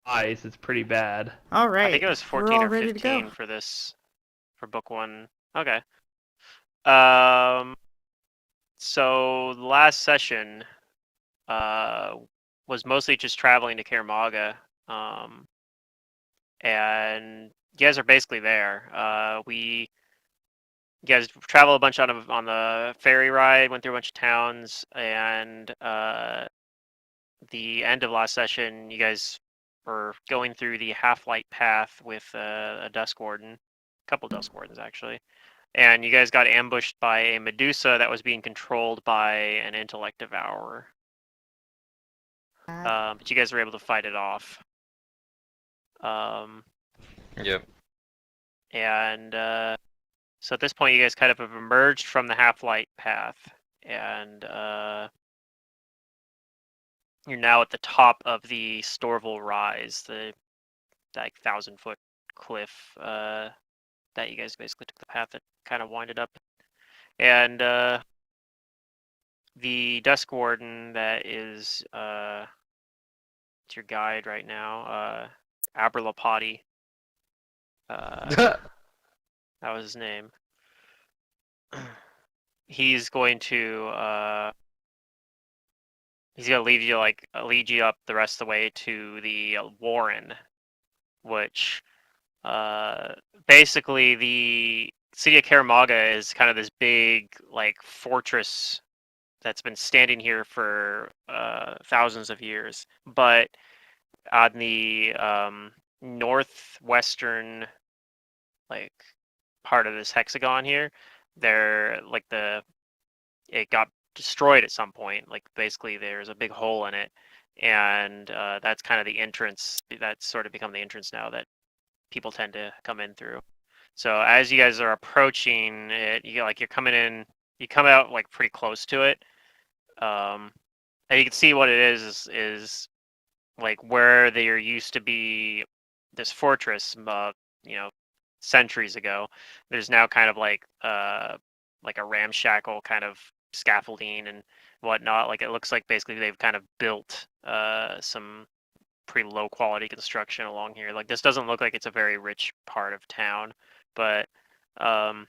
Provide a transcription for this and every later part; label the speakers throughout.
Speaker 1: ice. It's pretty bad.
Speaker 2: All
Speaker 3: I think
Speaker 2: right,
Speaker 3: it was
Speaker 2: we're
Speaker 3: 14
Speaker 2: all
Speaker 3: or
Speaker 2: ready to go.
Speaker 3: 15 for book one. Okay. Um, so the last session uh was mostly just traveling to Caramaga. And you guys are basically there. You guys travel a bunch on the ferry ride, went through a bunch of towns, and the end of last session, you guys were going through the half-light path with a Dusk Warden, a couple Dusk Wardens actually, and you guys got ambushed by a Medusa that was being controlled by an Intellect Devourer. But you guys were able to fight it off. Um,
Speaker 4: Yep.
Speaker 3: and So at this point, you guys kind of have emerged from the half-light path, and you're now at the top of the Storval Rise, the like 1,000-foot cliff that you guys basically took the path that kind of winded up. And the Dusk Warden that is it's your guide right now, Aberlapati. That was his name. He's going to lead you up the rest of the way to the Warren, which uh, basically the city of Caramaga is kind of this big like fortress that's been standing here for thousands of years. But on the northwestern like part of this hexagon here, there like the it got destroyed at some point. Like basically, there's a big hole in it, and that's kind of the entrance. That's sort of become the entrance now that people tend to come in through. So as you guys are approaching it, you're coming in. You come out like pretty close to it, um, and you can see what it is like where there used to be this fortress, you know, centuries ago. There's now kind of like a ramshackle kind of scaffolding and whatnot. Like it looks like basically they've kind of built some pretty low quality construction along here. Like this doesn't look like it's a very rich part of town, but um,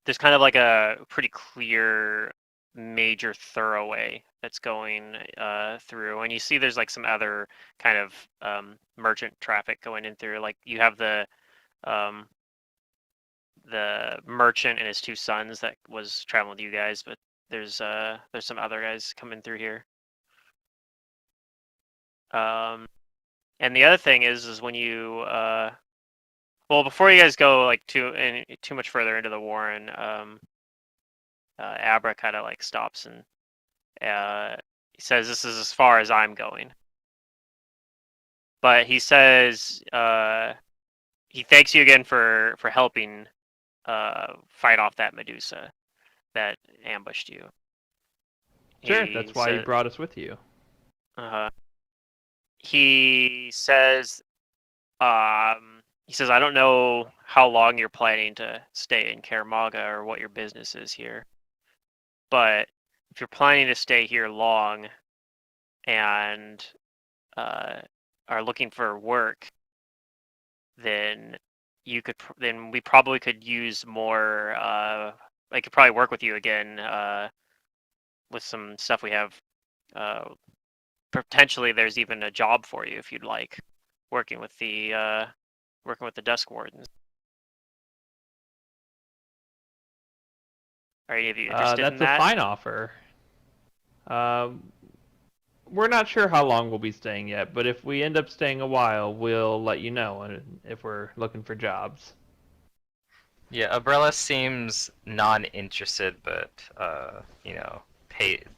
Speaker 3: there's kind of like a pretty clear major thoroughway that's going through, and you see there's like some other kind of merchant traffic going in through. Like you have um, the merchant and his two sons that was traveling with you guys, but there's some other guys coming through here. Um, and the other thing is when you well, before you guys go like too much further into the Warren, Abra kind of like stops and he says, "This is as far as I'm going." But he says he thanks you again for helping fight off that Medusa that ambushed you.
Speaker 1: Sure,
Speaker 3: He
Speaker 1: that's why you
Speaker 3: said,
Speaker 1: brought us with you.
Speaker 3: uh, he says, I don't know how long you're planning to stay in Karamaga or what your business is here, but if you're planning to stay here long and uh, are looking for work, then then we probably could use more. I could probably work with you again with some stuff we have. Uh, Potentially, there's even a job for you if you'd like, working with the Dusk Wardens. Are any of you interested in
Speaker 1: That's a
Speaker 3: that?
Speaker 1: fine offer. Um, we're not sure how long we'll be staying yet, but if we end up staying a while, we'll let you know if we're looking for jobs.
Speaker 4: Yeah, Umbrella seems non-interested, but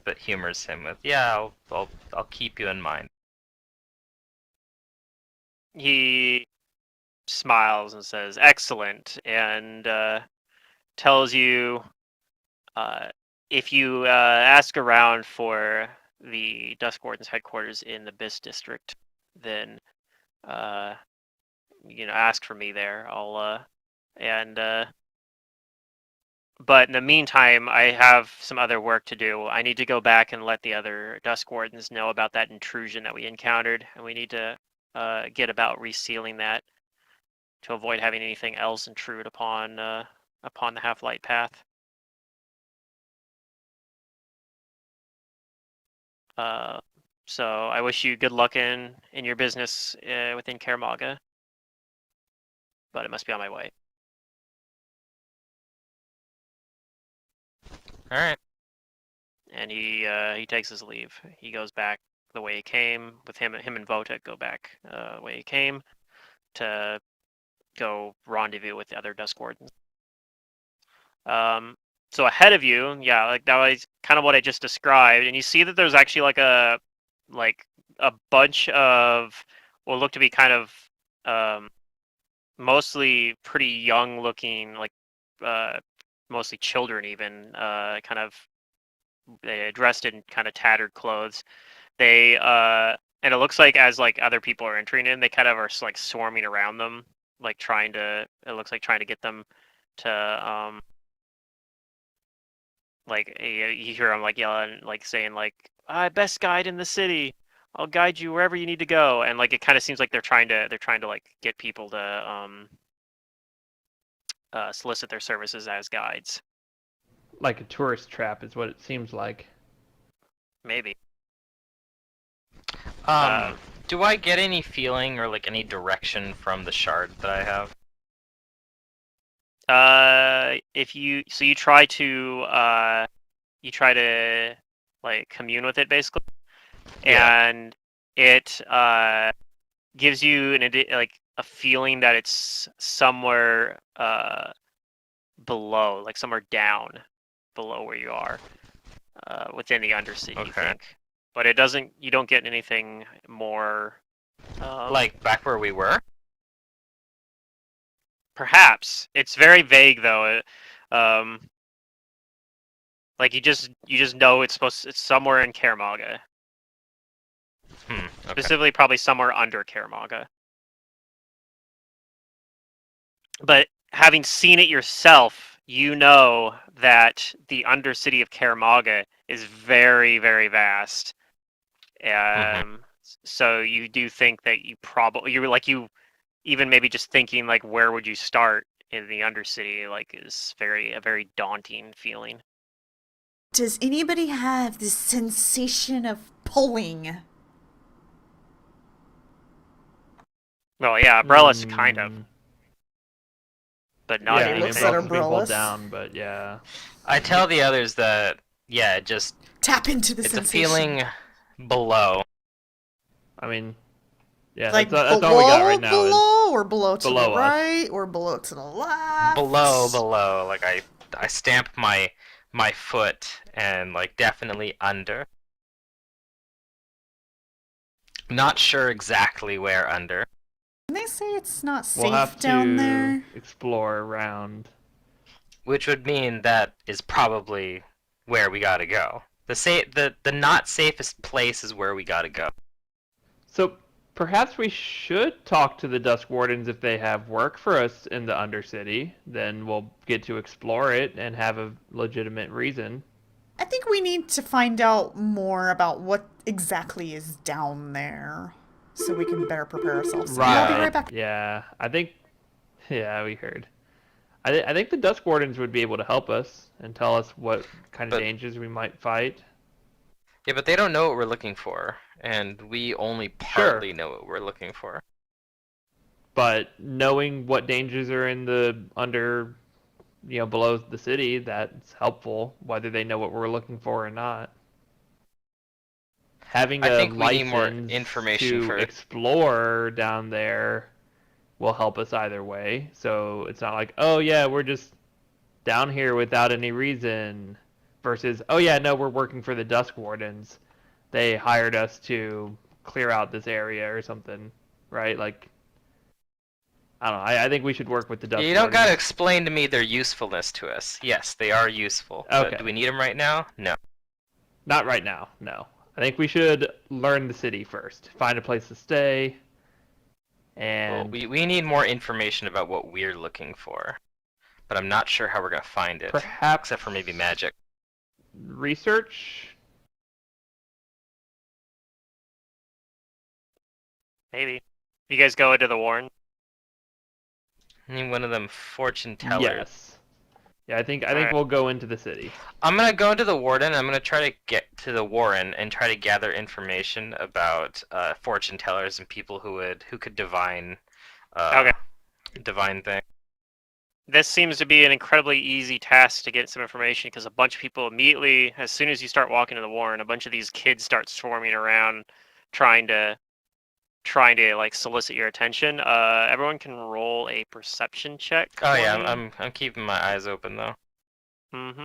Speaker 4: but humors him with, "Yeah, I'll keep you in mind."
Speaker 3: He smiles and says, "Excellent," and tells you uh, if you ask around for the Dusk Warden's headquarters in the Bis district, then uh, ask for me there. I'll and but in the meantime, I have some other work to do. I need to go back and let the other Dusk Wardens know about that intrusion that we encountered, and we need to get about resealing that to avoid having anything else intrude upon the half-light path. So I wish you good luck in your business within Karamaga, but it must be on my way.
Speaker 4: All right.
Speaker 3: And he takes his leave. He goes back the way he came. With him and Votek go back the way he came to go rendezvous with the other Dusk Wardens. So ahead of you, yeah, like that was kind of what I just described, and you see that there's actually like a bunch of what look to be kind of mostly pretty young looking, like mostly children even, kind of dressed in kind of tattered clothes. They and it looks like as like other people are entering in, they kind of are like swarming around them, like trying to get them to like you hear them like yelling, like saying like, best guide in the city, I'll guide you wherever you need to go. And like it kind of seems like they're trying to like get people to solicit their services as guides.
Speaker 1: Like a tourist trap is what it seems like.
Speaker 3: Maybe.
Speaker 4: Do I get any feeling or like any direction from the shard that I have?
Speaker 3: If you try to like commune with it basically,
Speaker 4: Yeah.
Speaker 3: and it gives you like a feeling that it's somewhere below, like somewhere down below where you are, within the Undercity.
Speaker 4: Okay.
Speaker 3: You think, but it doesn't. You don't get anything more.
Speaker 4: Like back where we were?
Speaker 3: Perhaps it's very vague though. Like you just know it's somewhere in Karamaga.
Speaker 4: Okay.
Speaker 3: Specifically, probably somewhere under Karamaga. But having seen it yourself, you know that the Undercity of Karamaga is very, very vast. So you do think that you even maybe just thinking like where would you start in the Undercity like is a very daunting feeling.
Speaker 2: Does anybody have this sensation of pulling?
Speaker 3: Well, yeah, Umbrellas kind of,
Speaker 1: Hmm.
Speaker 3: but not
Speaker 1: Yeah, I
Speaker 2: It
Speaker 1: mean,
Speaker 2: looks
Speaker 3: anything.
Speaker 2: at
Speaker 1: both can be pulled
Speaker 2: Umbrellas.
Speaker 1: down, but yeah.
Speaker 4: I tell the others that yeah, just
Speaker 2: Tap into the
Speaker 4: it's
Speaker 2: sensation.
Speaker 4: a feeling below.
Speaker 1: I mean, yeah,
Speaker 2: Like
Speaker 1: that's all we got right now is
Speaker 2: below, or below to
Speaker 1: below
Speaker 2: the
Speaker 1: us.
Speaker 2: right, or below to the left.
Speaker 4: Below. Like I stamp my foot and like definitely under. Not sure exactly where under.
Speaker 2: Can they say it's not
Speaker 1: We'll
Speaker 2: safe
Speaker 1: have
Speaker 2: down
Speaker 1: to
Speaker 2: there?
Speaker 1: explore around.
Speaker 4: Which would mean that is probably where we gotta go. The not safest place is where we gotta go.
Speaker 1: So perhaps we should talk to the Dusk Wardens if they have work for us in the Undercity. Then we'll get to explore it and have a legitimate reason.
Speaker 2: I think we need to find out more about what exactly is down there, so we can better prepare ourselves.
Speaker 1: Right.
Speaker 2: I'll be right back.
Speaker 1: Yeah, I think. Yeah, we heard. I think the Dusk Wardens would be able to help us and tell us what kind of
Speaker 4: But
Speaker 1: dangers we might fight.
Speaker 4: yeah, but they don't know what we're looking for, and we only partly know what we're looking for.
Speaker 1: But knowing what dangers are in the below the city, that's helpful, whether they know what we're looking for or not. Having
Speaker 4: I
Speaker 1: a
Speaker 4: think we need more
Speaker 1: license
Speaker 4: information
Speaker 1: to
Speaker 4: first.
Speaker 1: explore down there will help us either way. So it's not like, oh yeah, we're just down here without any reason, versus, oh yeah, no, we're working for the Dusk Wardens. They hired us to clear out this area or something, right? Like, I don't know. I think we should work with the Dusk
Speaker 4: You don't
Speaker 1: Wardens.
Speaker 4: gotta explain to me their usefulness to us. Yes, they are useful.
Speaker 1: Okay.
Speaker 4: But do we need them right now? No.
Speaker 1: Not right now, no. I think we should learn the city first. Find a place to stay.
Speaker 4: Well,
Speaker 1: And
Speaker 4: we need more information about what we're looking for. But I'm not sure how we're gonna find it.
Speaker 1: perhaps
Speaker 4: Except for maybe magic.
Speaker 1: research.
Speaker 3: Maybe. You guys go into the warren?
Speaker 4: I need one of them fortune tellers.
Speaker 1: Yes. Yeah, I think
Speaker 3: Alright.
Speaker 1: we'll go into the city.
Speaker 4: I'm gonna go into the warden. I'm gonna try to get to the warren and try to gather information about fortune tellers and people who could divine
Speaker 3: Okay.
Speaker 4: divine things.
Speaker 3: This seems to be an incredibly easy task to get some information because a bunch of people immediately, as soon as you start walking to the warren, a bunch of these kids start swarming around, trying to like solicit your attention. Everyone can roll a perception check.
Speaker 4: Oh yeah, I'm keeping my eyes open though.
Speaker 3: Mm-hmm.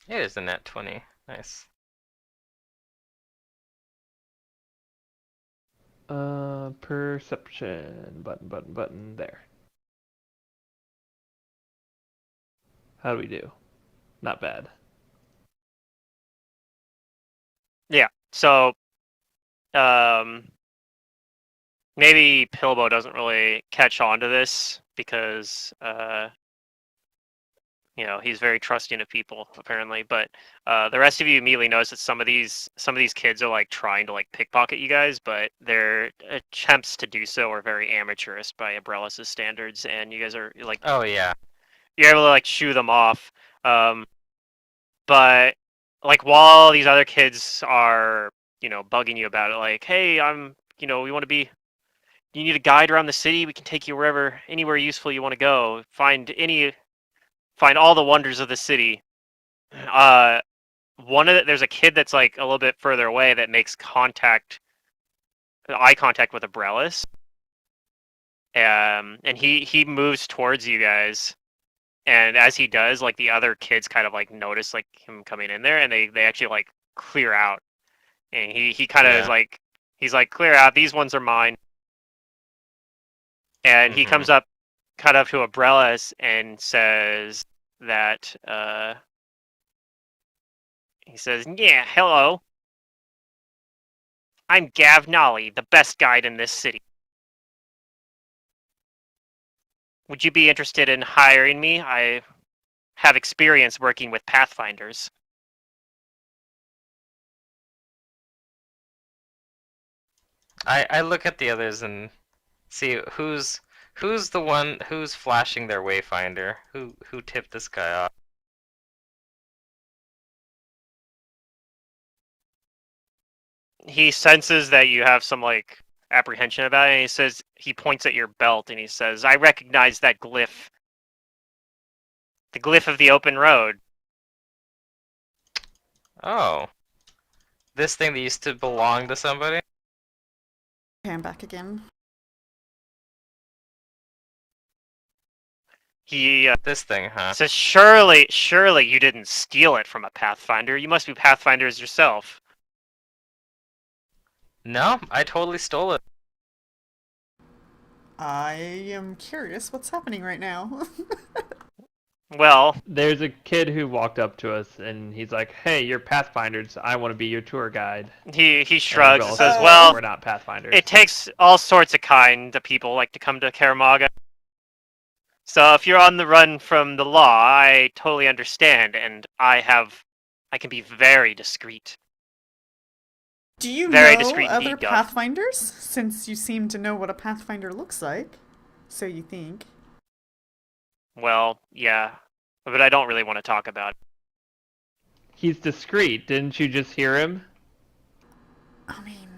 Speaker 4: It is a net 20. Nice.
Speaker 1: Perception. Button. There. How do we do? Not bad.
Speaker 3: Yeah. So, maybe Pilbo doesn't really catch on to this because, he's very trusting of people apparently. But the rest of you immediately notice that some of these kids are like trying to like pickpocket you guys, but their attempts to do so are very amateurish by Abrellis' standards, and you guys are like,
Speaker 4: Oh yeah.
Speaker 3: you're able to like shoo them off. But like while these other kids are, bugging you about it, like, hey, we want to be. You need a guide around the city. We can take you anywhere useful you want to go. Find all the wonders of the city. There's a kid that's like a little bit further away that makes eye contact with Abrellis. And he moves towards you guys. And as he does, like the other kids kind of like notice like him coming in there, and they actually like clear out. And he kind of is like, he's like, clear out. These ones are mine. And he comes up, cut up to Abrellis and says that he says, yeah, hello. I'm Gav Nolly, the best guide in this city. Would you be interested in hiring me? I have experience working with Pathfinders.
Speaker 4: I look at the others and see who's the one who's flashing their wayfinder. Who tipped this guy off?
Speaker 3: He senses that you have some like apprehension about it, and he points at your belt and he says, I recognize that glyph. The glyph of the open road.
Speaker 4: Oh. This thing that used to belong to somebody?
Speaker 2: Okay, I'm back again.
Speaker 3: He
Speaker 4: This thing, huh?
Speaker 3: says, surely you didn't steal it from a Pathfinder. You must be Pathfinders yourself.
Speaker 4: No, I totally stole it.
Speaker 2: I am curious what's happening right now.
Speaker 3: Well,
Speaker 1: There's a kid who walked up to us and he's like, "Hey, you're Pathfinders. I want to be your tour guide."
Speaker 3: he shrugs and
Speaker 1: Umbrella
Speaker 3: says,
Speaker 1: says,
Speaker 3: well,
Speaker 1: "We're not Pathfinders."
Speaker 3: it takes all sorts of kind of people like to come to Karamaga. So if you're on the run from the law, I totally understand, and I can be very discreet.
Speaker 2: Do you
Speaker 3: Very
Speaker 2: know
Speaker 3: discreet
Speaker 2: other
Speaker 3: indeed, Guff.
Speaker 2: Pathfinders? Since you seem to know what a Pathfinder looks like. So you think.
Speaker 3: Well, yeah, but I don't really want to talk about it.
Speaker 1: He's discreet. Didn't you just hear him?
Speaker 2: I mean,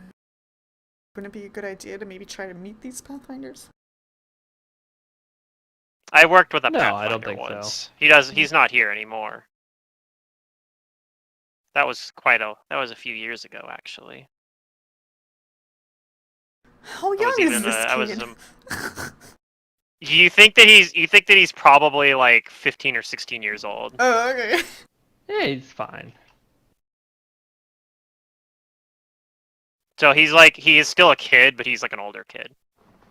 Speaker 2: wouldn't it be a good idea to maybe try to meet these Pathfinders?
Speaker 3: I worked with a
Speaker 1: No,
Speaker 3: Pathfinder
Speaker 1: I don't think so.
Speaker 3: once. He's not here anymore. That was a few years ago, actually.
Speaker 2: How young is this kid?
Speaker 3: You think that he's probably like 15 or 16 years old.
Speaker 2: Oh, okay.
Speaker 1: Yeah, he's fine.
Speaker 3: So he is still a kid, but he's like an older kid.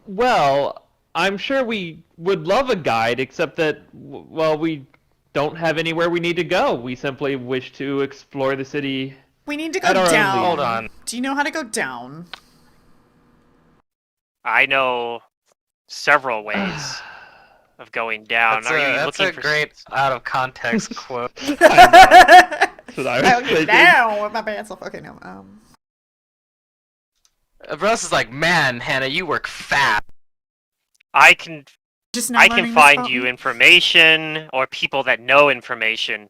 Speaker 1: Well, I'm sure we would love a guide, except that, well, we don't have anywhere we need to go. We simply wish to explore the city.
Speaker 2: We need to go
Speaker 1: At our own
Speaker 2: down.
Speaker 1: leisure.
Speaker 4: Hold on.
Speaker 2: Do you know how to go down?
Speaker 3: I know several ways. of going down.
Speaker 4: That's
Speaker 3: Are you
Speaker 4: that's
Speaker 3: looking
Speaker 4: a
Speaker 3: for?
Speaker 4: great out of context quote.
Speaker 1: I know. That's what I was
Speaker 2: I'll get
Speaker 1: thinking.
Speaker 2: down with my pants off. Okay, no.
Speaker 4: Russ is like, man, Hannah, you work fast.
Speaker 3: I can
Speaker 2: Just now
Speaker 3: I can
Speaker 2: learning this
Speaker 3: find
Speaker 2: about
Speaker 3: you
Speaker 2: me?
Speaker 3: information or people that know information.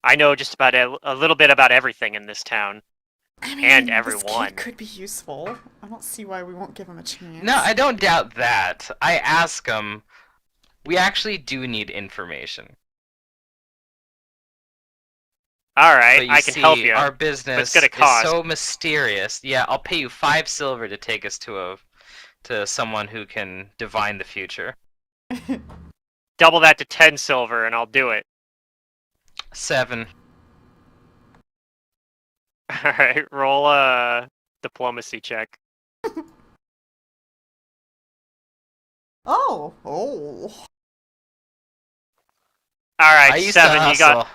Speaker 3: I know just about a little bit about everything in this town
Speaker 2: I
Speaker 3: and
Speaker 2: mean, this kid
Speaker 3: everyone.
Speaker 2: could be useful. I don't see why we won't give him a chance.
Speaker 4: No, I don't doubt that. I ask him, we actually do need information.
Speaker 3: All right,
Speaker 4: But you
Speaker 3: I can
Speaker 4: see,
Speaker 3: help you.
Speaker 4: our
Speaker 3: But it's
Speaker 4: business
Speaker 3: gonna
Speaker 4: is
Speaker 3: cost.
Speaker 4: so mysterious. Yeah, I'll pay you 5 silver to take us to someone who can divine the future.
Speaker 3: Double that to 10 silver, and I'll do it.
Speaker 4: 7.
Speaker 3: All right, roll a diplomacy check.
Speaker 2: Oh.
Speaker 3: All
Speaker 4: I
Speaker 3: right,
Speaker 4: used to
Speaker 3: 7.
Speaker 4: hustle.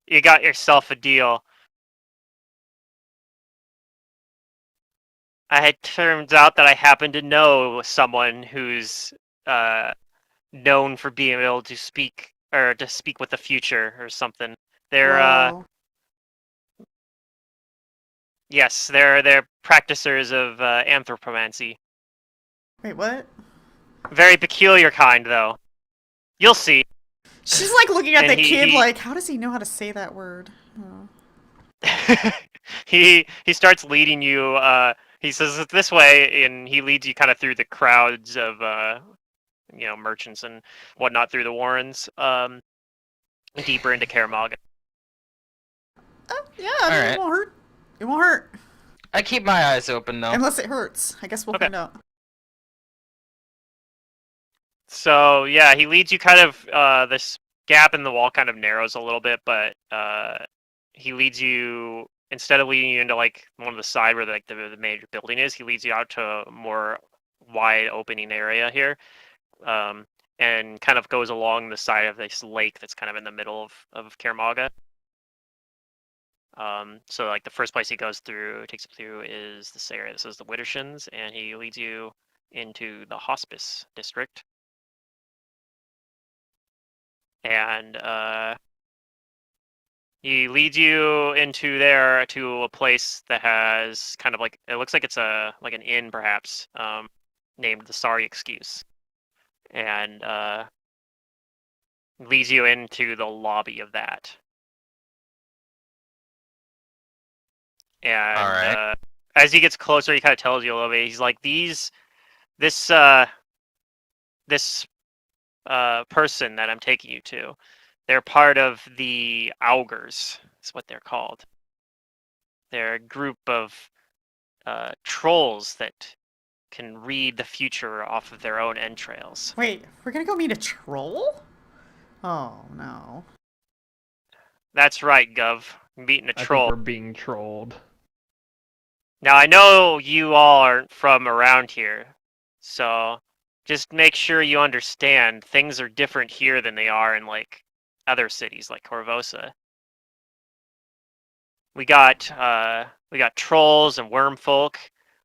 Speaker 3: You got yourself a deal. It turns out that I happen to know someone who's known for being able to speak with the future or something. They're
Speaker 2: Whoa.
Speaker 3: yes, they're practicers of anthropomancy.
Speaker 2: Wait, what?
Speaker 3: Very peculiar kind, though. You'll see.
Speaker 2: She's like looking at
Speaker 3: And
Speaker 2: the kid like, how does he know how to say that word? Oh.
Speaker 3: he starts leading you. He says it's this way, and he leads you kind of through the crowds of merchants and whatnot through the warrens, deeper into Karamaga.
Speaker 2: Yeah, I mean,
Speaker 4: Alright.
Speaker 2: it won't hurt. It won't hurt.
Speaker 4: I keep my eyes open though.
Speaker 2: Unless it hurts. I guess we'll
Speaker 3: Okay.
Speaker 2: find out.
Speaker 3: So yeah, he leads you kind of this gap in the wall kind of narrows a little bit, but he leads you instead of leading you into like one of the side where like the major building is, he leads you out to a more wide opening area here, and kind of goes along the side of this lake that's kind of in the middle of Karamaga. So like the first place he takes you through is this area. This is the Widdershins, and he leads you into the hospice district. And he leads you into there to a place that has kind of like it looks like it's like an inn perhaps, named the Sorry Excuse, and leads you into the lobby of that. And
Speaker 4: Alright.
Speaker 3: as he gets closer, he kind of tells you a little bit. He's like, this person that I'm taking you to, they're part of the Augurs. Is what they're called. They're a group of trolls that can read the future off of their own entrails.
Speaker 2: Wait, we're gonna go meet a troll? Oh, no.
Speaker 3: That's right, Gov. Meeting a
Speaker 1: I think
Speaker 3: troll.
Speaker 1: we're being trolled.
Speaker 3: Now, I know you all aren't from around here, so just make sure you understand things are different here than they are in, like, other cities like Corvosa. We got trolls and wormfolk.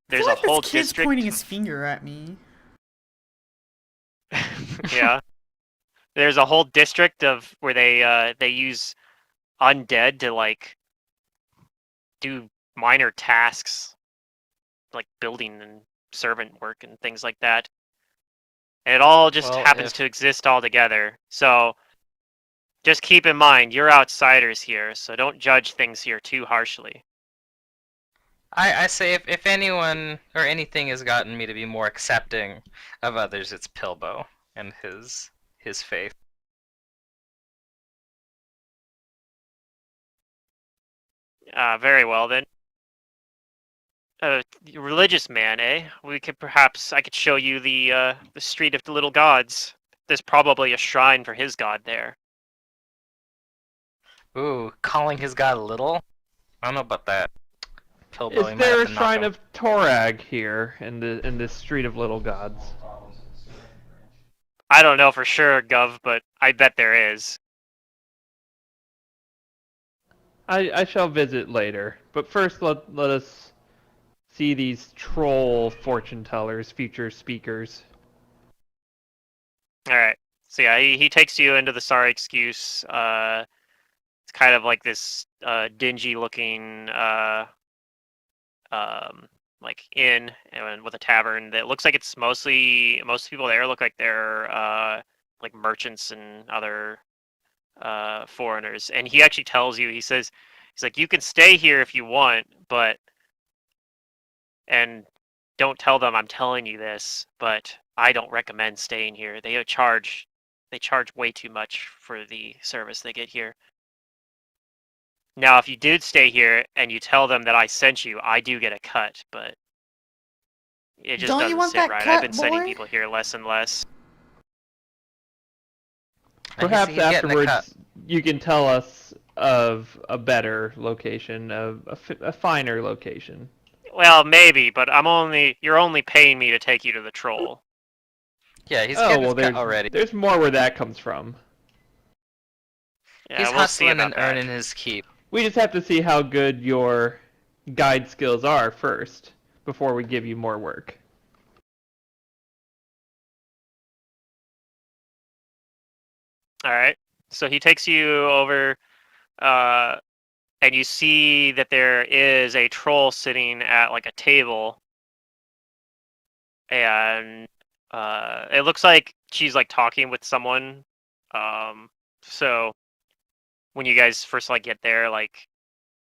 Speaker 3: There's
Speaker 2: I
Speaker 3: a
Speaker 2: feel like
Speaker 3: whole
Speaker 2: this kid's
Speaker 3: district.
Speaker 2: pointing his finger at me.
Speaker 3: Yeah. There's a whole district of where they use undead to like do minor tasks like building and servant work and things like that. And it all just
Speaker 4: Well,
Speaker 3: happens to exist all together. So just keep in mind, you're outsiders here, so don't judge things here too harshly.
Speaker 4: I say if anyone or anything has gotten me to be more accepting of others, it's Pilbo and his faith.
Speaker 3: Very well then. Religious man, eh? I could show you the street of the little gods. There's probably a shrine for his god there.
Speaker 4: Ooh, calling his god little? I don't know about that. Pilbo,
Speaker 1: Is
Speaker 4: you might
Speaker 1: there
Speaker 4: have
Speaker 1: a
Speaker 4: to knock
Speaker 1: shrine
Speaker 4: him.
Speaker 1: of Torag here in this street of little gods?
Speaker 3: I don't know for sure, Gov, but I bet there is.
Speaker 1: I shall visit later, but first let us see these troll fortune tellers, future speakers.
Speaker 3: All right. So yeah, he takes you into the Sorry Excuse. It's kind of like this dingy looking like inn and with a tavern that looks like it's mostly most people there look like they're like merchants and other foreigners. And he actually tells you, he's like, you can stay here if you want, but and don't tell them I'm telling you this, but I don't recommend staying here. They charge way too much for the service they get here. Now, if you did stay here and you tell them that I sent you, I do get a cut, but it just
Speaker 2: Don't you
Speaker 3: doesn't
Speaker 2: want
Speaker 3: sit
Speaker 2: that
Speaker 3: right.
Speaker 2: cut,
Speaker 3: I've been sending
Speaker 2: boy?
Speaker 3: people here less and less.
Speaker 1: Perhaps
Speaker 4: He's getting a cut.
Speaker 1: afterwards you can tell us of a better location, of a finer location.
Speaker 3: Well, maybe, but you're only paying me to take you to the troll.
Speaker 4: Yeah, he's
Speaker 1: Oh,
Speaker 4: getting
Speaker 1: well,
Speaker 4: his cut already.
Speaker 1: there's more where that comes from.
Speaker 3: Yeah,
Speaker 4: He's
Speaker 3: we'll see
Speaker 4: hustling
Speaker 3: about
Speaker 4: and
Speaker 3: that.
Speaker 4: earning his keep.
Speaker 1: We just have to see how good your guide skills are first before we give you more work.
Speaker 3: All right. So he takes you over, and you see that there is a troll sitting at like a table, and it looks like she's like talking with someone. So when you guys first like get there, like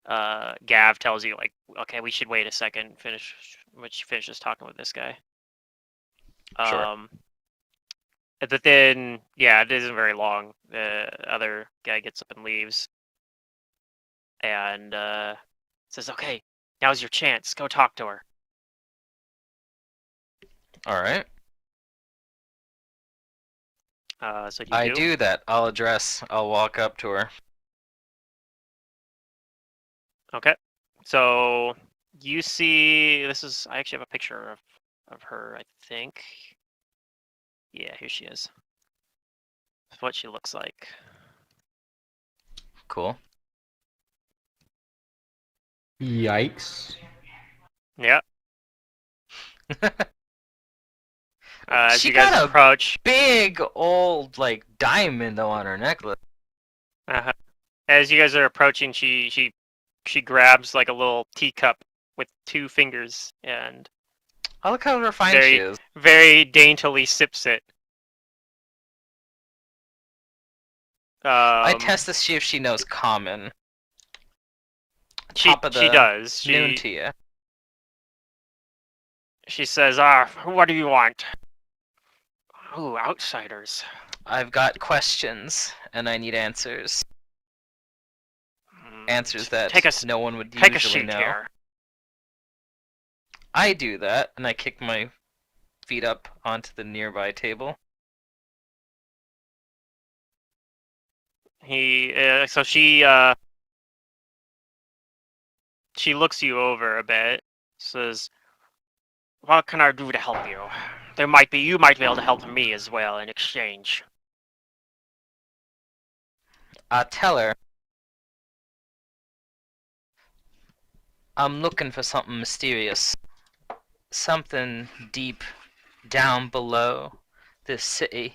Speaker 3: Gav tells you like, okay, we should wait a second, finish when she finishes talking with this guy.
Speaker 4: Sure.
Speaker 3: But then, yeah, it isn't very long. The other guy gets up and leaves, and says, "Okay, now's your chance. Go talk to her."
Speaker 4: All right.
Speaker 3: So you
Speaker 4: I
Speaker 3: do.
Speaker 4: do that. I'll walk up to her.
Speaker 3: Okay. So you see, this is. I actually have a picture of her. I think. Yeah, here she is. That's what she looks like.
Speaker 4: Cool.
Speaker 5: Yikes.
Speaker 3: Yeah. As
Speaker 4: She
Speaker 3: you guys
Speaker 4: got a
Speaker 3: approach,
Speaker 4: big old like diamond though on her necklace.
Speaker 3: uh as you guys are approaching, she grabs like a little teacup with 2 fingers and
Speaker 4: I look how refined she is.
Speaker 3: very daintily sips it.
Speaker 4: I test to see if she knows common.
Speaker 3: She
Speaker 4: Top of the
Speaker 3: does.
Speaker 4: noon to you.
Speaker 3: She says, what do you want? Ooh, outsiders.
Speaker 4: I've got questions and I need answers. Answers that no one would
Speaker 3: take a
Speaker 4: usually
Speaker 3: seat
Speaker 4: know.
Speaker 3: here.
Speaker 4: I do that, and I kick my feet up onto the nearby table.
Speaker 3: So she looks you over a bit, says, what can I do to help you? You might be able to help me as well in exchange.
Speaker 4: Tell her. I'm looking for something mysterious. Something deep down below this city.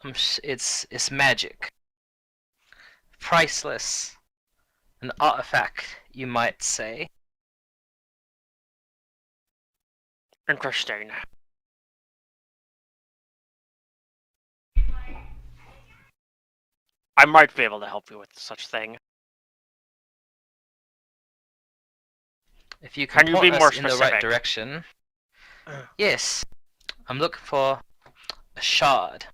Speaker 4: It's magic. Priceless. An artifact, you might say.
Speaker 3: Interesting. I might be able to help you with such thing.
Speaker 4: If you can
Speaker 3: you
Speaker 4: point
Speaker 3: be more
Speaker 4: us in the right
Speaker 3: specific?
Speaker 4: direction. Yes. I'm looking for a shard.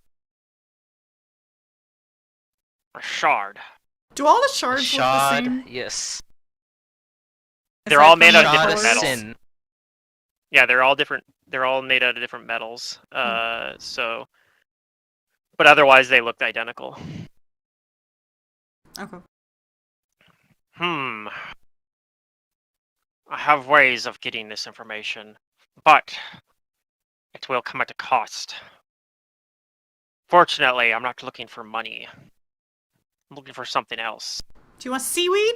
Speaker 3: A shard.
Speaker 2: Do all the
Speaker 4: A
Speaker 2: shards look the
Speaker 4: shard,
Speaker 2: same?
Speaker 4: yes.
Speaker 3: They're
Speaker 2: Aside
Speaker 3: all
Speaker 2: from
Speaker 3: made
Speaker 2: the
Speaker 3: out of
Speaker 4: Shard
Speaker 3: different
Speaker 4: of
Speaker 2: colors?
Speaker 3: metals.
Speaker 4: sin.
Speaker 3: Yeah, they're all different. They're all made out of different metals. So, but otherwise they look identical.
Speaker 2: Okay.
Speaker 3: I have ways of getting this information, but it will come at a cost. Fortunately, I'm not looking for money. I'm looking for something else.
Speaker 2: Do you want seaweed?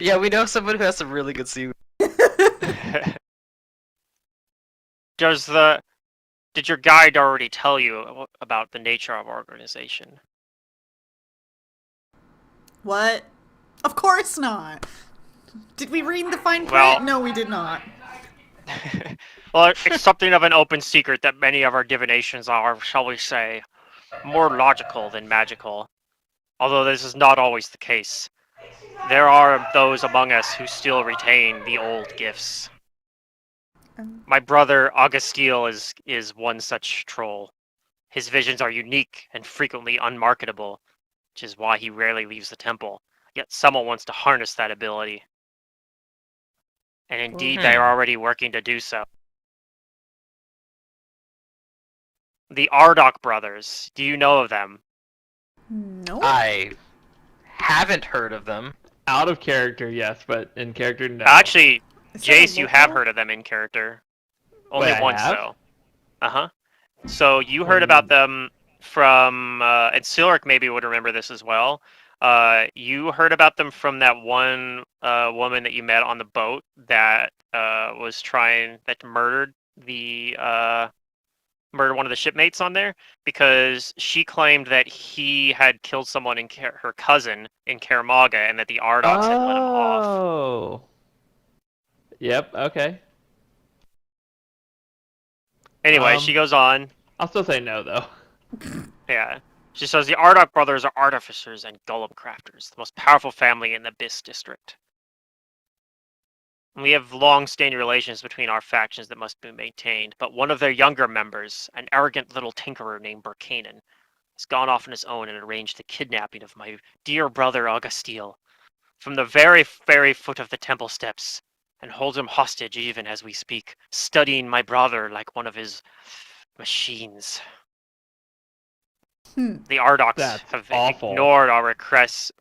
Speaker 4: Yeah, we know someone who has some really good seaweed.
Speaker 3: Does the Did your guide already tell you about the nature of our organization?
Speaker 2: What? Of course not. Did we read the fine
Speaker 3: Well,
Speaker 2: print? No, we did not.
Speaker 3: well, it's something of an open secret that many of our divinations are, shall we say, more logical than magical. Although this is not always the case. There are those among us who still retain the old gifts. My brother Augustile is one such troll. His visions are unique and frequently unmarketable, which is why he rarely leaves the temple. Yet someone wants to harness that ability. And indeed, they are already working to do so. The Ardok brothers, do you know of them?
Speaker 2: No.
Speaker 4: I haven't heard of them.
Speaker 1: Out of character, yes, but in character, no.
Speaker 3: Actually,
Speaker 2: Is that a
Speaker 3: Jace, you have
Speaker 2: local?
Speaker 3: heard of them in character. Only
Speaker 1: Wait, I
Speaker 3: once,
Speaker 1: have?
Speaker 3: though. Uh-huh. So you heard
Speaker 1: When-
Speaker 3: about them from, and Silric maybe would remember this as well. You heard about them from that one woman that you met on the boat that that murdered one of the shipmates on there, because she claimed that he had killed someone her cousin in Karamaga, and that the Ardocs had let him off.
Speaker 1: Oh. Yep. Okay.
Speaker 3: Anyway, she goes on.
Speaker 1: I'll still say no though.
Speaker 3: Yeah. She says the Ardok brothers are artificers and golem crafters, the most powerful family in the Abyss district. We have long-standing relations between our factions that must be maintained, but one of their younger members, an arrogant little tinkerer named Burkanen, has gone off on his own and arranged the kidnapping of my dear brother Augustile from the very, very foot of the temple steps, and holds him hostage even as we speak, studying my brother like one of his machines. The Ardocs
Speaker 1: That's
Speaker 3: have
Speaker 1: awful.
Speaker 3: ignored our request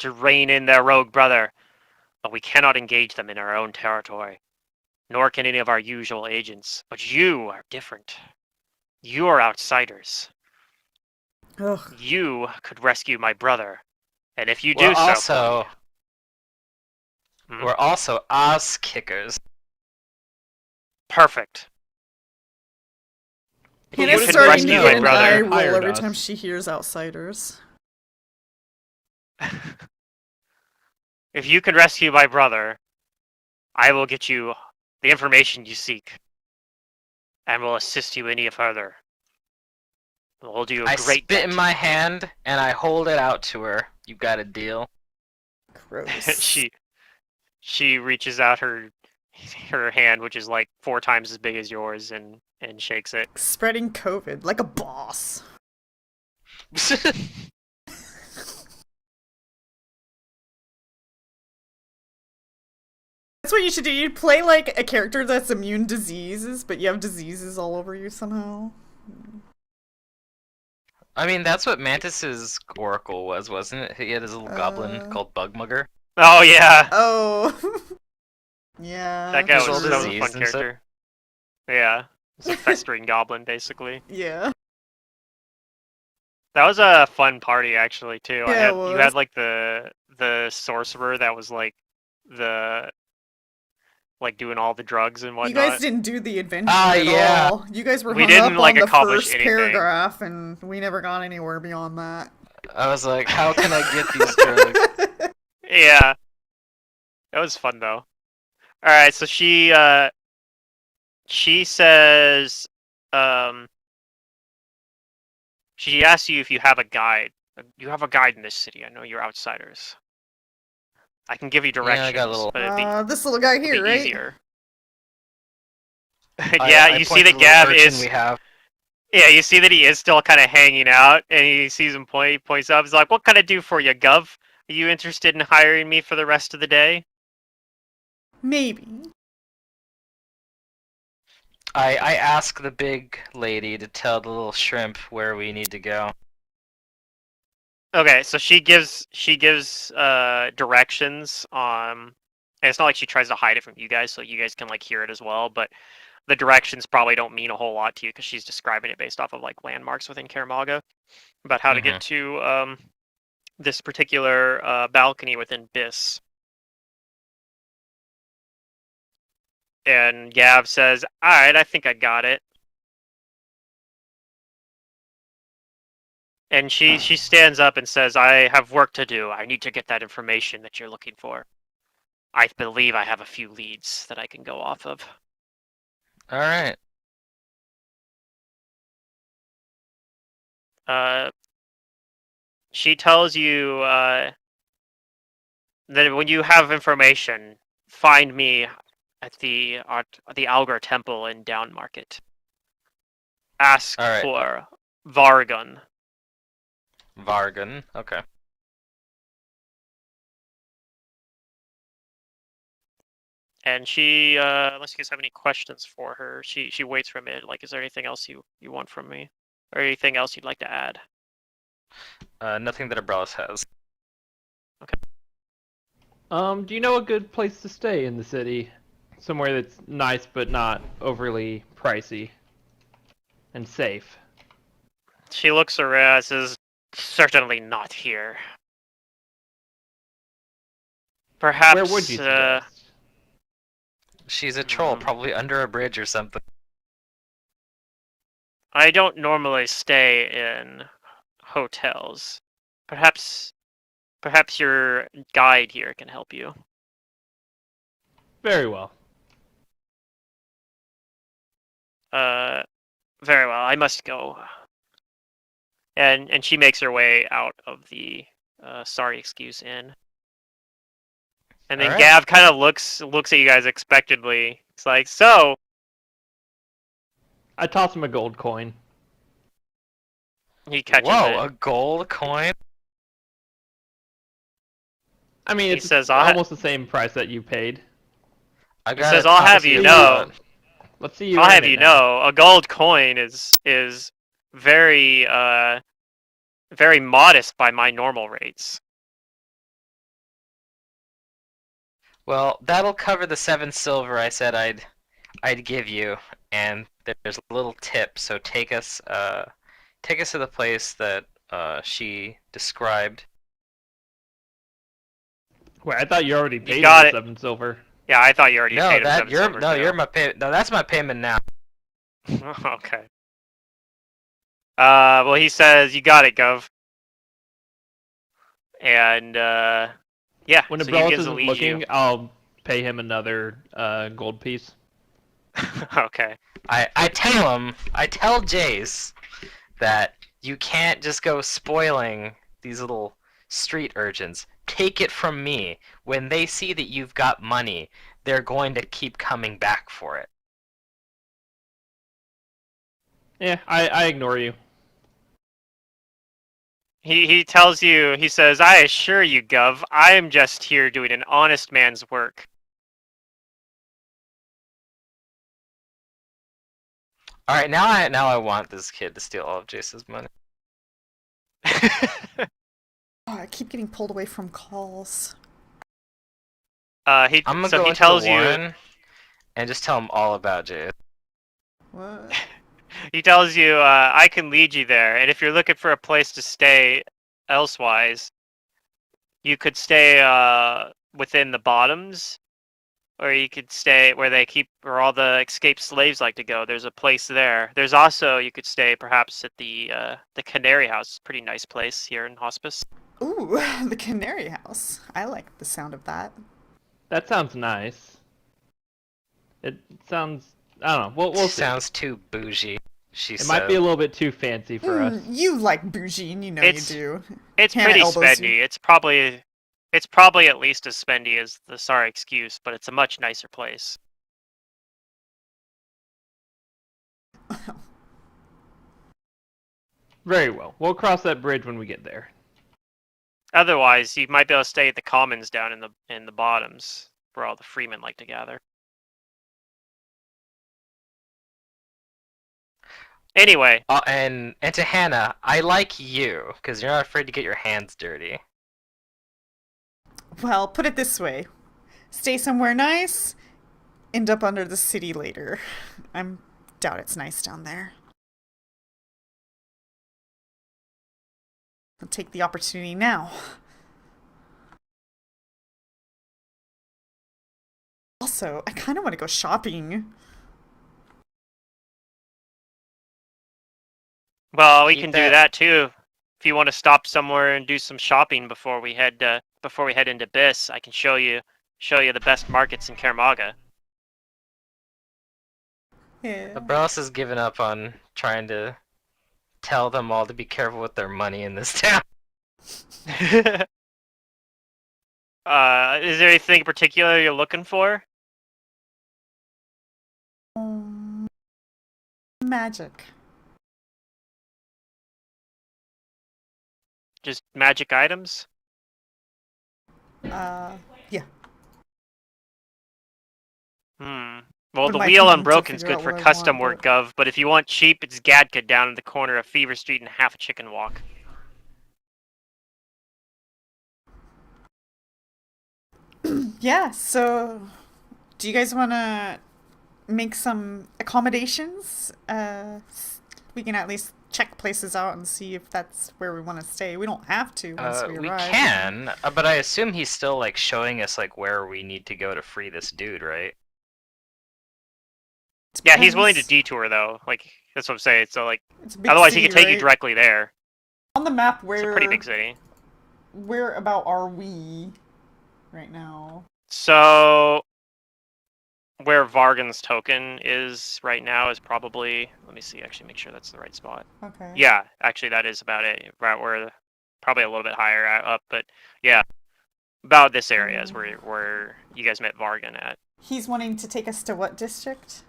Speaker 3: to rein in their rogue brother, but we cannot engage them in our own territory, nor can any of our usual agents. But you are different. You are outsiders.
Speaker 2: Ugh.
Speaker 3: You could rescue my brother, and if you
Speaker 4: We're
Speaker 3: do so,
Speaker 4: also
Speaker 3: Hmm?
Speaker 4: we're also ass kickers.
Speaker 3: perfect. If you
Speaker 2: Hannah's
Speaker 3: could
Speaker 2: starting to
Speaker 3: rescue
Speaker 2: get
Speaker 3: my
Speaker 2: an eye
Speaker 3: brother,
Speaker 2: roll
Speaker 1: hired
Speaker 2: every
Speaker 1: us.
Speaker 2: time she hears outsiders.
Speaker 3: if you can rescue my brother, I will get you the information you seek, and will assist you any further. We'll do a
Speaker 4: I
Speaker 3: great
Speaker 4: spit
Speaker 3: bet.
Speaker 4: in my hand and I hold it out to her. You got a deal?
Speaker 2: Gross.
Speaker 3: she reaches out her hand, which is like 4 times as big as yours, and shakes it.
Speaker 2: Spreading COVID like a boss. That's what you should do. You play like a character that's immune to diseases, but you have diseases all over you somehow.
Speaker 4: I mean, that's what Mantis's oracle was, wasn't it? He had his little goblin called Bugmugger.
Speaker 3: Oh yeah,
Speaker 2: Oh. Yeah.
Speaker 3: that guy
Speaker 4: His
Speaker 3: was
Speaker 4: old
Speaker 3: that was a
Speaker 4: disease
Speaker 3: fun
Speaker 4: and stuff.
Speaker 3: character. Yeah, it's a festering goblin basically.
Speaker 2: Yeah.
Speaker 3: That was a fun party actually too.
Speaker 2: Yeah, it
Speaker 3: You
Speaker 2: was.
Speaker 3: had like the sorcerer that was like the doing all the drugs and
Speaker 2: You
Speaker 3: whatnot.
Speaker 2: guys didn't do the adventure
Speaker 4: Ah,
Speaker 2: at
Speaker 4: yeah.
Speaker 2: all. You guys were
Speaker 3: We
Speaker 2: hung
Speaker 3: didn't,
Speaker 2: up
Speaker 3: like,
Speaker 2: on the
Speaker 3: accomplish
Speaker 2: first
Speaker 3: anything.
Speaker 2: paragraph, and we never got anywhere beyond that.
Speaker 4: I was like, how can I get these drugs?
Speaker 3: Yeah, that was fun though. All right, so she says, she asks you if you have a guide. You have a guide in this city. I know you're outsiders. I can give you
Speaker 4: Yeah, I
Speaker 3: directions,
Speaker 4: got a little-
Speaker 3: but
Speaker 2: This little guy
Speaker 3: it'd
Speaker 2: here,
Speaker 3: be
Speaker 2: right?
Speaker 3: easier.
Speaker 4: I
Speaker 3: yeah, you see
Speaker 4: point
Speaker 3: the
Speaker 4: to little
Speaker 3: Gav
Speaker 4: urchin
Speaker 3: is.
Speaker 4: we have.
Speaker 3: Yeah, you see that he is still kind of hanging out, and he sees him point. He points up. He's like, "What can I do for you, Gov? Are you interested in hiring me for the rest of the day?"
Speaker 2: Maybe.
Speaker 4: I ask the big lady to tell the little shrimp where we need to go.
Speaker 3: Okay, so she gives directions on, and it's not like she tries to hide it from you guys, so you guys can like hear it as well. But the directions probably don't mean a whole lot to you because she's describing it based off of like landmarks within Karamaga about how to get to this particular balcony within Biss. And Gav says, "All right, I think I got it." And she stands up and says, "I have work to do. I need to get that information that you're looking for. I believe I have a few leads that I can go off of."
Speaker 4: All right.
Speaker 3: She tells you that when you have information, find me at the Algar Temple in Down Market. Ask
Speaker 4: All right.
Speaker 3: for Vargun.
Speaker 4: Vargan. Okay.
Speaker 3: And she, unless you guys have any questions for her, she waits for a minute. Like, is there anything else you want from me, or anything else you'd like to add?
Speaker 4: Nothing that Abrellis has.
Speaker 1: Do you know a good place to stay in the city? Somewhere that's nice but not overly pricey and safe.
Speaker 3: She looks around and says, "Certainly not here. Perhaps."
Speaker 1: Where would you suggest?
Speaker 4: She's a troll, probably under a bridge or something.
Speaker 3: I don't normally stay in hotels. Perhaps your guide here can help you.
Speaker 1: Very well.
Speaker 3: Very well. I must go. And she makes her way out of the Sorry Excuse Inn. And then
Speaker 4: All right.
Speaker 3: Gav kind of looks at you guys expectantly. It's like, "So,
Speaker 1: I toss him a gold coin.
Speaker 3: he catches
Speaker 4: Whoa,
Speaker 3: it.
Speaker 4: a gold coin?
Speaker 1: I mean,
Speaker 3: He
Speaker 1: it's
Speaker 3: says,
Speaker 1: almost the same price that you paid.
Speaker 4: I
Speaker 3: He
Speaker 4: got
Speaker 3: says,
Speaker 4: it.
Speaker 3: "I'll have
Speaker 4: See
Speaker 3: you
Speaker 4: you
Speaker 3: know,
Speaker 4: out.
Speaker 1: Let's see you.
Speaker 3: I'll
Speaker 1: earn
Speaker 3: have
Speaker 1: it
Speaker 3: you
Speaker 1: now.
Speaker 3: know, a gold coin is very very modest by my normal rates."
Speaker 4: Well, that'll cover the 7 silver I said I'd give you, and there's a little tip. So take us to the place that she described.
Speaker 1: Wait, I thought you already paid him
Speaker 3: got
Speaker 1: the
Speaker 3: it.
Speaker 1: 7 silver.
Speaker 3: Yeah, I thought you already
Speaker 4: No,
Speaker 3: paid him
Speaker 4: that
Speaker 3: 7
Speaker 4: you're
Speaker 3: silver
Speaker 4: no,
Speaker 3: too.
Speaker 4: you're my pay. No, that's my payment now.
Speaker 3: Okay. Well, he says, "You got it, Gov." And yeah,
Speaker 1: When
Speaker 3: so he
Speaker 1: Abrellis
Speaker 3: begins to
Speaker 1: isn't
Speaker 3: lead
Speaker 1: looking,
Speaker 3: you.
Speaker 1: I'll pay him another gold piece.
Speaker 3: Okay.
Speaker 4: I tell Jace that you can't just go spoiling these little street urchins. Take it from me. When they see that you've got money, they're going to keep coming back for it.
Speaker 1: Yeah, I ignore you.
Speaker 3: He tells you, he says, "I assure you, Gov, I am just here doing an honest man's work."
Speaker 4: All right, now I want this kid to steal all of Jace's money.
Speaker 2: Oh, I keep getting pulled away from calls.
Speaker 4: I'm gonna go
Speaker 3: He
Speaker 4: into
Speaker 3: tells
Speaker 4: the
Speaker 3: you,
Speaker 4: Warren and just tell him all about Jace.
Speaker 2: What?
Speaker 3: he tells you, "I can lead you there, and if you're looking for a place to stay elsewise, you could stay within the bottoms, or you could stay where all the escaped slaves like to go. There's a place there. There's also, you could stay perhaps at the Canary House. Pretty nice place here in Hospice."
Speaker 2: Ooh, the Canary House. I like the sound of that.
Speaker 1: That sounds nice. It sounds. I don't know. We'll see.
Speaker 4: Sounds too bougie. She
Speaker 1: It
Speaker 4: said.
Speaker 1: might be a little bit too fancy for us.
Speaker 2: You like bougie, and you know
Speaker 3: It's-
Speaker 2: you do.
Speaker 3: It's
Speaker 2: Hannah
Speaker 3: pretty
Speaker 2: elbows you.
Speaker 3: spendy. It's probably at least as spendy as the Sorry Excuse, but it's a much nicer place.
Speaker 1: Very well. We'll cross that bridge when we get there.
Speaker 3: Otherwise, you might be able to stay at the Commons down in the bottoms, where all the freemen like to gather. Anyway,
Speaker 4: And to Hannah, I like you because you're not afraid to get your hands dirty.
Speaker 2: Well, put it this way. Stay somewhere nice, end up under the city later. I doubt it's nice down there. I'll take the opportunity now. Also, I kind of want to go shopping.
Speaker 3: well, we
Speaker 4: Keep
Speaker 3: can do
Speaker 4: that-
Speaker 3: that too. if you want to stop somewhere and do some shopping before we head into Biss, I can show you the best markets in Karamaga.
Speaker 2: Yeah.
Speaker 4: Abrelis has given up on trying to tell them all to be careful with their money in this town.
Speaker 3: Is there anything in particular you're looking for?
Speaker 2: Magic.
Speaker 3: Just magic items?
Speaker 2: Yeah.
Speaker 3: Well,
Speaker 2: What
Speaker 3: the
Speaker 2: am I
Speaker 3: Wheel
Speaker 2: thinking to
Speaker 3: Unbroken's
Speaker 2: figure
Speaker 3: good
Speaker 2: out
Speaker 3: for
Speaker 2: what I
Speaker 3: custom
Speaker 2: want,
Speaker 3: work, Gov, but if you want cheap, it's Gadka down in the corner of Fever Street and half a chicken walk.
Speaker 2: Yeah, so do you guys want to make some accommodations? We can at least check places out and see if that's where we want to stay. We don't have to once we
Speaker 4: We
Speaker 2: arrive.
Speaker 4: can, but I assume he's still like showing us like where we need to go to free this dude, right?
Speaker 3: Yeah, he's willing to
Speaker 2: Depends.
Speaker 3: detour though. Like that's what I'm saying. So like,
Speaker 2: It's a big
Speaker 3: otherwise
Speaker 2: city,
Speaker 3: he could take you
Speaker 2: right?
Speaker 3: directly there.
Speaker 2: On the map,
Speaker 3: It's a pretty big city.
Speaker 2: where about are we right now?
Speaker 3: So where Vargan's token is right now is probably. Let me see. Actually, make sure that's the right spot.
Speaker 2: Okay.
Speaker 3: Yeah, actually, that is about it. Right where, probably a little bit higher up, but yeah, about this area is where you guys met Vargan at.
Speaker 2: He's wanting to take us to what district?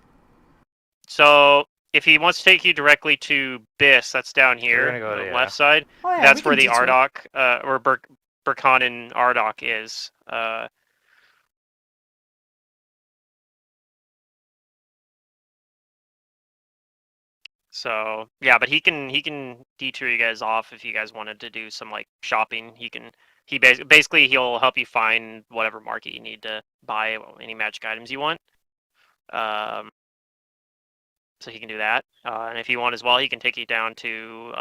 Speaker 3: So if he wants to take you directly to Biss, that's down
Speaker 4: We're
Speaker 3: here,
Speaker 4: gonna go
Speaker 3: on
Speaker 4: to,
Speaker 3: the
Speaker 4: yeah.
Speaker 3: left side.
Speaker 2: Oh yeah, we
Speaker 3: That's
Speaker 2: can
Speaker 3: where the
Speaker 2: detour.
Speaker 3: Ardok, or Burkhanen Ardok is. So yeah, but he can detour you guys off if you guys wanted to do some like shopping. Basically he'll help you find whatever market you need to buy any magic items you want. So he can do that, and if you want as well, he can take you down to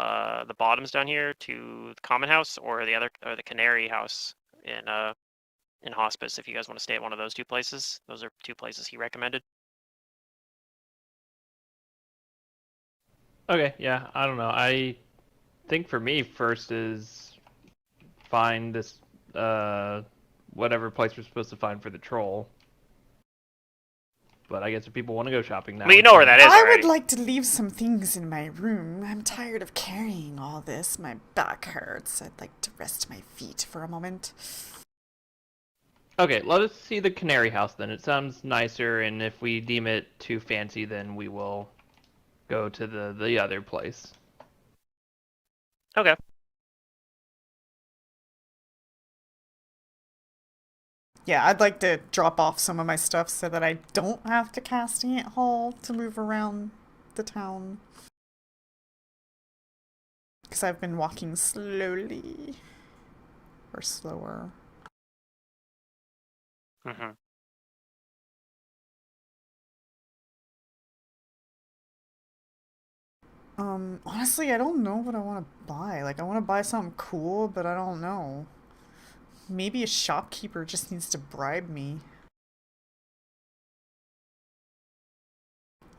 Speaker 3: the bottoms down here to the common house or the canary house in hospice. If you guys want to stay at one of those two places, those are two places he recommended.
Speaker 1: Okay, yeah, I don't know. I think for me, first is find this whatever place we're supposed to find for the troll. But I guess if people want to go shopping now,
Speaker 3: I mean, you know where that is
Speaker 2: I
Speaker 3: already.
Speaker 2: would like to leave some things in my room. I'm tired of carrying all this. My back hurts. I'd like to rest my feet for a moment.
Speaker 1: Okay, let us see the canary house then. It sounds nicer, and if we deem it too fancy, then we will go to the other place.
Speaker 3: Okay.
Speaker 2: Yeah, I'd like to drop off some of my stuff so that I don't have to casting it haul to move around the town. Because I've been walking slowly. Or slower.
Speaker 3: Mm-hmm.
Speaker 2: Honestly, I don't know what I want to buy. Like, I want to buy something cool, but I don't know. Maybe a shopkeeper just needs to bribe me.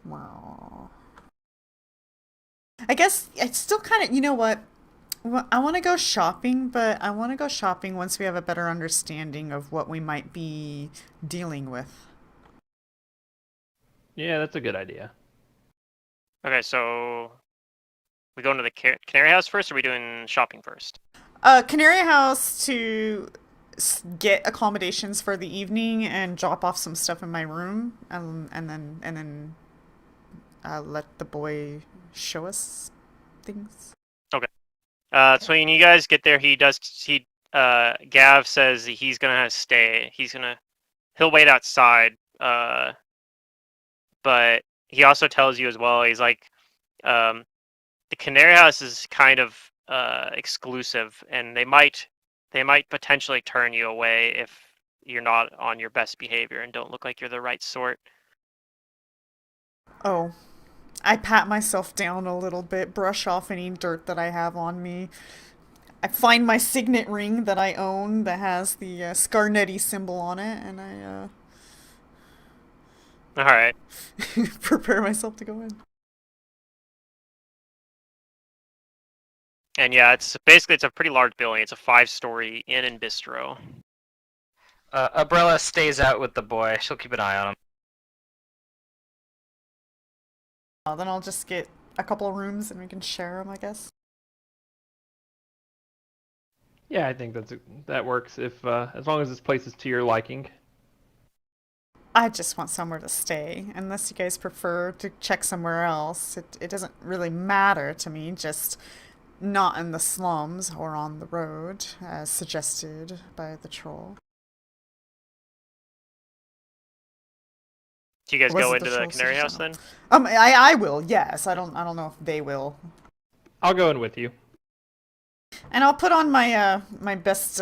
Speaker 2: Wow. I guess it's still kind of, you know what? I want to go shopping, but I want to go shopping once we have a better understanding of what we might be dealing with.
Speaker 1: Yeah, that's a good idea.
Speaker 3: Okay, so we going to the canary house first, or are we doing shopping first?
Speaker 2: Canary House to get accommodations for the evening and drop off some stuff in my room, and then let the boy show us things.
Speaker 3: Okay. So when you guys get there, Gav says he's gonna stay. He'll wait outside. But he also tells you as well. He's like, the Canary House is kind of exclusive, and they might potentially turn you away if you're not on your best behavior and don't look like you're the right sort.
Speaker 2: Oh, I pat myself down a little bit, brush off any dirt that I have on me. I find my signet ring that I own that has the Scarnetti symbol on it, and I
Speaker 3: All right.
Speaker 2: prepare myself to go in.
Speaker 3: And yeah, it's basically a pretty large building. It's a 5-story inn and bistro.
Speaker 4: Umbrella stays out with the boy. She'll keep an eye on him.
Speaker 2: Then I'll just get a couple of rooms and we can share them, I guess.
Speaker 1: Yeah, I think that works if as long as this place is to your liking.
Speaker 2: I just want somewhere to stay. Unless you guys prefer to check somewhere else, it doesn't really matter to me. Just not in the slums or on the road, as suggested by the troll.
Speaker 3: Do you guys
Speaker 2: Was
Speaker 3: go
Speaker 2: it the
Speaker 3: into the
Speaker 2: troll
Speaker 3: Canary House
Speaker 2: suggestion?
Speaker 3: then?
Speaker 2: I will. Yes. I don't know if they will.
Speaker 1: I'll go in with you.
Speaker 2: And I'll put on my my best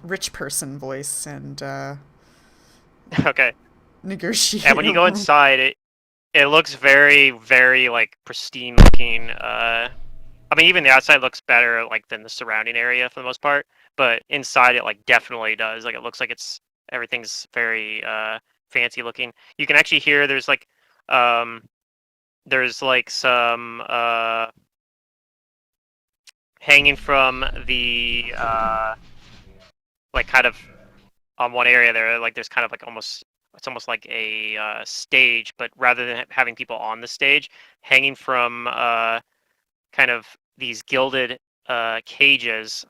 Speaker 2: rich person voice and
Speaker 3: Okay.
Speaker 2: negotiate.
Speaker 3: And when you go
Speaker 2: a room.
Speaker 3: inside, it looks very, very like pristine looking. I mean, even the outside looks better like than the surrounding area for the most part, but inside it like definitely does. Like it looks like everything's very fancy looking. You can actually hear um some hanging from the like kind of on one area there, like there's kind of like it's almost like a stage, but rather than having people on the stage, hanging from kind of these gilded cages,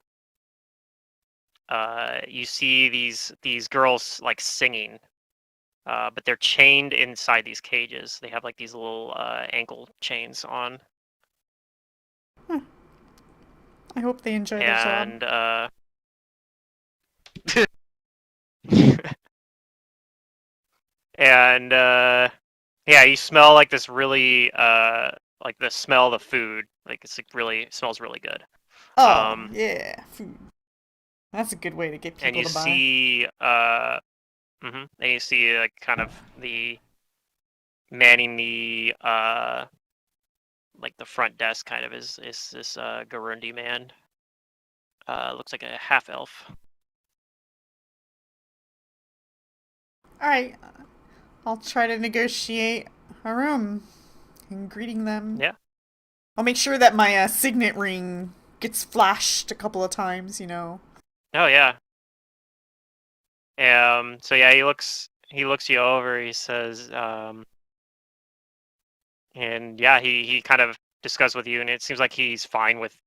Speaker 3: you see these girls like singing, but they're chained inside these cages. They have like these little ankle chains on,
Speaker 2: I hope they enjoy their job.
Speaker 3: and and yeah, you smell like this really like the smell of the food. Like it's like really it smells really good.
Speaker 2: Oh yeah, food. That's a good way to get
Speaker 3: And
Speaker 2: people
Speaker 3: you
Speaker 2: to buy.
Speaker 3: see and you see like kind of the manning the like the front desk kind of is this Garundi man. Looks like a half elf.
Speaker 2: All right, I'll try to negotiate a room and greeting them.
Speaker 3: Yeah.
Speaker 2: I'll make sure that my signet ring gets flashed a couple of times. You know.
Speaker 3: Oh yeah. So yeah, he looks you over. He says, and yeah, he kind of discusses with you, and it seems like he's fine with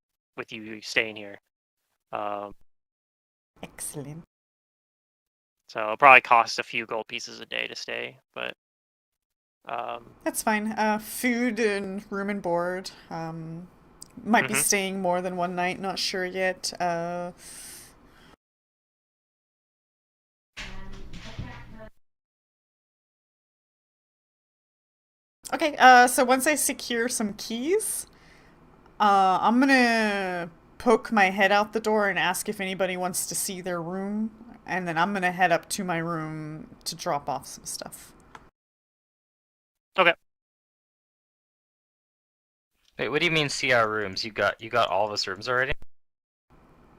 Speaker 3: you staying here. Um,
Speaker 2: Excellent.
Speaker 3: so it'll probably cost a few gold pieces a day to stay, but
Speaker 2: That's fine. Food and room and board. Might be
Speaker 3: mhm.
Speaker 2: staying more than one night. Not sure yet. Okay. So once I secure some keys, I'm gonna poke my head out the door and ask if anybody wants to see their room, and then I'm gonna head up to my room to drop off some stuff.
Speaker 3: Okay.
Speaker 4: Wait, what do you mean see our rooms? You got all of us rooms already?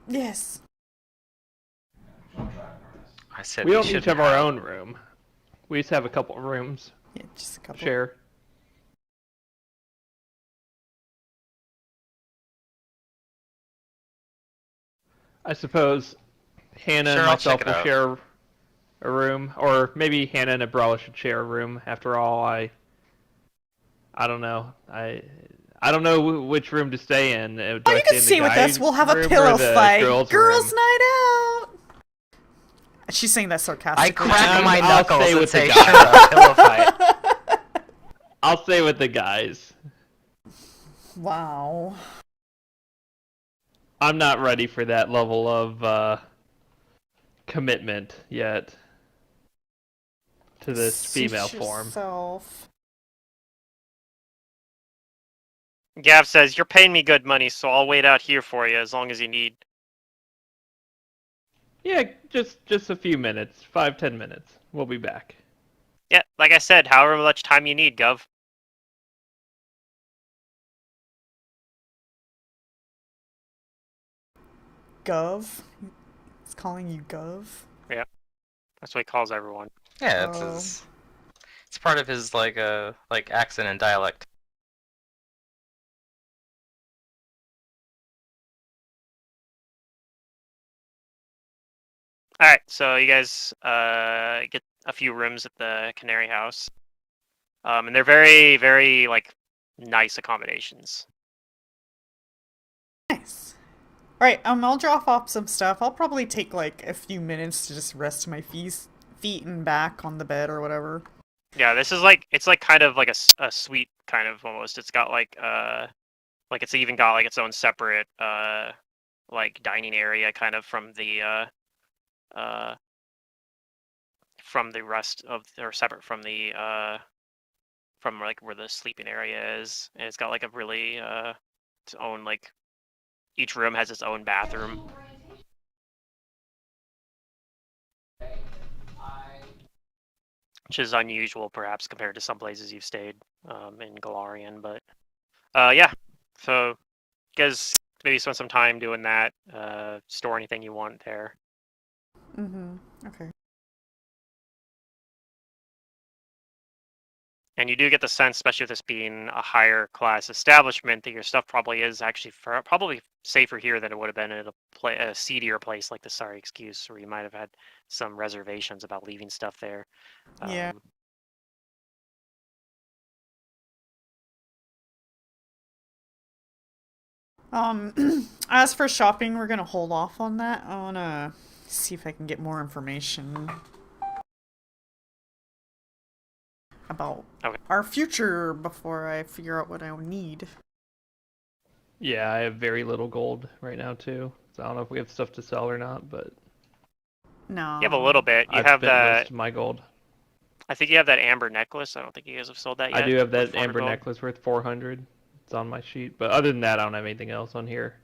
Speaker 2: Yes.
Speaker 4: I said
Speaker 1: We don't
Speaker 4: should
Speaker 1: each have our own room. We just have a couple of rooms.
Speaker 2: Yeah, just a couple.
Speaker 1: Share. I suppose Hannah
Speaker 4: Sure,
Speaker 1: and
Speaker 4: I'll check
Speaker 1: myself
Speaker 4: it
Speaker 1: will
Speaker 4: out.
Speaker 1: share a room, or maybe Hannah and Abrella should share a room. After all, I don't know. I don't know which room to stay in. Do
Speaker 2: Oh,
Speaker 1: I
Speaker 2: you
Speaker 1: stay
Speaker 2: can
Speaker 1: in the
Speaker 2: stay with us.
Speaker 1: guys'
Speaker 2: We'll have a
Speaker 1: room or
Speaker 2: pillow
Speaker 1: the
Speaker 2: fight.
Speaker 1: girls'
Speaker 2: Girls'
Speaker 1: room?
Speaker 2: night out. She's saying that
Speaker 4: I
Speaker 2: sarcastically.
Speaker 4: crack my
Speaker 1: I'll
Speaker 4: knuckles
Speaker 1: stay
Speaker 4: and
Speaker 1: with the
Speaker 4: say,
Speaker 1: guys.
Speaker 4: sure, a pillow fight.
Speaker 1: I'll stay with the guys.
Speaker 2: Wow.
Speaker 1: I'm not ready for that level of commitment yet to this
Speaker 2: Suit
Speaker 1: female form.
Speaker 2: yourself.
Speaker 3: Gav says you're paying me good money, so I'll wait out here for you as long as you need.
Speaker 1: Yeah, just a few minutes, 5-10 minutes. We'll be back.
Speaker 3: Yeah, like I said, however much time you need, Gov.
Speaker 2: Gov. He's calling you Gov.
Speaker 3: Yeah, that's what he calls everyone.
Speaker 4: Yeah,
Speaker 2: Oh.
Speaker 4: it's part of his like accent and dialect.
Speaker 3: All right, so you guys get a few rooms at the Canary House, and they're very, very like nice accommodations.
Speaker 2: Nice. All right, I'll drop off some stuff. I'll probably take like a few minutes to just rest my feet and back on the bed or whatever.
Speaker 3: Yeah, this is like it's like kind of like a suite kind of almost. It's got like it's even got like its own separate like dining area kind of uh from the rest of or separate from like where the sleeping area is, and it's got like a really its own like each room has its own bathroom. Which is unusual perhaps compared to some places you've stayed in Galarian, but yeah. So you guys maybe spend some time doing that, store anything you want there.
Speaker 2: Mm-hmm. Okay.
Speaker 3: And you do get the sense, especially with this being a higher class establishment, that your stuff probably is actually probably safer here than it would have been at a seedier place like the Sorry Excuse, where you might have had some reservations about leaving stuff there.
Speaker 2: Yeah. As for shopping, we're gonna hold off on that. I wanna see if I can get more information about
Speaker 3: Okay.
Speaker 2: our future before I figure out what I need.
Speaker 1: Yeah, I have very little gold right now too. So I don't know if we have stuff to sell or not, but
Speaker 2: No.
Speaker 3: You have a little bit. You
Speaker 1: I've
Speaker 3: have
Speaker 1: spent most
Speaker 3: that.
Speaker 1: of my gold.
Speaker 3: I think you have that amber necklace. I don't think you guys have sold that
Speaker 1: I
Speaker 3: yet.
Speaker 1: do have
Speaker 3: Worth
Speaker 1: that
Speaker 3: 400
Speaker 1: amber
Speaker 3: gold.
Speaker 1: necklace worth 400. It's on my sheet, but other than that, I don't have anything else on here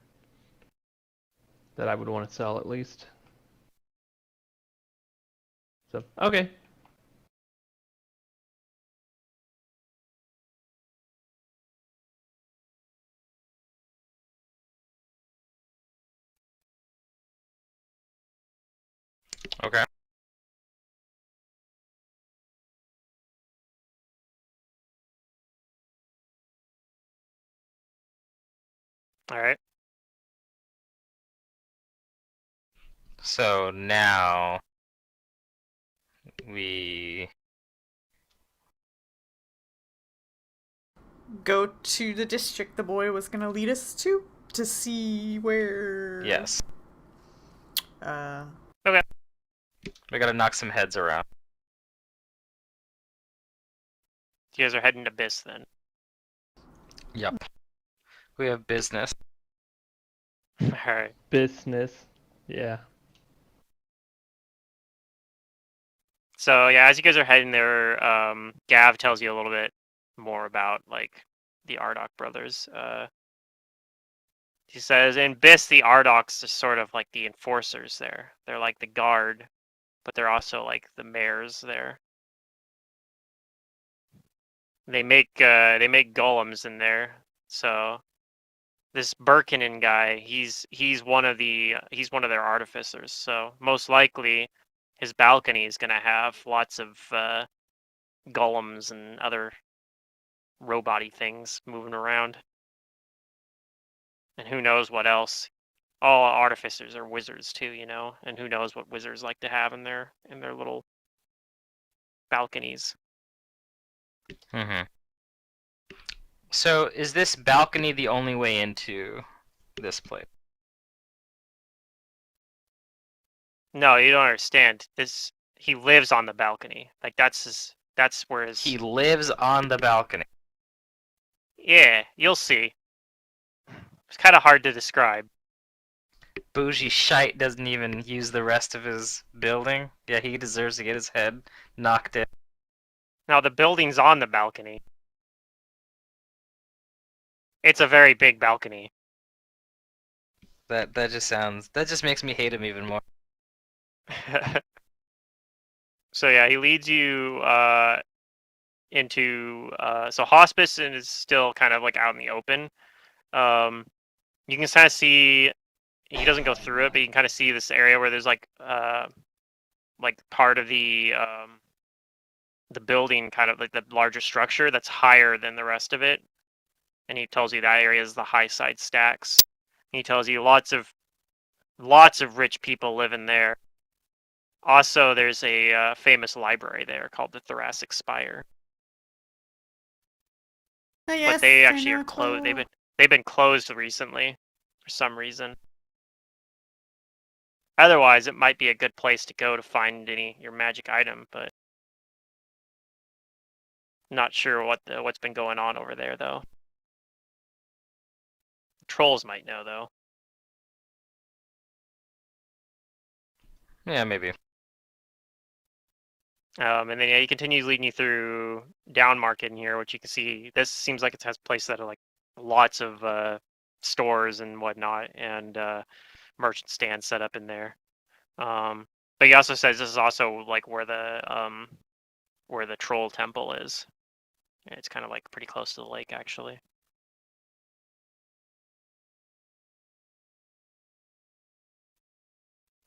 Speaker 1: that I would want to sell at least. So, okay.
Speaker 4: Okay.
Speaker 3: All right.
Speaker 4: So now we
Speaker 2: Go to the district the boy was gonna lead us to see where.
Speaker 4: yes,
Speaker 2: Uh.
Speaker 3: Okay.
Speaker 4: we gotta knock some heads around.
Speaker 3: You guys are heading to Biss then.
Speaker 4: Yep. We have business.
Speaker 3: All right.
Speaker 1: Business. Yeah.
Speaker 3: So yeah, as you guys are heading there, Gav tells you a little bit more about like the Ardok brothers. He says in Biss, the Ardoks are sort of like the enforcers there. They're like the guard, but they're also like the mayors there. They make golems in there. So this Birkinen guy, he's one of their artificers. So most likely, his balcony is gonna have lots of golems and other robot-y things moving around. And who knows what else. All artificers are wizards too, you know, and who knows what wizards like to have in their little balconies.
Speaker 4: Mm-hmm. So is this balcony the only way into this place?
Speaker 3: No, you don't understand. He lives on the balcony. Like that's where his
Speaker 4: He lives on the balcony.
Speaker 3: Yeah, you'll see. It's kind of hard to describe.
Speaker 4: Bougie shite doesn't even use the rest of his building. Yeah, he deserves to get his head knocked in.
Speaker 3: Now the building's on the balcony. It's a very big balcony.
Speaker 4: That just makes me hate him even more.
Speaker 3: So yeah, he leads you into so hospice and is still kind of like out in the open. You can kind of see he doesn't go through it, but you can kind of see this area where there's like part of the building, kind of like the larger structure that's higher than the rest of it. And he tells you that area is the high side stacks. He tells you lots of rich people live in there. Also, there's a famous library there called the Thoracic Spire,
Speaker 2: Oh,
Speaker 3: but
Speaker 2: yes,
Speaker 3: they
Speaker 2: I
Speaker 3: actually are
Speaker 2: know
Speaker 3: closed.
Speaker 2: Clo.
Speaker 3: They've been closed recently for some reason. Otherwise, it might be a good place to go to find your magic item, but not sure what's been going on over there though. Trolls might know though.
Speaker 4: Yeah, maybe.
Speaker 3: And then yeah, he continues leading you through down market in here, which you can see. This seems like it has places that are like lots of stores and whatnot, and merchant stands set up in there. But he also says this is also like where the troll temple is. It's kind of like pretty close to the lake, actually.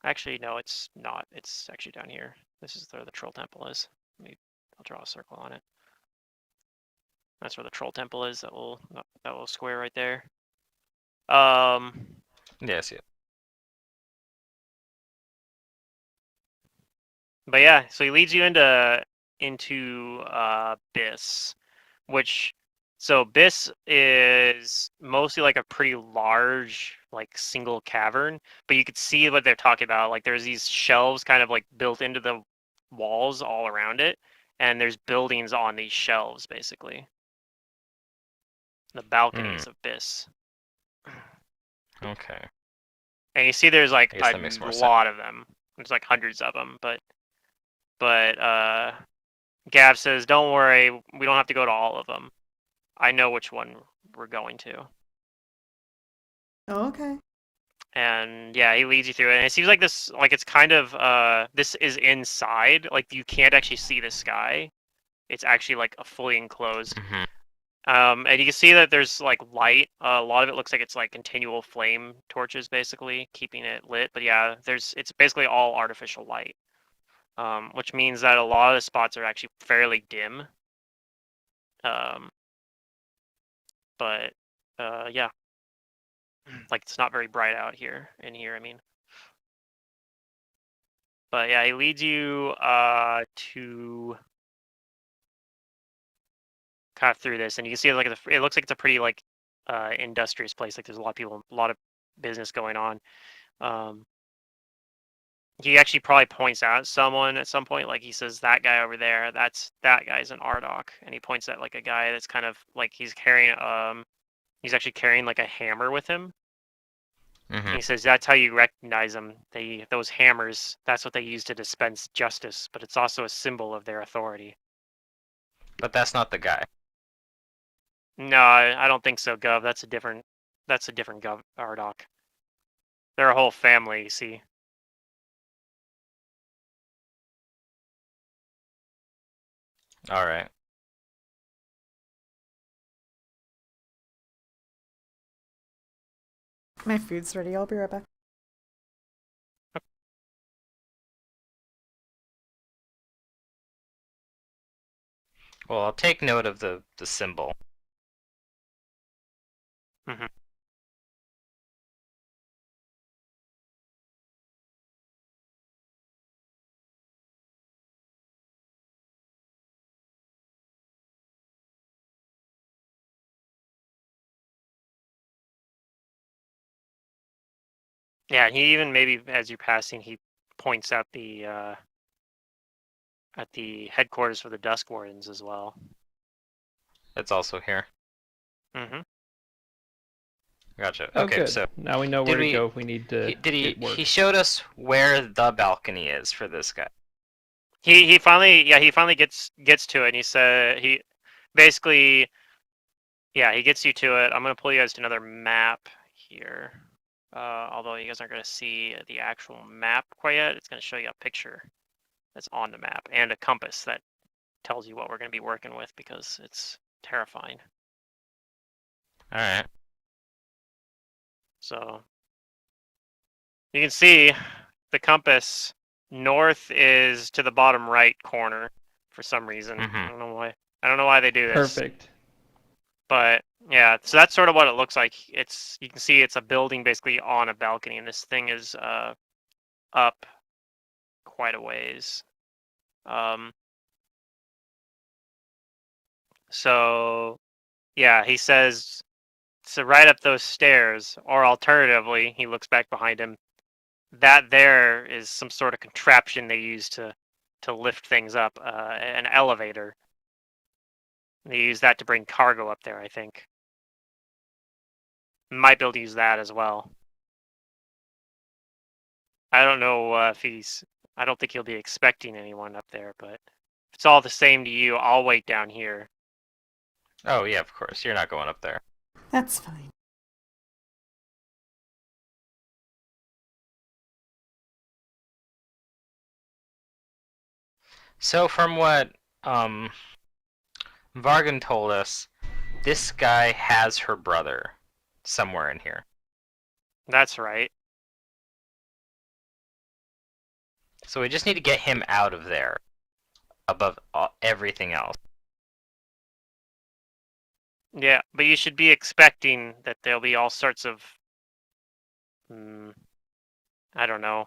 Speaker 3: Actually, no, it's not. It's actually down here. This is where the troll temple is. I'll draw a circle on it. That's where the troll temple is. That little square right there.
Speaker 4: Yeah, I see it.
Speaker 3: But yeah, so he leads you into Biss, which so Biss is mostly like a pretty large like single cavern, but you could see what they're talking about. Like there's these shelves kind of like built into the walls all around it, and there's buildings on these shelves basically. The balconies of Biss.
Speaker 4: Okay.
Speaker 3: And you see there's like
Speaker 4: I guess
Speaker 3: a
Speaker 4: that makes more sense.
Speaker 3: lot of them. There's like hundreds of them, but Gav says, "Don't worry, we don't have to go to all of them. I know which one we're going to."
Speaker 2: Oh, okay.
Speaker 3: And yeah, he leads you through it. And it seems like this, like it's kind of this is inside. Like you can't actually see the sky. It's actually like a fully enclosed.
Speaker 4: Mm-hmm.
Speaker 3: And you can see that there's like light. A lot of it looks like it's like continual flame torches, basically keeping it lit. But yeah, it's basically all artificial light, which means that a lot of the spots are actually fairly dim. Um, but yeah, like it's not very bright out here. In here, I mean. But yeah, he leads you to kind of through this, and you can see like it looks like it's a pretty like industrious place. Like there's a lot of people, a lot of business going on. Um, he actually probably points out someone at some point. Like he says, "That guy over there, that guy's an Ardok," and he points at like a guy that's kind of like he's actually carrying like a hammer with him.
Speaker 4: Mm-hmm.
Speaker 3: And he says that's how you recognize them. Those hammers, that's what they use to dispense justice, but it's also a symbol of their authority.
Speaker 4: But that's not the guy.
Speaker 3: No, I don't think so, Gov. That's a different Gov Ardok. They're a whole family, you see.
Speaker 4: All right.
Speaker 2: My food's ready. I'll be right back.
Speaker 4: Well, I'll take note of the symbol.
Speaker 3: Mm-hmm. Yeah, he even maybe as you're passing, he points out at the headquarters for the Dusk Wardens as well.
Speaker 4: It's also here.
Speaker 3: Mm-hmm.
Speaker 4: Gotcha.
Speaker 1: Oh,
Speaker 4: Okay,
Speaker 1: good.
Speaker 4: so
Speaker 1: Now we know where to go if we need to get work.
Speaker 4: he showed us where the balcony is for this guy.
Speaker 3: He finally gets to it, and he said he basically he gets you to it. I'm gonna pull you guys to another map here. Although you guys aren't gonna see the actual map quite yet, it's gonna show you a picture that's on the map and a compass that tells you what we're gonna be working with because it's terrifying.
Speaker 4: All right.
Speaker 3: So you can see the compass. North is to the bottom right corner for some reason.
Speaker 4: Mm-hmm.
Speaker 3: I don't know why. I don't know why they do this.
Speaker 1: Perfect.
Speaker 3: But yeah, so that's sort of what it looks like. You can see it's a building basically on a balcony, and this thing is up quite a ways. So yeah, he says to right up those stairs, or alternatively, he looks back behind him. That there is some sort of contraption they use to lift things up, an elevator. They use that to bring cargo up there, I think. Might be able to use that as well. I don't know if he's. I don't think he'll be expecting anyone up there, but if it's all the same to you, I'll wait down here.
Speaker 4: Oh yeah, of course. You're not going up there.
Speaker 2: That's fine.
Speaker 4: So from what Vargan told us, this guy has her brother somewhere in here.
Speaker 3: That's right.
Speaker 4: So we just need to get him out of there, above everything else.
Speaker 3: Yeah, but you should be expecting that there'll be all sorts of, I don't know,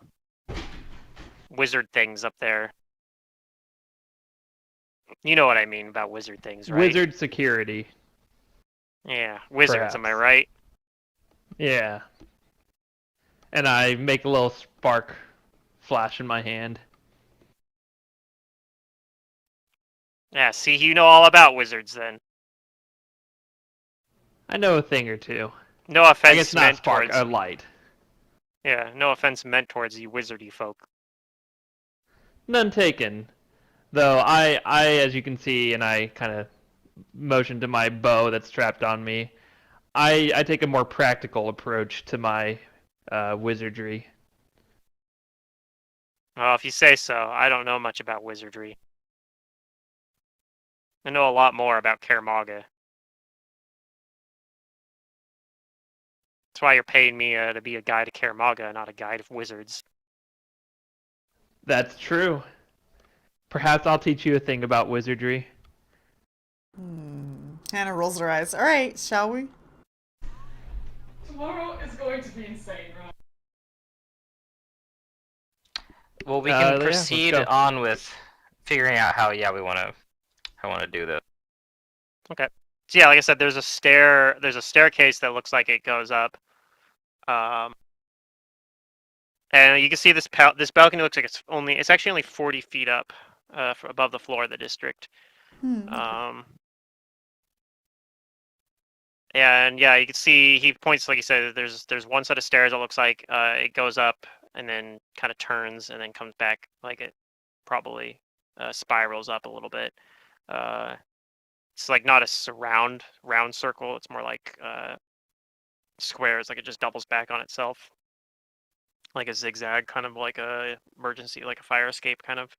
Speaker 3: wizard things up there. You know what I mean about wizard things, right?
Speaker 1: Wizard security.
Speaker 3: Yeah, wizards,
Speaker 1: Perhaps.
Speaker 3: am I right?
Speaker 1: Yeah. And I make a little spark flash in my hand.
Speaker 3: Yeah, see, you know all about wizards then.
Speaker 1: I know a thing or two.
Speaker 3: No
Speaker 1: I
Speaker 3: offense
Speaker 1: guess not
Speaker 3: meant
Speaker 1: spark,
Speaker 3: towards.
Speaker 1: a light.
Speaker 3: Yeah, no offense meant towards you wizardy folk.
Speaker 1: None taken. Though as you can see, and I kind of motion to my bow that's strapped on me, I take a more practical approach to my wizardry.
Speaker 3: Well, if you say so, I don't know much about wizardry. I know a lot more about Karamaga. That's why you're paying me to be a guide to Karamaga, not a guide of wizards.
Speaker 1: That's true. Perhaps I'll teach you a thing about wizardry.
Speaker 2: Hannah rolls her eyes. All right, shall we?
Speaker 6: Tomorrow is going to be insane, right?
Speaker 4: Well, we
Speaker 1: Yeah,
Speaker 4: can
Speaker 1: let's
Speaker 4: proceed
Speaker 1: go.
Speaker 4: on with figuring out how we want to do this.
Speaker 3: Okay. So yeah, like I said, there's a staircase that looks like it goes up. And you can see this balcony looks like it's actually only 40 feet up, above the floor of the district. And yeah, you can see he points, like you said, there's one set of stairs that looks like it goes up and then kind of turns and then comes back, like it probably spirals up a little bit. It's like not a round circle. It's more like squares, like it just doubles back on itself, like a zigzag, kind of like a emergency, like a fire escape kind of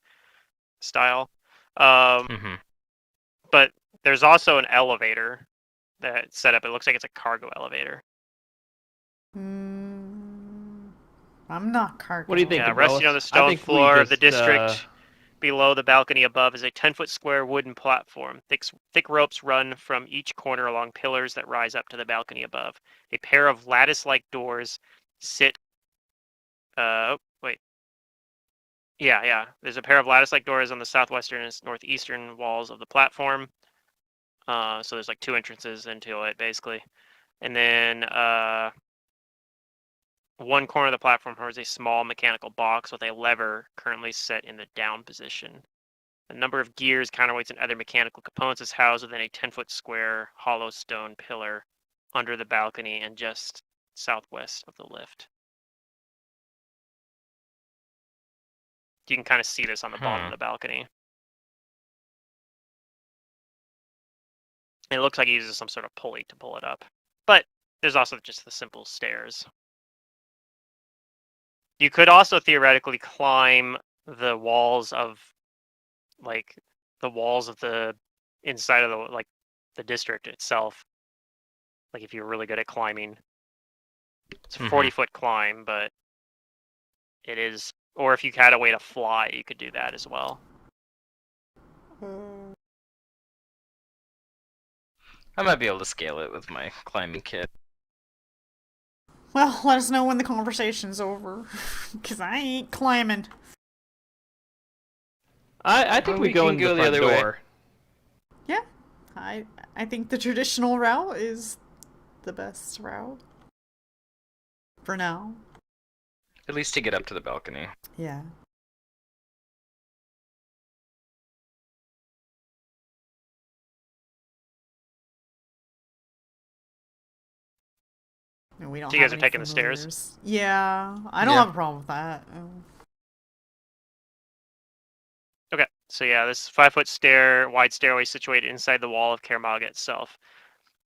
Speaker 3: style. But there's also an elevator that's set up. It looks like it's a cargo elevator.
Speaker 2: I'm not cargo.
Speaker 1: What do you think?
Speaker 3: Yeah,
Speaker 1: of
Speaker 3: resting on the
Speaker 1: Bellis? I
Speaker 3: stone
Speaker 1: think we
Speaker 3: floor of the
Speaker 1: just,
Speaker 3: district. Below the balcony above is a 10-foot square wooden platform. Thick ropes run from each corner along pillars that rise up to the balcony above. A pair of lattice-like doors sit. Wait. Yeah. There's a pair of lattice-like doors on the southwestern and northeastern walls of the platform. So there's like two entrances into it, basically. And then one corner of the platform has a small mechanical box with a lever currently set in the down position. A number of gears, counterweights, and other mechanical components is housed within a 10-foot square hollow stone pillar under the balcony and just southwest of the lift. You can kind of see this on the bottom of the balcony. It looks like he uses some sort of pulley to pull it up. But there's also just the simple stairs. You could also theoretically climb the walls of the inside of the district itself. Like if you're really good at climbing. It's a 40-foot climb, but it is, or if you had a way to fly, you could do that as well.
Speaker 4: I might be able to scale it with my climbing kit.
Speaker 2: Well, let us know when the conversation's over, because I ain't climbing.
Speaker 1: I think
Speaker 4: Or
Speaker 1: we
Speaker 4: we
Speaker 1: go
Speaker 4: can
Speaker 1: in the
Speaker 4: go the
Speaker 1: front
Speaker 4: other way.
Speaker 1: door.
Speaker 2: Yeah, I think the traditional route is the best route for now.
Speaker 4: At least to get up to the balcony.
Speaker 2: Yeah. No, we don't
Speaker 3: So you
Speaker 2: have
Speaker 3: guys are
Speaker 2: any
Speaker 3: taking the stairs?
Speaker 2: familiars. Yeah, I don't
Speaker 4: Yeah.
Speaker 2: have a problem with that.
Speaker 3: Okay, so yeah, this 5-foot wide stairway situated inside the wall of Kermaga itself.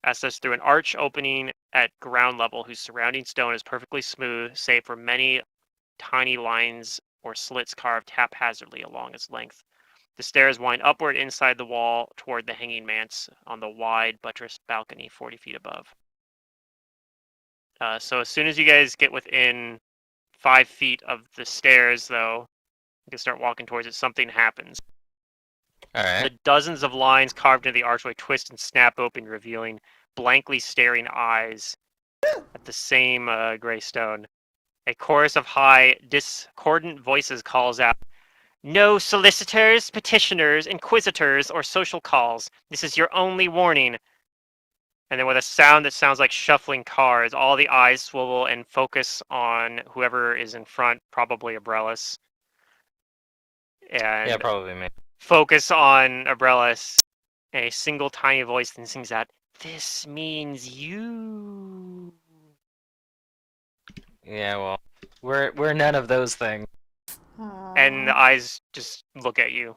Speaker 3: Access through an arch opening at ground level whose surrounding stone is perfectly smooth, save for many tiny lines or slits carved haphazardly along its length. The stairs wind upward inside the wall toward the hanging manse on the wide buttressed balcony 40 feet above. So as soon as you guys get within 5 feet of the stairs, though, you can start walking towards it, something happens.
Speaker 4: Alright.
Speaker 3: The dozens of lines carved into the archway twist and snap open, revealing blankly staring eyes at the same gray stone. A chorus of high, discordant voices calls out, "No solicitors, petitioners, inquisitors, or social calls. This is your only warning." And then with a sound that sounds like shuffling cars, all the eyes swivel and focus on whoever is in front, probably Abrellis.
Speaker 4: Yeah,
Speaker 3: And
Speaker 4: probably me.
Speaker 3: focus on Abrellis. And a single tiny voice then sings out, "This means you."
Speaker 4: Yeah, well, we're none of those things.
Speaker 3: And the eyes just look at you.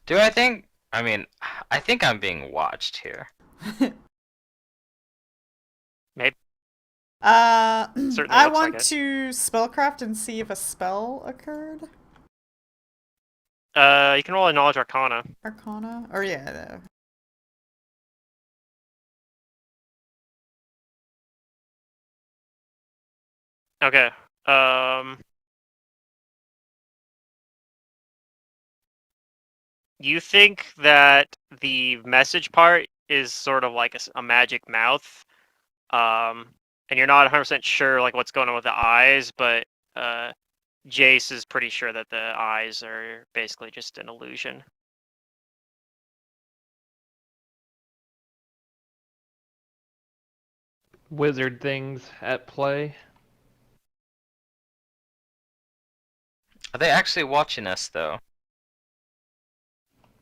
Speaker 4: Do I think? I mean, I think I'm being watched here.
Speaker 3: Maybe. Certainly
Speaker 2: I
Speaker 3: looks like
Speaker 2: want
Speaker 3: it.
Speaker 2: to spellcraft and see if a spell occurred.
Speaker 3: You can roll a knowledge arcana.
Speaker 2: Arcana? Or yeah.
Speaker 3: Okay. You think that the message part is sort of like a magic mouth, and you're not 100% sure like what's going on with the eyes, but Jace is pretty sure that the eyes are basically just an illusion.
Speaker 1: Wizard things at play.
Speaker 4: Are they actually watching us though?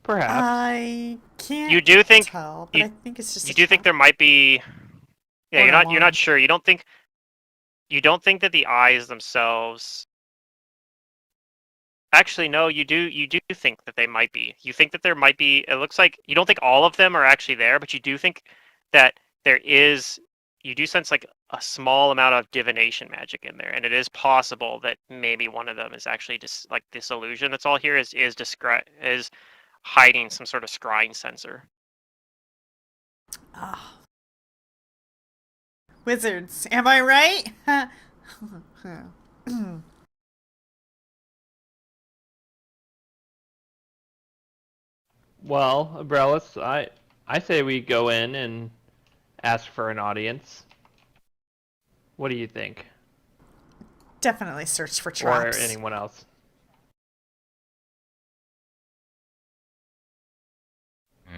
Speaker 1: Perhaps.
Speaker 2: I can't
Speaker 3: You do think
Speaker 2: tell, but I think it's just
Speaker 3: you
Speaker 2: a
Speaker 3: do think there might be. Yeah,
Speaker 2: Or an
Speaker 3: you're
Speaker 2: alarm.
Speaker 3: not sure. You don't think that the eyes themselves. Actually, no, you do think that they might be. You think that there might be. It looks like you don't think all of them are actually there, but you do think that there is. You do sense like a small amount of divination magic in there, and it is possible that maybe one of them is actually just like this illusion that's all here is hiding some sort of scrying sensor.
Speaker 2: Ah. Wizards, am I right?
Speaker 1: Well, Abrellis, I say we go in and ask for an audience. What do you think?
Speaker 2: Definitely search for
Speaker 1: Or
Speaker 2: traps.
Speaker 1: anyone else?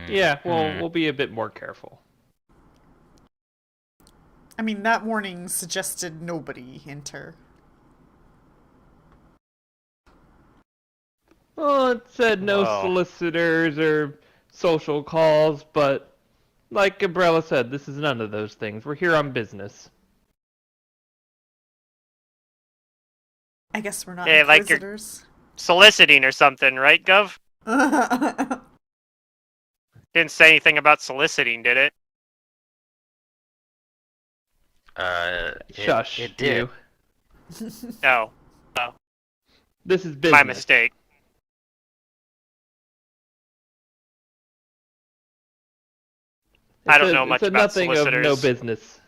Speaker 1: Yeah, we'll be a bit more careful.
Speaker 2: I mean, that warning suggested nobody enter.
Speaker 1: Well, it said no
Speaker 4: Well.
Speaker 1: solicitors or social calls, but like Gabriella said, this is none of those things. We're here on business.
Speaker 2: I guess we're not
Speaker 3: Yeah, like you're
Speaker 2: inquisitors.
Speaker 3: soliciting or something, right, Gov? Didn't say anything about soliciting, did it?
Speaker 1: Shush,
Speaker 4: it did.
Speaker 1: you.
Speaker 3: No. Oh,
Speaker 1: This is business.
Speaker 3: my mistake. I don't know much
Speaker 1: it's a
Speaker 3: about
Speaker 1: nothing of no
Speaker 3: solicitors.
Speaker 1: business.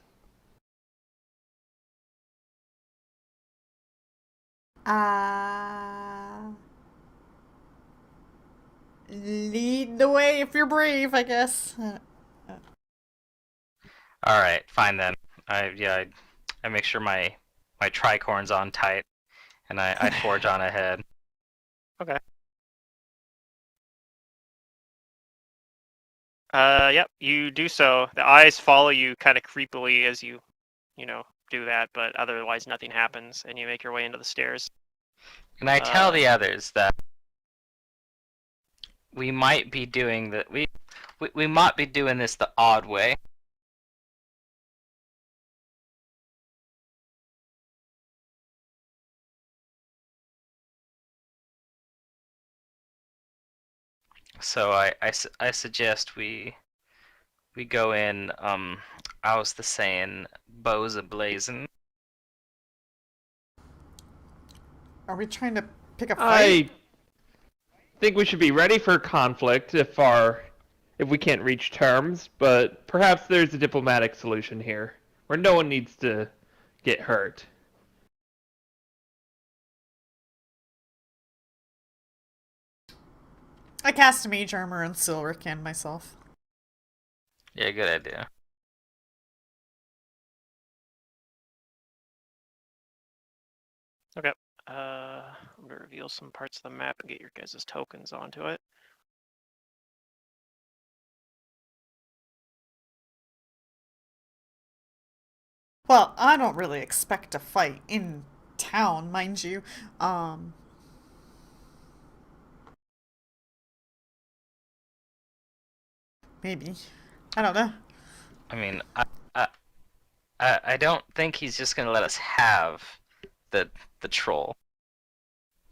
Speaker 2: Lead the way if you're brave, I guess.
Speaker 4: All right, fine then. I make sure my tricorn's on tight, and I forge on ahead.
Speaker 3: Okay. Yep, you do so. The eyes follow you kind of creepily as you do that, but otherwise nothing happens, and you make your way into the stairs.
Speaker 4: And I tell the others that we might be doing we might be doing this the odd way. So I suggest we go in, I was the saying, bows a-blazing.
Speaker 2: Are we trying to pick a
Speaker 1: I
Speaker 2: fight?
Speaker 1: think we should be ready for conflict if we can't reach terms, but perhaps there's a diplomatic solution here where no one needs to get hurt.
Speaker 2: I cast mage armor on Silric myself.
Speaker 4: Yeah, good idea.
Speaker 3: Okay. I'm gonna reveal some parts of the map and get your guys' tokens onto it.
Speaker 2: Well, I don't really expect a fight in town, mind you. Maybe. I don't know.
Speaker 4: I mean, I don't think he's just gonna let us have the troll.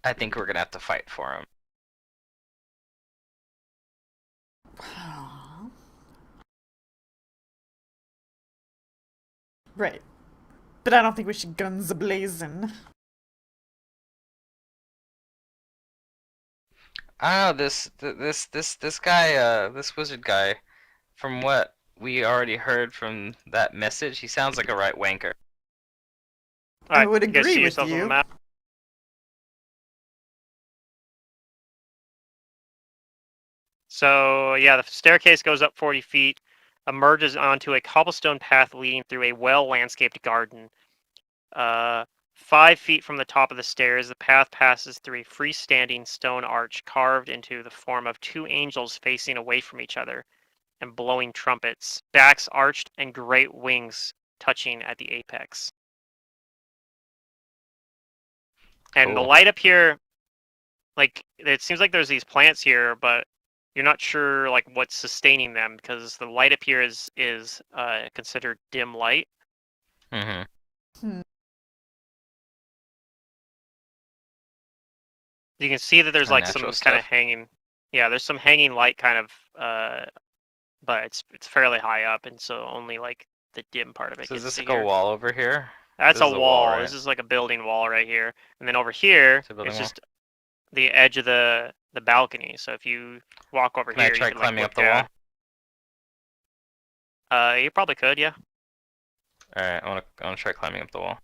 Speaker 4: I think we're gonna have to fight for him.
Speaker 2: Right. But I don't think we should guns a-blazing.
Speaker 4: I don't know, this guy, this wizard guy, from what we already heard from that message, he sounds like a right wanker.
Speaker 2: I
Speaker 3: Alright,
Speaker 2: would
Speaker 3: you guys
Speaker 2: agree
Speaker 3: see
Speaker 2: with
Speaker 3: yourselves on the
Speaker 2: you.
Speaker 3: map? So yeah, the staircase goes up 40 feet, emerges onto a cobblestone path leading through a well-landscaped garden. 5 feet from the top of the stairs, the path passes through a freestanding stone arch carved into the form of two angels facing away from each other and blowing trumpets, backs arched and great wings touching at the apex. And the
Speaker 4: Cool.
Speaker 3: light up here, like, it seems like there's these plants here, but you're not sure like what's sustaining them because the light up here is considered dim light.
Speaker 4: Mm-hmm.
Speaker 3: You can see that there's like some
Speaker 4: Unnatural
Speaker 3: kind of
Speaker 4: stuff.
Speaker 3: hanging, yeah, there's some hanging light kind of, but it's fairly high up, and so only like the dim part of it
Speaker 4: So is
Speaker 3: gets
Speaker 4: this
Speaker 3: to
Speaker 4: like a
Speaker 3: here.
Speaker 4: wall over here?
Speaker 3: That's
Speaker 4: This
Speaker 3: a
Speaker 4: is a wall,
Speaker 3: wall.
Speaker 4: right?
Speaker 3: This is like a building wall right here, and then over here
Speaker 4: It's a building
Speaker 3: it's
Speaker 4: wall.
Speaker 3: just the edge of the balcony. So if you walk over
Speaker 4: Can I
Speaker 3: here, you
Speaker 4: try
Speaker 3: can like
Speaker 4: climbing
Speaker 3: look
Speaker 4: up the
Speaker 3: down.
Speaker 4: wall?
Speaker 3: You probably could, yeah.
Speaker 4: Alright, I wanna try climbing up the wall.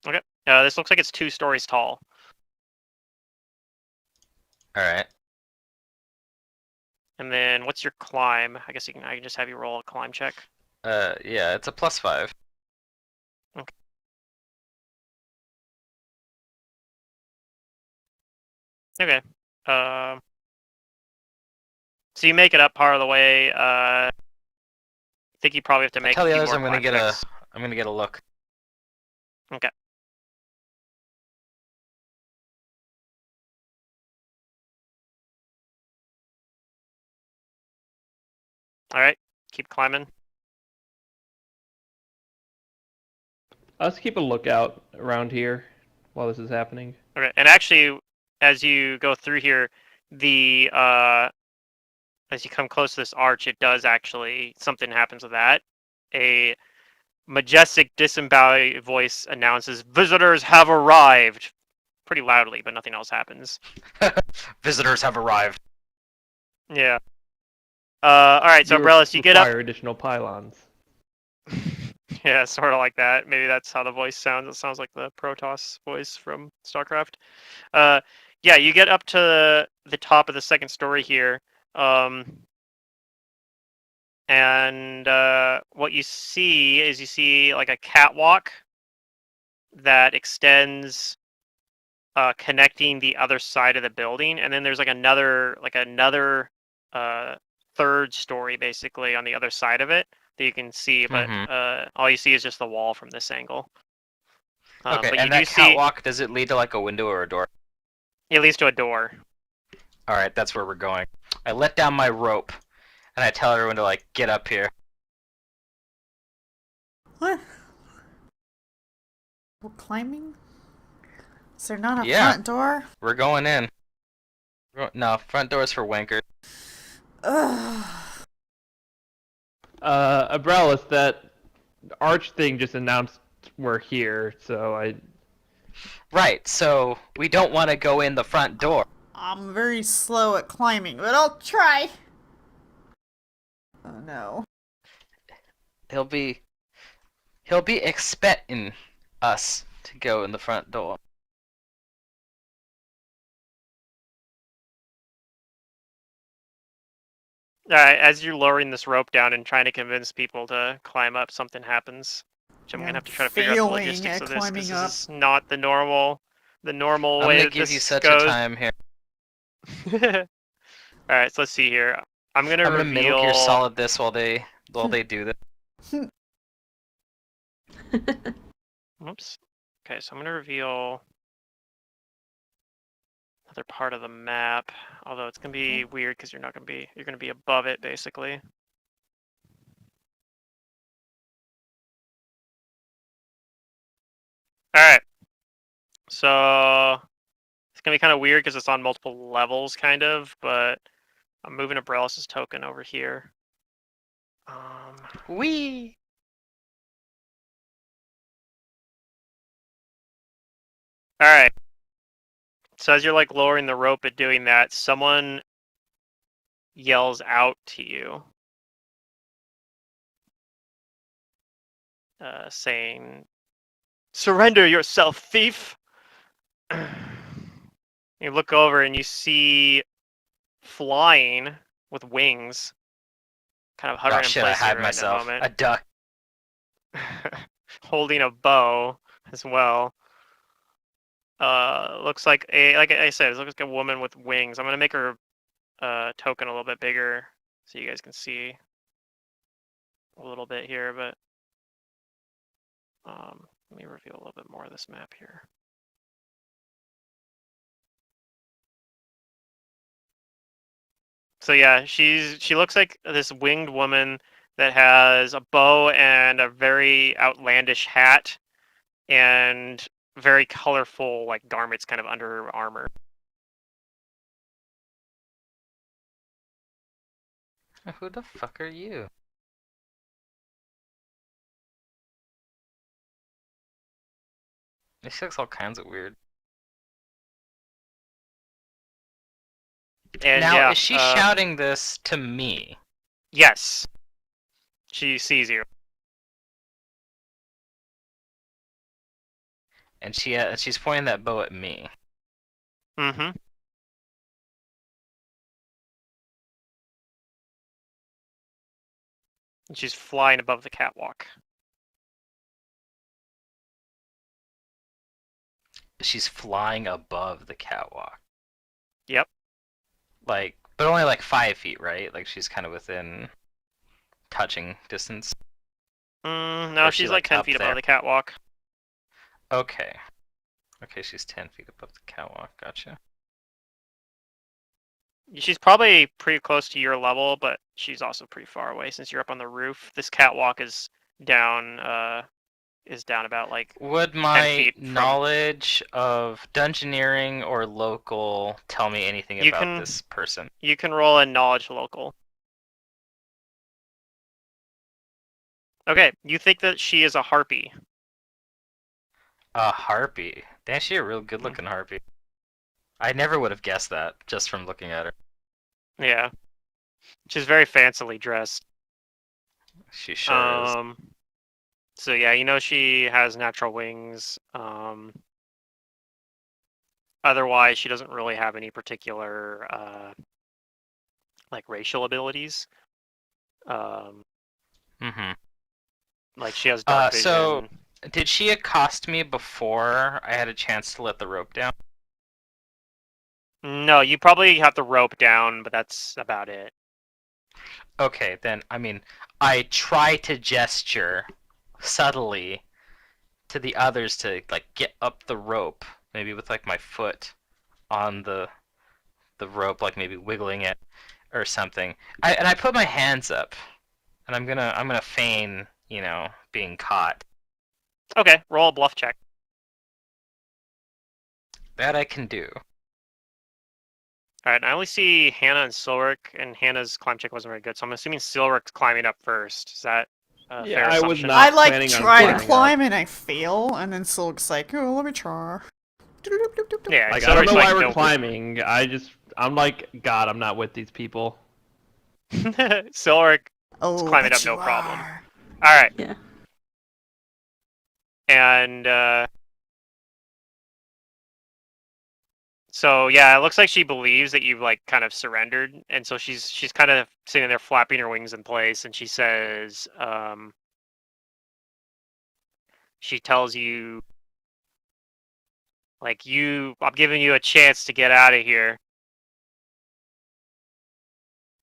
Speaker 3: Okay. This looks like it's 2 stories tall.
Speaker 4: Alright.
Speaker 3: And then what's your climb? I guess I can just have you roll a climb check.
Speaker 4: Yeah, it's a +5.
Speaker 3: Okay. Okay. So you make it up part of the way. I think you probably have to
Speaker 4: I
Speaker 3: make
Speaker 4: tell
Speaker 3: a
Speaker 4: the
Speaker 3: few
Speaker 4: others
Speaker 3: more
Speaker 4: I'm gonna
Speaker 3: climb
Speaker 4: get
Speaker 3: checks.
Speaker 4: a look.
Speaker 3: Okay. All right. Keep climbing.
Speaker 1: Let's keep a lookout around here while this is happening.
Speaker 3: Okay. And actually, as you go through here, the as you come close to this arch, it does actually something happens with that. A majestic, disembodied voice announces, "Visitors have arrived!" Pretty loudly, but nothing else happens.
Speaker 4: Visitors have arrived.
Speaker 3: Yeah. All right. So,
Speaker 1: You
Speaker 3: Umbrellas, you get up.
Speaker 1: require additional pylons.
Speaker 3: Yeah, sort of like that. Maybe that's how the voice sounds. It sounds like the Protoss voice from StarCraft. Yeah, you get up to the top of the second story here, and And what you see like a catwalk that extends, connecting the other side of the building, and then there's like another third story basically on the other side of it that you can see, but all you see is just the wall from this angle.
Speaker 4: Okay,
Speaker 3: But you
Speaker 4: and
Speaker 3: do
Speaker 4: that
Speaker 3: see
Speaker 4: catwalk, does it lead to like a window or a door?
Speaker 3: it leads to a door.
Speaker 4: Alright, that's where we're going. I let down my rope, and I tell everyone to like get up here.
Speaker 2: What? We're climbing? Is there not a
Speaker 4: Yeah.
Speaker 2: front door?
Speaker 4: We're going in. No, front door's for wankers.
Speaker 2: Ugh.
Speaker 1: Abrellis, that arch thing just announced we're here, so I.
Speaker 4: Right, so we don't want to go in the front door.
Speaker 2: I'm very slow at climbing, but I'll try. Oh no.
Speaker 4: He'll be expecting us to go in the front door.
Speaker 3: As you're lowering this rope down and trying to convince people to climb up, something happens. Which I'm
Speaker 2: Yeah,
Speaker 3: gonna have to try to figure out the
Speaker 2: failing
Speaker 3: logistics
Speaker 2: at
Speaker 3: of this, because
Speaker 2: climbing
Speaker 3: this
Speaker 2: up.
Speaker 3: is not the normal
Speaker 4: I'm
Speaker 3: way
Speaker 4: gonna
Speaker 3: that
Speaker 4: give you
Speaker 3: this
Speaker 4: such
Speaker 3: goes.
Speaker 4: a time here.
Speaker 3: Alright, so let's see here. I'm gonna
Speaker 4: I'm gonna Metal Gear
Speaker 3: reveal.
Speaker 4: Solid this while they do this.
Speaker 3: Whoops. Okay, so I'm gonna reveal another part of the map. Although it's gonna be weird because you're gonna be above it basically. Alright. So it's gonna be kind of weird because it's on multiple levels, kind of, but I'm moving Abrellis' token over here.
Speaker 4: Wee.
Speaker 3: Alright. So as you're like lowering the rope and doing that, someone yells out to you, saying, "Surrender yourself, thief!" You look over and you see flying with wings, kind of
Speaker 4: Oh
Speaker 3: hovering in
Speaker 4: shit! I
Speaker 3: place
Speaker 4: had
Speaker 3: here right in a
Speaker 4: myself
Speaker 3: moment,
Speaker 4: a duck.
Speaker 3: holding a bow as well. Looks like like I said, it looks like a woman with wings. I'm gonna make her token a little bit bigger so you guys can see a little bit here, but let me reveal a little bit more of this map here. So yeah, she looks like this winged woman that has a bow and a very outlandish hat and very colorful like garments kind of under her armor.
Speaker 4: Who the fuck are you? This looks all kinds of weird.
Speaker 3: And
Speaker 4: Now,
Speaker 3: yeah,
Speaker 4: is she shouting this to me?
Speaker 3: yes. She sees you.
Speaker 4: And she's pointing that bow at me.
Speaker 3: Mm-hmm. And she's flying above the catwalk.
Speaker 4: She's flying above the catwalk.
Speaker 3: Yep.
Speaker 4: Like, but only like 5 feet, right? Like she's kind of within touching distance.
Speaker 3: No,
Speaker 4: Or is she,
Speaker 3: she's like 10
Speaker 4: up
Speaker 3: feet
Speaker 4: there?
Speaker 3: above the catwalk.
Speaker 4: Okay. Okay, she's 10 feet above the catwalk. Gotcha.
Speaker 3: She's probably pretty close to your level, but she's also pretty far away since you're up on the roof. This catwalk is down about like
Speaker 4: Would
Speaker 3: 10
Speaker 4: my
Speaker 3: feet from...
Speaker 4: knowledge of dungeoneering or local tell me anything about this person?
Speaker 3: You can roll a knowledge local. Okay, you think that she is a harpy.
Speaker 4: A harpy. Damn, she's a real good-looking harpy. I never would have guessed that just from looking at her.
Speaker 3: Yeah. She's very fancily dressed.
Speaker 4: She sure is.
Speaker 3: So yeah, you know she has natural wings. Otherwise, she doesn't really have any particular like racial abilities.
Speaker 4: Mm-hmm.
Speaker 3: Like she has dark vision.
Speaker 4: So did she accost me before I had a chance to let the rope down?
Speaker 3: No, you probably have the rope down, but that's about it.
Speaker 4: Okay, then, I mean, I try to gesture subtly to the others to, like, get up the rope, maybe with, like, my foot on the rope, like maybe wiggling it or something. And I put my hands up, and I'm gonna feign, being caught.
Speaker 3: Okay, roll a bluff check.
Speaker 4: That I can do.
Speaker 3: Alright, I only see Hannah and Silric, and Hannah's climb check wasn't very good, so I'm assuming Silric's climbing up first. Is that a
Speaker 1: Yeah,
Speaker 3: fair
Speaker 1: I was
Speaker 3: assumption?
Speaker 1: not
Speaker 2: I like
Speaker 1: planning on
Speaker 2: try to
Speaker 1: climbing
Speaker 2: climb
Speaker 1: up.
Speaker 2: and I fail, and then Silk's like, "Oh, let me try."
Speaker 3: Yeah,
Speaker 1: Like, I don't
Speaker 3: Silric's
Speaker 1: know why
Speaker 3: like,
Speaker 1: we're
Speaker 3: nope.
Speaker 1: climbing. I'm like, God, I'm not with these people.
Speaker 3: Silric's
Speaker 2: Oh,
Speaker 3: climbing
Speaker 2: but
Speaker 3: up
Speaker 2: you
Speaker 3: no problem.
Speaker 2: are.
Speaker 3: Alright,
Speaker 7: Yeah.
Speaker 3: and so yeah, it looks like she believes that you've like kind of surrendered, and so she's kind of sitting there flapping her wings in place, and she says, she tells you, like, I'm giving you a chance to get out of here.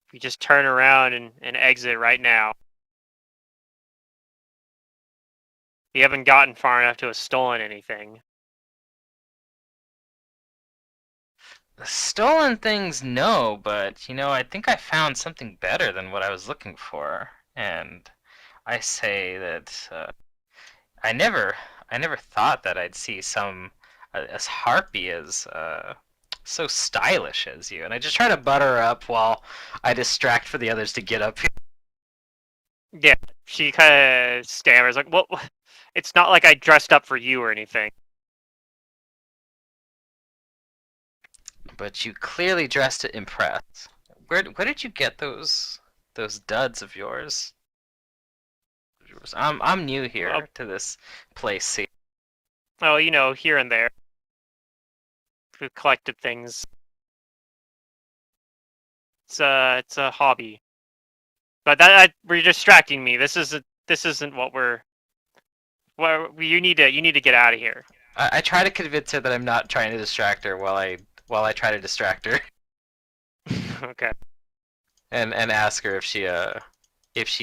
Speaker 3: If you just turn around and exit right now. You haven't gotten far enough to have stolen anything.
Speaker 4: Stolen things, no, but I think I found something better than what I was looking for, and I say that I never, I never thought that I'd see some as harpy as so stylish as you, and I just try to butter her up while I distract for the others to get up here.
Speaker 3: Yeah, she kind of stammers, like, well, it's not like I dressed up for you or anything.
Speaker 4: But you clearly dressed to impress. Where did you get those duds of yours? I'm new
Speaker 3: Well,
Speaker 4: here to this place. See,
Speaker 3: oh, here and there. We've collected things. It's a hobby. But that you're distracting me. This isn't what we're. Well, you need to get out of here.
Speaker 4: I try to convince her that I'm not trying to distract her while I try to distract her,
Speaker 3: Okay.
Speaker 4: and ask her if she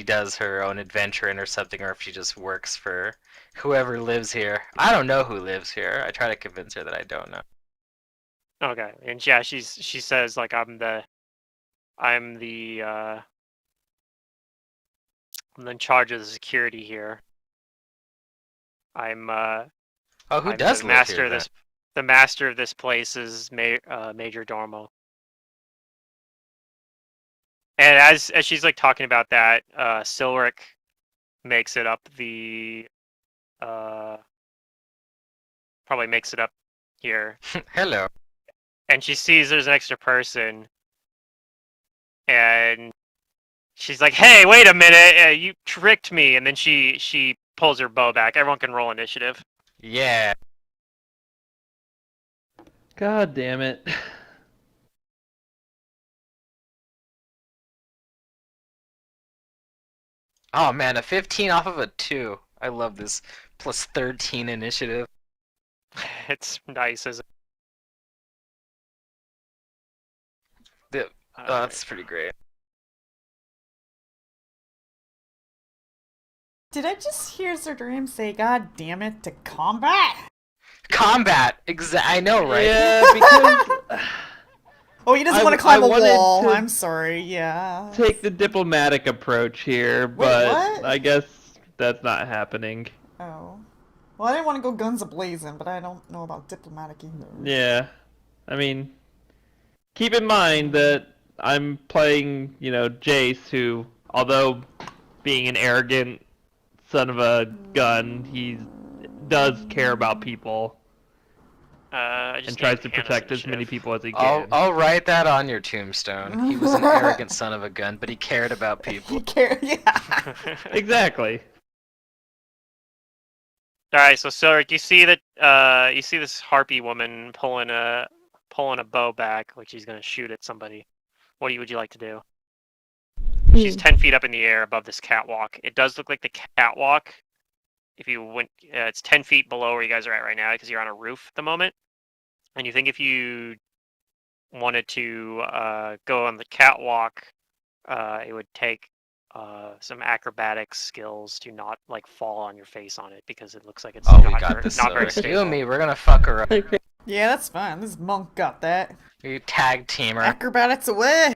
Speaker 4: does her own adventuring or something, or if she just works for whoever lives here. I don't know who lives here. I try to convince her that I don't know.
Speaker 3: Okay. And yeah, she says like I'm in charge of the security here. I'm
Speaker 4: Oh, who
Speaker 3: I'm
Speaker 4: does
Speaker 3: the
Speaker 4: live
Speaker 3: master
Speaker 4: here
Speaker 3: of
Speaker 4: then?
Speaker 3: the master of this place is Major Dormo. And as she's like talking about that, Silric makes it up uh probably makes it up here,
Speaker 4: Hello.
Speaker 3: and she sees there's an extra person, and she's like, "Hey, wait a minute! You tricked me!" And then she pulls her bow back. Everyone can roll initiative.
Speaker 4: Yeah.
Speaker 1: God damn it.
Speaker 4: Oh man, a 15 off of a 2. I love this. Plus 13 initiative.
Speaker 3: It's nice, isn't
Speaker 4: The,
Speaker 3: it?
Speaker 4: oh, that's pretty great.
Speaker 2: Did I just hear Sir Dream say, "God damn it," to combat?
Speaker 4: Combat! I know, right?
Speaker 1: Yeah, because
Speaker 2: Oh, he doesn't
Speaker 1: I,
Speaker 2: want to
Speaker 1: I
Speaker 2: climb a
Speaker 1: wanted
Speaker 2: wall.
Speaker 1: to
Speaker 2: I'm sorry. Yeah.
Speaker 1: take the diplomatic approach here,
Speaker 2: Wait,
Speaker 1: but
Speaker 2: what?
Speaker 1: I guess that's not happening.
Speaker 2: Oh. Well, I didn't want to go guns a-blazing, but I don't know about diplomatic either.
Speaker 1: Yeah. I mean, keep in mind that I'm playing, Jace, who, although being an arrogant son of a gun, he does care about people
Speaker 3: I
Speaker 1: and
Speaker 3: just
Speaker 1: tries
Speaker 3: need
Speaker 1: to
Speaker 3: Hannah's
Speaker 1: protect as many
Speaker 3: initiative.
Speaker 1: people as he
Speaker 4: I'll,
Speaker 1: can.
Speaker 4: I'll write that on your tombstone. He was an arrogant son of a gun, but he cared about
Speaker 2: He
Speaker 4: people.
Speaker 2: care. Yeah.
Speaker 1: Exactly.
Speaker 3: All right, so Silric, you see this harpy woman pulling a bow back, like she's gonna shoot at somebody. What would you like to do? She's 10 feet up in the air above this catwalk. It does look like the catwalk. If you went, it's 10 feet below where you guys are at right now because you're on a roof at the moment. And you think if you wanted to go on the catwalk, it would take some acrobatics skills to not like fall on your face on it because it looks like it's
Speaker 4: Oh,
Speaker 3: not,
Speaker 4: we got this.
Speaker 3: not very stable.
Speaker 4: You and me, we're gonna fuck her up.
Speaker 7: Okay.
Speaker 2: Yeah, that's fine. This monk got that.
Speaker 4: We tag teamer.
Speaker 2: Acrobatics away.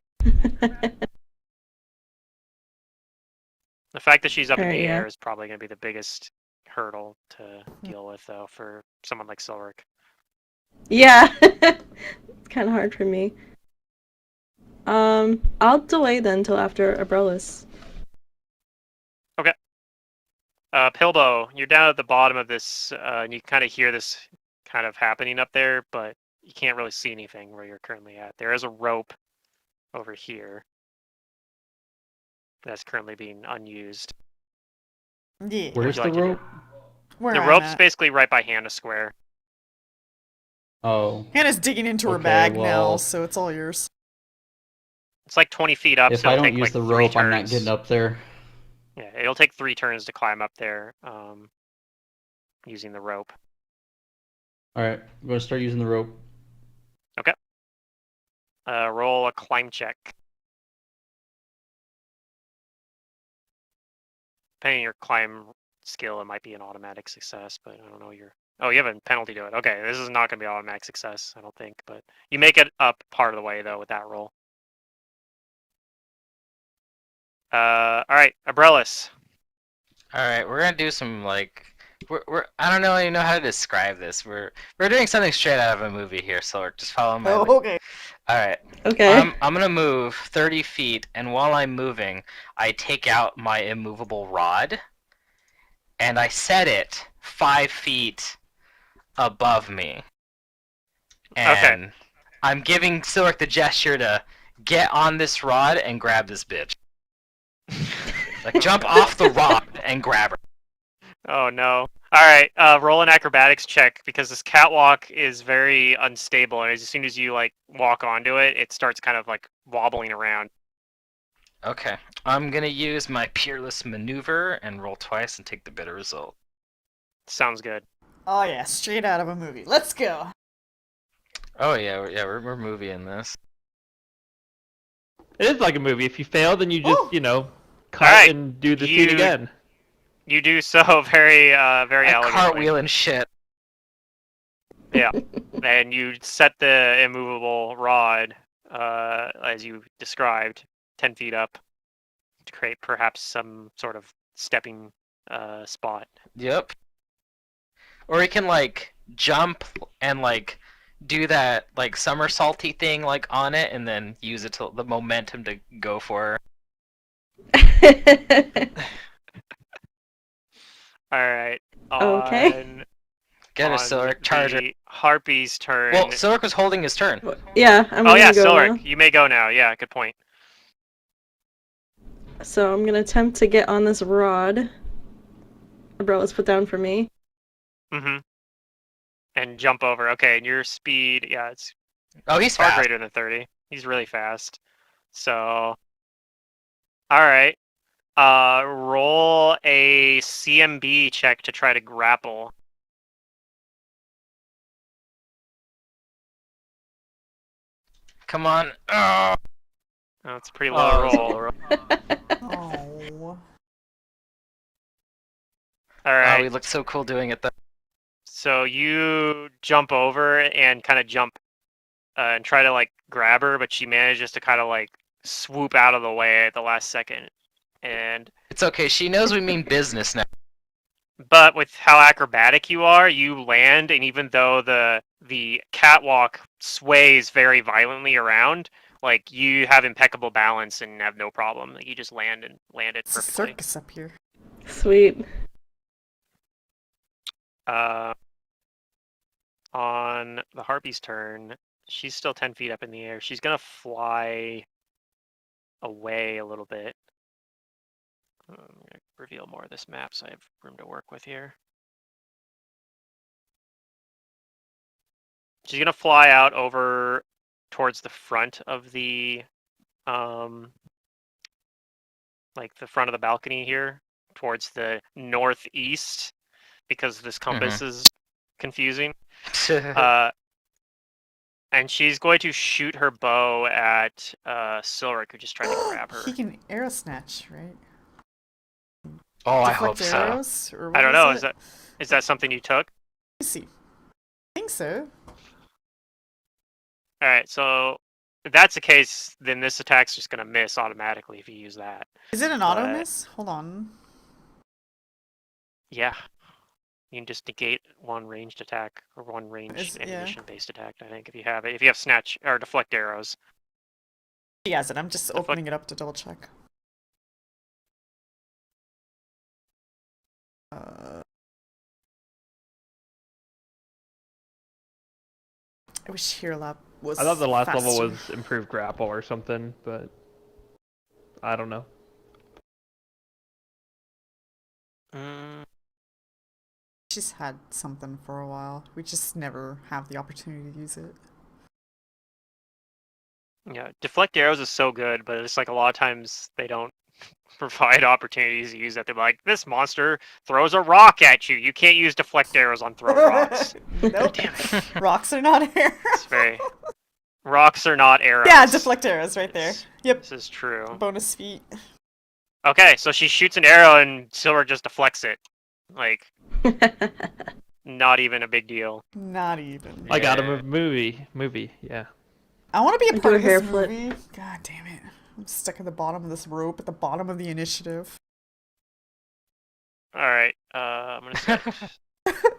Speaker 3: The fact that she's up in
Speaker 7: Alright,
Speaker 3: the
Speaker 7: yeah.
Speaker 3: air is probably going to be the biggest hurdle to deal with, though, for someone like Silric.
Speaker 7: Yeah. It's kind of hard for me. I'll delay then until after Abrolus.
Speaker 3: Pilbo, you're down at the bottom of this, and you kind of hear this kind of happening up there, but you can't really see anything where you're currently at. There is a rope over here that's currently being unused.
Speaker 2: Yeah.
Speaker 5: Where's
Speaker 3: you
Speaker 5: the
Speaker 3: like to do?
Speaker 5: rope?
Speaker 2: Where
Speaker 3: The
Speaker 2: I'm
Speaker 3: rope's
Speaker 2: at.
Speaker 3: basically right by Hannah Square.
Speaker 5: Oh.
Speaker 2: Hannah's digging into her
Speaker 5: Okay,
Speaker 2: bag now,
Speaker 5: well-
Speaker 2: so it's all yours.
Speaker 3: It's like 20 feet up,
Speaker 5: If
Speaker 3: so
Speaker 5: I
Speaker 3: it'll
Speaker 5: don't
Speaker 3: take
Speaker 5: use
Speaker 3: like
Speaker 5: the
Speaker 3: 3
Speaker 5: rope, I'm not
Speaker 3: turns.
Speaker 5: getting up there.
Speaker 3: Yeah, it'll take 3 turns to climb up there using the rope.
Speaker 5: Alright, I'm gonna start using the rope.
Speaker 3: Roll a climb check. Depending on your climb skill, it might be an automatic success, but I don't know your... Oh, you have a penalty to it. Okay, this is not going to be an automatic success, I don't think, but you make it up part of the way, though, with that roll. Alright, Abrellis.
Speaker 4: Alright, we're gonna do some like we're I don't know even know how to describe this. We're doing something straight out of a movie here, so just follow my lead.
Speaker 2: Oh, okay.
Speaker 4: Alright.
Speaker 7: Okay.
Speaker 4: I'm gonna move 30 feet, and while I'm moving, I take out my immovable rod, and I set it 5 feet above me. And I'm giving Silric the gesture to get on this rod and grab this bitch. Like, jump off the rod and grab her.
Speaker 3: Oh, no. Alright, roll an acrobatics check, because this catwalk is very unstable, and as soon as you, like, walk onto it, it starts kind of, like, wobbling around.
Speaker 4: Okay. I'm gonna use my peerless maneuver and roll twice and take the better result.
Speaker 3: Sounds good.
Speaker 2: Oh yeah, straight out of a movie. Let's go.
Speaker 4: Oh yeah, we're moving this.
Speaker 1: It is like a movie. If you fail, then you just,
Speaker 2: Oh.
Speaker 1: cut
Speaker 3: Alright,
Speaker 1: and do the scene
Speaker 3: you-
Speaker 1: again.
Speaker 3: You do so very, very
Speaker 4: I
Speaker 3: elegantly.
Speaker 4: cartwheel and shit.
Speaker 3: And you set the immovable rod, as you described, 10 feet up to create perhaps some sort of stepping spot.
Speaker 4: Yep. Or he can like jump and like do that like somersaulty thing like on it and then use it to the momentum to go for her.
Speaker 3: All right.
Speaker 7: Okay.
Speaker 4: Get her,
Speaker 3: On
Speaker 4: Silric, charge her.
Speaker 3: the Harpy's turn.
Speaker 4: Well, Silric was holding his turn.
Speaker 7: Yeah, I'm
Speaker 3: Oh
Speaker 7: gonna
Speaker 3: yeah,
Speaker 7: go
Speaker 3: Silric,
Speaker 7: now.
Speaker 3: you may go now. Yeah, good point.
Speaker 7: So I'm gonna attempt to get on this rod. Abrolus put down for me.
Speaker 3: Mm-hmm. And jump over. Okay, and your speed, yeah, it's
Speaker 4: Oh, he's
Speaker 3: far
Speaker 4: fast.
Speaker 3: greater than 30. He's really fast. So, all right. Roll a CMB check to try to grapple.
Speaker 4: Come on. Oh,
Speaker 3: That's a pretty low
Speaker 4: that's a
Speaker 3: roll.
Speaker 4: low roll.
Speaker 2: Oh.
Speaker 3: All
Speaker 4: Oh,
Speaker 3: right.
Speaker 4: he looked so cool doing it though.
Speaker 3: So you jump over and kind of jump and try to like grab her, but she manages to kind of like swoop out of the way at the last second. And
Speaker 4: It's okay. She knows we mean business now.
Speaker 3: but with how acrobatic you are, you land, and even though the catwalk sways very violently around, like you have impeccable balance and have no problem. Like you just land it
Speaker 2: It's a
Speaker 3: perfectly.
Speaker 2: circus up here.
Speaker 7: Sweet.
Speaker 3: On the Harpy's turn, she's still 10 feet up in the air. She's gonna fly away a little bit. I'm gonna reveal more of this map so I have room to work with here. She's gonna fly out over towards the front of the like the front of the balcony here, towards the northeast, because this compass is confusing. And she's going to shoot her bow at Silric, who just tried to grab her.
Speaker 2: He can arrow snatch, right?
Speaker 4: Oh, I
Speaker 2: Deflect
Speaker 4: hope so.
Speaker 2: arrows? Or what
Speaker 3: I don't
Speaker 2: was
Speaker 3: know.
Speaker 2: it?
Speaker 3: Is that something you took?
Speaker 2: Let me see. I think so.
Speaker 3: All right. So if that's the case, then this attack's just gonna miss automatically if you use that.
Speaker 2: Is it an auto
Speaker 3: But-
Speaker 2: miss? Hold on.
Speaker 3: Yeah. You can just negate one ranged attack or one ranged
Speaker 2: yeah.
Speaker 3: ammunition-based attack. I think if you have it, if you have snatch or deflect arrows.
Speaker 2: He has it. I'm just opening it up to double check. I wish Hero Lab was.
Speaker 1: I thought the last level
Speaker 2: faster.
Speaker 1: was improved grapple or something, but I don't know.
Speaker 2: She's had something for a while. We just never have the opportunity to use it.
Speaker 3: Yeah, deflect arrows is so good, but it's like a lot of times they don't provide opportunities to use that. They're like, this monster throws a rock at you. You can't use deflect arrows on throwing rocks.
Speaker 2: Nope.
Speaker 3: Damn it.
Speaker 2: Rocks are not arrows.
Speaker 3: It's very. Rocks are not arrows.
Speaker 2: Yeah, deflect arrows right there. Yep.
Speaker 3: This is true.
Speaker 2: Bonus feat.
Speaker 3: Okay, so she shoots an arrow and Silver just deflects it. Like, not even a big deal.
Speaker 2: Not even.
Speaker 1: Like out of a movie, yeah.
Speaker 2: I want to be a
Speaker 7: Do
Speaker 2: part
Speaker 7: a
Speaker 2: of
Speaker 7: hair
Speaker 2: this
Speaker 7: flip.
Speaker 2: movie. God damn it. I'm stuck at the bottom of this rope, at the bottom of the initiative.
Speaker 3: Alright, I'm gonna set.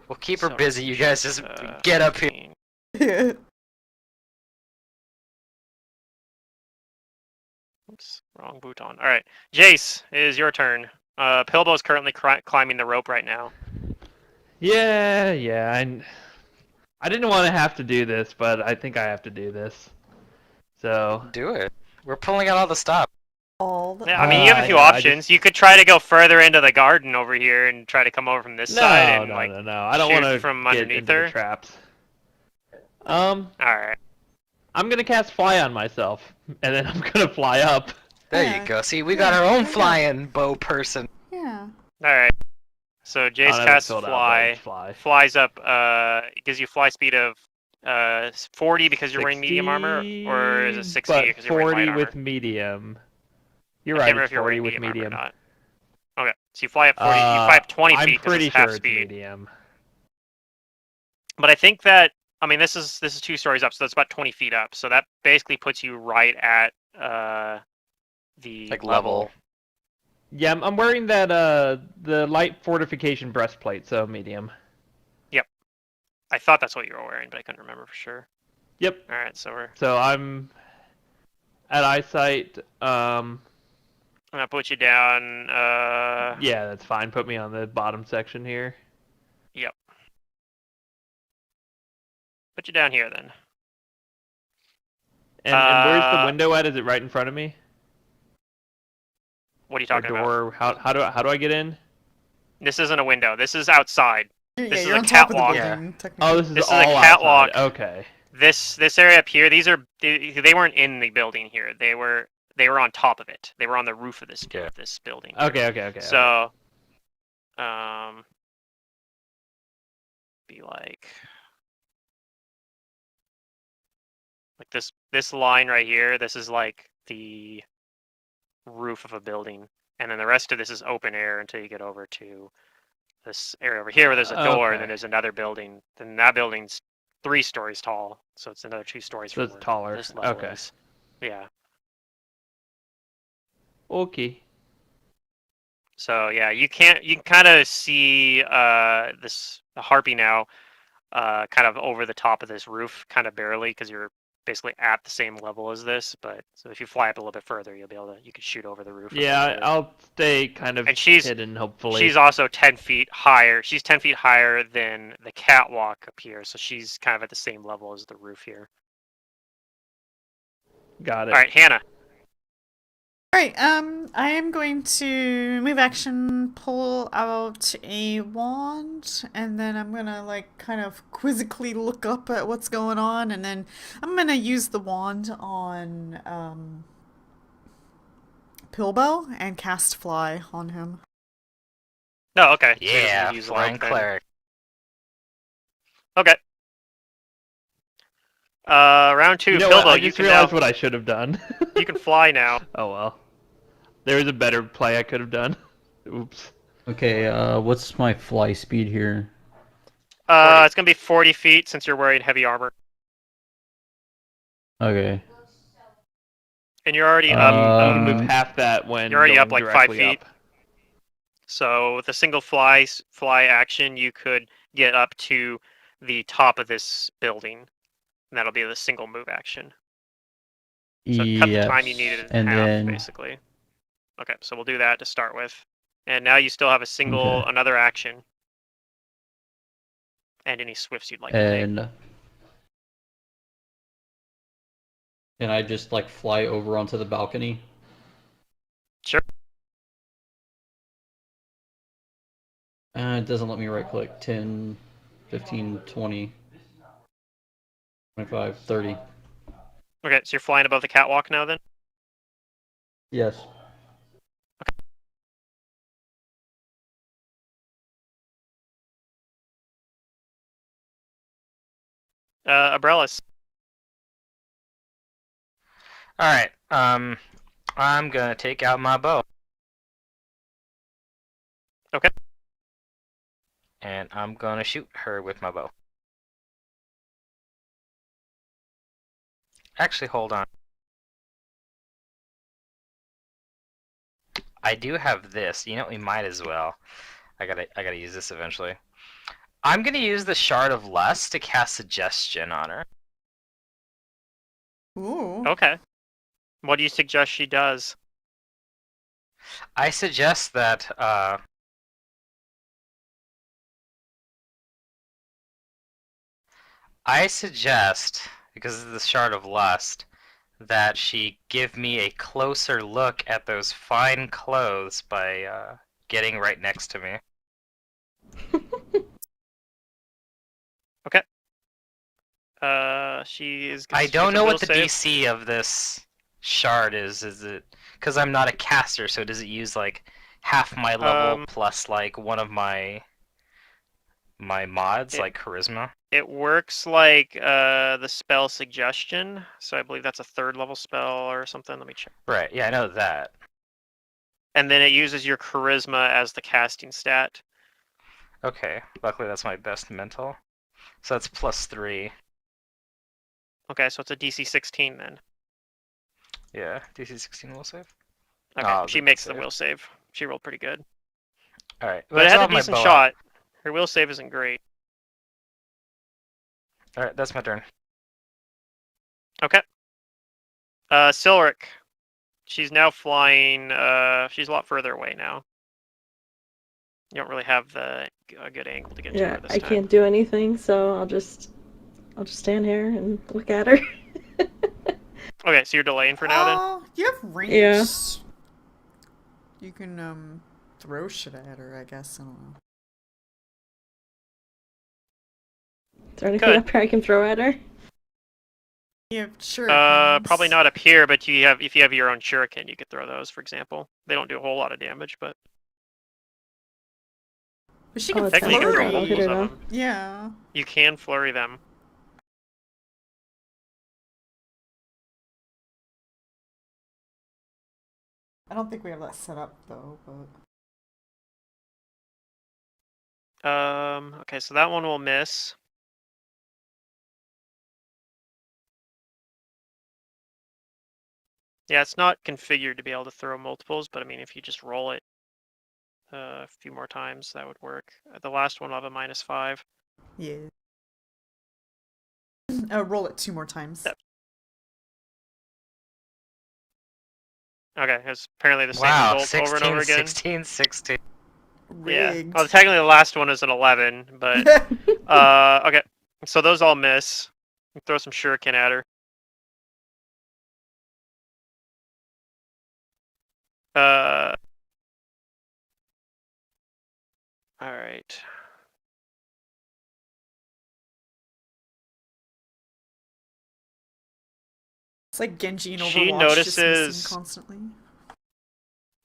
Speaker 4: We'll keep her
Speaker 3: So,
Speaker 4: busy. You guys just get up here.
Speaker 2: Yeah.
Speaker 3: Oops, wrong bouton. Alright, Jace, it is your turn. Pilbo's currently climbing the rope right now.
Speaker 1: Yeah. I didn't want to have to do this, but I think I have to do this. So
Speaker 4: Do it. We're pulling out all the stops.
Speaker 2: All the
Speaker 3: Yeah, I mean, you have a few
Speaker 1: yeah, I
Speaker 3: options. You could try to go further into the garden over here and try to come over from this side and,
Speaker 1: no.
Speaker 3: like,
Speaker 1: I don't
Speaker 3: shoot
Speaker 1: want to
Speaker 3: from
Speaker 1: get
Speaker 3: underneath
Speaker 1: into
Speaker 3: her?
Speaker 1: the traps.
Speaker 3: Alright.
Speaker 1: I'm gonna cast fly on myself, and then I'm gonna fly up.
Speaker 4: There
Speaker 2: Yeah.
Speaker 4: you go. See, we got our own
Speaker 2: Yeah.
Speaker 4: flying bow person.
Speaker 2: Yeah.
Speaker 3: Alright. So
Speaker 1: I
Speaker 3: Jace
Speaker 1: don't have it
Speaker 3: casts
Speaker 1: filled out, but
Speaker 3: fly.
Speaker 1: it's fly.
Speaker 3: Flies up, it gives you fly speed of 40 because you're wearing medium armor, or is it 60
Speaker 1: but
Speaker 3: because you're wearing
Speaker 1: 40
Speaker 3: light armor?
Speaker 1: with medium. You're
Speaker 3: I can't
Speaker 1: right,
Speaker 3: remember
Speaker 1: it's
Speaker 3: if you're
Speaker 1: 40
Speaker 3: wearing
Speaker 1: with
Speaker 3: medium
Speaker 1: medium.
Speaker 3: armor or not. Okay, so you fly up 40, you fly up 20
Speaker 1: I'm
Speaker 3: feet because
Speaker 1: pretty
Speaker 3: it's half
Speaker 1: sure it's
Speaker 3: speed.
Speaker 1: medium.
Speaker 3: But I think that, I mean, this is 2 stories up, so that's about 20 feet up. So that basically puts you right at the
Speaker 4: Like
Speaker 3: level.
Speaker 4: level.
Speaker 1: Yeah, I'm wearing that the light fortification breastplate, so medium.
Speaker 3: I thought that's what you were wearing, but I couldn't remember for sure.
Speaker 1: Yep.
Speaker 3: All right, so we're
Speaker 1: So I'm at eyesight.
Speaker 3: I'm gonna put you down.
Speaker 1: Yeah, that's fine. Put me on the bottom section here.
Speaker 3: Yep. Put you down here then.
Speaker 1: And where's the window at? Is it right in front of me?
Speaker 3: What are you
Speaker 1: Or
Speaker 3: talking about?
Speaker 1: door? How do I get in?
Speaker 3: This isn't a window. This is outside.
Speaker 2: Yeah,
Speaker 3: This is
Speaker 2: you're
Speaker 3: a
Speaker 2: on top of the
Speaker 3: catwalk.
Speaker 2: building, technically.
Speaker 1: Oh, this is
Speaker 3: This is
Speaker 1: all
Speaker 3: a catwalk.
Speaker 1: outside. Okay.
Speaker 3: This area up here. They weren't in the building here. They were on top of it. They were on the roof of this
Speaker 4: Yeah.
Speaker 3: this building.
Speaker 1: Okay.
Speaker 3: So, be like this line right here. This is like the roof of a building, and then the rest of this is open air until you get over to this area over here where there's a door, and then
Speaker 1: Okay.
Speaker 3: there's another building. Then that building's 3 stories tall, so it's another 2 stories
Speaker 1: So
Speaker 3: from
Speaker 1: it's
Speaker 3: where
Speaker 1: taller.
Speaker 3: this level
Speaker 1: Okay.
Speaker 3: is. Yeah.
Speaker 1: Okay.
Speaker 3: So yeah, you can kind of see the harpy now, kind of over the top of this roof, kind of barely, because you're basically at the same level as this. But so if you fly up a little bit further, you could shoot over the roof. a
Speaker 1: Yeah,
Speaker 3: little bit.
Speaker 1: I'll stay kind of
Speaker 3: And she's-
Speaker 1: hidden, hopefully.
Speaker 3: She's also 10 feet higher. She's 10 feet higher than the catwalk up here, so she's kind of at the same level as the roof here.
Speaker 1: Got it.
Speaker 3: All right, Hannah.
Speaker 2: Alright, I am going to move action, pull out a wand, and then I'm gonna, like, kind of quizzically look up at what's going on, and then I'm gonna use the wand on, Pillbell and cast Fly on him.
Speaker 3: No, okay. So he doesn't need
Speaker 4: Yeah,
Speaker 3: to use the
Speaker 4: flying
Speaker 3: rope then.
Speaker 4: cleric.
Speaker 3: Okay. Round 2,
Speaker 1: You know what?
Speaker 3: Pilbo,
Speaker 1: I
Speaker 3: you
Speaker 1: just
Speaker 3: can
Speaker 1: realized
Speaker 3: now
Speaker 1: what I should have done.
Speaker 3: you can fly now.
Speaker 1: Oh well. There was a better play I could have done. Oops.
Speaker 5: Okay, what's my fly speed here?
Speaker 4: 40.
Speaker 3: It's gonna be 40 feet since you're wearing heavy armor,
Speaker 5: Okay.
Speaker 3: and you're already up.
Speaker 1: You can move
Speaker 5: Um,
Speaker 1: half that when
Speaker 3: You're already
Speaker 1: going
Speaker 3: up like 5
Speaker 1: directly
Speaker 3: feet.
Speaker 1: up.
Speaker 3: So with a single fly action, you could get up to the top of this building, and that'll be the single move action. So cut the time you needed
Speaker 5: yes.
Speaker 3: in
Speaker 5: And
Speaker 3: half,
Speaker 5: then,
Speaker 3: basically. Okay, so we'll do that to start with. And now you still have
Speaker 5: okay.
Speaker 3: another action, and any swifts you'd like to take.
Speaker 5: And I just like fly over onto the balcony.
Speaker 3: Sure.
Speaker 5: It doesn't let me right click. 10, 15, 20, 25, 30.
Speaker 3: Okay, so you're flying above the catwalk now then?
Speaker 5: Yes.
Speaker 3: Umbrellas.
Speaker 4: Alright, I'm gonna take out my bow.
Speaker 3: Okay.
Speaker 4: And I'm gonna shoot her with my bow. Actually, hold on. I do have this. You know, we might as well. I gotta use this eventually. I'm gonna use the Shard of Lust to cast Suggestion on her.
Speaker 2: Ooh.
Speaker 3: Okay. What do you suggest she does?
Speaker 4: I suggest that, because of the Shard of Lust, that she give me a closer look at those fine clothes by getting right next to me.
Speaker 3: Okay. She is.
Speaker 4: I
Speaker 3: She
Speaker 4: don't
Speaker 3: gets a
Speaker 4: know
Speaker 3: will
Speaker 4: what the
Speaker 3: save.
Speaker 4: DC of this shard is. Is it because I'm not a caster? So does it use like half my level plus like one of my mods, like charisma?
Speaker 3: It works like the spell Suggestion, so I believe that's a 3rd level spell or something. Let me check.
Speaker 4: Right. Yeah, I know that.
Speaker 3: And then it uses your charisma as the casting stat.
Speaker 4: Okay. Luckily, that's my best mental. So that's +3.
Speaker 3: Okay, so it's a DC 16 then.
Speaker 4: Yeah, DC 16 will save.
Speaker 3: Okay,
Speaker 4: Oh,
Speaker 3: she
Speaker 4: good
Speaker 3: makes the
Speaker 4: save.
Speaker 3: will save. She rolled pretty good.
Speaker 4: All right,
Speaker 3: But it
Speaker 4: that's
Speaker 3: had
Speaker 4: all
Speaker 3: a
Speaker 4: my
Speaker 3: decent
Speaker 4: bow out.
Speaker 3: shot. Her will save isn't great.
Speaker 4: All right, that's my turn.
Speaker 3: Okay. Silric. She's now flying. She's a lot further away now. You don't really have a good angle to get to
Speaker 7: Yeah,
Speaker 3: her this
Speaker 7: I
Speaker 3: time.
Speaker 7: can't do anything, so I'll just stand here and look at her.
Speaker 3: Okay, so you're delaying for now then?
Speaker 2: You have range.
Speaker 7: Yeah.
Speaker 2: You can throw shit at her, I guess. I don't know.
Speaker 7: Is there anything
Speaker 3: Good.
Speaker 7: up here I can throw at her?
Speaker 2: Yeah, sure.
Speaker 3: Probably not up here, but if you have your own shuriken, you could throw those, for example. They don't do a whole lot of damage, but
Speaker 2: But she
Speaker 7: Oh,
Speaker 2: can
Speaker 7: it's
Speaker 3: technically you can throw
Speaker 7: Flurry. I'll hit
Speaker 3: multiples
Speaker 7: her
Speaker 3: of
Speaker 7: now.
Speaker 3: them.
Speaker 2: Yeah.
Speaker 3: You can flurry them.
Speaker 2: I don't think we have that set up though, but
Speaker 3: Okay, so that one will miss. Yeah, it's not configured to be able to throw multiples, but I mean, if you just roll it a few more times, that would work. The last one will have a -5.
Speaker 2: yeah. Roll it 2 more times.
Speaker 3: Yep. Okay, it's apparently the same
Speaker 4: Wow,
Speaker 3: result over and over
Speaker 4: 16,
Speaker 3: again.
Speaker 4: 16, 16.
Speaker 3: Yeah.
Speaker 2: Rigged.
Speaker 3: Well, technically the last one is an 11, but okay. So those all miss. Throw some shuriken at her. All right.
Speaker 2: It's like Genji in
Speaker 3: She
Speaker 2: Overwatch, just missing
Speaker 3: notices
Speaker 2: constantly.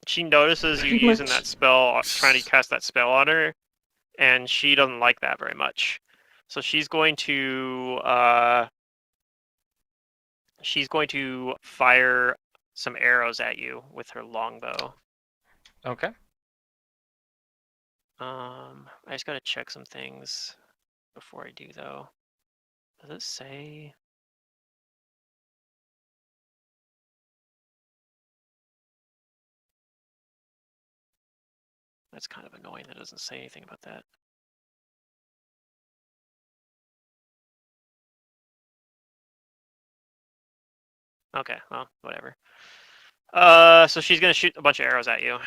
Speaker 3: She notices you
Speaker 7: Pretty
Speaker 3: using
Speaker 7: much.
Speaker 3: that spell, trying to cast that spell on her, and she doesn't like that very much. So she's going to fire some arrows at you with her longbow.
Speaker 4: Okay.
Speaker 3: I just gotta check some things before I do though. Does it say? That's kind of annoying. That doesn't say anything about that. Okay, well, whatever. So she's gonna shoot a bunch of arrows at you.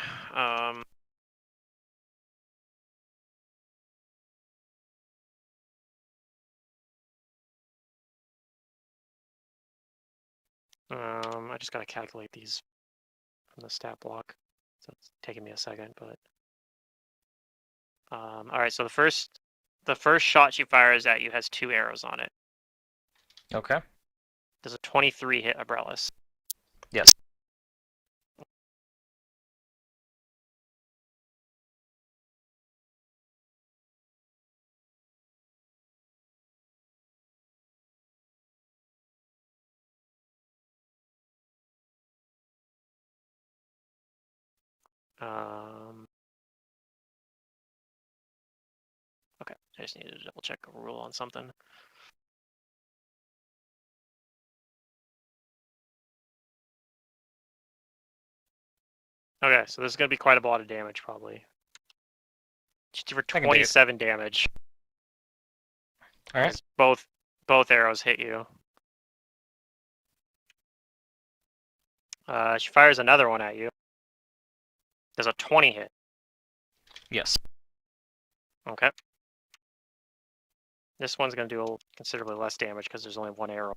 Speaker 3: I just gotta calculate these from the stat block, so it's taking me a second. But all right. So the first shot she fires at you has 2 arrows on it.
Speaker 4: Okay.
Speaker 3: Does a 23 hit Abrellis?
Speaker 4: Yes. Okay. I just needed to double check a rule on something. Okay, so this is gonna be quite a lot of damage, probably. Just for I can dig it.
Speaker 3: 27 damage.
Speaker 4: All right.
Speaker 3: As both arrows hit you. She fires another one at you. Does a 20 hit?
Speaker 4: Yes.
Speaker 3: Okay. This one's gonna do considerably less damage because there's only 1 arrow.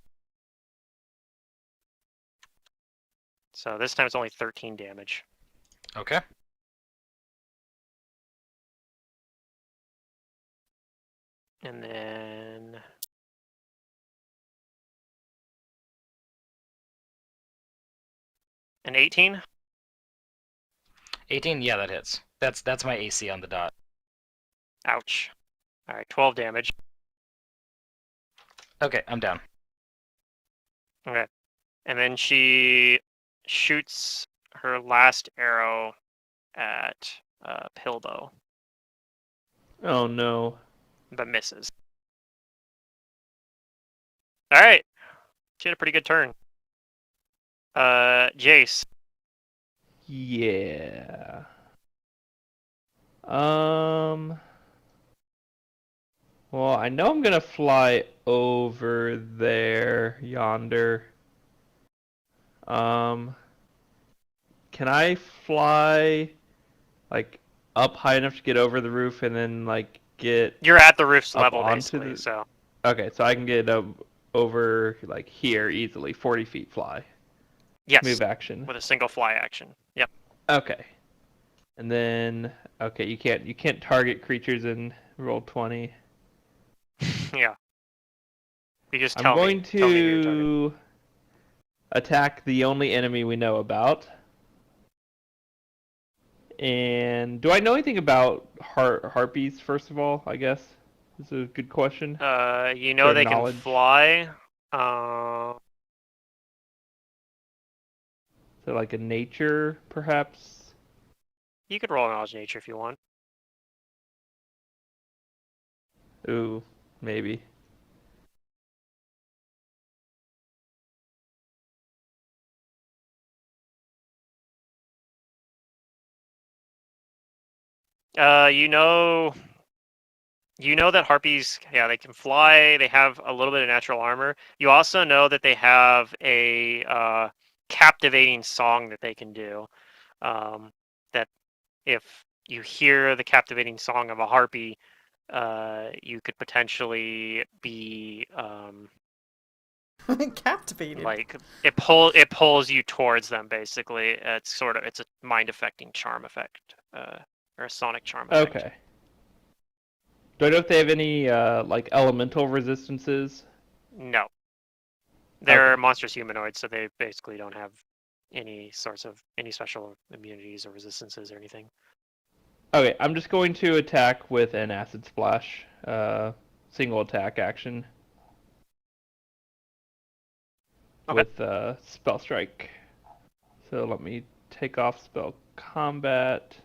Speaker 3: So this time it's only 13 damage.
Speaker 4: Okay.
Speaker 3: And then an 18.
Speaker 4: 18. Yeah, that hits. That's my AC on the dot.
Speaker 3: Ouch. All right, 12 damage.
Speaker 4: Okay, I'm down.
Speaker 3: Okay. And then she shoots her last arrow at Pilbo,
Speaker 1: Oh no.
Speaker 3: but misses. All right. She had a pretty good turn. Jace.
Speaker 1: Yeah. Well, I know I'm gonna fly over there, yonder. Um, can I fly like up high enough to get over the roof and then like get
Speaker 3: You're at the roof's
Speaker 1: up
Speaker 3: level,
Speaker 1: onto
Speaker 3: basically,
Speaker 1: the?
Speaker 3: so.
Speaker 1: Okay, so I can get over like here easily, 40 feet fly.
Speaker 3: Yes,
Speaker 1: Move action.
Speaker 3: with a single fly action. Yep.
Speaker 1: Okay. And then okay, you can't target creatures in roll 20.
Speaker 3: Yeah. You just
Speaker 1: I'm
Speaker 3: tell
Speaker 1: going
Speaker 3: me. Tell me who you're targeting.
Speaker 1: to attack the only enemy we know about. And do I know anything about harpies, first of all, I guess? This is a good question.
Speaker 3: You
Speaker 1: Do I
Speaker 3: know
Speaker 1: have
Speaker 3: they can
Speaker 1: knowledge?
Speaker 3: fly.
Speaker 1: So like a nature, perhaps?
Speaker 3: You could roll knowledge nature if you want.
Speaker 1: Ooh, maybe.
Speaker 3: You know that harpies, yeah, they can fly. They have a little bit of natural armor. You also know that they have a captivating song that they can do. That if you hear the captivating song of a harpy, you could potentially be
Speaker 2: Captivated.
Speaker 3: like it pulls you towards them. Basically, it's a mind affecting charm effect, or a sonic charm effect.
Speaker 1: Okay. Do I know if they have any like elemental resistances?
Speaker 3: No, they're
Speaker 1: Okay.
Speaker 3: monstrous humanoids, so they basically don't have any special immunities or resistances or anything.
Speaker 1: Okay, I'm just going to attack with an acid splash. Single attack action.
Speaker 3: Okay.
Speaker 1: With spell strike. So let me take off spell combat,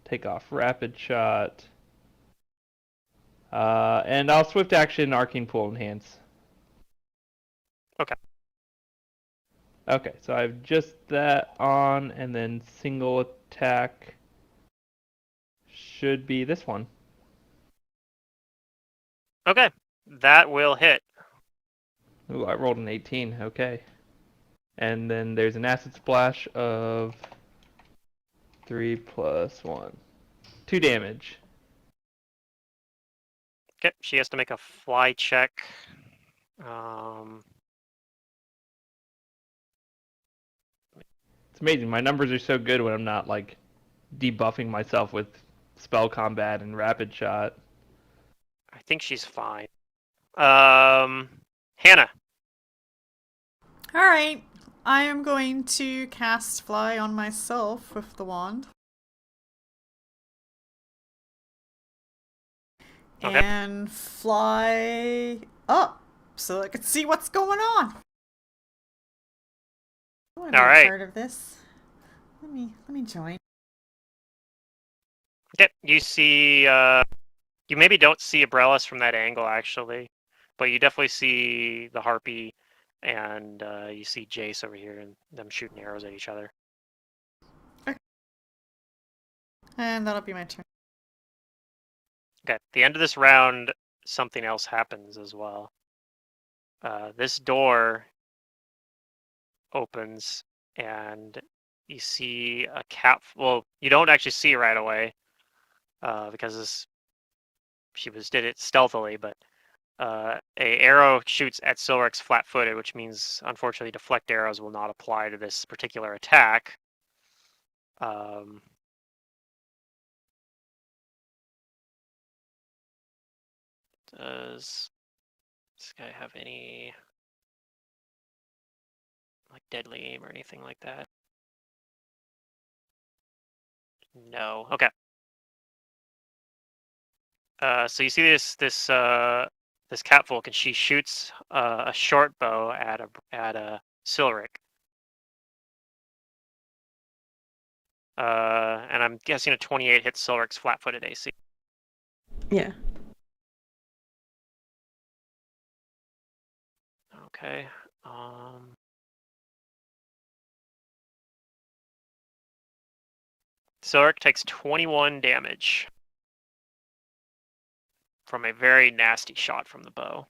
Speaker 1: take off rapid shot, and I'll swift action arcane pool enhance.
Speaker 3: Okay.
Speaker 1: Okay, so I have just that on, and then single attack should be this one.
Speaker 3: Okay, that will hit.
Speaker 1: Ooh, I rolled an 18. Okay. And then there's an acid splash of 3 plus 1. 2 damage.
Speaker 3: Okay, she has to make a fly check.
Speaker 1: It's amazing. My numbers are so good when I'm not like debuffing myself with spell combat and rapid shot.
Speaker 3: I think she's fine. Hannah.
Speaker 2: All right. I am going to cast Fly on myself with the wand.
Speaker 3: Okay.
Speaker 2: And fly up so I can see what's going on. I want to be
Speaker 3: All right.
Speaker 2: part of this. Let me join.
Speaker 3: Okay, you see. You maybe don't see Abrellis from that angle actually, but you definitely see the harpy, and you see Jace over here and them shooting arrows at each other.
Speaker 2: And that'll be my turn.
Speaker 3: Okay, at the end of this round, something else happens as well. This door opens, and you see a cat. Well, you don't actually see it right away, because she did it stealthily, but a arrow shoots at Silrix flat-footed, which means unfortunately deflect arrows will not apply to this particular attack. Does this guy have any like deadly aim or anything like that? No. Okay. So you see this catfolk, and she shoots a short bow at a Silric. And I'm guessing a 28 hits Silric's flat-footed AC.
Speaker 7: Yeah.
Speaker 3: Okay. Silric takes 21 damage from a very nasty shot from the bow.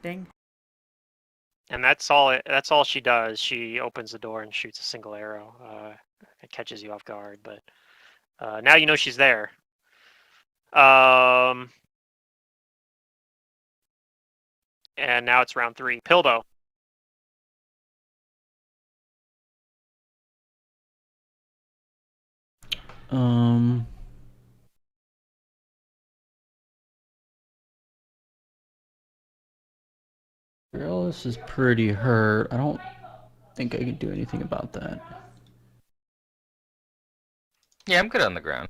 Speaker 2: Ding.
Speaker 3: And that's all she does. She opens the door and shoots a single arrow. It catches you off guard, but now you know she's there. And now it's round 3. Pilbo.
Speaker 5: Girl, this is pretty hurt. I don't think I can do anything about that.
Speaker 4: Yeah, I'm good on the ground.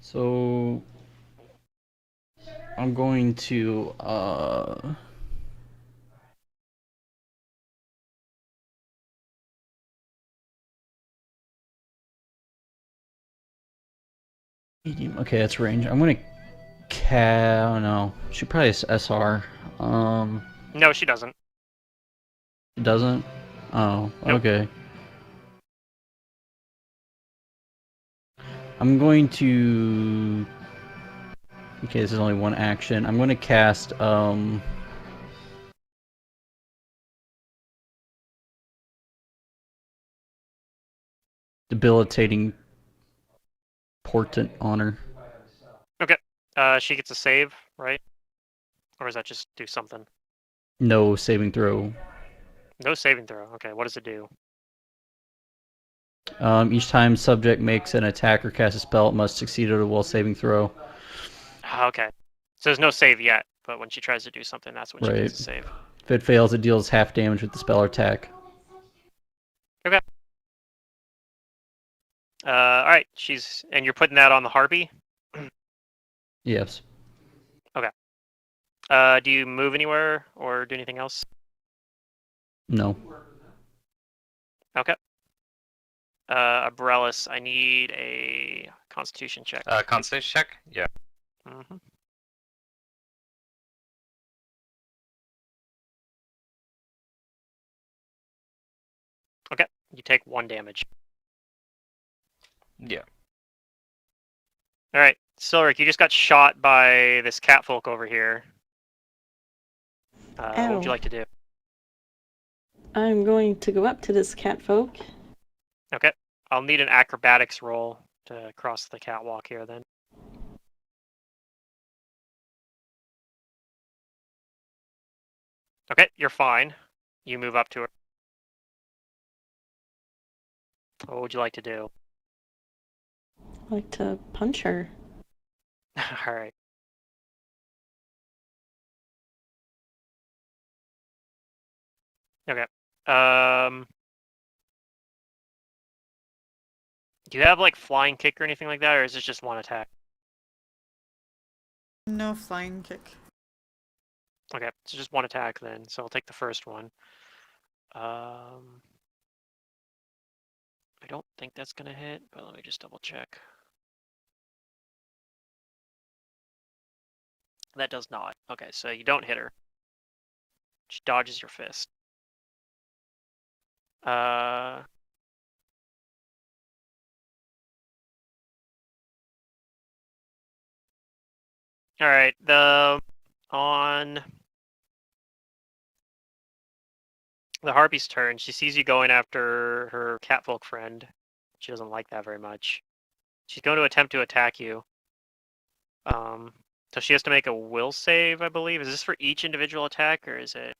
Speaker 5: So I'm going to medium. Okay, that's range. I'm gonna oh no. She probably has SR.
Speaker 3: No, she doesn't.
Speaker 5: It doesn't? Oh,
Speaker 3: Nope.
Speaker 5: okay. I'm going to. Okay, this is only one action. I'm going to cast debilitating portent on her.
Speaker 3: Okay. She gets a save, right? Or does that just do something?
Speaker 5: No saving throw.
Speaker 3: No saving throw. Okay, what does it do?
Speaker 5: Each time subject makes an attack or casts a spell, it must succeed at a will saving throw.
Speaker 3: Okay. So there's no save yet, but when she tries to do something, that's when she
Speaker 5: Right.
Speaker 3: gets a save.
Speaker 5: If it fails, it deals half damage with the spell or attack.
Speaker 3: Okay. All right. And you're putting that on the harpy.
Speaker 5: Yes.
Speaker 3: Okay. Do you move anywhere or do anything else?
Speaker 5: No.
Speaker 3: Okay. Abrellis, I need a Constitution check.
Speaker 4: Constitution check? Yeah.
Speaker 3: Mm-hmm. Okay. You take 1 damage.
Speaker 4: Yeah.
Speaker 3: All right, Silric, you just got shot by this catfolk over here. What would you
Speaker 7: Ow.
Speaker 3: like to do?
Speaker 7: I'm going to go up to this catfolk.
Speaker 3: Okay. I'll need an acrobatics roll to cross the catwalk here then. Okay, you're fine. You move up to her. What would you like to do?
Speaker 7: I like to punch her.
Speaker 3: All right. Okay. Do you have like flying kick or anything like that, or is it just 1 attack?
Speaker 2: No flying kick.
Speaker 3: Okay, it's just 1 attack then, so I'll take the first one. I don't think that's gonna hit, but let me just double check. That does not. Okay, so you don't hit her. She dodges your fist. Uh, all right. On the harpy's turn, she sees you going after her catfolk friend. She doesn't like that very much. She's going to attempt to attack you. So she has to make a will save, I believe. Is this for each individual attack, or is it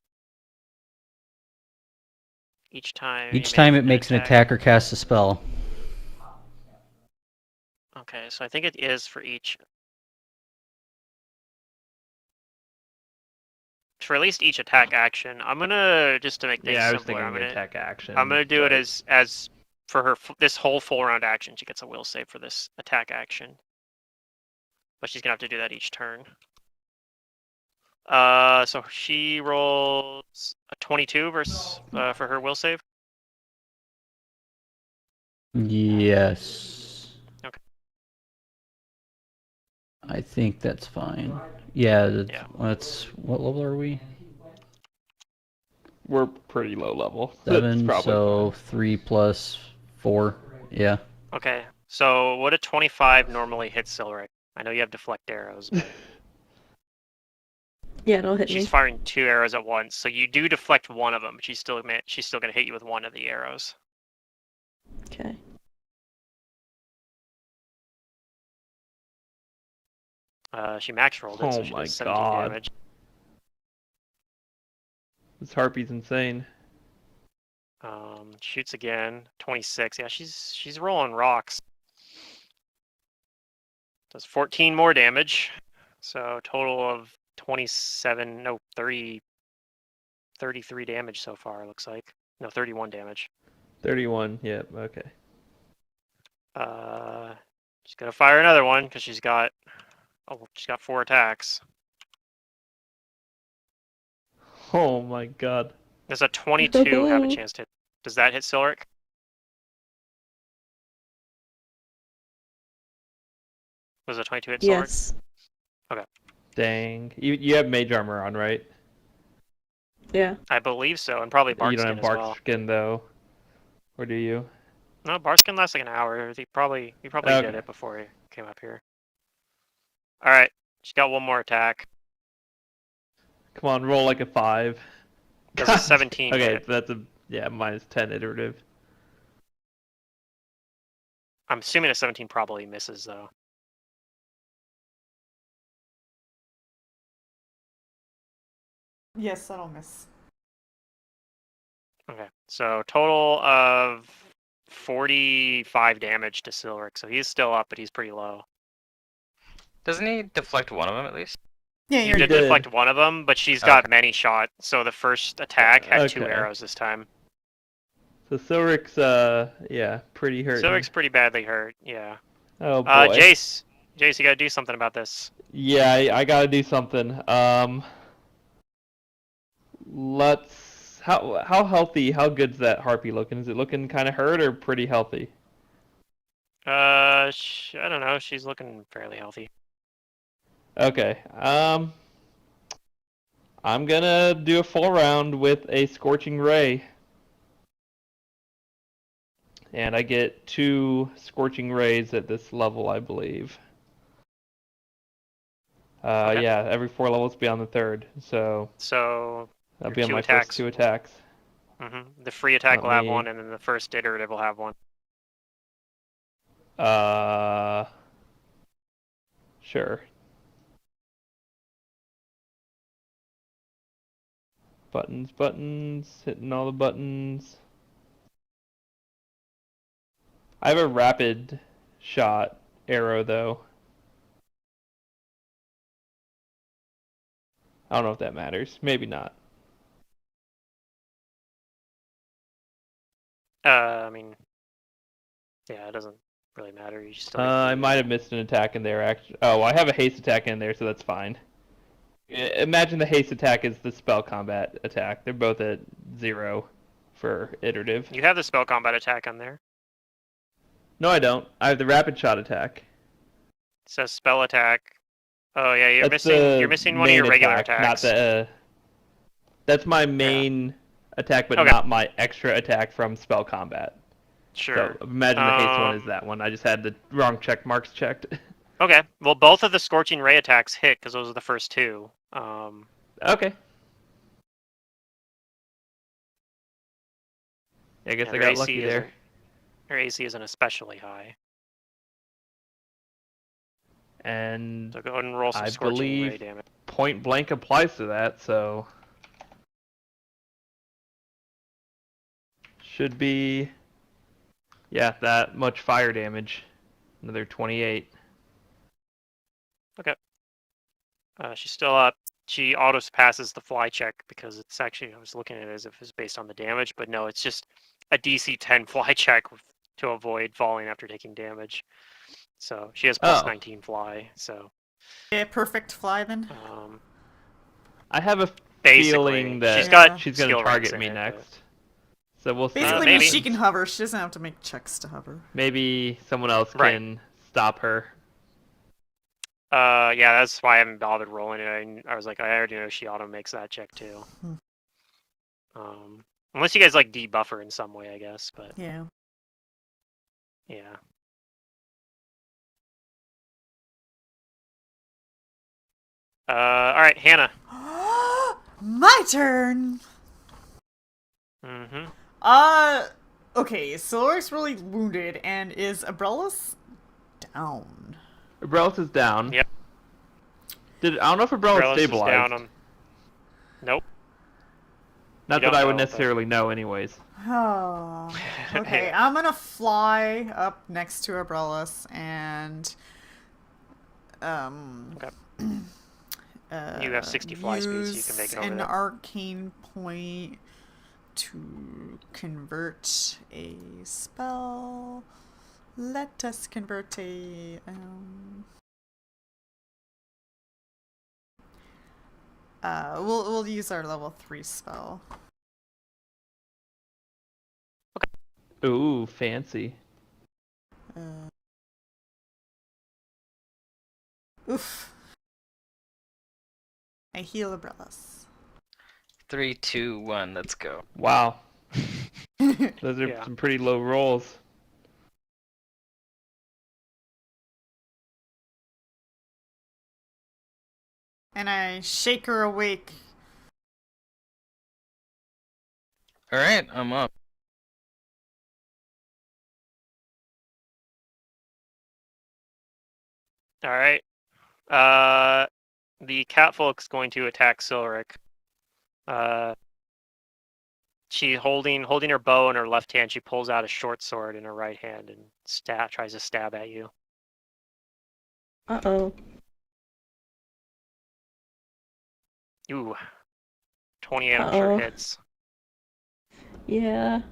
Speaker 3: each time?
Speaker 5: Each time it makes an attack or casts a spell.
Speaker 3: Okay, so I think it is for each. For at least each attack action. I'm gonna just to make things
Speaker 1: Yeah, I was
Speaker 3: simpler.
Speaker 1: thinking attack action.
Speaker 3: I'm gonna do it
Speaker 1: but-
Speaker 3: as for her this whole full round action. She gets a will save for this attack action, but she's gonna have to do that each turn. So she rolls a 22 versus for her will save.
Speaker 5: Yes.
Speaker 3: Okay.
Speaker 5: I think that's fine. Yeah,
Speaker 3: Yeah.
Speaker 5: that's what level are we?
Speaker 1: We're pretty low level.
Speaker 5: 7,
Speaker 1: That's probably
Speaker 5: so
Speaker 1: fine.
Speaker 5: 3 plus 4. Yeah.
Speaker 3: Okay. So what a 25 normally hits Silric? I know you have deflect arrows, but
Speaker 7: Yeah, it'll hit
Speaker 3: she's
Speaker 7: me.
Speaker 3: firing 2 arrows at once. So you do deflect one of them, but she's still gonna hit you with one of the arrows.
Speaker 7: Okay.
Speaker 3: She max rolled it, so
Speaker 1: Oh
Speaker 3: she
Speaker 1: my
Speaker 3: does 17
Speaker 1: God.
Speaker 3: damage.
Speaker 1: This harpy's insane.
Speaker 3: Shoots again, 26. Yeah, she's rolling rocks. Does 14 more damage, so total of 27. No, 30. 33 damage so far. Looks like. No, 31 damage.
Speaker 1: 31. Yep. Okay.
Speaker 3: She's gonna fire another one because she's got 4 attacks.
Speaker 1: Oh my God.
Speaker 3: Does a 22 have a chance to hit? Does that hit Silric? Was a 22 hit Silric?
Speaker 7: Yes.
Speaker 1: Dang. You have mage armor on, right?
Speaker 7: Yeah.
Speaker 3: I believe so, and probably bark
Speaker 1: You don't
Speaker 3: skin
Speaker 1: have
Speaker 3: as
Speaker 1: bark
Speaker 3: well.
Speaker 1: skin though, or do you?
Speaker 3: No, bars can last like an hour. He probably did
Speaker 1: Okay.
Speaker 3: it before he came up here. All right, she's got one more attack.
Speaker 1: Come on, roll like a 5.
Speaker 3: Does a 17
Speaker 1: Okay,
Speaker 3: hit?
Speaker 1: so that's a minus 10 iterative.
Speaker 3: I'm assuming a 17 probably misses though.
Speaker 2: Yes, that'll miss.
Speaker 3: Okay, so total of 45 damage to Silric. So he's still up, but he's pretty low.
Speaker 4: Doesn't he deflect one of them at least?
Speaker 2: Yeah,
Speaker 3: You
Speaker 2: you're
Speaker 3: did
Speaker 1: did.
Speaker 3: deflect one of them, but she's got
Speaker 4: Okay.
Speaker 3: many shot. So the first attack had 2
Speaker 1: Okay.
Speaker 3: arrows this time.
Speaker 1: So Silric's pretty hurting.
Speaker 3: Silric's pretty badly hurt. Yeah.
Speaker 1: Oh boy.
Speaker 3: Jace, you gotta do something about this.
Speaker 1: Yeah, I gotta do something. Let's. How healthy? How good's that harpy looking? Is it looking kind of hurt or pretty healthy?
Speaker 3: I don't know. She's looking fairly healthy.
Speaker 1: Okay. I'm gonna do a full round with a scorching ray, and I get 2 scorching rays at this level, I believe.
Speaker 3: Okay.
Speaker 1: Yeah, every 4 levels beyond the 3rd, so
Speaker 3: So
Speaker 1: that'll
Speaker 3: your
Speaker 1: be on
Speaker 3: 2
Speaker 1: my
Speaker 3: attacks.
Speaker 1: first 2 attacks.
Speaker 3: The free attack
Speaker 1: Let
Speaker 3: will have
Speaker 1: me-
Speaker 3: one, and then the first iterative will have one.
Speaker 1: Sure. Buttons, hitting all the buttons. I have a rapid shot arrow though. I don't know if that matters. Maybe not.
Speaker 3: I mean, yeah, it doesn't really matter. You still.
Speaker 1: I might have missed an attack in there. Actually, oh, I have a haste attack in there, so that's fine. Imagine the haste attack is the spell combat attack. They're both at 0 for iterative.
Speaker 3: You have the spell combat attack on there.
Speaker 1: No, I don't. I have the rapid shot attack.
Speaker 3: It says spell attack. Oh yeah, you're
Speaker 1: That's
Speaker 3: missing.
Speaker 1: the
Speaker 3: You're missing one of
Speaker 1: main
Speaker 3: your regular
Speaker 1: attack,
Speaker 3: attacks.
Speaker 1: Not the. That's my main attack, but
Speaker 3: Okay.
Speaker 1: not my extra attack from spell combat.
Speaker 3: Sure.
Speaker 1: So imagine the haste one is that one. I just had the wrong check marks checked.
Speaker 3: Okay. Well, both of the scorching ray attacks hit because those are the first 2.
Speaker 1: Okay. I guess
Speaker 3: Yeah,
Speaker 1: I
Speaker 3: their
Speaker 1: got
Speaker 3: AC
Speaker 1: lucky there.
Speaker 3: Her AC isn't especially high.
Speaker 1: And
Speaker 3: So go ahead and roll some
Speaker 1: I
Speaker 3: scorching ray
Speaker 1: believe
Speaker 3: damage.
Speaker 1: point blank applies to that, so should be that much fire damage. Another 28.
Speaker 3: She's still up. She auto passes the fly check because it's actually, I was looking at it as if it's based on the damage, but no, it's just a DC 10 fly check to avoid falling after taking damage. So she has plus
Speaker 1: Oh.
Speaker 3: 19 fly. So
Speaker 2: Yeah, perfect fly then.
Speaker 1: I have a
Speaker 3: basically,
Speaker 1: feeling that
Speaker 3: she's got
Speaker 1: she's going
Speaker 3: skill
Speaker 1: to
Speaker 3: ranks
Speaker 1: target
Speaker 3: in
Speaker 1: me
Speaker 3: it,
Speaker 1: next. So we'll see.
Speaker 2: Basically
Speaker 1: what
Speaker 2: means
Speaker 3: maybe.
Speaker 2: she
Speaker 1: happens.
Speaker 2: can hover. She doesn't have to make checks to hover.
Speaker 1: Maybe someone else
Speaker 3: Right.
Speaker 1: can stop her.
Speaker 3: Yeah, that's why I haven't bothered rolling it. I was like, I already know she auto makes that check too. Unless you guys like debuff her in some way, I guess. But
Speaker 2: Yeah.
Speaker 3: yeah. All right, Hannah.
Speaker 2: My turn.
Speaker 3: Mm-hmm.
Speaker 2: Okay, Silric's really wounded, and is Abrellis down?
Speaker 1: Abrellis is down.
Speaker 3: Yep.
Speaker 1: I don't know if Abrellis
Speaker 3: Abrellis is
Speaker 1: stabilized.
Speaker 3: down. Nope.
Speaker 1: Not
Speaker 3: You
Speaker 1: that I
Speaker 3: don't
Speaker 1: would
Speaker 3: know, but-
Speaker 1: necessarily know, anyways.
Speaker 2: Oh. Okay, I'm gonna fly up next to Abrellis and
Speaker 3: Okay. You have 60 fly speed, so you can make it over
Speaker 2: an
Speaker 3: there.
Speaker 2: arcane point to convert a spell. Let us convert a we'll use our level 3 spell.
Speaker 1: Ooh, fancy.
Speaker 2: Oof. I heal Abrellis.
Speaker 4: 3, 2, 1, let's go.
Speaker 1: Wow. Those are
Speaker 3: Yeah.
Speaker 1: some pretty low rolls.
Speaker 2: and I shake her awake.
Speaker 4: Alright, I'm up.
Speaker 3: All right. The catfolk's going to attack Silric. She holding her bow in her left hand. She pulls out a short sword in her right hand and tries to stab at you.
Speaker 7: Uh-oh.
Speaker 3: Ooh, 28 I'm
Speaker 7: Uh-oh.
Speaker 3: sure hits.
Speaker 7: Yeah.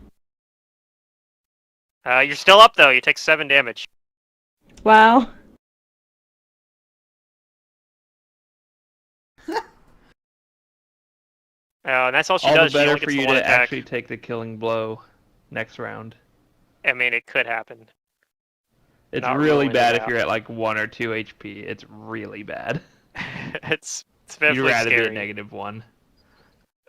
Speaker 3: You're still up though. You take 7 damage.
Speaker 7: Wow.
Speaker 3: And that's all she
Speaker 1: All
Speaker 3: does.
Speaker 1: the
Speaker 3: She
Speaker 1: better
Speaker 3: only
Speaker 1: for
Speaker 3: gets the
Speaker 1: you
Speaker 3: one
Speaker 1: to
Speaker 3: attack.
Speaker 1: actually take the killing blow next round.
Speaker 3: I mean, it could happen.
Speaker 1: It's
Speaker 3: Not
Speaker 1: really
Speaker 3: ruling it
Speaker 1: bad if
Speaker 3: out.
Speaker 1: you're at like 1 or 2 HP. It's really bad.
Speaker 3: it's
Speaker 1: You'd
Speaker 3: definitely
Speaker 1: rather be at
Speaker 3: scary.
Speaker 1: -1.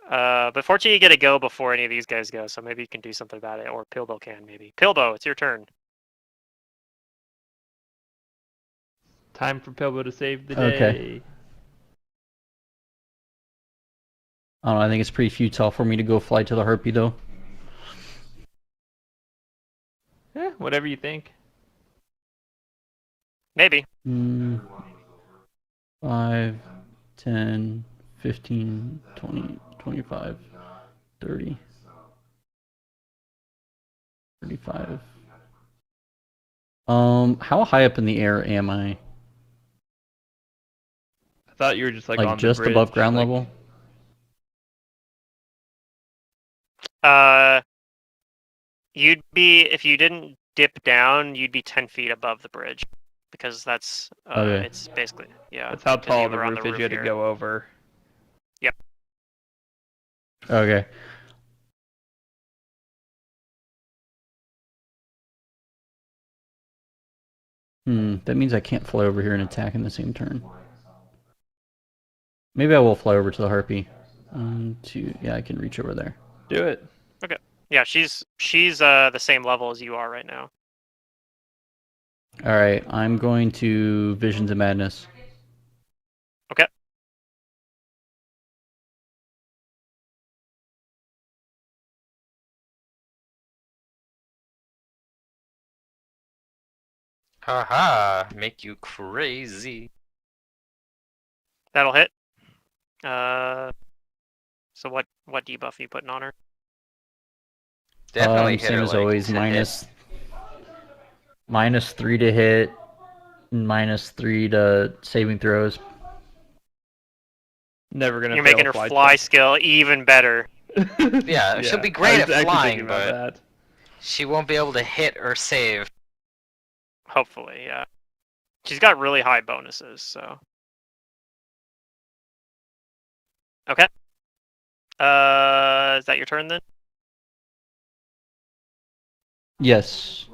Speaker 3: But fortunately, you get a go before any of these guys go, so maybe you can do something about it, or Pilbo can maybe. Pilbo, it's your turn.
Speaker 1: Time for Pilbo to save the
Speaker 5: Okay.
Speaker 1: day.
Speaker 5: I don't know, I think it's pretty futile for me to go fly to the harpy though.
Speaker 1: Whatever you think.
Speaker 3: Maybe.
Speaker 5: 5, 10, 15, 20, 25, 30, 35. How high up in the air am I?
Speaker 1: I thought you were just like
Speaker 5: Like
Speaker 1: on
Speaker 5: just
Speaker 1: the bridge.
Speaker 5: above ground
Speaker 1: like...
Speaker 5: level?
Speaker 3: You'd be, if you didn't dip down, you'd be 10 feet above the bridge, because that's
Speaker 5: Okay.
Speaker 3: it's basically
Speaker 1: That's how
Speaker 3: 'cause you
Speaker 1: tall the
Speaker 3: were on
Speaker 1: roof is. You had to
Speaker 3: here.
Speaker 1: go over.
Speaker 3: Yep.
Speaker 5: Okay. That means I can't fly over here and attack in the same turn. Maybe I will fly over to the harpy. 1, 2, yeah, I can reach over there.
Speaker 1: Do it.
Speaker 3: Okay. Yeah, she's the same level as you are right now.
Speaker 5: Alright, I'm going to Visions of Madness.
Speaker 3: Okay.
Speaker 4: Haha, make you crazy.
Speaker 3: That'll hit. So what debuff are you putting on her?
Speaker 4: Definitely hit
Speaker 5: Same
Speaker 4: her,
Speaker 5: as
Speaker 4: like,
Speaker 5: always,
Speaker 4: to hit.
Speaker 5: -3 to hit, and -3 to saving throws.
Speaker 1: Never gonna
Speaker 3: You're
Speaker 1: fail
Speaker 3: making
Speaker 1: a
Speaker 3: her
Speaker 1: fly
Speaker 3: fly
Speaker 1: check.
Speaker 3: skill even better.
Speaker 4: Yeah, she'll be
Speaker 1: I
Speaker 4: great
Speaker 1: was
Speaker 4: at
Speaker 1: actually thinking
Speaker 4: flying,
Speaker 1: about
Speaker 4: but
Speaker 1: that.
Speaker 4: she won't be able to hit or save.
Speaker 3: Hopefully, yeah. She's got really high bonuses, so. Okay. Is that your turn then?
Speaker 5: Yes.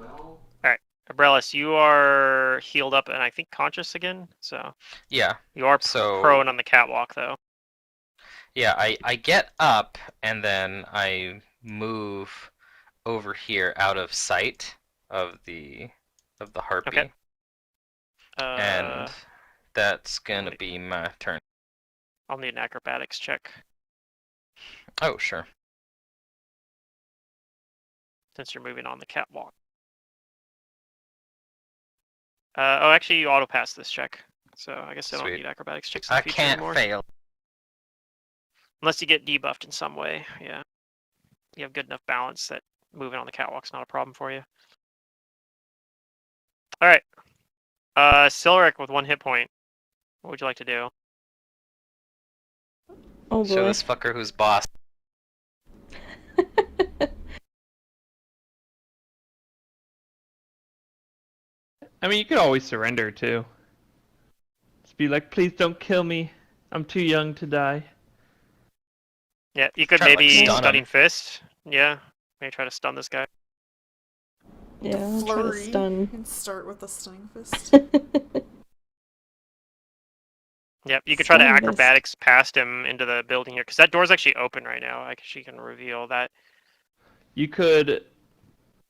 Speaker 3: Abrellis, you are healed up and I think conscious again, so.
Speaker 4: Yeah,
Speaker 3: You are
Speaker 4: so
Speaker 3: prone on the catwalk, though.
Speaker 4: yeah, I get up and then I move over here out of sight of the harpy.
Speaker 3: Okay.
Speaker 4: And that's gonna
Speaker 3: wait.
Speaker 4: be my turn.
Speaker 3: I'll need an acrobatics check,
Speaker 4: Oh, sure.
Speaker 3: since you're moving on the catwalk. Oh, actually, you auto-pass this check, so I guess I don't
Speaker 4: Sweet.
Speaker 3: need acrobatics checks in the
Speaker 4: I
Speaker 3: future
Speaker 4: can't
Speaker 3: anymore.
Speaker 4: fail.
Speaker 3: Unless you get debuffed in some way, yeah. You have good enough balance that moving on the catwalk's not a problem for you. Alright. Silric with 1 hit point. What would you like to do?
Speaker 7: Oh
Speaker 4: Show
Speaker 7: boy.
Speaker 4: this fucker who's boss.
Speaker 1: I mean, you could always surrender too. Just be like, please don't kill me. I'm too young to die.
Speaker 3: Yeah, you could
Speaker 4: Try to, like,
Speaker 3: maybe
Speaker 4: stun him.
Speaker 3: Stunning Fist. Yeah, maybe try to stun this guy.
Speaker 7: Yeah, I'll try to
Speaker 2: Flurry
Speaker 7: stun.
Speaker 2: and start with the stunning fist.
Speaker 3: Yep, you could try to
Speaker 7: Stunning fist.
Speaker 3: acrobatics past him into the building here, because that door's actually open right now. She can reveal that.
Speaker 1: You could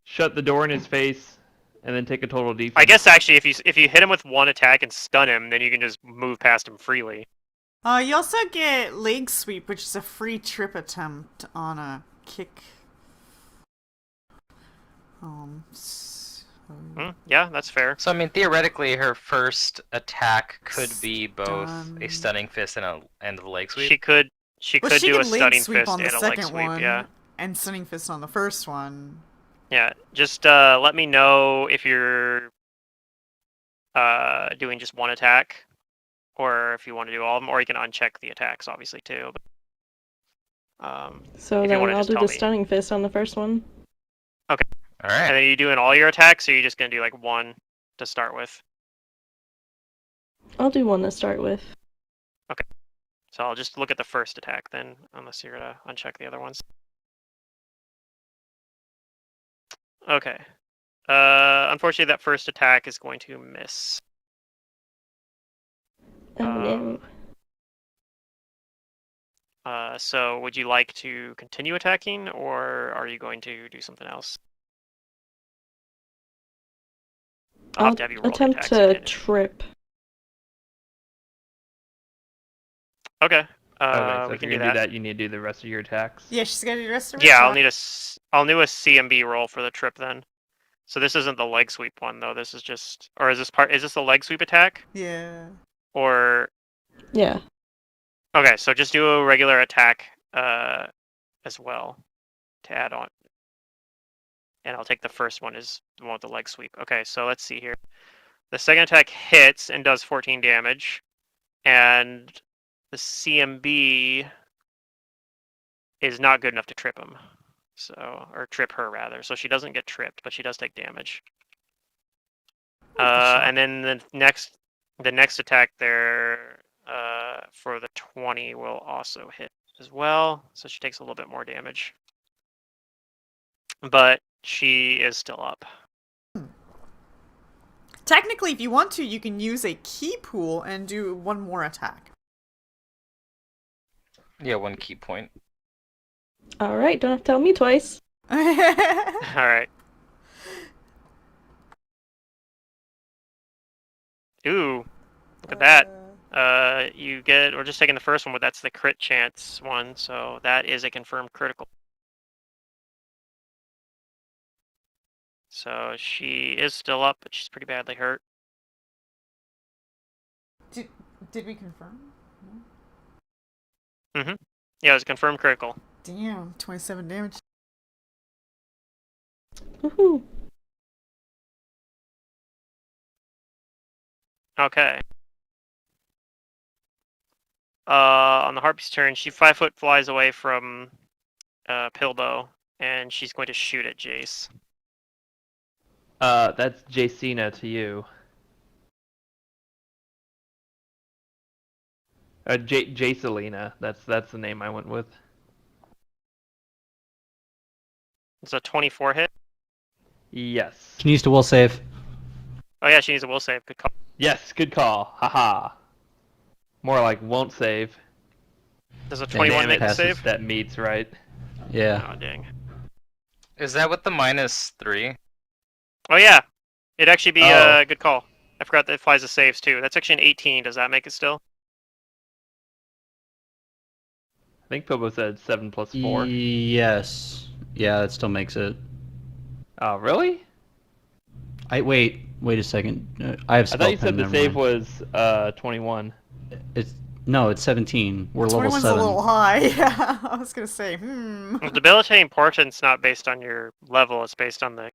Speaker 1: shut the door in his face and then take a total defense.
Speaker 3: I guess actually, if you hit him with 1 attack and stun him, then you can just move past him freely.
Speaker 2: You also get leg sweep, which is a free trip attempt on a kick.
Speaker 3: Yeah, that's fair.
Speaker 4: So I mean, theoretically, her first attack could be both
Speaker 2: Stun.
Speaker 4: a stunning fist and a leg sweep.
Speaker 3: She could
Speaker 2: Well, she
Speaker 3: do a
Speaker 2: could leg
Speaker 3: stunning
Speaker 2: sweep
Speaker 3: fist
Speaker 2: on the
Speaker 3: and a leg
Speaker 2: second
Speaker 3: sweep.
Speaker 2: one,
Speaker 3: Yeah.
Speaker 2: and stunning fist on the first one.
Speaker 3: Yeah. Just let me know if you're doing just one attack, or if you want to do all of them, or you can uncheck the attacks, obviously too.
Speaker 7: So
Speaker 3: if you
Speaker 7: then
Speaker 3: want to
Speaker 7: I'll
Speaker 3: just
Speaker 7: do
Speaker 3: tell
Speaker 7: the
Speaker 3: me.
Speaker 7: stunning fist on the first one.
Speaker 4: All
Speaker 3: And
Speaker 4: right.
Speaker 3: then are you doing all your attacks, or are you just gonna do like one to start with?
Speaker 7: I'll do one to start with.
Speaker 3: So I'll just look at the first attack then, unless you're gonna uncheck the other ones. Okay. Unfortunately, that first attack is going to miss.
Speaker 7: Oh no.
Speaker 3: So would you like to continue attacking, or are you going to do something else? I'll have to have you roll the
Speaker 7: attempt
Speaker 3: attacks
Speaker 7: to
Speaker 3: again.
Speaker 7: trip.
Speaker 3: Okay.
Speaker 1: Okay, so
Speaker 3: We
Speaker 1: if
Speaker 3: can
Speaker 1: you're
Speaker 3: do
Speaker 1: gonna
Speaker 3: that.
Speaker 1: do that, you need to do the rest of your attacks.
Speaker 2: Yeah, she's got to do the rest of her
Speaker 3: Yeah,
Speaker 2: attack.
Speaker 3: I'll do a CMB roll for the trip then. So this isn't the leg sweep one though. This is just, or is this the leg sweep attack?
Speaker 2: Yeah.
Speaker 3: Or
Speaker 7: Yeah.
Speaker 3: okay, so just do a regular attack as well to add on. And I'll take the first one as the one with the leg sweep. Okay, so let's see here. The second attack hits and does 14 damage, and the CMB is not good enough to trip him. So, or trip her rather. So she doesn't get tripped, but she does take damage. And then the next attack there for the 20 will also hit as well. So she takes a little bit more damage. But she is still up.
Speaker 2: Technically, if you want to, you can use a key pool and do one more attack.
Speaker 4: Yeah, one key point.
Speaker 7: All right. Don't have to tell me twice.
Speaker 3: All right. Ooh, look at that. You get, we're just taking the first one, but that's the crit chance one, so that is a confirmed critical. So she is still up, but she's pretty badly hurt.
Speaker 2: Did we confirm?
Speaker 3: Mm-hmm. Yeah, it was a confirmed critical.
Speaker 2: Damn, 27 damage.
Speaker 7: Woohoo.
Speaker 3: Okay. On the Harpy's turn, she 5-foot flies away from Pilbo, and she's going to shoot at Jace.
Speaker 1: That's Jacina to you. Jacelina. That's the name I went with.
Speaker 3: It's a 24 hit.
Speaker 1: Yes.
Speaker 5: Can you use the will save?
Speaker 3: Oh yeah, she needs a will save. Good call.
Speaker 1: Yes, good call. Haha. More like won't save.
Speaker 3: Does a 21
Speaker 1: Damn
Speaker 3: make
Speaker 1: it,
Speaker 3: the
Speaker 5: passes.
Speaker 3: save?
Speaker 1: That meets, right?
Speaker 5: Yeah.
Speaker 3: Oh dang.
Speaker 4: Is that with the -3?
Speaker 3: Oh yeah, it'd actually be
Speaker 1: Oh.
Speaker 3: a good call. I forgot that it flies the saves too. That's actually an 18. Does that make it still?
Speaker 1: I think Pobo said 7 plus 4.
Speaker 5: Yes. Yeah, that still makes it.
Speaker 1: Oh, really?
Speaker 5: Wait a second. I have
Speaker 1: I
Speaker 5: spell
Speaker 1: thought you
Speaker 5: pen,
Speaker 1: said the
Speaker 5: never
Speaker 1: save
Speaker 5: mind.
Speaker 1: was 21.
Speaker 5: It's 17. We're level
Speaker 2: 21's
Speaker 5: 7.
Speaker 2: a little high. Yeah, I was gonna say,
Speaker 3: Well, debilitating portent's not based on your level. It's based on the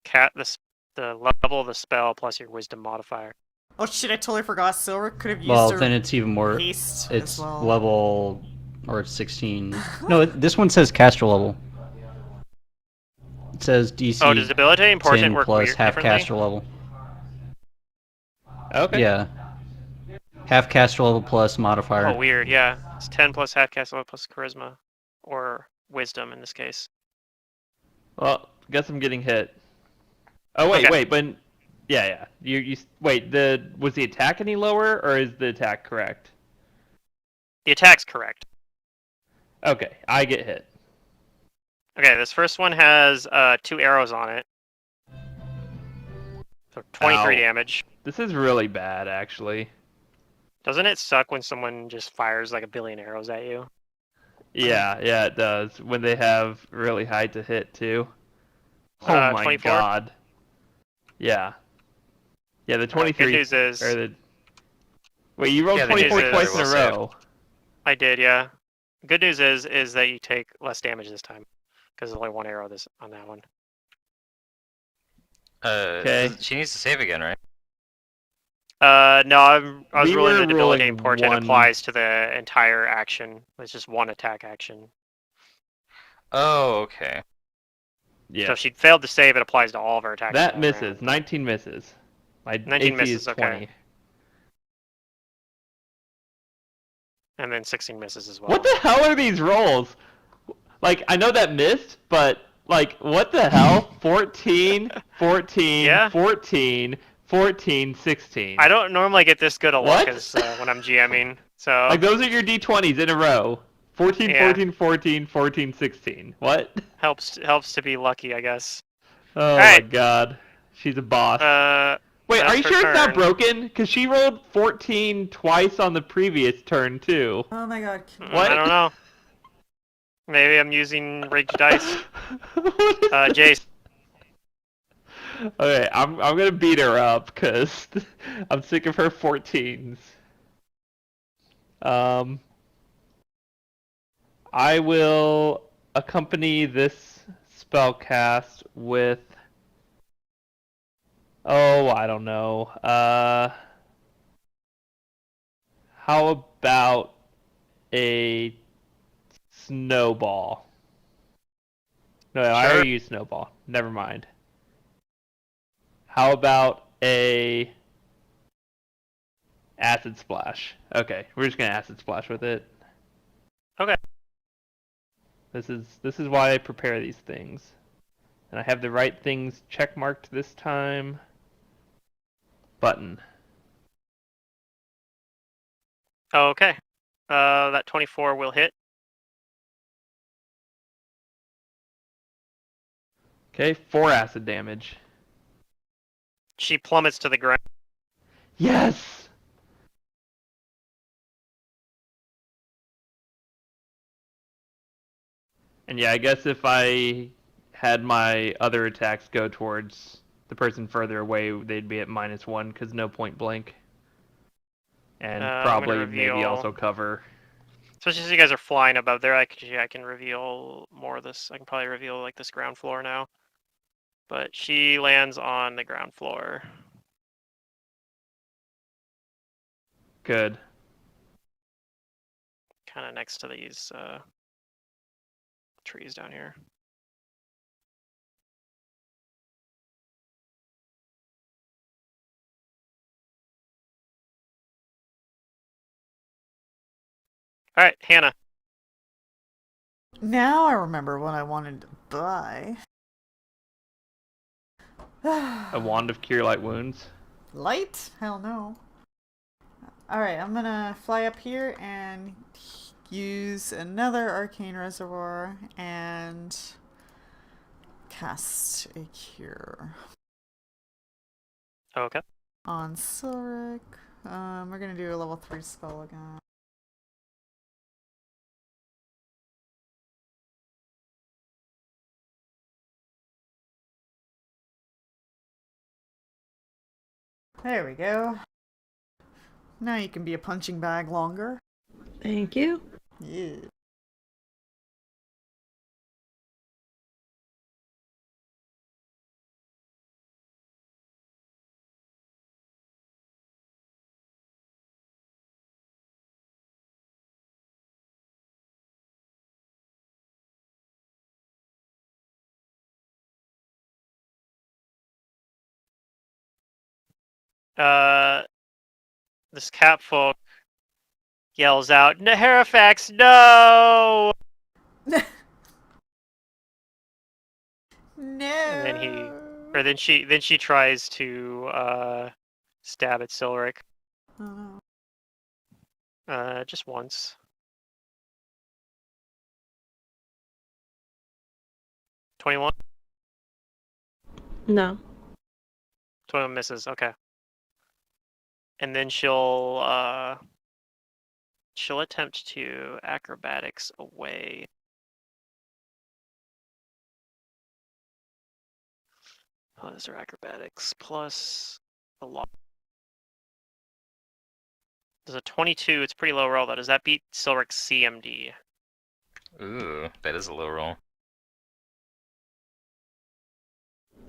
Speaker 3: level of the spell plus your wisdom modifier.
Speaker 2: Oh shit, I totally forgot. Silver could have used
Speaker 5: Well,
Speaker 2: her
Speaker 5: then it's even more.
Speaker 2: haste
Speaker 5: It's
Speaker 2: as well.
Speaker 5: level, or it's 16. No, this one says caster level. It says DC
Speaker 3: Oh, does debilitating portent
Speaker 5: 10
Speaker 3: work
Speaker 5: plus
Speaker 3: weird
Speaker 5: half
Speaker 3: differently?
Speaker 5: caster level.
Speaker 1: Okay.
Speaker 5: Yeah. Half caster level plus modifier.
Speaker 3: Oh, weird. Yeah, it's 10 plus half cast level plus charisma, or wisdom in this case.
Speaker 1: Well, guess I'm getting hit. Oh wait,
Speaker 3: Okay.
Speaker 1: wait, but yeah. You wait. Was the attack any lower, or is the attack correct?
Speaker 3: The attack's correct.
Speaker 1: Okay, I get hit.
Speaker 3: Okay, this first one has 2 arrows on it. So 23
Speaker 1: Ow.
Speaker 3: damage.
Speaker 1: This is really bad, actually.
Speaker 3: Doesn't it suck when someone just fires like a billion arrows at you?
Speaker 1: Yeah, yeah, it does. When they have really high to hit too. Oh my
Speaker 3: 24.
Speaker 1: god. Yeah. Yeah, the
Speaker 3: All right. Good
Speaker 1: 23
Speaker 3: news
Speaker 1: or
Speaker 3: is,
Speaker 1: the Wait, you rolled
Speaker 4: Yeah, the
Speaker 3: good news
Speaker 1: 24
Speaker 4: D20
Speaker 1: twice
Speaker 3: is,
Speaker 1: in a
Speaker 4: will save.
Speaker 1: row.
Speaker 3: I did. Yeah. Good news is that you take less damage this time because there's only one arrow this on that one.
Speaker 1: Okay.
Speaker 4: She needs to save again, right?
Speaker 3: No, I was
Speaker 1: We
Speaker 3: ruling
Speaker 1: were
Speaker 3: the debilitating
Speaker 1: rolling
Speaker 3: portent
Speaker 1: one.
Speaker 3: applies to the entire action. It's just one attack action.
Speaker 4: Oh, okay.
Speaker 3: So
Speaker 1: Yeah.
Speaker 3: if she failed to save, it applies to all of her attacks for
Speaker 1: That
Speaker 3: that
Speaker 1: misses.
Speaker 3: round.
Speaker 1: 19 misses. My
Speaker 3: 19
Speaker 1: AC is
Speaker 3: misses, okay.
Speaker 1: 20.
Speaker 3: And then 16 misses as well.
Speaker 1: What the hell are these rolls? Like, I know that missed, but, like, what the hell? 14, 14,
Speaker 3: Yeah.
Speaker 1: 14, 14, 16.
Speaker 3: I don't normally get this good a luck
Speaker 1: What?
Speaker 3: as when I'm GMing, so
Speaker 1: Like, those are your d20s in a row. 14,
Speaker 3: Yeah.
Speaker 1: 14, 14, 14, 16. What?
Speaker 3: helps to be lucky, I guess.
Speaker 1: Oh my
Speaker 3: Alright.
Speaker 1: god. She's a boss. Wait, are
Speaker 3: That's
Speaker 1: you
Speaker 3: her
Speaker 1: sure it's not
Speaker 3: turn.
Speaker 1: broken? Because she rolled 14 twice on the previous turn, too.
Speaker 2: Oh my god.
Speaker 1: What?
Speaker 3: I don't know. Maybe I'm using rigged dice.
Speaker 1: What is
Speaker 3: Jace.
Speaker 1: Okay, I'm gonna beat her up because I'm sick of her 14s. Um, I will accompany this spellcast with. Oh, I don't know. How about a snowball? No, I
Speaker 3: Sure.
Speaker 1: already used snowball. Never mind. How about a acid splash? Okay, we're just gonna acid splash with it.
Speaker 3: Okay.
Speaker 1: This is why I prepare these things. And I have the right things checkmarked this time. Button.
Speaker 3: Okay. That 24 will hit.
Speaker 1: Okay, 4 acid damage.
Speaker 3: She plummets to the ground.
Speaker 1: Yes! And yeah, I guess if I had my other attacks go towards the person further away, they'd be at -1 because no point blank. And
Speaker 3: I'm gonna
Speaker 1: probably maybe
Speaker 3: reveal-
Speaker 1: also cover.
Speaker 3: Especially since you guys are flying above there, I can reveal more of this. I can probably reveal like this ground floor now. But she lands on the ground floor.
Speaker 1: Good.
Speaker 3: Kind of next to these trees down here. All right, Hannah.
Speaker 2: Now I remember what I wanted to buy.
Speaker 1: A wand of cure light wounds.
Speaker 2: Light? Hell no. Alright, I'm gonna fly up here and use another arcane reservoir and cast a cure
Speaker 3: Okay.
Speaker 2: on Silric. We're gonna do a level 3 spell again. There we go. Now you can be a punching bag longer.
Speaker 7: Thank you.
Speaker 2: Yeah.
Speaker 3: This catfolk yells out, "Naharafax, no!"
Speaker 2: No.
Speaker 3: And then she tries to stab at Silric.
Speaker 2: Oh, no.
Speaker 3: Just once. 21.
Speaker 7: No.
Speaker 3: 21 misses. Okay. and then she'll attempt to acrobatics away. Oh, those are acrobatics plus a lot. There's a 22. It's a pretty low roll though. Does that beat Silric's CMD?
Speaker 4: Ooh, that is a low roll.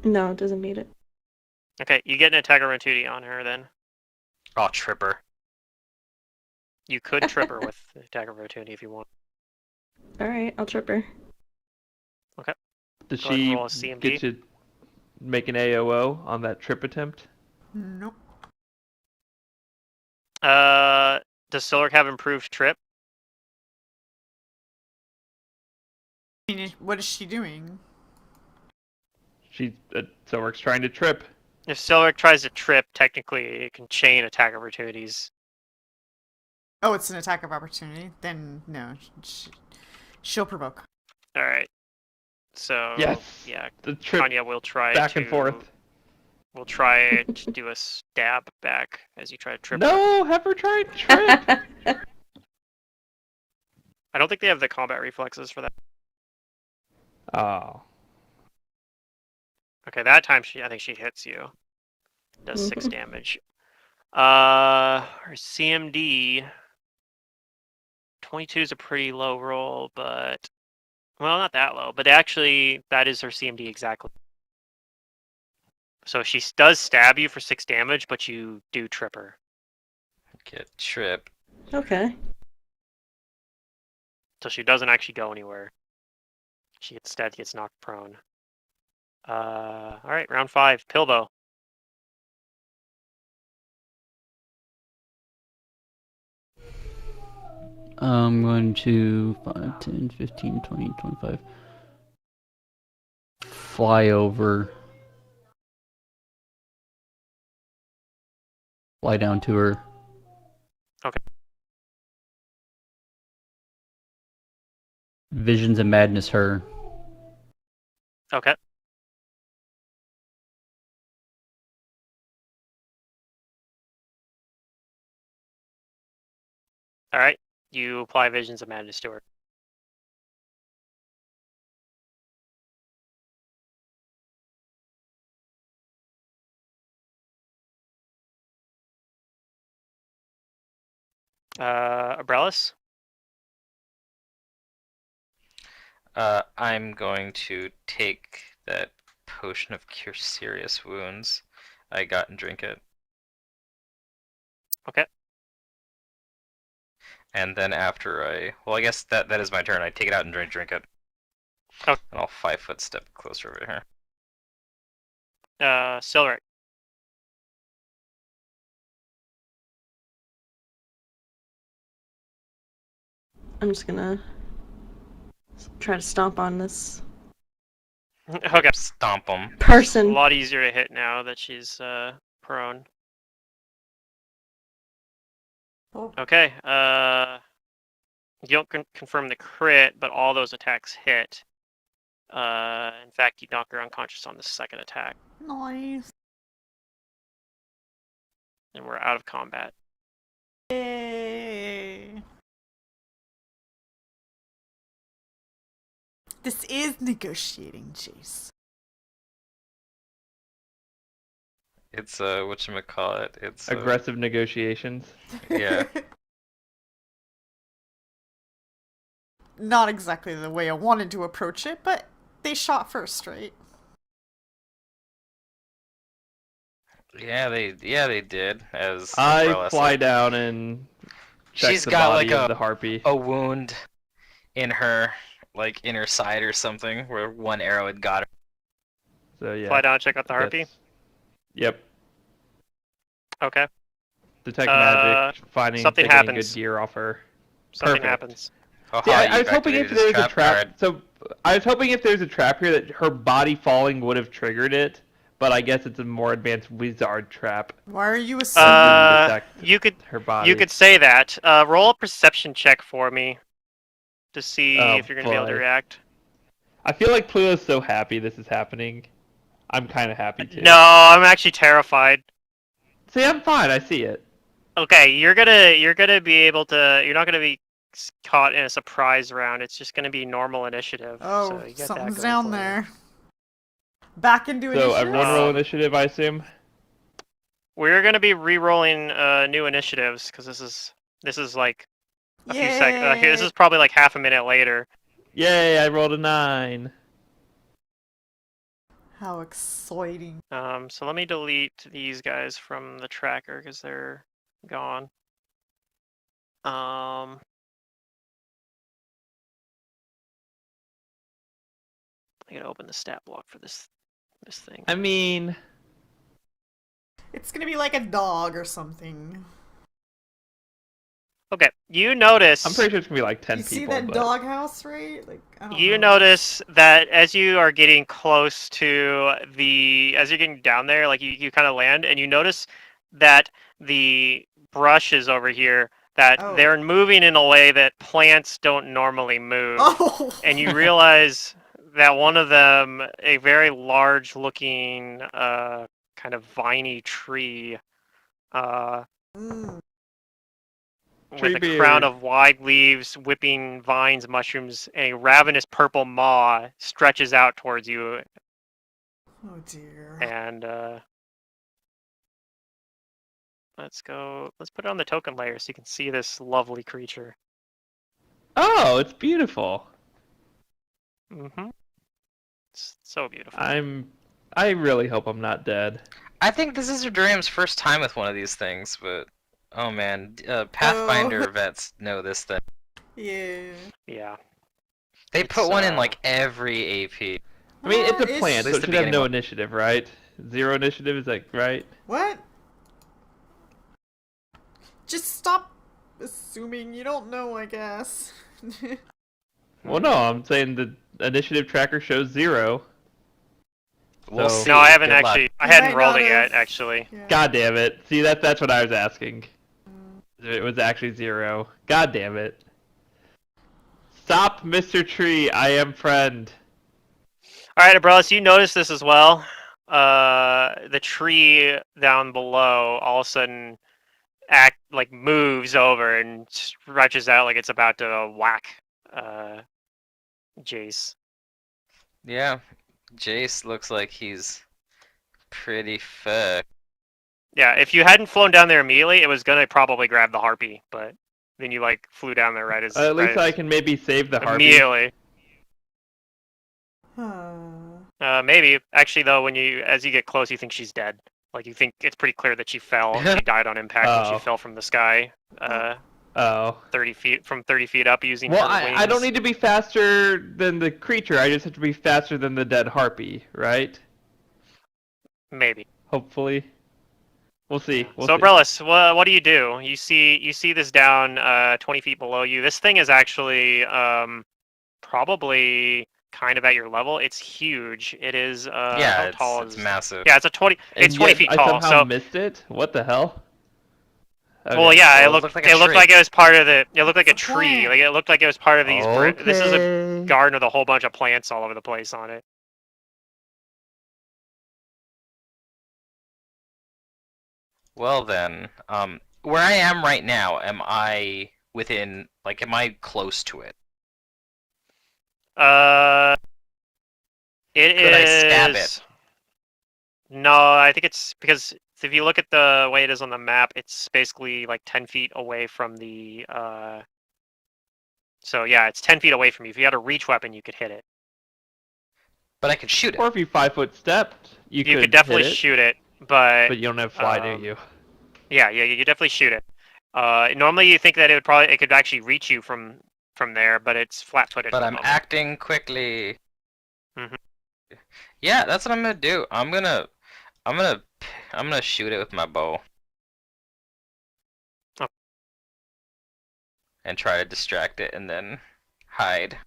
Speaker 7: No, it doesn't meet it.
Speaker 3: Okay, you get an attack opportunity on her then.
Speaker 4: Oh, tripper.
Speaker 3: You could trip her with the attack opportunity if you want.
Speaker 7: Alright, I'll trip her.
Speaker 1: Does
Speaker 3: Go ahead and
Speaker 1: she
Speaker 3: roll a CMD.
Speaker 1: get to make an AOO on that trip attempt?
Speaker 2: Nope.
Speaker 3: Does Silric have improved trip?
Speaker 2: I mean, what is she doing?
Speaker 1: She Silric's trying to trip.
Speaker 3: If Silric tries to trip, technically it can chain attack opportunities.
Speaker 2: Oh, it's an attack of opportunity. Then no, she'll provoke.
Speaker 3: All right. So
Speaker 1: Yes.
Speaker 3: yeah,
Speaker 1: The trip
Speaker 3: Kanya will try
Speaker 1: back
Speaker 3: to
Speaker 1: and forth.
Speaker 3: We'll try to do a stab back as you try to trip her.
Speaker 1: No, have her try and trip.
Speaker 3: I don't think they have the combat reflexes for that.
Speaker 1: Oh.
Speaker 3: Okay, that time I think she hits you. Does 6
Speaker 7: Mhm.
Speaker 3: damage. Her CMD 22 is a pretty low roll, but well, not that low, but actually that is her CMD exactly. So she does stab you for 6 damage, but you do trip her.
Speaker 4: Get trip.
Speaker 7: Okay.
Speaker 3: So she doesn't actually go anywhere. She instead gets knocked prone. All right, round 5, Pilbo.
Speaker 5: I'm going to 5, 10, 15, 20, 25. Fly over. Fly down to her.
Speaker 3: Okay.
Speaker 5: Visions of Madness her.
Speaker 3: Okay. All right, you apply Visions of Madness to her. Abrellis?
Speaker 4: I'm going to take that potion of cure serious wounds I got and drink it.
Speaker 3: Okay.
Speaker 4: And then after I guess that is my turn. I take it out and drink it.
Speaker 3: Oh.
Speaker 4: And I'll 5-foot step closer over here.
Speaker 3: Silric.
Speaker 7: I'm just gonna try to stomp on this
Speaker 3: Okay.
Speaker 4: Stomp them.
Speaker 3: A
Speaker 7: person.
Speaker 3: lot easier to hit now that she's prone.
Speaker 2: Oh.
Speaker 3: Okay. You don't confirm the crit, but all those attacks hit. In fact, you knock her unconscious on the second attack,
Speaker 2: Nice.
Speaker 3: and we're out of combat.
Speaker 2: Yay. This is negotiating, Jace.
Speaker 4: It's whatchamacallit. It's
Speaker 1: Aggressive negotiations.
Speaker 4: Yeah.
Speaker 2: Not exactly the way I wanted to approach it, but they shot first, right?
Speaker 4: Yeah, they did. As
Speaker 1: I
Speaker 4: Umbrella
Speaker 1: fly
Speaker 4: said.
Speaker 1: down and check
Speaker 4: She's
Speaker 1: the
Speaker 4: got
Speaker 1: body
Speaker 4: like
Speaker 1: of the harpy.
Speaker 4: a wound in her inner side or something where one arrow had got her.
Speaker 1: So yeah.
Speaker 3: Fly down and check out the harpy.
Speaker 1: that's- Yep.
Speaker 3: Okay.
Speaker 1: Detect magic, finding
Speaker 3: something
Speaker 1: getting
Speaker 3: happens.
Speaker 1: good gear off her.
Speaker 3: Something
Speaker 1: Perfect.
Speaker 3: happens.
Speaker 4: Oh,
Speaker 1: See,
Speaker 4: how
Speaker 1: I
Speaker 4: you
Speaker 1: was hoping if
Speaker 4: activated his
Speaker 1: there's a trap.
Speaker 4: card.
Speaker 1: So I was hoping if there's a trap here that her body falling would have triggered it, but I guess it's a more advanced wizard trap.
Speaker 2: Why are you
Speaker 1: That
Speaker 2: assuming?
Speaker 1: didn't detect
Speaker 3: You could
Speaker 1: her body.
Speaker 3: you could say that. Roll a perception check for me to see
Speaker 1: Oh,
Speaker 3: if you're gonna be able to
Speaker 1: boy.
Speaker 3: react.
Speaker 1: I feel like Pluto's so happy this is happening. I'm kind of happy too.
Speaker 3: No, I'm actually terrified.
Speaker 1: See, I'm fine. I see it.
Speaker 3: Okay, you're gonna be able to. You're not gonna be caught in a surprise round. It's just gonna be normal initiative.
Speaker 2: Oh,
Speaker 3: So you got that
Speaker 2: something's
Speaker 3: going
Speaker 2: down
Speaker 3: for you.
Speaker 2: there. Back into
Speaker 1: So everyone
Speaker 2: initiative.
Speaker 1: roll initiative, I assume.
Speaker 3: We're gonna be re-rolling new initiatives because this is like a few seconds. This
Speaker 2: Yay!
Speaker 3: is probably like half a minute later.
Speaker 1: Yay! I rolled a 9.
Speaker 2: How exciting.
Speaker 3: So let me delete these guys from the tracker because they're gone. I gotta open the stat block for this thing.
Speaker 1: I mean,
Speaker 2: It's gonna be like a dog or something.
Speaker 3: Okay, you notice.
Speaker 1: I'm pretty sure it's gonna be like 10
Speaker 2: You see
Speaker 1: people.
Speaker 2: that
Speaker 1: but...
Speaker 2: doghouse, right? Like, I don't
Speaker 3: You
Speaker 2: know.
Speaker 3: notice that as you are getting close to as you're getting down there, like you kind of land, and you notice that the brushes over here, that
Speaker 2: Oh.
Speaker 3: they're moving in a way that plants don't normally move.
Speaker 2: Oh!
Speaker 3: And you realize that one of them, a very large looking, kind of viney tree,
Speaker 2: Mm.
Speaker 3: with a crown
Speaker 1: Treebeard.
Speaker 3: of wide leaves, whipping vines, mushrooms, and a ravenous purple maw stretches out towards you.
Speaker 2: Oh dear.
Speaker 3: And let's put it on the token layer so you can see this lovely creature.
Speaker 1: Oh, it's beautiful.
Speaker 3: It's so beautiful.
Speaker 1: I really hope I'm not dead.
Speaker 4: I think this is Durium's first time with one of these things, but oh man, Pathfinder vets know this thing.
Speaker 2: Yeah.
Speaker 3: Yeah.
Speaker 4: They
Speaker 3: It's,
Speaker 4: put one in like every AP.
Speaker 1: I mean, it's a
Speaker 2: It's-
Speaker 1: plant, so
Speaker 4: At least
Speaker 1: it
Speaker 4: the
Speaker 1: should have
Speaker 4: beginning
Speaker 1: no
Speaker 4: one.
Speaker 1: initiative, right? 0 initiative, is that right?
Speaker 2: What? Just stop assuming. You don't know, I guess.
Speaker 1: Well, no, I'm saying the initiative tracker shows 0.
Speaker 4: We'll
Speaker 1: So-
Speaker 4: see.
Speaker 3: No, I haven't
Speaker 4: Good luck.
Speaker 3: actually. I
Speaker 2: You
Speaker 3: hadn't
Speaker 2: might
Speaker 3: rolled
Speaker 2: not
Speaker 3: it yet,
Speaker 2: have-
Speaker 3: actually.
Speaker 2: Yeah.
Speaker 1: God damn it. See, that's what I was asking. It was actually 0. God damn it. Stop, Mr. Tree. I am friend.
Speaker 3: All right, Abrellis, you notice this as well. The tree down below all of a sudden moves over and stretches out like it's about to whack Jace.
Speaker 4: Yeah, Jace looks like he's pretty fucked.
Speaker 3: Yeah, if you hadn't flown down there immediately, it was gonna probably grab the harpy, but then you flew down there right as
Speaker 1: At least
Speaker 3: right
Speaker 1: I
Speaker 3: as-
Speaker 1: can maybe save the harpy.
Speaker 3: immediately.
Speaker 2: Huh.
Speaker 3: Maybe actually though, as you get close, you think she's dead. Like you think it's pretty clear that she fell. She died on impact when
Speaker 1: Oh.
Speaker 3: she fell from the sky.
Speaker 1: Oh.
Speaker 3: 30 feet up using
Speaker 1: Well,
Speaker 3: her wings.
Speaker 1: I don't need to be faster than the creature. I just have to be faster than the dead harpy, right?
Speaker 3: Maybe.
Speaker 1: Hopefully. We'll see. We'll
Speaker 3: So,
Speaker 1: see.
Speaker 3: Abrellis, what do? You see this down 20 feet below you. This thing is actually probably kind of at your level. It's huge. It is
Speaker 4: Yeah,
Speaker 3: how tall
Speaker 4: it's
Speaker 3: is
Speaker 4: massive.
Speaker 3: Yeah, it's a 20.
Speaker 1: And
Speaker 3: It's 20
Speaker 1: yet
Speaker 3: feet
Speaker 1: I
Speaker 3: tall.
Speaker 1: somehow
Speaker 3: So,
Speaker 1: missed it? What the hell?
Speaker 3: well,
Speaker 1: Okay.
Speaker 3: yeah,
Speaker 4: Well,
Speaker 3: it
Speaker 4: it
Speaker 3: looked
Speaker 4: looked like a
Speaker 3: it looked
Speaker 4: tree.
Speaker 3: like it was part of the. It looked like a
Speaker 2: It's a
Speaker 3: tree.
Speaker 2: plant.
Speaker 3: Like it looked like it was part of these. This is a
Speaker 1: Okay.
Speaker 3: garden with a whole bunch of plants all over the place on it.
Speaker 4: Well then, where I am right now, am I within, like, am I close to it?
Speaker 3: It
Speaker 4: Could I
Speaker 3: is.
Speaker 4: stab it?
Speaker 3: No, I think it's because if you look at the way it is on the map, it's basically like 10 feet away from the. So yeah, it's 10 feet away from you. If you had a reach weapon, you could hit it.
Speaker 4: But I could shoot
Speaker 1: Or
Speaker 4: it.
Speaker 1: if you 5-foot stepped, you
Speaker 3: could definitely
Speaker 1: hit it,
Speaker 3: shoot it, but
Speaker 1: but you don't have fly, do you?
Speaker 3: yeah, you could definitely shoot it. Normally you think that it could actually reach you from there, but it's flat-footed.
Speaker 4: But
Speaker 3: at the
Speaker 4: I'm
Speaker 3: moment.
Speaker 4: acting quickly.
Speaker 3: Mhm.
Speaker 4: Yeah, that's what I'm gonna do. I'm gonna shoot it with my bow.
Speaker 3: Oh.
Speaker 4: And try to distract it and then hide.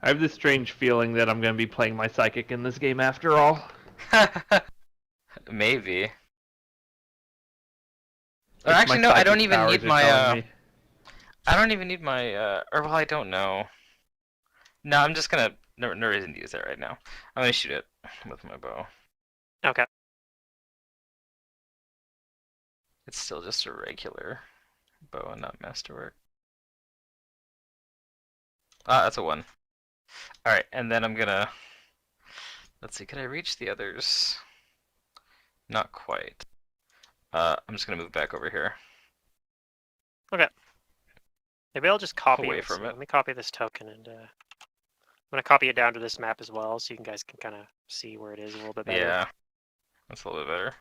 Speaker 1: I have this strange feeling that I'm going to be playing my psychic in this game after all.
Speaker 4: Maybe. Or
Speaker 1: It's
Speaker 4: actually,
Speaker 1: my
Speaker 4: no, I don't
Speaker 1: psychic
Speaker 4: even
Speaker 1: powers
Speaker 4: need
Speaker 1: are
Speaker 4: my,
Speaker 1: telling me.
Speaker 4: I don't even need my, or well, I don't know. No, I'm just gonna, no reason to use that right now. I'm gonna shoot it with my bow.
Speaker 3: Okay.
Speaker 4: It's still just a regular bow and not masterwork. Ah, that's a 1. Alright, and then I'm gonna... Let's see, can I reach the others? Not quite. I'm just gonna move back over here.
Speaker 3: Maybe I'll just copy
Speaker 4: Away
Speaker 3: it.
Speaker 4: from
Speaker 3: So
Speaker 4: it.
Speaker 3: let me copy this token, and I'm gonna copy it down to this map as well, so you guys can kind of see where it is a little bit better.
Speaker 4: Yeah, that's a little bit better.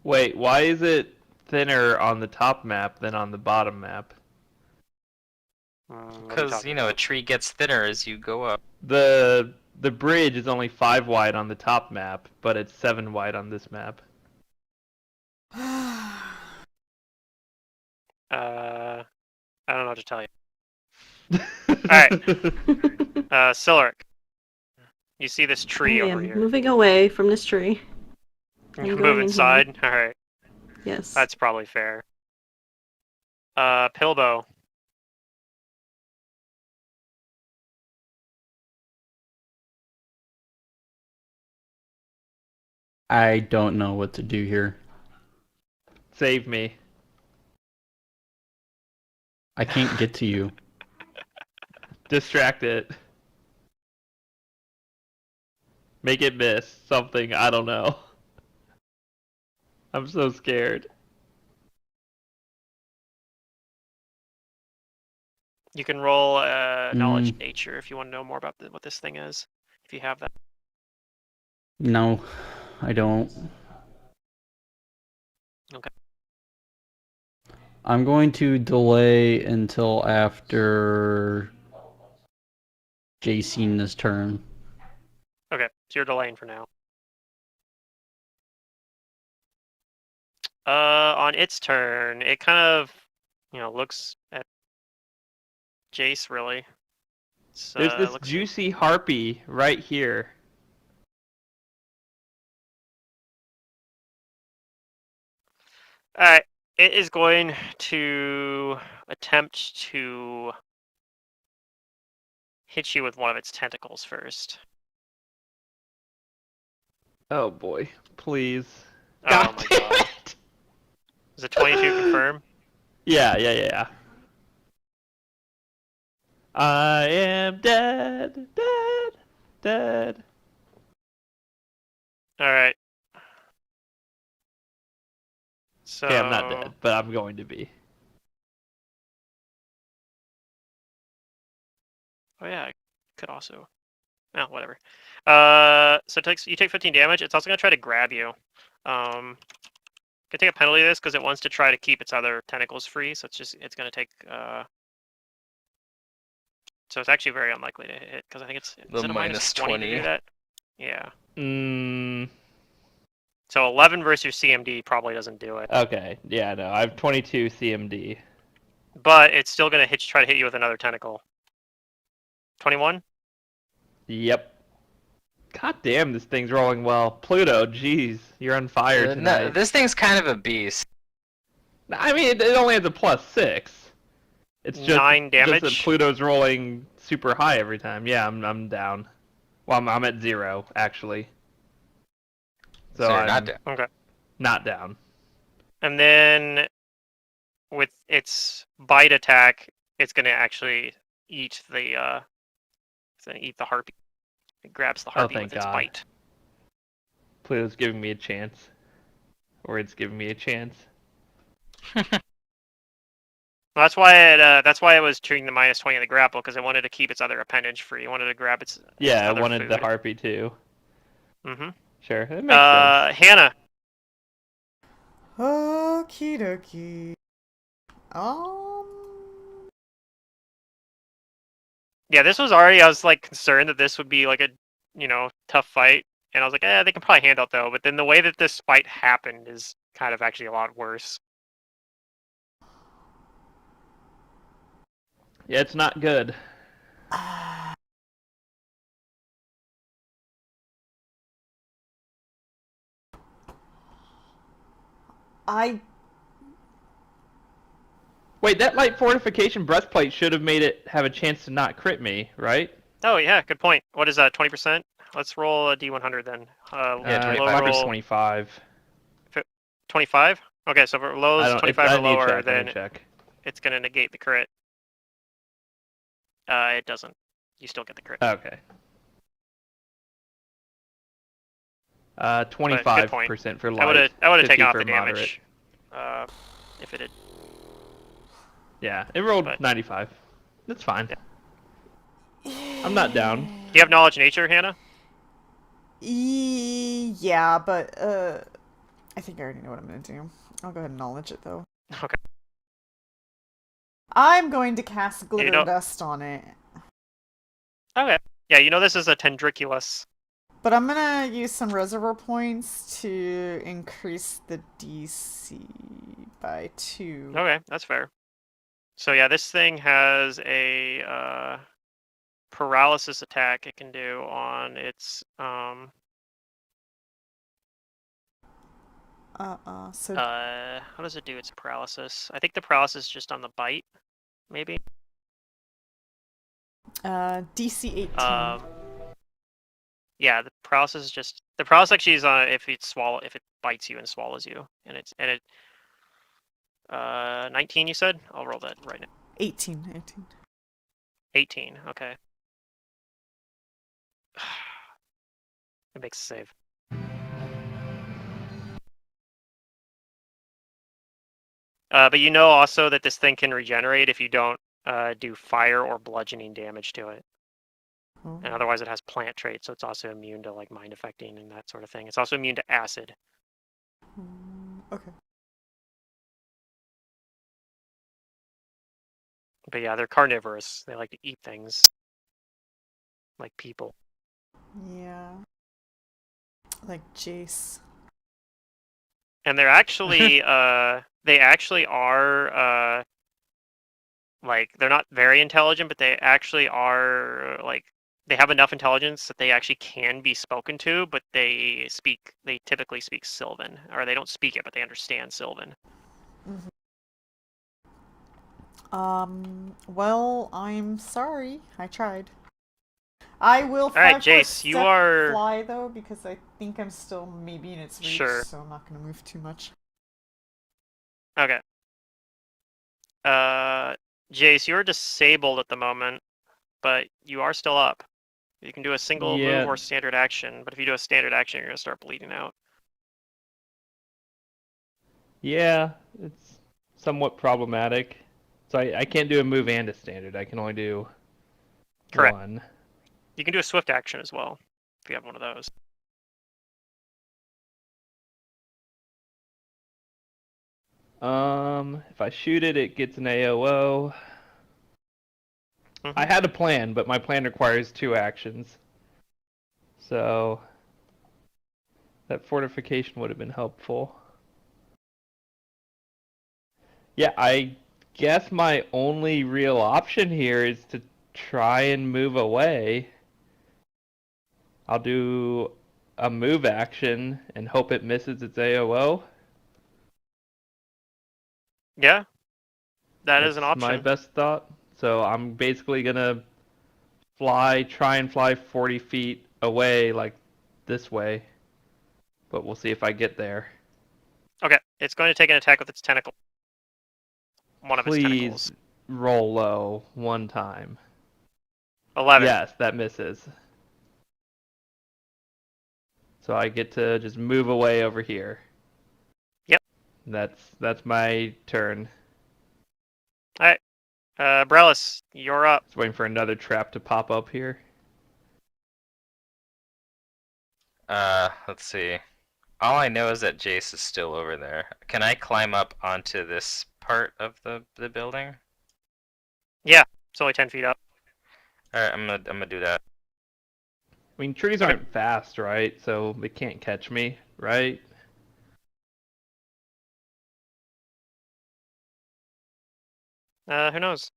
Speaker 1: Wait, why is it thinner on the top map than on the bottom map?
Speaker 3: What are you
Speaker 4: Because,
Speaker 3: talking
Speaker 4: you know, a
Speaker 3: about?
Speaker 4: tree gets thinner as you go up.
Speaker 1: The bridge is only 5 wide on the top map, but it's 7 wide on this map.
Speaker 3: I don't know what to tell you. Alright. Siluric, you see this
Speaker 7: I
Speaker 3: tree over
Speaker 7: am
Speaker 3: here.
Speaker 7: moving away from this tree.
Speaker 3: Can
Speaker 7: I'm
Speaker 3: you
Speaker 7: going
Speaker 3: move
Speaker 7: in
Speaker 3: inside? Alright,
Speaker 7: Yes.
Speaker 3: that's probably fair. Pilbow.
Speaker 5: I don't know what to do here.
Speaker 1: Save me.
Speaker 5: I can't get to you.
Speaker 1: Distract it. Make it miss something, I don't know. I'm so scared.
Speaker 3: You can roll knowledge nature if you want to know more about what this thing is. If you have that.
Speaker 5: No, I don't.
Speaker 3: Okay.
Speaker 5: I'm going to delay until after Jacina's turn.
Speaker 3: Okay, so you're delaying for now. On its turn, it kind of, looks at Jace really.
Speaker 1: There's this
Speaker 3: Looks
Speaker 1: juicy harpy right here.
Speaker 3: Alright, it is going to attempt to hit you with one of its tentacles first.
Speaker 1: Oh boy, please.
Speaker 3: Oh
Speaker 1: God
Speaker 3: my
Speaker 1: damn
Speaker 3: god.
Speaker 1: it!
Speaker 3: Is it 22 confirm?
Speaker 1: Yeah. I am dead.
Speaker 3: Alright. So...
Speaker 1: Okay, I'm not dead, but I'm going to be.
Speaker 3: Oh yeah, it could also... Oh, whatever. So you take 15 damage. It's also going to try to grab you. Can take a penalty of this because it wants to try to keep its other tentacles free, so it's going to take... So it's actually very unlikely to hit, because I think is it a minus 20 to do that? Yeah. So 11 versus your CMD probably doesn't do it.
Speaker 1: Okay, yeah, no, I have 22 CMD.
Speaker 3: But it's still going to try to hit you with another tentacle. 21?
Speaker 1: Yep. God damn, this thing's rolling well. Pluto, jeez, you're on fire tonight.
Speaker 4: No, this thing's kind of a beast.
Speaker 1: I mean, it only has a +6. It's just
Speaker 3: 9 damage?
Speaker 1: Just that Pluto's rolling super high every time. Yeah, I'm down. Well, I'm at 0 actually. So
Speaker 4: you're
Speaker 1: I'm
Speaker 4: not down.
Speaker 3: Okay.
Speaker 1: not down.
Speaker 3: And then with its bite attack, it's going to actually eat the harpy. It grabs the harpy
Speaker 1: thank
Speaker 3: with its
Speaker 1: God.
Speaker 3: bite.
Speaker 1: Pluto's giving me a chance. Or it's giving me a chance.
Speaker 3: That's why it was treating the minus 20 in the grapple, because it wanted to keep its other appendage free. It wanted to grab its
Speaker 1: Yeah, I
Speaker 3: other
Speaker 1: wanted
Speaker 3: food.
Speaker 1: the harpy too.
Speaker 3: Mm-hmm.
Speaker 1: Sure, it makes sense.
Speaker 3: Hannah.
Speaker 2: Okie dokie.
Speaker 3: Yeah, this was already, I was like concerned that this would be like a, tough fight. And I was like, they can probably handle it though. But then the way that this fight happened is kind of actually a lot worse.
Speaker 1: Yeah, it's not good. Wait, that light fortification breastplate should have made it have a chance to not crit me, right?
Speaker 3: Oh yeah, good point. What is that, 20%? let's roll a d100 then.
Speaker 4: Yeah, 25.
Speaker 3: Low
Speaker 1: Parker's
Speaker 3: roll
Speaker 1: 25.
Speaker 3: 25. Okay, so if it low
Speaker 1: I
Speaker 3: is
Speaker 1: don't.
Speaker 3: 25
Speaker 1: I
Speaker 3: or
Speaker 1: need to
Speaker 3: lower,
Speaker 1: check. I
Speaker 3: then
Speaker 1: need to check.
Speaker 3: it's gonna negate the crit. It doesn't. You still get the crit.
Speaker 1: Okay.
Speaker 3: But good point.
Speaker 1: 25% for
Speaker 3: I would
Speaker 1: light.
Speaker 3: have
Speaker 1: 50
Speaker 3: taken off
Speaker 1: for
Speaker 3: the
Speaker 1: moderate.
Speaker 3: damage. If it had.
Speaker 1: Yeah, it rolled
Speaker 3: But-
Speaker 1: 95. That's fine.
Speaker 3: Yeah.
Speaker 1: I'm not down.
Speaker 3: Do you have knowledge nature, Hannah?
Speaker 2: Yeah, but I think I already know what I'm gonna do. I'll go ahead and knowledge it though.
Speaker 3: Okay.
Speaker 2: I'm going to cast glitter
Speaker 3: know-
Speaker 2: dust on it.
Speaker 3: Okay. Yeah, you know this is a tendriculus.
Speaker 2: But I'm gonna use some reservoir points to increase the DC by 2.
Speaker 3: Okay, that's fair. So yeah, this thing has a paralysis attack it can do on its
Speaker 2: So
Speaker 3: how does it do its paralysis? I think the paralysis is just on the bite, maybe.
Speaker 2: DC 18.
Speaker 3: Yeah, the paralysis is just the paralysis actually is on if it bites you and swallows you, and it 19 you said? I'll roll that right now.
Speaker 2: 18.
Speaker 3: 18. Okay. It makes a save. But you know also that this thing can regenerate if you don't do fire or bludgeoning damage to it.
Speaker 2: Oh.
Speaker 3: And otherwise it has plant traits, so it's also immune to like mind affecting and that sort of thing. It's also immune to acid.
Speaker 2: Okay.
Speaker 3: But yeah, they're carnivorous. They like to eat things. Like people.
Speaker 2: Yeah. Like Jace.
Speaker 3: And they're actually they actually are like they're not very intelligent, but they actually are like they have enough intelligence that they actually can be spoken to, but they typically speak Sylvan. Or they don't speak it, but they understand Sylvan.
Speaker 2: Mm-hmm. Well, I'm sorry. I tried. I will
Speaker 3: Alright,
Speaker 2: 5 foot
Speaker 3: Jace, you are
Speaker 2: fly though, because I think I'm still maybe in its reach,
Speaker 3: Sure.
Speaker 2: so I'm not gonna move too much.
Speaker 3: Okay. Jace, you're disabled at the moment, but you are still up. You can do a single
Speaker 1: Yeah.
Speaker 3: move or standard action, but if you do a standard action, you're gonna start bleeding out.
Speaker 1: Yeah, it's somewhat problematic. So I can't do a move and a standard. I can only do
Speaker 3: Correct.
Speaker 1: one.
Speaker 3: You can do a swift action as well, if you have one of those.
Speaker 1: If I shoot it, it gets an AOO.
Speaker 3: Mhm.
Speaker 1: I had a plan, but my plan requires 2 actions. So that fortification would have been helpful. Yeah, I guess my only real option here is to try and move away. I'll do a move action and hope it misses its AOO.
Speaker 3: Yeah, that's an
Speaker 1: That's my
Speaker 3: option.
Speaker 1: best thought. So I'm basically gonna try and fly 40 feet away, like this way. But we'll see if I get there.
Speaker 3: Okay, it's going to take an attack with its tentacle. One of its tentacles.
Speaker 1: Please roll low one time.
Speaker 3: 11.
Speaker 1: Yes, that misses. So I get to just move away over here.
Speaker 3: Yep.
Speaker 1: That's my turn.
Speaker 3: Alright. Brelis, you're up.
Speaker 1: Just waiting for another trap to pop up here.
Speaker 4: Let's see. All I know is that Jace is still over there. Can I climb up onto this part of the building?
Speaker 3: It's only 10 feet up.
Speaker 4: Alright, I'm gonna do that.
Speaker 1: I mean, trees aren't fast, right? So they can't catch me, right?
Speaker 3: Who knows?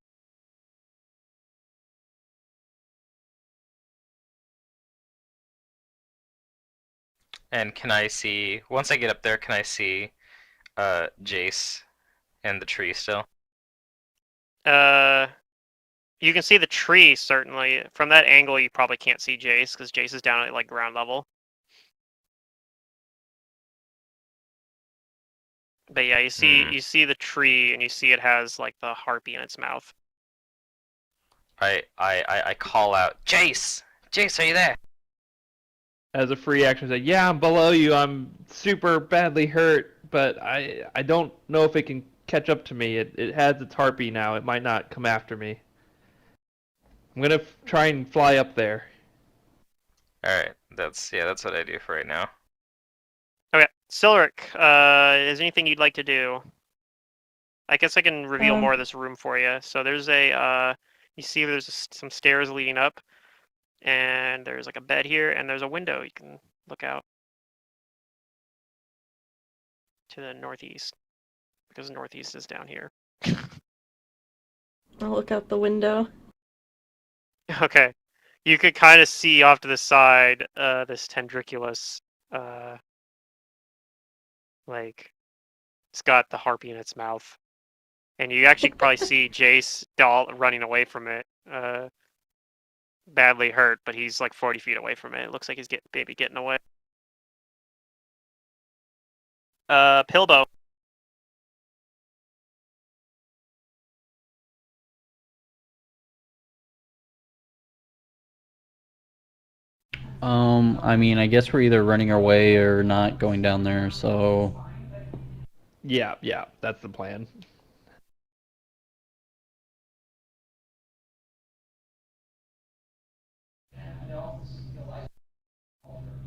Speaker 4: And can I see, once I get up there, can I see Jace and the tree still?
Speaker 3: You can see the tree, certainly. From that angle, you probably can't see Jace, because Jace is down at, like, ground level. But yeah, you see the tree, and you see it has, like, the harpy in its mouth.
Speaker 4: I call out, Jace! Jace, are you there?
Speaker 1: As a free action, say, "Yeah, I'm below you. I'm super badly hurt, but I don't know if it can catch up to me. It has its harpy now. It might not come after me. I'm gonna try and fly up there."
Speaker 4: Alright, that's what I do for right now.
Speaker 3: Okay, Silric, is there anything you'd like to do? I guess I can reveal more of this room for you. So there's you see there's some stairs leading up, and there's like a bed here, and there's a window you can look out to the northeast, because the northeast is down here.
Speaker 7: I'll look out the window.
Speaker 3: Okay, you could kind of see off to the side this tendriculus, like it's got the harpy in its mouth, and you actually could probably see Jace doll running away from it, badly hurt, but he's like 40 feet away from it. It looks like he's maybe getting away. Pilbow.
Speaker 5: I mean, I guess we're either running away or not going down there, so...
Speaker 1: Yeah, that's the plan.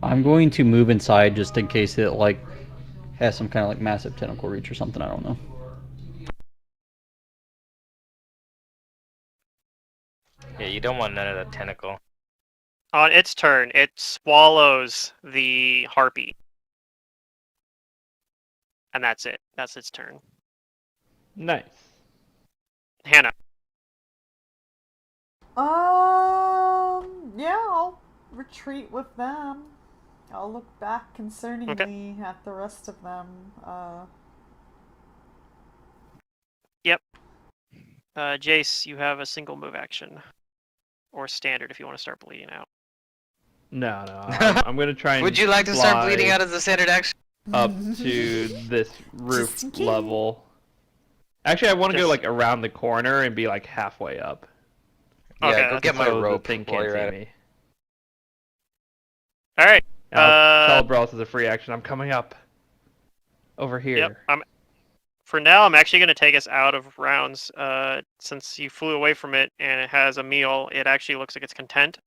Speaker 5: I'm going to move inside just in case it, like, has some kind of, like, massive tentacle reach or something, I don't know.
Speaker 4: Yeah, you don't want none of that tentacle.
Speaker 3: On its turn, it swallows the harpy. And that's it. That's its turn.
Speaker 1: Nice.
Speaker 3: Hannah.
Speaker 2: Yeah, I'll retreat with them. I'll look back concerningly at the rest of them.
Speaker 3: Yep. Jace, you have a single move action. Or standard if you want to start bleeding out.
Speaker 1: No, I'm gonna try and
Speaker 4: Would you like to start
Speaker 1: fly
Speaker 4: bleeding out as a standard action?
Speaker 1: up to this roof
Speaker 2: Just in case.
Speaker 1: level. Actually, I want to go
Speaker 3: Just-
Speaker 1: like around the corner and be like halfway up.
Speaker 3: Okay,
Speaker 4: Yeah, go get my
Speaker 1: so
Speaker 4: rope
Speaker 1: the thing
Speaker 4: while
Speaker 1: can't
Speaker 4: you're
Speaker 1: see
Speaker 4: at it.
Speaker 1: me.
Speaker 3: Alright.
Speaker 1: I'll tell Brawls as a free action. I'm coming up. Over here.
Speaker 3: Yep. For now, I'm actually going to take us out of rounds. Since you flew away from it and it has a meal, it actually looks like it's content.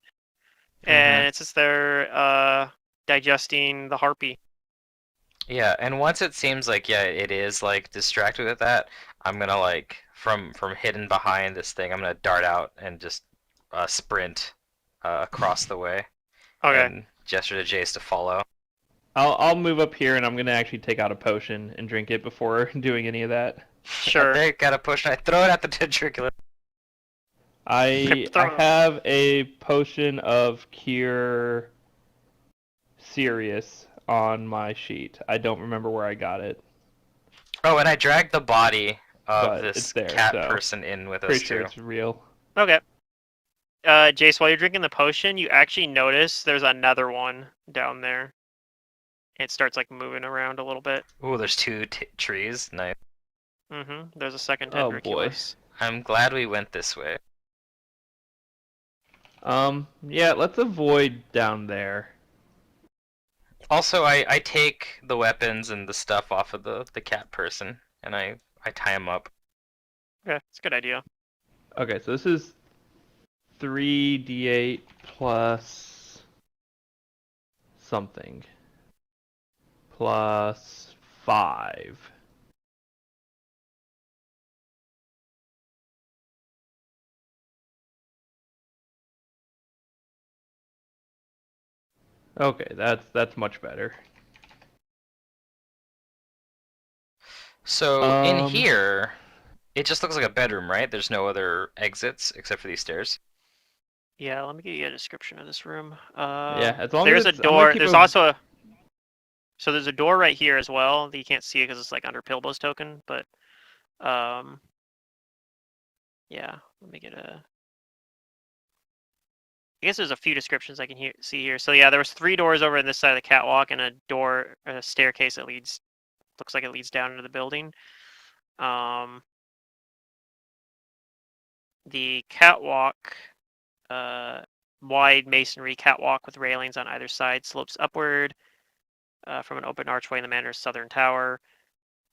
Speaker 3: And it's just there digesting the harpy.
Speaker 4: Yeah, and once it seems like it is like distracted with that, I'm gonna like from hidden behind this thing, I'm gonna dart out and just sprint across the way.
Speaker 3: Okay.
Speaker 4: And gesture to Jace to follow.
Speaker 1: I'll move up here and I'm gonna actually take out a potion and drink it before doing any of that.
Speaker 3: Sure.
Speaker 4: There, got a push, and I throw it at the tentacular.
Speaker 1: I have a potion of Cure Serious on my sheet. I don't remember where I got it.
Speaker 4: Oh, and I dragged the body of
Speaker 1: But
Speaker 4: this
Speaker 1: it's there,
Speaker 4: cat
Speaker 1: so
Speaker 4: person in with us
Speaker 1: Pretty sure
Speaker 4: too.
Speaker 1: it's real.
Speaker 3: Okay. Jace, while you're drinking the potion, you actually notice there's another one down there. It starts like moving around a little bit.
Speaker 4: Ooh, there's two trees. Nice.
Speaker 3: There's a second
Speaker 1: Oh, boy.
Speaker 3: tendriculus.
Speaker 4: I'm glad we went this way.
Speaker 1: Yeah, let's avoid down there.
Speaker 4: Also, I take the weapons and the stuff off of the cat person, and I tie him up.
Speaker 3: Okay, it's a good idea.
Speaker 1: Okay, so this is 3d8 plus something. Plus 5. Okay, that's much better.
Speaker 4: So in here, it just looks like a bedroom, right? There's no other exits except for these stairs.
Speaker 3: Yeah, let me give you a description of this room.
Speaker 1: Yeah, as long
Speaker 3: there's
Speaker 1: as
Speaker 3: a
Speaker 1: I'm gonna
Speaker 3: door.
Speaker 1: keep
Speaker 3: There's
Speaker 1: a-
Speaker 3: also a. So there's a door right here as well that you can't see it because it's like under Pilbow's token. But, yeah, let me get a I guess there's a few descriptions I can see here. So yeah, there was 3 doors over on this side of the catwalk, and a staircase that looks like it leads down into the building. The catwalk, wide masonry catwalk with railings on either side, slopes upward from an open archway in the manor's southern tower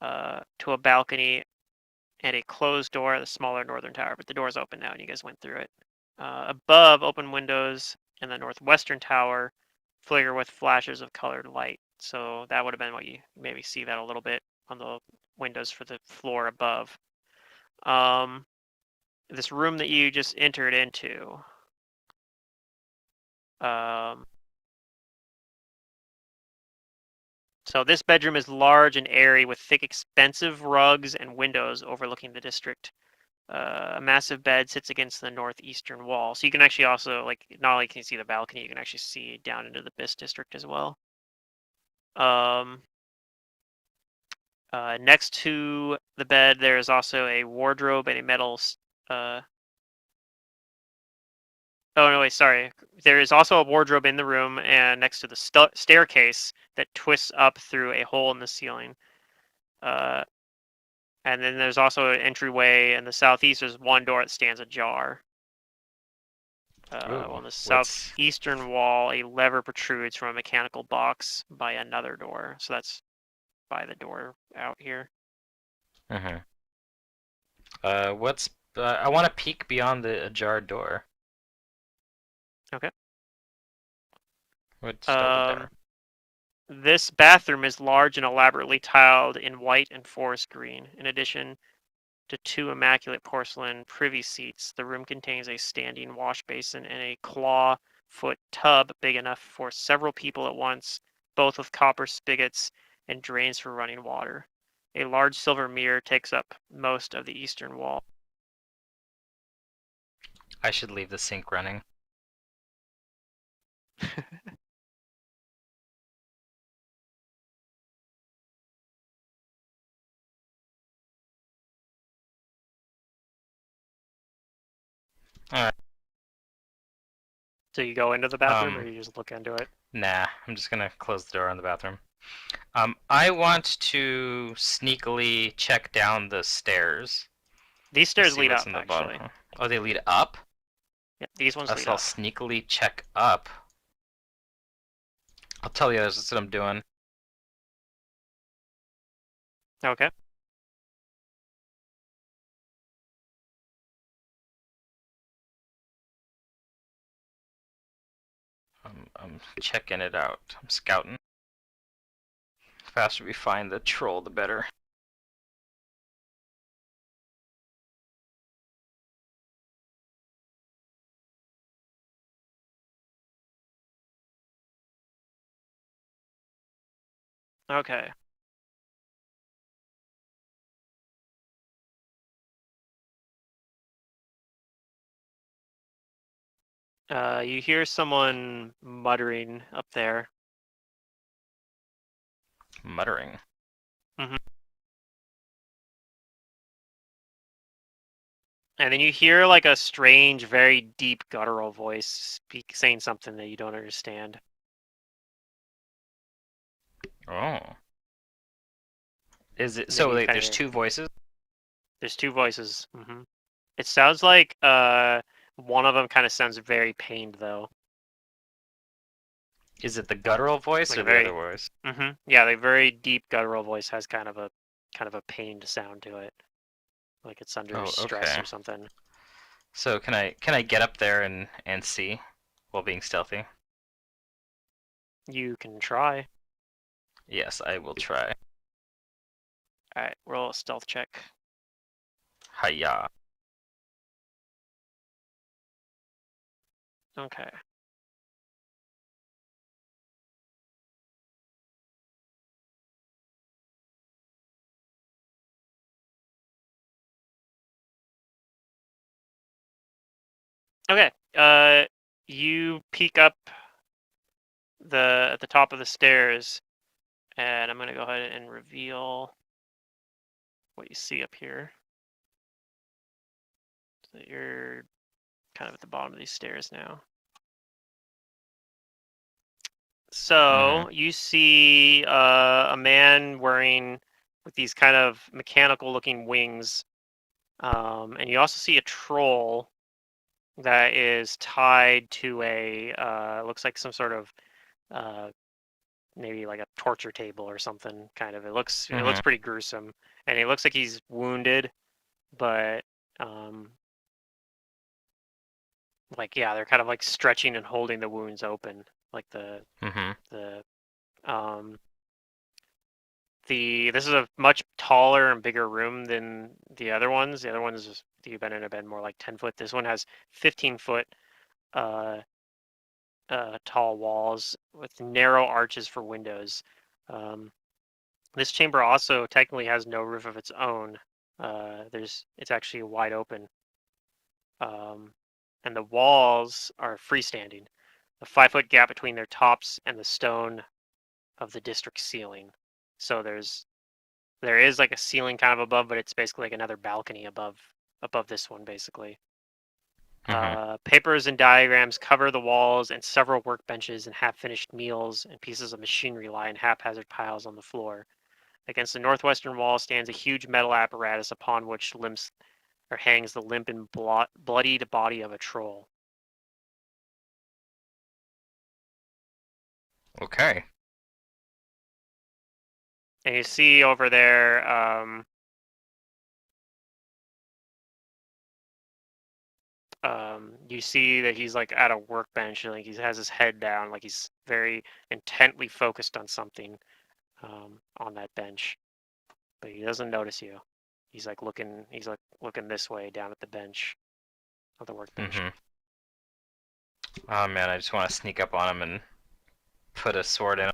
Speaker 3: to a balcony and a closed door at the smaller northern tower. But the door's open now, and you guys went through it. Above, open windows in the northwestern tower flicker with flashes of colored light. So that would have been what you maybe see that a little bit on the windows for the floor above. This room that you just entered into. So this bedroom is large and airy with thick, expensive rugs and windows overlooking the district. A massive bed sits against the northeastern wall. So you can actually also, like, not only can you see the balcony, you can actually see down into the BIS district as well. Next to the bed, there is also a wardrobe and a metal. Oh no, wait, sorry. There is also a wardrobe in the room and next to the staircase that twists up through a hole in the ceiling. And then there's also an entryway in the southeast. There's one door that stands ajar. On the southeastern wall, a lever protrudes from a mechanical box by another door. So that's by the door out here.
Speaker 4: Mm-hmm. I want to peek beyond the ajar door.
Speaker 3: Okay.
Speaker 4: What's over there?
Speaker 3: This bathroom is large and elaborately tiled in white and forest green. In addition to 2 immaculate porcelain privy seats, the room contains a standing wash basin and a claw-foot tub big enough for several people at once, both with copper spigots and drains for running water. A large silver mirror takes up most of the eastern wall.
Speaker 4: I should leave the sink running. Alright.
Speaker 3: So you go into the bathroom or you just look into it?
Speaker 4: Nah, I'm just gonna close the door on the bathroom. I want to sneakily check down the stairs.
Speaker 3: These stairs
Speaker 4: See
Speaker 3: lead
Speaker 4: what's
Speaker 3: up,
Speaker 4: in the
Speaker 3: actually.
Speaker 4: bottom. Oh, they lead up?
Speaker 3: Yeah, these ones lead
Speaker 4: I'll
Speaker 3: up.
Speaker 4: sneakily check up. I'll tell you, that's what I'm doing.
Speaker 3: Okay.
Speaker 4: I'm checking it out. I'm scouting. The faster we find the troll, the better.
Speaker 3: Okay. You hear someone muttering up there.
Speaker 4: Muttering.
Speaker 3: Mm-hmm. And then you hear like a strange, very deep guttural voice saying something that you don't understand.
Speaker 4: Oh. Is it
Speaker 3: And
Speaker 4: so?
Speaker 3: then you
Speaker 4: Like, there's
Speaker 3: kinda-
Speaker 4: 2 voices.
Speaker 3: There's 2 voices. Mm-hmm. It sounds like one of them kind of sounds very pained though.
Speaker 4: Is it the guttural voice
Speaker 3: Like
Speaker 4: or
Speaker 3: a
Speaker 4: the
Speaker 3: very-
Speaker 4: other voice?
Speaker 3: Mm-hmm. Yeah, the very deep guttural voice has kind of a pained sound to it, like it's under
Speaker 4: Oh,
Speaker 3: stress
Speaker 4: okay.
Speaker 3: or something.
Speaker 4: So can I get up there and see while being stealthy?
Speaker 3: You can try.
Speaker 4: Yes, I will try.
Speaker 3: All right, roll a stealth check.
Speaker 4: Hiya.
Speaker 3: Okay. Okay. You peek up at the top of the stairs, and I'm gonna go ahead and reveal what you see up here. So you're kind of at the bottom of these stairs now. So you see a man wearing with these kind of mechanical-looking wings, and you also see a troll that is tied to a looks like some sort of maybe like a torture table or something. Kind of. It looks pretty gruesome, and it looks like he's wounded, but like yeah, they're kind of like stretching and holding the wounds open, like the um this is a much taller and bigger room than the other ones. The other ones you've been in have been more like 10 foot. This one has 15-foot tall walls with narrow arches for windows. This chamber also technically has no roof of its own. It's actually wide open, and the walls are freestanding. A 5-foot gap between their tops and the stone of the district ceiling. So there is like a ceiling kind of above, but it's basically like another balcony above this one, basically. Papers and diagrams cover the walls, and several workbenches and half-finished meals and pieces of machinery lie in haphazard piles on the floor. Against the northwestern wall stands a huge metal apparatus upon which hangs the limp and bloodied body of a troll.
Speaker 4: Okay.
Speaker 3: And you see over there, you see that he's like at a workbench, like he has his head down, like he's very intently focused on something on that bench, but he doesn't notice you. He's like looking this way down at the bench, of the workbench.
Speaker 4: Oh man, I just want to sneak up on him and put a sword in him.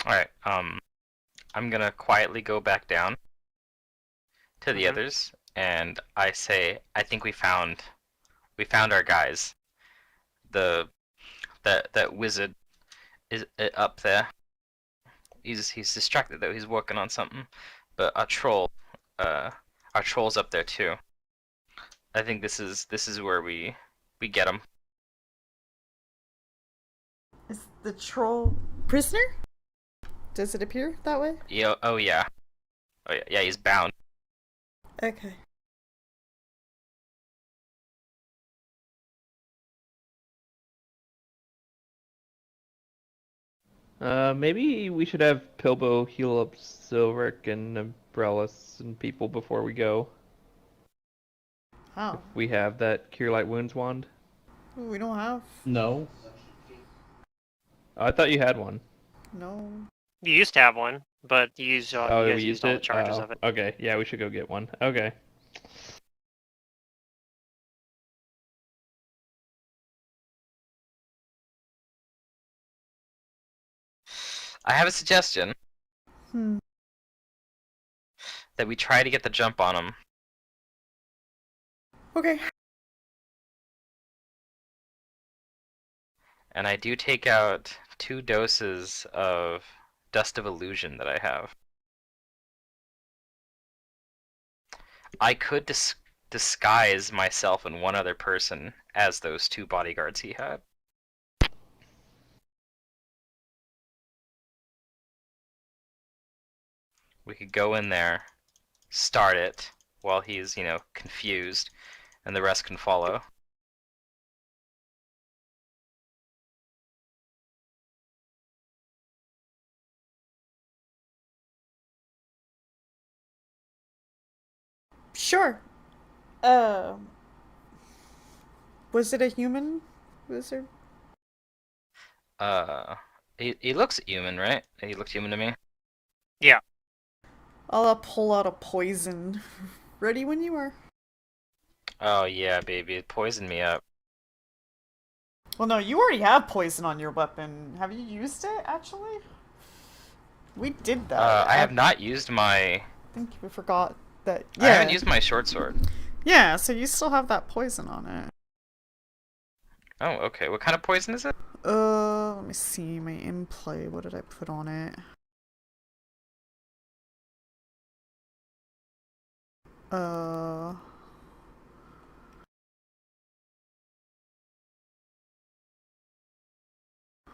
Speaker 4: Alright, I'm gonna quietly go back down to the others, and I say, I think we found our guys. That wizard is up there. He's distracted though. He's working on something. But our troll's up there too. I think this is where we get him.
Speaker 2: Is the troll prisoner? Does it appear that way?
Speaker 4: Yeah. Oh yeah. Yeah. He's bound.
Speaker 2: Okay.
Speaker 1: Maybe we should have Pilbo heal up Silveric and Umbrellas and people before we go.
Speaker 2: Oh.
Speaker 1: If we have that Cure Light Wounds wand.
Speaker 2: We don't have.
Speaker 5: No.
Speaker 1: Oh, I thought you had one.
Speaker 2: No.
Speaker 3: You used to have one, but you used you
Speaker 1: Oh,
Speaker 3: guys
Speaker 1: we
Speaker 3: used
Speaker 1: used
Speaker 3: all the
Speaker 1: it?
Speaker 3: charges
Speaker 1: Oh,
Speaker 3: of it.
Speaker 1: okay. Yeah, we should go get one. Okay.
Speaker 4: I have a suggestion that we try to get the jump on him.
Speaker 2: Okay.
Speaker 4: And I do take out 2 doses of Dust of Illusion that I have. I could disguise myself and one other person as those 2 bodyguards he had. We could go in there, start it while he's, confused, and the rest can follow.
Speaker 2: Sure. Was it a human wizard?
Speaker 4: He looks human, right? He looked human to me.
Speaker 3: Yeah.
Speaker 2: I'll pull out a poison. Ready when you are.
Speaker 4: Oh yeah, baby, it poisoned me up.
Speaker 2: Well, no, you already have poison on your weapon. Have you used it, actually? We did that.
Speaker 4: I have not used my...
Speaker 2: I think we forgot that. Yeah.
Speaker 4: I haven't used my short sword.
Speaker 2: Yeah, so you still have that poison on it.
Speaker 4: Oh, okay. What kind of poison is it?
Speaker 2: Let me see my in play. What did I put on it? Uh,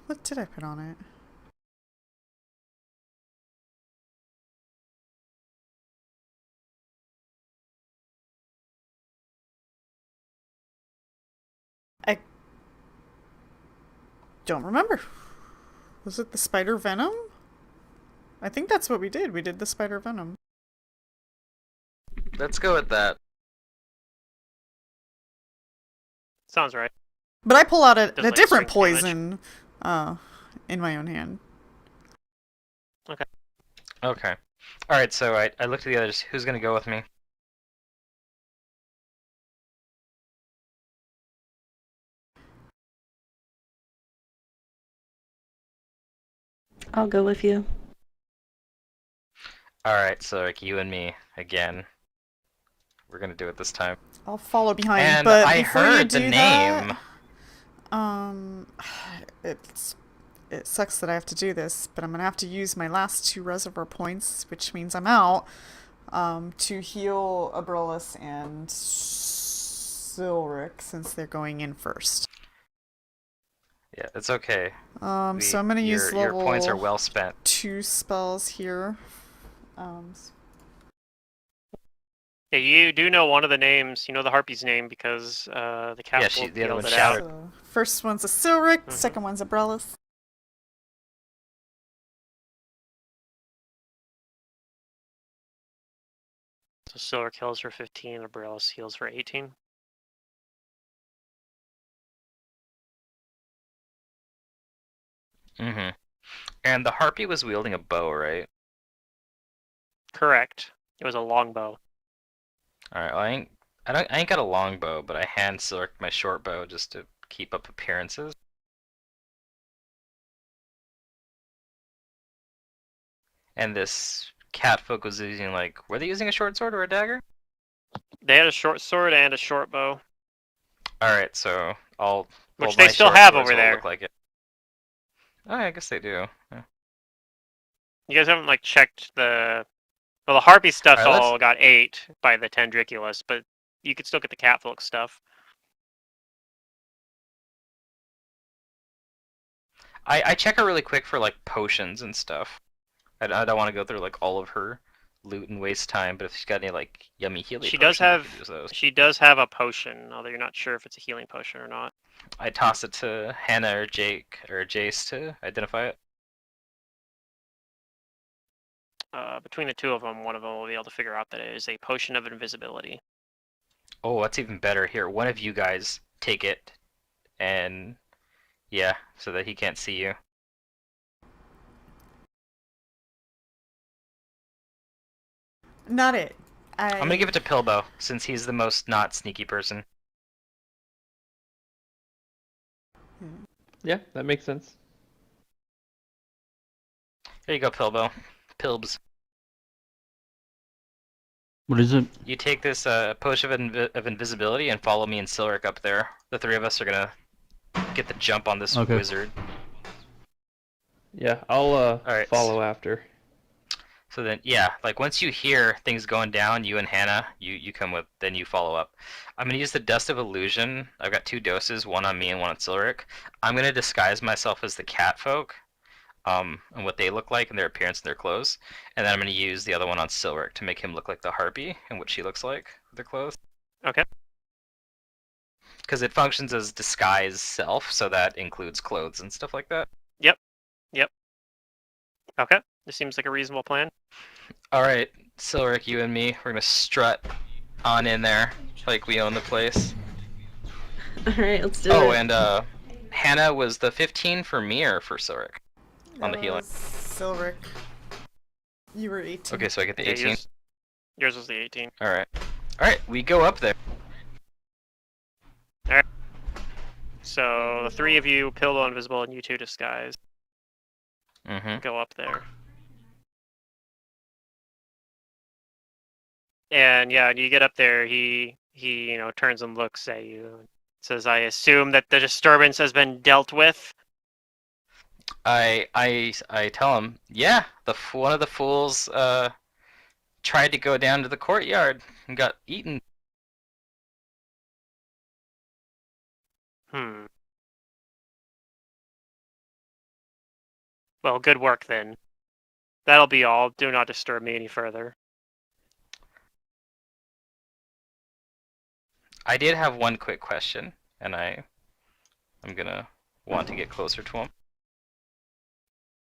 Speaker 2: what did I put on it? I don't remember. Was it the spider venom? I think that's what we did. We did the spider venom.
Speaker 4: Let's go with that.
Speaker 3: Sounds right.
Speaker 2: But I pull out
Speaker 3: Does,
Speaker 2: a
Speaker 3: like,
Speaker 2: different
Speaker 3: strength damage.
Speaker 2: poison in my own hand.
Speaker 4: Okay. Alright, so I looked at the others. Who's gonna go with me?
Speaker 7: I'll go with you.
Speaker 4: Alright, so like you and me again. We're gonna do it this time.
Speaker 2: I'll follow behind.
Speaker 4: And
Speaker 2: but
Speaker 4: I
Speaker 2: before you
Speaker 4: heard the
Speaker 2: do
Speaker 4: name.
Speaker 2: that, it sucks that I have to do this, but I'm gonna have to use my last 2 reservoir points, which means I'm out, to heal Abrolus and Silric since they're going in first.
Speaker 4: Yeah, it's okay.
Speaker 2: So I'm gonna use
Speaker 4: your
Speaker 2: level
Speaker 4: points are well spent.
Speaker 2: 2 spells here.
Speaker 3: Yeah, you do know one of the names. You know the harpy's name because the cat
Speaker 4: Yeah,
Speaker 3: wolf
Speaker 4: the other
Speaker 3: yelled
Speaker 4: one
Speaker 3: it
Speaker 4: shouted.
Speaker 3: out.
Speaker 2: So first one's a Silric,
Speaker 3: Mhm.
Speaker 2: second one's Abrolus.
Speaker 3: So Silver heals for 15, Abrellis heals for 18.
Speaker 4: Mm-hmm. And the harpy was wielding a bow, right?
Speaker 3: Correct. It was a longbow.
Speaker 4: Alright, well, I ain't got a long bow, but I hand Silric my short bow just to keep up appearances. And this catfolk was using were they using a short sword or a dagger?
Speaker 3: They had a short sword and a short bow,
Speaker 4: Alright, so
Speaker 3: which
Speaker 4: my
Speaker 3: they still
Speaker 4: short
Speaker 3: have
Speaker 4: swords
Speaker 3: over
Speaker 4: will
Speaker 3: there.
Speaker 4: look like it. Oh, I guess they do. Yeah.
Speaker 3: You guys haven't checked the. Well, the harpy stuff's
Speaker 4: Alright,
Speaker 3: all got 8 by the Tendriculus, but you could still get the catfolk stuff.
Speaker 4: I check her really quick for potions and stuff. I don't want to go through all of her loot and waste time, but if she's got any yummy healing
Speaker 3: She
Speaker 4: potions,
Speaker 3: does
Speaker 4: I
Speaker 3: have.
Speaker 4: could use those.
Speaker 3: She does have a potion, although you're not sure if it's a healing potion or not.
Speaker 4: I toss it to Hannah or Jake or Jace to identify it.
Speaker 3: Between the two of them, one of them will be able to figure out that it is a potion of invisibility.
Speaker 4: Oh, that's even better. Here, one of you guys take it, and yeah, so that he can't see you.
Speaker 2: Not it.
Speaker 4: I'm gonna give it to Pilbo, since he's the most not sneaky person.
Speaker 1: Yeah, that makes sense.
Speaker 4: Here you go, Pilbo. Pilbs.
Speaker 5: What is it?
Speaker 4: You take this potion of invisibility and follow me and Silric up there. The 3 of us are gonna get the jump on this
Speaker 5: Okay.
Speaker 4: wizard.
Speaker 1: Yeah, I'll
Speaker 4: Alright.
Speaker 1: follow after.
Speaker 4: So then, yeah, once you hear things going down, you and Hannah, you come with, then you follow up. I'm gonna use the Dust of Illusion. I've got 2 doses, one on me and one on Silric. I'm gonna disguise myself as the cat folk, and what they look like and their appearance and their clothes, and then I'm gonna use the other one on Silric to make him look like the harpy and what she looks like with their clothes.
Speaker 3: Okay.
Speaker 4: Because it functions as disguise self, so that includes clothes and stuff like that.
Speaker 3: Yep. Okay. This seems like a reasonable plan.
Speaker 4: Alright, Silric, you and me, we're gonna strut on in there like we own the place.
Speaker 7: Alright, let's do
Speaker 4: Oh,
Speaker 7: it.
Speaker 4: and Hannah was the 15 for me or for Silric? On the healing.
Speaker 2: Silric. You were 18.
Speaker 4: Okay, so I get the
Speaker 3: Yeah,
Speaker 4: 18.
Speaker 3: yours was the 18.
Speaker 4: Alright. Alright, we go up there.
Speaker 3: So the 3 of you, Pillow Invisible, and you 2 disguise,
Speaker 4: Mm-hmm.
Speaker 3: go up there. And yeah, you get up there, he turns and looks at you. Says, I assume that the disturbance has been dealt with.
Speaker 4: I tell him, yeah, one of the fools tried to go down to the courtyard and got eaten.
Speaker 3: Well, good work then. That'll be all. Do not disturb me any further.
Speaker 4: I did have one quick question, and I'm gonna want to get closer to him.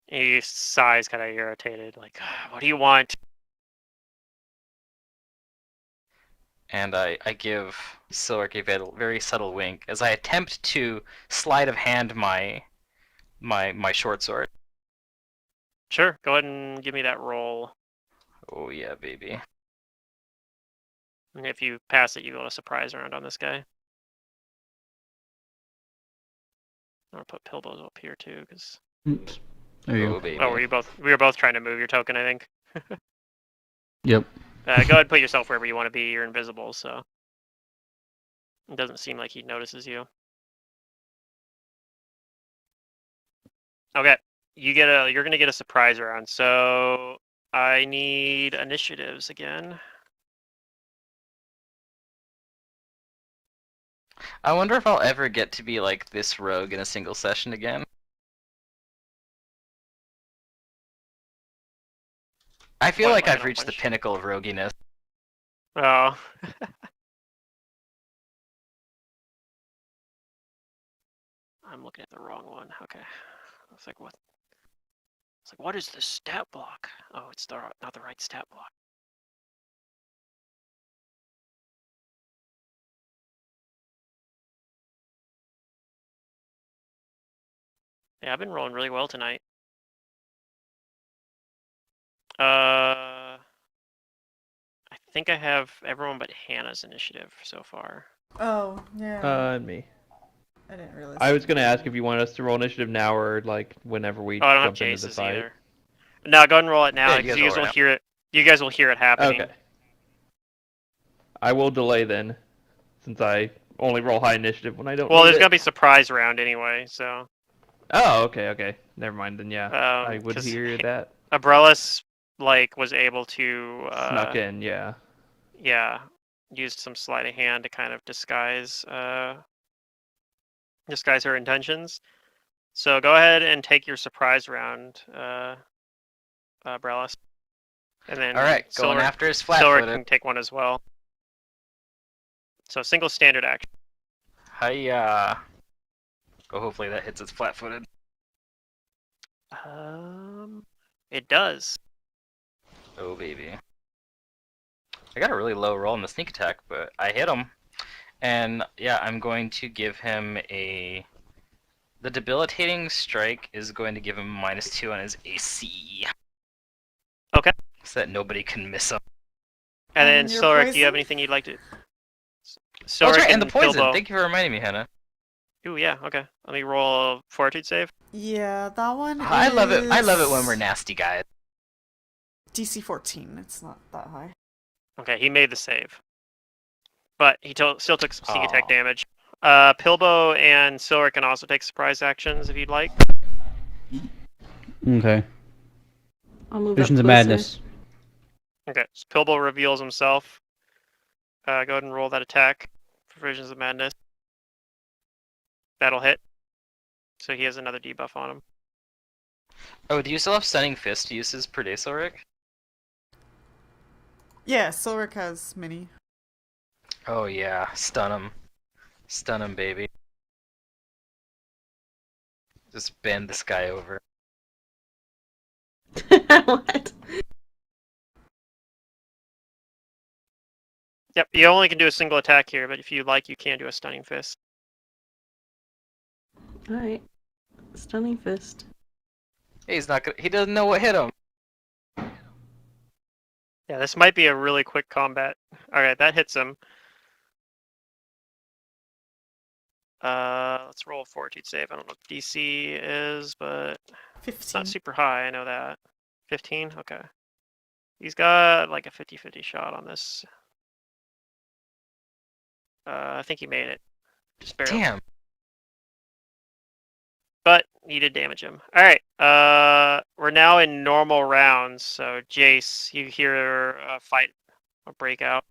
Speaker 3: He sighs, kind of irritated. Like, what do you want?
Speaker 4: And I give Silric a very subtle wink as I attempt to sleight of hand my short sword.
Speaker 3: Sure, go ahead and give me that roll.
Speaker 4: Oh yeah, baby.
Speaker 3: And if you pass it, you go a surprise round on this guy. I'm gonna put Pilbo's up here too, because.
Speaker 5: Oops. There you
Speaker 4: Oh
Speaker 5: go.
Speaker 4: baby.
Speaker 3: Oh, we were both trying to move your token, I think.
Speaker 5: Yep.
Speaker 3: Go ahead and put yourself wherever you want to be. You're invisible, so it doesn't seem like he notices you. Okay, you're gonna get a surprise round. So I need initiatives again.
Speaker 4: I wonder if I'll ever get to be like this rogue in a single session again. I feel
Speaker 3: What,
Speaker 4: like
Speaker 3: like
Speaker 4: I've
Speaker 3: in a
Speaker 4: reached the
Speaker 3: bunch?
Speaker 4: pinnacle of roguiness.
Speaker 3: Oh. I'm looking at the wrong one. Okay. It's like what? It's like what is the stat block? Oh, it's not the right stat block. Yeah, I've been rolling really well tonight. I think I have everyone but Hannah's initiative so far.
Speaker 2: Oh, yeah.
Speaker 1: And me.
Speaker 2: I didn't realize.
Speaker 1: I was gonna ask if you want us to roll initiative now or like whenever we
Speaker 3: Oh, I don't have
Speaker 1: jump into the
Speaker 3: Jace's
Speaker 1: fight.
Speaker 3: either. No, go ahead and roll it now
Speaker 4: Yeah, you
Speaker 3: because
Speaker 4: guys
Speaker 3: you guys
Speaker 4: roll
Speaker 3: will
Speaker 4: right
Speaker 3: hear it. You guys will hear it happening.
Speaker 1: Okay. I will delay then, since I only roll high initiative when I don't
Speaker 3: Well,
Speaker 1: need
Speaker 3: there's
Speaker 1: it.
Speaker 3: gonna be surprise round anyway, so.
Speaker 1: Oh, okay. Never mind then. Yeah, I would
Speaker 3: 'Cause
Speaker 1: hear that.
Speaker 3: Abrellis was able to
Speaker 1: Snuck in. Yeah.
Speaker 3: yeah, used some sleight of hand to kind of disguise her intentions. So go ahead and take your surprise round, Abrellis. And then
Speaker 4: All right, going
Speaker 3: Silver
Speaker 4: after his
Speaker 3: Silver
Speaker 4: flat-footed.
Speaker 3: can take one as well. So single standard action.
Speaker 4: Hiya. Oh, hopefully that hits its flat-footed.
Speaker 3: It does.
Speaker 4: Oh baby. I got a really low roll in the sneak attack, but I hit him. And yeah, I'm going to give him a. The debilitating strike is going to give him -2 on his AC.
Speaker 3: Okay.
Speaker 4: So that nobody can miss him.
Speaker 3: And then
Speaker 2: And your
Speaker 3: Silver, do you have
Speaker 2: poison?
Speaker 3: anything you'd like to?
Speaker 4: Oh, that's right, and the poison.
Speaker 3: Bilbo.
Speaker 4: Thank you for reminding me, Hannah.
Speaker 3: Ooh, yeah, okay. Let me roll a fortitude save.
Speaker 2: Yeah, that one
Speaker 4: I love it. I love it when
Speaker 2: is
Speaker 4: we're nasty guys.
Speaker 2: DC 14. It's not that high.
Speaker 3: Okay, he made the save. But he still took some sneak attack
Speaker 4: Aw.
Speaker 3: damage. Pilbo and Silver can also take surprise actions if you'd like.
Speaker 5: Okay.
Speaker 7: I'll move
Speaker 5: Visions
Speaker 7: up
Speaker 5: of
Speaker 7: closer.
Speaker 5: Madness.
Speaker 3: Okay, so Pilbo reveals himself. Go ahead and roll that attack for Visions of Madness. That'll hit. So he has another debuff on him.
Speaker 4: Oh, do you still have Stunning Fist uses per day, Silric?
Speaker 2: Yeah, Silric has mini.
Speaker 4: Oh yeah, stun him. Stun him, baby. Just bend this guy over.
Speaker 7: What?
Speaker 3: Yep, you only can do a single attack here, but if you like, you can do a Stunning Fist.
Speaker 7: Alright. Stunning fist.
Speaker 4: Hey, he's not gonna. He doesn't know what hit him.
Speaker 3: Yeah, this might be a really quick combat. Alright, that hits him. Let's roll a fortitude save. I don't know what DC is, but it's
Speaker 2: 15.
Speaker 3: not super high, I know that. 15? Okay. He's got like a 50-50 shot on this. I think he made it. Just barely.
Speaker 4: Damn.
Speaker 3: But you did damage him. All right. We're now in normal rounds. So Jace, you hear a fight, a breakout.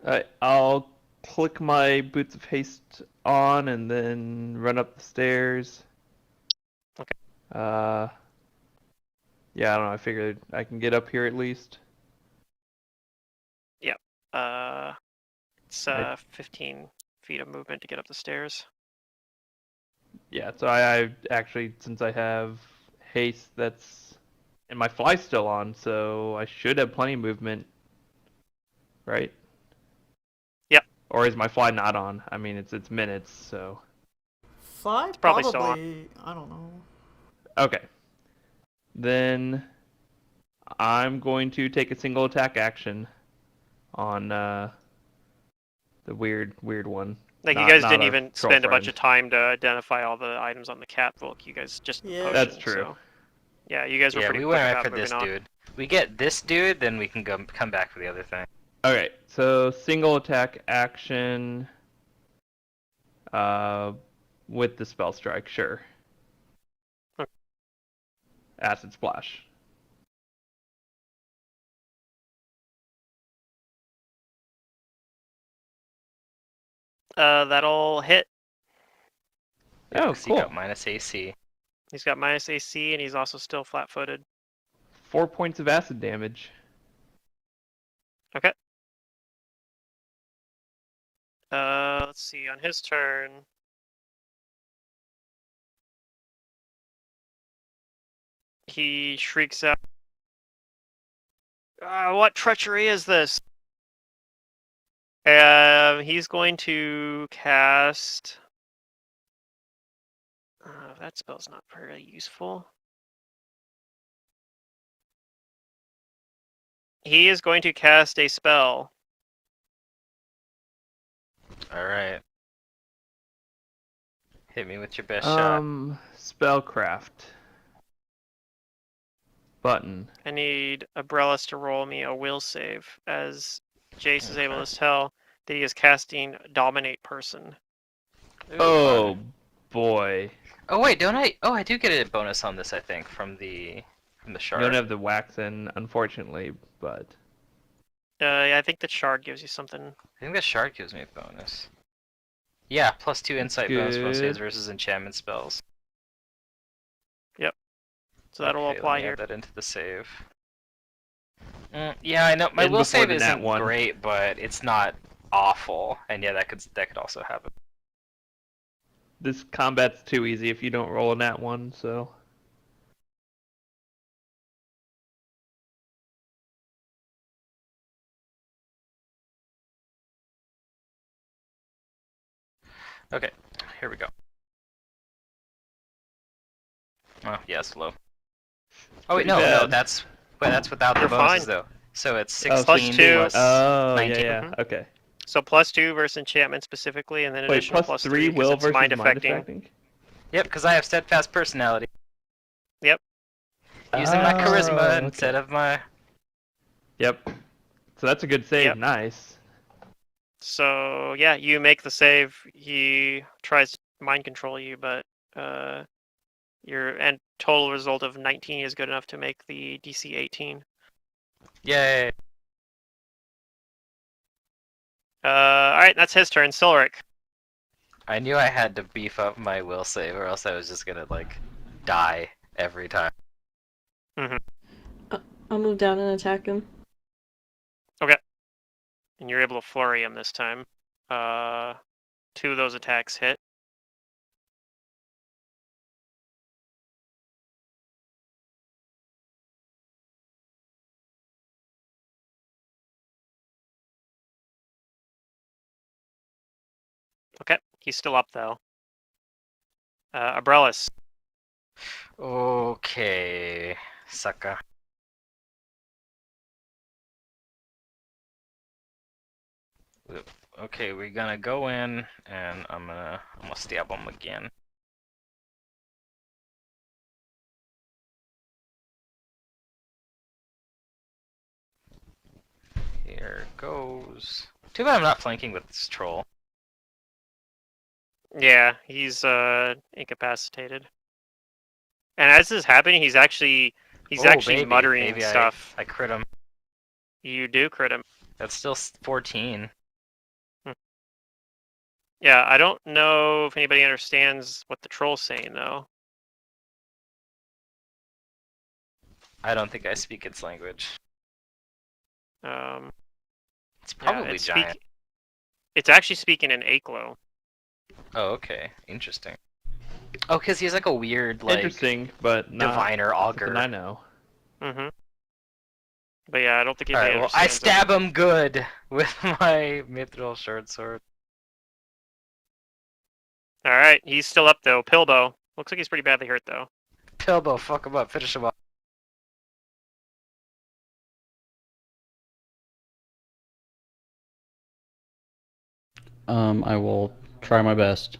Speaker 1: Alright, I'll click my Boots of Haste on and then run up the stairs.
Speaker 3: Okay.
Speaker 1: Yeah, I don't know. I figured I can get up here at least.
Speaker 3: Yep. It's 15 feet of movement to get up the stairs.
Speaker 1: Yeah, so I actually, since I have haste, and my fly's still on, so I should have plenty of movement, right?
Speaker 3: Yep.
Speaker 1: Or is my fly not on? I mean, it's minutes, so
Speaker 2: Fly?
Speaker 3: Probably still on.
Speaker 2: Probably. I don't know.
Speaker 1: okay. Then I'm going to take a single attack action on the weird one.
Speaker 3: Like, you
Speaker 1: Not
Speaker 3: guys
Speaker 1: not
Speaker 3: didn't
Speaker 1: our
Speaker 3: even
Speaker 1: troll
Speaker 3: spend a bunch
Speaker 1: friend.
Speaker 3: of time to identify all the items on the cat book. You guys just
Speaker 2: Yeah.
Speaker 3: potioned,
Speaker 1: That's true.
Speaker 3: So. Yeah, you guys were
Speaker 4: Yeah,
Speaker 3: pretty
Speaker 4: we
Speaker 3: quick
Speaker 4: went right
Speaker 3: about
Speaker 4: for
Speaker 3: moving
Speaker 4: this
Speaker 3: on.
Speaker 4: dude. We get this dude, then we can come back for the other thing.
Speaker 1: Okay, so single attack action uh with the spell strike, sure.
Speaker 3: Okay.
Speaker 1: Acid splash.
Speaker 3: That'll hit.
Speaker 1: Oh,
Speaker 4: 'Cause he
Speaker 1: cool.
Speaker 4: got minus AC.
Speaker 3: He's got minus AC, and he's also still flat-footed.
Speaker 1: 4 points of acid damage.
Speaker 3: Okay. Let's see. On his turn, he shrieks out, "What treachery is this?" He's going to cast. That spell's not very useful. He is going to cast a spell.
Speaker 4: Alright. Hit me with your best shot.
Speaker 1: Spellcraft. Button.
Speaker 3: I need Abrellis to roll me a will save, as Jace is able
Speaker 4: Okay.
Speaker 3: to tell that he is casting Dominate Person.
Speaker 4: Ooh,
Speaker 1: Oh
Speaker 4: fun.
Speaker 1: boy.
Speaker 4: Oh wait, don't I? Oh, I do get a bonus on this, I think, from the
Speaker 1: You
Speaker 4: shard.
Speaker 1: don't have the wax in, unfortunately, but
Speaker 3: I think the shard gives you something.
Speaker 4: I think the shard gives me a bonus. Yeah, +2 insight bonus
Speaker 1: good.
Speaker 4: saves versus enchantment spells.
Speaker 3: So that'll
Speaker 4: Okay,
Speaker 3: apply
Speaker 4: let me
Speaker 3: here.
Speaker 4: add that into the save. Yeah, I know my
Speaker 1: And
Speaker 4: will
Speaker 1: before
Speaker 4: save
Speaker 1: the nat
Speaker 4: isn't
Speaker 1: one.
Speaker 4: great, but it's not awful. And yeah, that could also happen.
Speaker 1: This combat's too easy if you don't roll a nat one, so
Speaker 4: Okay, here we go. Oh, yeah, it's low. Oh wait,
Speaker 1: pretty
Speaker 4: no,
Speaker 1: bad.
Speaker 4: that's without the
Speaker 3: You're
Speaker 4: bonuses
Speaker 3: fine.
Speaker 4: though. So it's
Speaker 1: Oh,
Speaker 4: 16
Speaker 3: +2.
Speaker 4: plus
Speaker 1: Oh,
Speaker 4: 19.
Speaker 1: yeah,
Speaker 3: Mhm.
Speaker 1: okay.
Speaker 3: So +2 versus enchantment specifically, and then
Speaker 1: Wait,
Speaker 3: additional
Speaker 1: plus
Speaker 3: +3
Speaker 1: 3
Speaker 3: because
Speaker 1: will
Speaker 3: it's
Speaker 1: versus
Speaker 3: mind
Speaker 1: mind
Speaker 3: affecting.
Speaker 1: affecting?
Speaker 4: Yep, because I have steadfast personality.
Speaker 3: Yep.
Speaker 4: Using my charisma
Speaker 1: Oh,
Speaker 4: instead
Speaker 1: okay.
Speaker 4: of my.
Speaker 1: Yep. So that's a good save.
Speaker 3: Yep.
Speaker 1: Nice.
Speaker 3: So yeah, you make the save. He tries to mind control you, but your end total result of 19 is good enough to make the DC 18.
Speaker 4: Yay!
Speaker 3: All right, that's his turn. Silric.
Speaker 4: I knew I had to beef up my will save, or else I was just gonna like die every time.
Speaker 7: I'll move down and attack him.
Speaker 3: And you're able to flurry him this time. 2 of those attacks hit. Okay, he's still up though. Abrellis.
Speaker 4: Okay, sucker. Okay, we're gonna go in, and I'm gonna stab him again. Here goes. Too bad I'm not flanking with this troll.
Speaker 3: Yeah, he's incapacitated. And as this is happening, he's actually
Speaker 4: Maybe.
Speaker 3: muttering
Speaker 4: Maybe
Speaker 3: stuff.
Speaker 4: I crit him.
Speaker 3: You do crit him.
Speaker 4: That's still 14.
Speaker 3: Hmm. Yeah, I don't know if anybody understands what the troll's saying though.
Speaker 4: I don't think I speak its language.
Speaker 3: Um,
Speaker 4: It's
Speaker 3: yeah,
Speaker 4: probably giant.
Speaker 3: It's actually speaking in Aklo.
Speaker 4: Oh, okay. Interesting. Oh, because he's like a weird, like,
Speaker 1: Interesting, but not
Speaker 4: diviner
Speaker 1: something
Speaker 4: augur.
Speaker 1: I know.
Speaker 3: Mm-hmm. But yeah, I don't think anybody
Speaker 4: Alright, well, I
Speaker 3: understands him.
Speaker 4: stab him good with my mithril short sword.
Speaker 3: Alright, he's still up though. Pilbo. Looks like he's pretty badly hurt though.
Speaker 4: Pilbo, fuck him up, finish him up.
Speaker 5: I will try my best.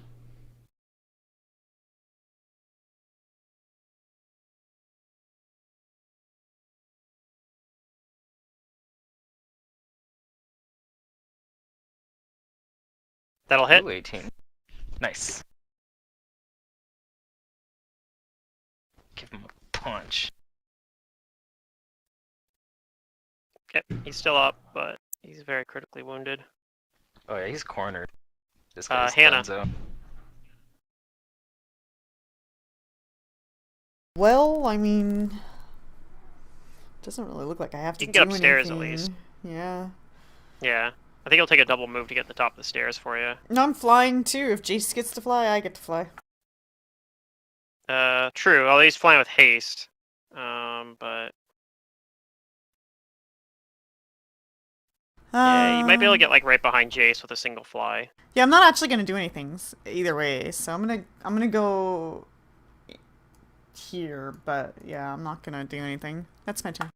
Speaker 3: That'll hit.
Speaker 4: Ooh, 18. Nice. Give him a punch.
Speaker 3: Okay, he's still up, but he's very critically wounded.
Speaker 4: Oh yeah, he's cornered. This guy's
Speaker 3: Hannah.
Speaker 4: Dunzo.
Speaker 2: Well, I mean, doesn't really look like I have to
Speaker 3: You can get
Speaker 2: do
Speaker 3: upstairs at
Speaker 2: anything.
Speaker 3: least.
Speaker 2: Yeah.
Speaker 3: Yeah. I think it'll take a double move to get to the top of the stairs for you.
Speaker 2: No, I'm flying too. If Jace gets to fly, I get to fly.
Speaker 3: True. Although he's flying with haste. But yeah, you might be able to get like right behind Jace with a single fly.
Speaker 2: Yeah, I'm not actually gonna do anything either way, so I'm gonna go here, but yeah, I'm not gonna do anything. That's my turn.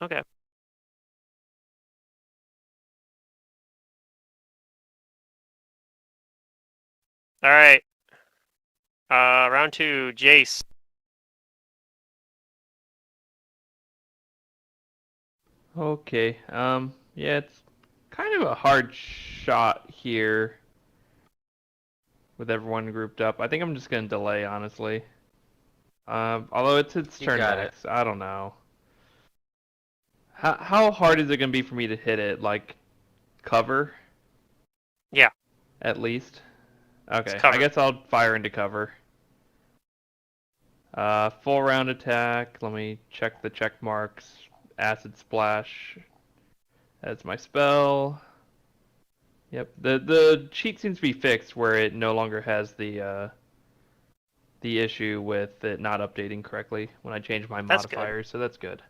Speaker 3: Okay. All right. Round 2, Jace.
Speaker 1: Okay. Yeah, it's kind of a hard shot here with everyone grouped up. I think I'm just gonna delay, honestly. Although it's its
Speaker 4: You
Speaker 1: turn
Speaker 4: got it.
Speaker 1: next. I don't know. How hard is it gonna be for me to hit it? Like cover?
Speaker 3: Yeah.
Speaker 1: At least. Okay.
Speaker 3: cover.
Speaker 1: I guess I'll fire into cover. Full round attack. Let me check the check marks. Acid splash. That's my spell. Yep. The cheat seems to be fixed where it no longer has the issue with it not updating correctly when I change my
Speaker 3: That's good.
Speaker 1: modifiers, so that's good.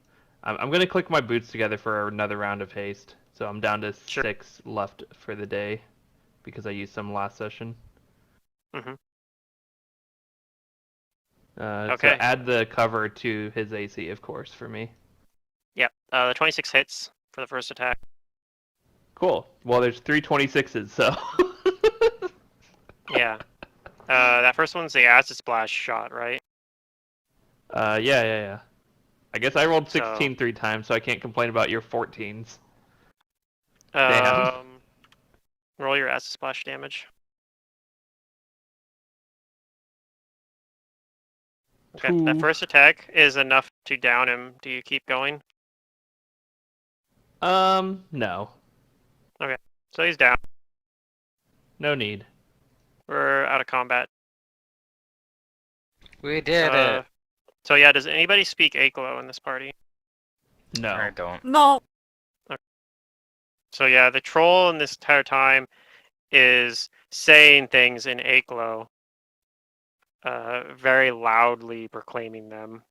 Speaker 1: I'm gonna click my boots together for another round of haste, so I'm down to
Speaker 3: Sure.
Speaker 1: 6 left for the day because I used some last session.
Speaker 3: Mm-hmm.
Speaker 1: So
Speaker 3: Okay.
Speaker 1: add the cover to his AC, of course, for me.
Speaker 3: Yep. The 26 hits for the first attack.
Speaker 1: Cool. Well, there's 326s, so.
Speaker 3: Yeah. That first one's the acid splash shot, right?
Speaker 1: Yeah. I guess I rolled
Speaker 3: So-
Speaker 1: 16 3 times, so I can't complain about your 14s. Damn.
Speaker 3: Roll your acid splash damage. Okay. That
Speaker 1: 2.
Speaker 3: first attack is enough to down him. Do you keep going?
Speaker 1: No.
Speaker 3: So he's down.
Speaker 1: No need.
Speaker 3: We're out of combat.
Speaker 4: We did it.
Speaker 3: So yeah, does anybody speak Aklo in this party?
Speaker 1: No.
Speaker 4: I don't.
Speaker 2: No.
Speaker 3: So yeah, the troll in this entire time is saying things in Aklo, very loudly proclaiming them.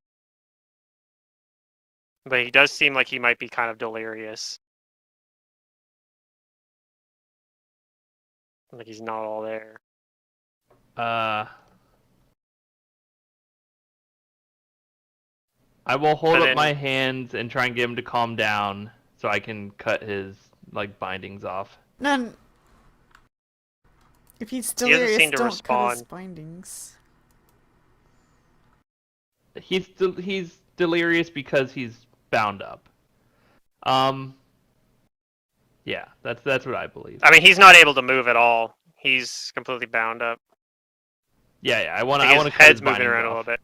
Speaker 3: But he does seem like he might be kind of delirious. Like he's not all there.
Speaker 1: I will hold
Speaker 3: But
Speaker 1: up
Speaker 3: then-
Speaker 1: my hands and try and get him to calm down so I can cut his like bindings off.
Speaker 2: None. If he's
Speaker 3: He doesn't
Speaker 2: delirious,
Speaker 3: seem to
Speaker 2: don't cut his
Speaker 3: respond.
Speaker 2: bindings.
Speaker 1: He's delirious because he's bound up. Yeah, that's what I believe.
Speaker 3: I mean, he's not able to move at all. He's completely bound up.
Speaker 1: Yeah, I want
Speaker 3: I think
Speaker 1: to
Speaker 3: his
Speaker 1: cut his
Speaker 3: head's moving
Speaker 1: bindings
Speaker 3: around a
Speaker 1: off.
Speaker 3: little bit.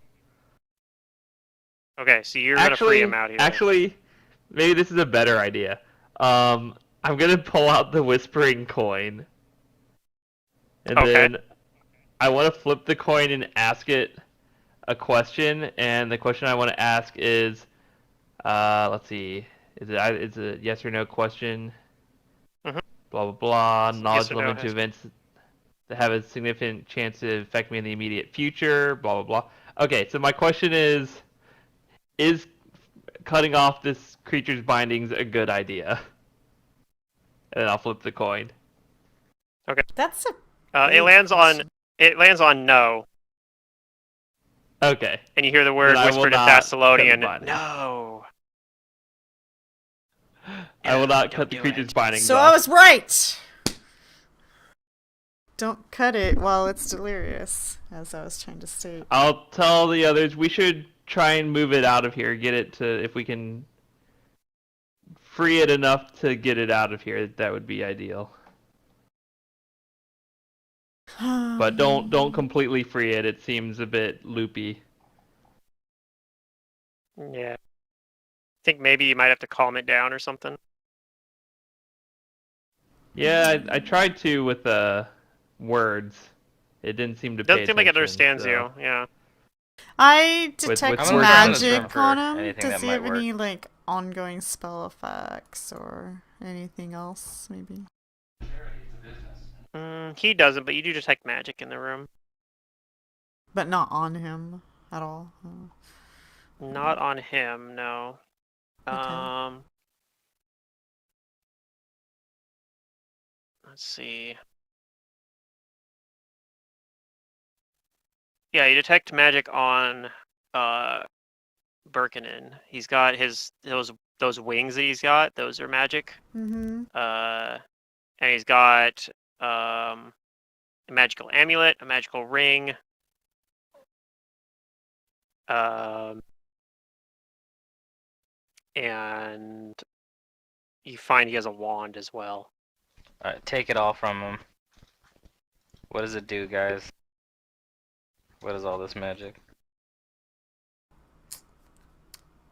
Speaker 3: Okay, so you're gonna free him out here.
Speaker 1: Actually, maybe this is a better idea. I'm gonna pull out the whispering coin, and
Speaker 3: Okay.
Speaker 1: then I want to flip the coin and ask it a question. And the question I want to ask is, let's see, is it a yes or no question?
Speaker 3: Mhm.
Speaker 1: Blah blah blah.
Speaker 3: Yes
Speaker 1: Knowledge
Speaker 3: or no?
Speaker 1: limited to events that have a significant chance to affect me in the immediate future. Blah blah blah. Okay, so my question is cutting off this creature's bindings a good idea? And then I'll flip the coin.
Speaker 3: Okay.
Speaker 2: That's a
Speaker 3: It
Speaker 2: big
Speaker 3: lands on
Speaker 2: question.
Speaker 3: no,
Speaker 1: Okay.
Speaker 3: and you hear the
Speaker 1: Then
Speaker 3: word
Speaker 1: I will
Speaker 3: whispered in
Speaker 1: not cut the
Speaker 3: Thessalonian.
Speaker 1: bindings.
Speaker 3: No.
Speaker 1: I will not
Speaker 3: don't
Speaker 1: cut the
Speaker 3: do
Speaker 1: creature's
Speaker 3: it.
Speaker 1: bindings
Speaker 2: So I
Speaker 1: off.
Speaker 2: was right! Don't cut it while it's delirious, as I was trying to state.
Speaker 1: I'll tell the others we should try and move it out of here. Get it to, if we can free it enough to get it out of here, that would be ideal. But don't completely free it. It seems a bit loopy.
Speaker 3: Yeah. I think maybe you might have to calm it down or something.
Speaker 1: Yeah, I tried to with words. It didn't seem to pay
Speaker 3: Doesn't seem like it
Speaker 1: attention.
Speaker 3: understands
Speaker 1: So
Speaker 3: you. Yeah.
Speaker 2: I
Speaker 1: with
Speaker 2: detect
Speaker 4: I'm gonna
Speaker 1: word
Speaker 4: look around this room
Speaker 2: magic
Speaker 4: for
Speaker 2: on him.
Speaker 4: anything
Speaker 2: Does
Speaker 4: that
Speaker 2: he
Speaker 4: might
Speaker 2: have
Speaker 4: work.
Speaker 2: any, like, ongoing spell effects or anything else, maybe?
Speaker 3: He doesn't, but you do detect magic in the room.
Speaker 2: But not on him at all. Oh,
Speaker 3: Not on him, no.
Speaker 2: okay.
Speaker 3: Let's see. Yeah, you detect magic on Birkenin. He's got those wings that he's got. Those are magic.
Speaker 2: Mm-hmm.
Speaker 3: And he's got a magical amulet, a magical ring. And you find he has a wand as well.
Speaker 4: Alright, take it all from him. What does it do, guys? What is all this magic?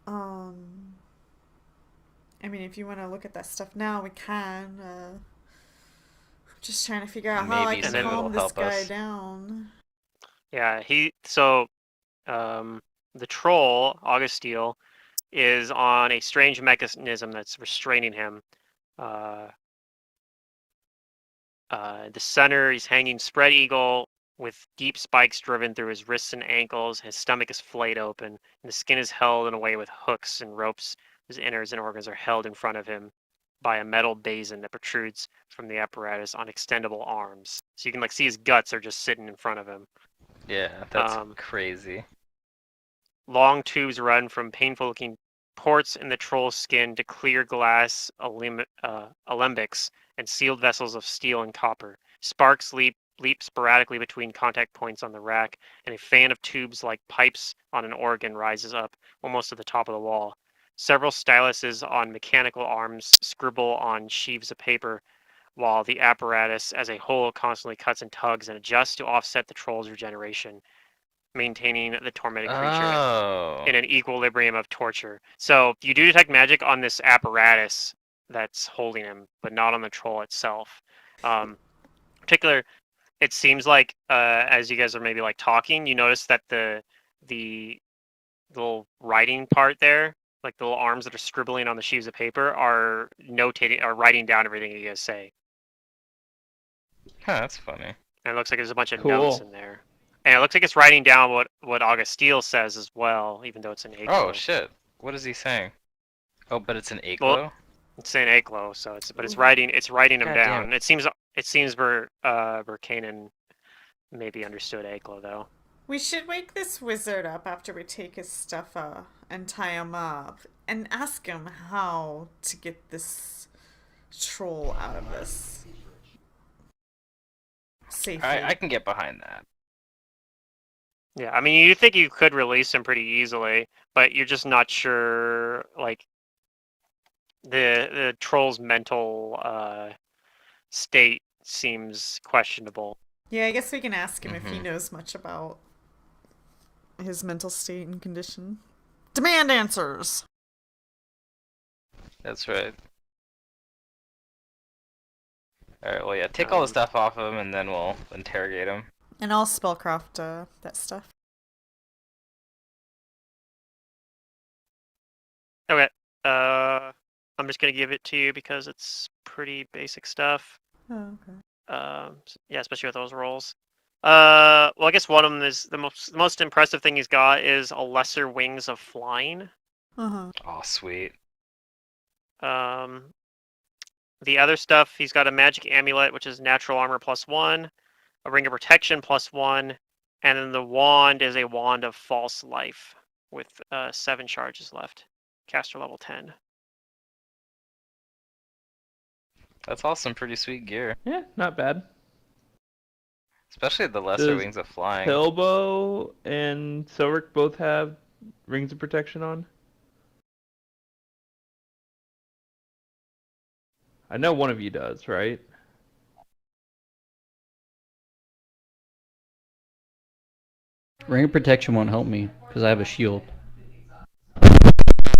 Speaker 2: I mean, if you want to look at that stuff now, we can. Just trying to figure out how I
Speaker 4: Maybe
Speaker 2: can
Speaker 3: some of
Speaker 2: calm
Speaker 4: it'll
Speaker 2: this
Speaker 4: help
Speaker 2: guy
Speaker 4: us.
Speaker 2: down.
Speaker 3: Yeah, the troll, Augusteel, is on a strange mechanism that's restraining him. The center, he's hanging spread eagle with deep spikes driven through his wrists and ankles. His stomach is flayed open, and the skin is held in a way with hooks and ropes. His innards and organs are held in front of him by a metal basin that protrudes from the apparatus on extendable arms. So you can see his guts are just sitting in front of him.
Speaker 4: Yeah, that's
Speaker 3: Um,
Speaker 4: crazy.
Speaker 3: Long tubes run from painful-looking ports in the troll's skin to clear glass alembics and sealed vessels of steel and copper. Sparks leap sporadically between contact points on the rack, and a fan of tubes like pipes on an organ rises up almost to the top of the wall. Several styluses on mechanical arms scribble on sheaves of paper, while the apparatus as a whole constantly cuts and tugs and adjusts to offset the troll's regeneration, maintaining the tormented creature
Speaker 4: Oh.
Speaker 3: in an equilibrium of torture. So you do detect magic on this apparatus that's holding him, but not on the troll itself. Particular, it seems like as you guys are maybe talking, you notice that the little writing part there, like the little arms that are scribbling on the sheaves of paper, are writing down everything you guys say.
Speaker 4: Huh, that's funny.
Speaker 3: And it looks like there's a bunch of notes
Speaker 1: Cool.
Speaker 3: in there. And it looks like it's writing down what Augusteel says as well, even though it's an Aclo.
Speaker 4: Oh shit. What is he saying? Oh, but it's an
Speaker 3: Well,
Speaker 4: Aclo?
Speaker 3: it's saying Aclo, so it's writing them
Speaker 4: God
Speaker 3: down.
Speaker 4: damn.
Speaker 3: It seems Verkanen maybe understood Aclo though.
Speaker 2: We should wake this wizard up after we take his stuff and tie him up and ask him how to get this troll out of this safely.
Speaker 4: I can get behind that.
Speaker 3: Yeah, I mean you think you could release him pretty easily, but you're just not sure the troll's mental state seems questionable.
Speaker 2: Yeah, I guess we can ask him if he
Speaker 4: Mhm.
Speaker 2: knows much about his mental state and condition. Demand answers!
Speaker 4: That's right. Alright, well, yeah, take all the stuff off him and then we'll interrogate him.
Speaker 2: And I'll spellcraft that stuff.
Speaker 3: Okay. I'm just gonna give it to you because it's pretty basic stuff.
Speaker 2: Oh, okay.
Speaker 3: Yeah, especially with those rolls. Well, I guess one of them is the most impressive thing he's got is a lesser wings of flying.
Speaker 2: Uh-huh.
Speaker 4: Oh, sweet.
Speaker 3: The other stuff, he's got a magic amulet, which is natural armor +1, a ring of protection +1, and then the wand is a wand of false life with 7 charges left. Caster level 10.
Speaker 4: That's all some pretty sweet gear.
Speaker 1: Yeah, not bad.
Speaker 4: Especially the lesser
Speaker 1: Does
Speaker 4: wings of flying.
Speaker 1: Pilbo and Silric both have rings of protection on? I know one of you does, right?
Speaker 5: Ring of protection won't help me because I have a shield.
Speaker 3: Ring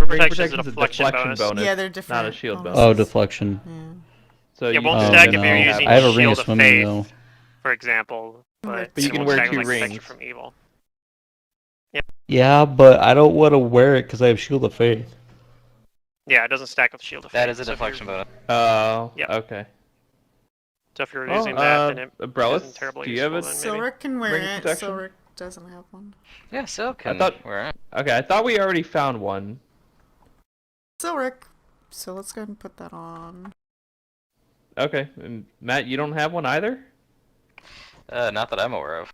Speaker 1: Ring of
Speaker 3: protection is a
Speaker 1: protection's
Speaker 3: deflection bonus.
Speaker 2: Yeah, they're different.
Speaker 1: not a shield
Speaker 2: bonuses.
Speaker 1: bonus.
Speaker 5: Oh, deflection.
Speaker 2: Yeah.
Speaker 1: So
Speaker 3: It
Speaker 1: you
Speaker 3: won't
Speaker 1: can
Speaker 3: stack
Speaker 1: just
Speaker 3: if you're
Speaker 5: no.
Speaker 3: using
Speaker 5: I have a ring
Speaker 3: Shield
Speaker 5: of
Speaker 3: of
Speaker 5: swimming
Speaker 3: Faith,
Speaker 5: though.
Speaker 3: for example. But
Speaker 2: But you
Speaker 3: it
Speaker 1: can
Speaker 3: won't
Speaker 1: wear
Speaker 3: stack
Speaker 1: 2
Speaker 3: like protection
Speaker 1: rings.
Speaker 3: from evil.
Speaker 5: Yeah, but I don't want to wear it because I have shield of faith.
Speaker 3: Yeah, it doesn't stack with Shield of Faith.
Speaker 4: That is a
Speaker 3: so if you're-
Speaker 4: deflection bonus.
Speaker 1: Oh,
Speaker 3: Yep.
Speaker 1: okay.
Speaker 3: So if you're
Speaker 1: Well,
Speaker 3: using that, then it
Speaker 1: Umbrellas,
Speaker 3: isn't terribly
Speaker 1: do you have
Speaker 3: useful.
Speaker 1: a
Speaker 3: Then maybe.
Speaker 2: Silric can wear
Speaker 1: ring of
Speaker 2: it.
Speaker 1: protection?
Speaker 2: Silric doesn't have one.
Speaker 4: Yeah, so can
Speaker 1: thought-
Speaker 4: wear it.
Speaker 1: Okay, I thought we already found one.
Speaker 2: Silric. So let's go ahead and put that on.
Speaker 1: Okay, and Matt, you don't have one either?
Speaker 4: Not that I'm aware of.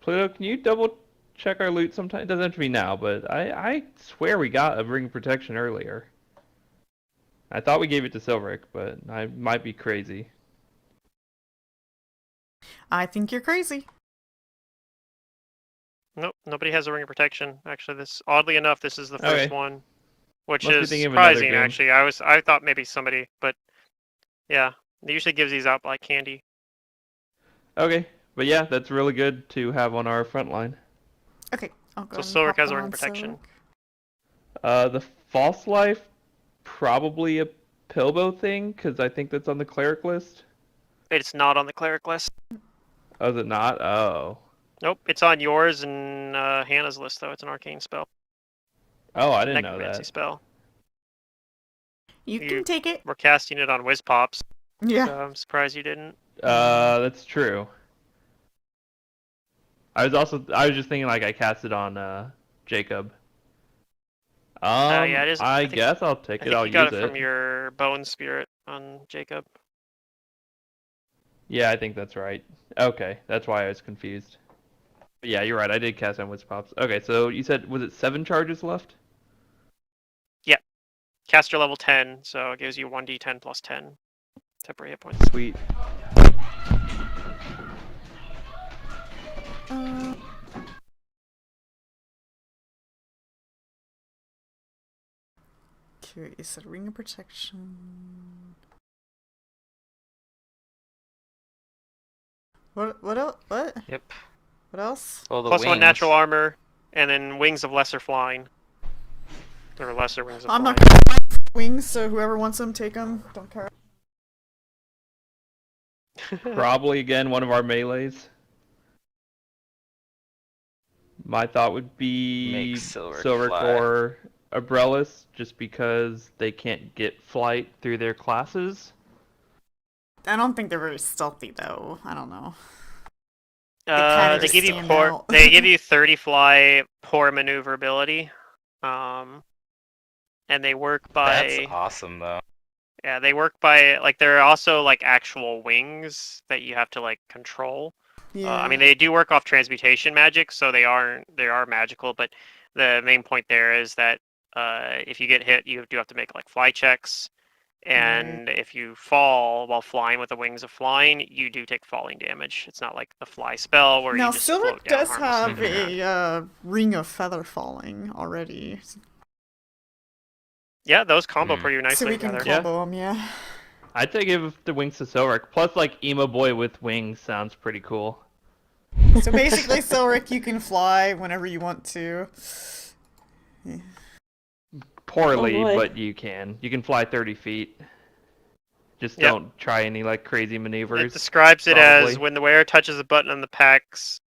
Speaker 1: Pluto, can you double check our loot sometime? It doesn't have to be now, but I swear we got a ring of protection earlier. I thought we gave it to Silric, but I might be crazy.
Speaker 2: I think you're crazy.
Speaker 3: Nope, nobody has a ring of protection. Actually, oddly enough, this is the first
Speaker 1: Okay.
Speaker 3: one, which
Speaker 1: Must be
Speaker 3: is
Speaker 1: thinking of another
Speaker 3: surprising.
Speaker 1: game.
Speaker 3: Actually, I thought maybe somebody, but yeah, they usually gives these out like candy.
Speaker 1: Okay, but yeah, that's really good to have on our front line.
Speaker 2: Okay, I'll go
Speaker 3: So
Speaker 2: ahead and
Speaker 3: Silric
Speaker 2: pop
Speaker 3: has a
Speaker 2: that
Speaker 3: ring
Speaker 2: on
Speaker 3: protection.
Speaker 2: Silric.
Speaker 1: The false life, probably a Pilbo thing, because I think that's on the cleric list.
Speaker 3: It's not on the cleric list.
Speaker 1: Oh, is it not? Oh.
Speaker 3: Nope, it's on yours and Hannah's list though. It's an arcane spell,
Speaker 1: Oh, I didn't know
Speaker 3: necromancy
Speaker 1: that.
Speaker 3: spell.
Speaker 2: You
Speaker 3: You-
Speaker 2: can take it.
Speaker 3: We're casting it on Whiz Pops,
Speaker 2: Yeah.
Speaker 3: so I'm surprised you didn't.
Speaker 1: That's true. I was just thinking like I cast it on Jacob.
Speaker 3: Yeah, it is.
Speaker 1: I
Speaker 3: think-
Speaker 1: guess I'll take
Speaker 3: I
Speaker 1: it.
Speaker 3: think
Speaker 1: I'll
Speaker 3: you got
Speaker 1: use
Speaker 3: it
Speaker 1: it.
Speaker 3: from your bone spirit on Jacob.
Speaker 1: Yeah, I think that's right. Okay, that's why I was confused. But yeah, you're right. I did cast on Witch Pops. Okay, so you said was it 7 charges left?
Speaker 3: Caster level 10, so it gives you 1d10 plus 10 temporary hit points.
Speaker 1: Sweet.
Speaker 2: Uh, okay, you said ring of protection. What else? What?
Speaker 4: Yep.
Speaker 2: What else?
Speaker 4: Well, the
Speaker 3: Plus 1
Speaker 4: wings.
Speaker 3: natural armor, and then wings of lesser flying. Or lesser wings of
Speaker 2: I'm
Speaker 3: flying.
Speaker 2: not gonna buy wings, so whoever wants them, take them. Don't care.
Speaker 1: Probably again one of our melees. My thought would be
Speaker 4: Make Silric fly.
Speaker 1: or Umbrellas, just because they can't get flight through their classes.
Speaker 2: I don't think they're very stealthy, though. I don't know. kinda
Speaker 3: They
Speaker 2: just
Speaker 3: give you
Speaker 2: stand
Speaker 3: poor.
Speaker 2: out.
Speaker 3: They give you 30 fly, poor maneuverability, and they work by.
Speaker 4: That's awesome, though.
Speaker 3: Yeah, they work by like there are also like actual wings that you have to like control.
Speaker 2: Yeah.
Speaker 3: I mean, they do work off transmutation magic, so they are magical. But the main point there is that if you get hit, you do have to make like fly checks, and if you fall while flying with the wings of flying, you do take falling damage. It's not like the fly spell where
Speaker 2: Now,
Speaker 3: you just float
Speaker 2: Silric
Speaker 3: down
Speaker 2: does
Speaker 3: harmlessly
Speaker 2: have
Speaker 3: from that.
Speaker 2: a ring of feather falling already,
Speaker 3: Yeah, those combo
Speaker 4: Hmm.
Speaker 3: pretty nicely
Speaker 2: so we can
Speaker 3: together.
Speaker 1: Yeah.
Speaker 2: combo them. Yeah.
Speaker 1: I'd say give the wings to Silric. Plus, like, emo boy with wings sounds pretty cool.
Speaker 2: So basically, Silric, you can fly whenever you want to.
Speaker 1: Poorly,
Speaker 7: Oh boy.
Speaker 1: but you can. You can fly 30 feet. Just
Speaker 3: Yep.
Speaker 1: don't try any like crazy maneuvers.
Speaker 3: It describes it
Speaker 1: probably.
Speaker 3: as when the wearer touches a button on the pack's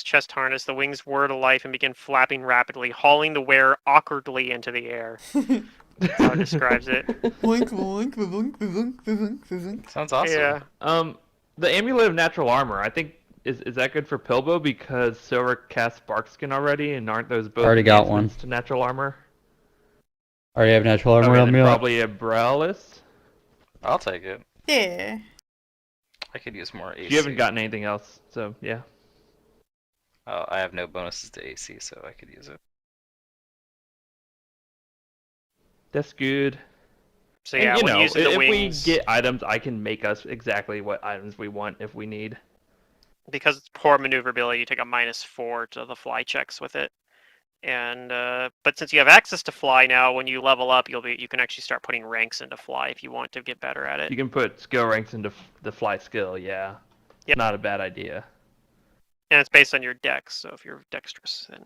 Speaker 3: chest harness, the wings whir to life and begin flapping rapidly, hauling the wearer awkwardly into the air. That's how it describes it.
Speaker 2: Boink, boink, boink, boink, boink, boink.
Speaker 4: Sounds awesome.
Speaker 3: Yeah.
Speaker 1: The amulet of natural armor. I think is that good for Pilbo because Silric casts Barkskin already, and aren't those both
Speaker 5: Already got one.
Speaker 1: enhancements to natural armor?
Speaker 5: Already have natural armor
Speaker 1: Okay,
Speaker 5: on
Speaker 1: then
Speaker 5: me.
Speaker 1: probably a Brellis.
Speaker 4: I'll take it.
Speaker 2: Yeah.
Speaker 4: I could use more AC.
Speaker 1: You haven't gotten anything else, so yeah.
Speaker 4: Oh, I have no bonuses to AC, so I could use it.
Speaker 1: That's good.
Speaker 3: So
Speaker 1: And,
Speaker 3: yeah,
Speaker 1: you
Speaker 3: when
Speaker 1: know,
Speaker 3: using the
Speaker 1: if
Speaker 3: wings,
Speaker 1: we get items, I can make us exactly what items we want if we need.
Speaker 3: because it's poor maneuverability, you take a -4 to the fly checks with it. And but since you have access to fly now, when you level up, you can actually start putting ranks into fly if you want to get better at it.
Speaker 1: You can put skill ranks into the fly skill, yeah.
Speaker 3: Yep.
Speaker 1: Not a bad idea.
Speaker 3: And it's based on your dex, so if you're dexterous, then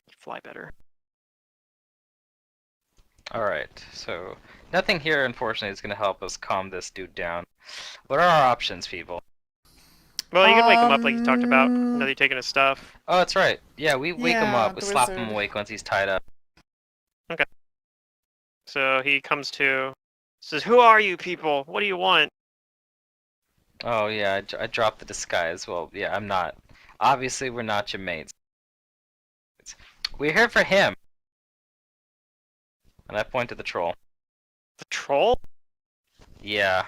Speaker 3: you fly better.
Speaker 4: Alright, so nothing here, unfortunately, is going to help us calm this dude down. What are our options, people?
Speaker 3: Well, you can wake him up like you talked about. Now that you're taking his stuff.
Speaker 4: Oh, that's right. Yeah, we wake him
Speaker 2: Yeah,
Speaker 4: up. We
Speaker 2: the
Speaker 4: slap him
Speaker 2: wizard.
Speaker 4: awake once he's tied up.
Speaker 3: So he comes to, says, "Who are you people? What do you want?"
Speaker 4: Oh, yeah, I dropped the disguise. Well, yeah, I'm not. Obviously, we're not your mates. We're here for him. And I point to the troll.
Speaker 3: The troll?
Speaker 4: Yeah.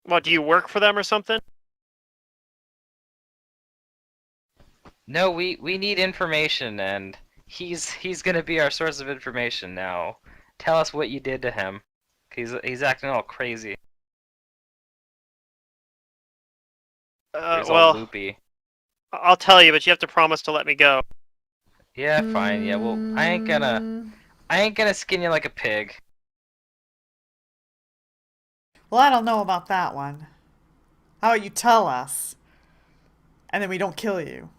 Speaker 3: What, do you work for them or something?
Speaker 4: No, we need information, and he's gonna be our source of information now. Tell us what you did to him. He's acting all crazy. He's all
Speaker 3: Well,
Speaker 4: loopy.
Speaker 3: I'll tell you, but you have to promise to let me go.
Speaker 4: Yeah, fine. Yeah, well, I ain't gonna skin you like a pig.
Speaker 2: Well, I don't know about that one. How about you tell us, and then we don't kill you?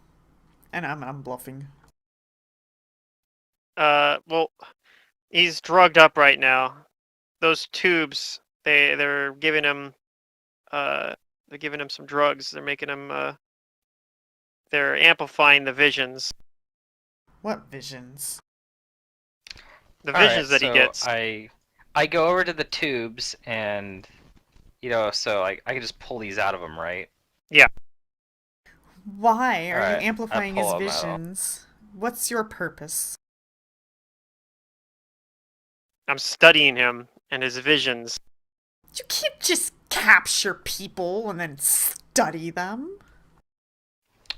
Speaker 2: And I'm bluffing.
Speaker 3: Well, he's drugged up right now. Those tubes, they're giving him, some drugs. They're making him, they're amplifying the visions.
Speaker 2: What visions?
Speaker 3: The
Speaker 4: Alright,
Speaker 3: visions that he
Speaker 4: so
Speaker 3: gets.
Speaker 4: I go over to the tubes and so I can just pull these out of him, right?
Speaker 2: Why are
Speaker 4: Alright,
Speaker 2: you amplifying his
Speaker 4: pull 'em out.
Speaker 2: visions? What's your purpose?
Speaker 3: I'm studying him and his visions.
Speaker 2: You can't just capture people and then study them.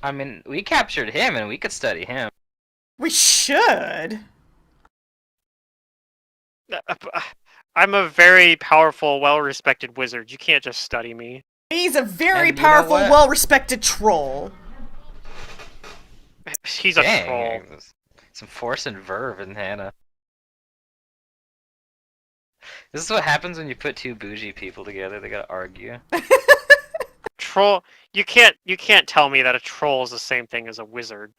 Speaker 4: I mean, we captured him and we could study him.
Speaker 2: We should.
Speaker 3: I'm a very powerful, well-respected wizard. You can't just study me.
Speaker 2: He's a very
Speaker 4: And you know
Speaker 2: powerful,
Speaker 4: what?
Speaker 2: well-respected troll.
Speaker 3: He's a troll.
Speaker 4: Dang, some force and verve in Hannah. This is what happens when you put two bougie people together. They gotta argue.
Speaker 3: Troll. You can't tell me that a troll is the same thing as a wizard.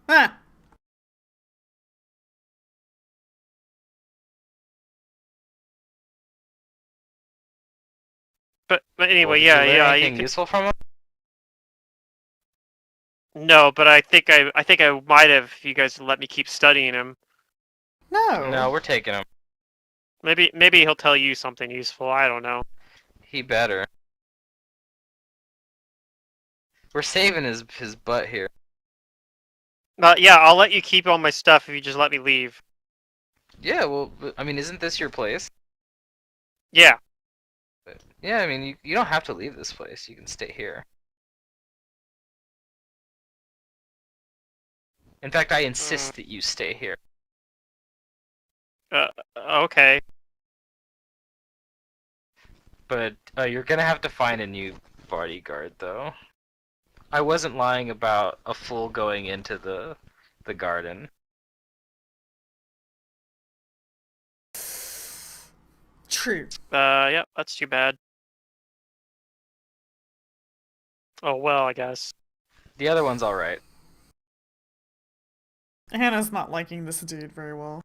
Speaker 2: Huh.
Speaker 3: But
Speaker 4: Well,
Speaker 3: anyway,
Speaker 4: did
Speaker 3: yeah,
Speaker 4: you learn
Speaker 3: yeah.
Speaker 4: anything useful from him?
Speaker 3: No, but I think I might have if you guys let me keep studying him.
Speaker 2: No.
Speaker 4: No, we're taking him.
Speaker 3: Maybe he'll tell you something useful. I don't know.
Speaker 4: He better. We're saving his butt here.
Speaker 3: Yeah, I'll let you keep all my stuff if you just let me leave.
Speaker 4: Yeah, well, I mean, isn't this your place?
Speaker 3: Yeah.
Speaker 4: Yeah, I mean, you don't have to leave this place. You can stay here. In fact, I insist that you stay here.
Speaker 3: Okay.
Speaker 4: But you're gonna have to find a new bodyguard, though. I wasn't lying about a fool going into the garden.
Speaker 2: True.
Speaker 3: Yeah, that's too bad. Oh well, I guess.
Speaker 4: The other one's all right.
Speaker 2: Hannah's not liking this dude very well.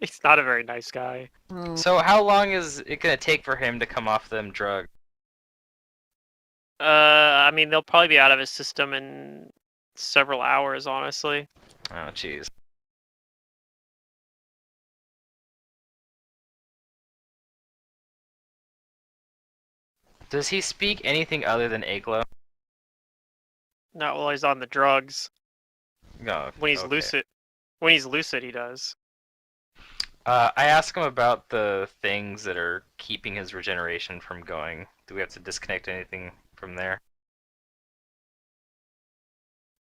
Speaker 3: He's not a very nice guy.
Speaker 2: Oh.
Speaker 4: So how long is it gonna take for him to come off them drugs?
Speaker 3: I mean, they'll probably be out of his system in several hours, honestly.
Speaker 4: Oh, jeez. Does he speak anything other than Aglo?
Speaker 3: Not while he's on the drugs.
Speaker 4: No.
Speaker 3: When he's
Speaker 4: okay.
Speaker 3: lucid. When he's lucid, he does.
Speaker 4: I ask him about the things that are keeping his regeneration from going. Do we have to disconnect anything from there?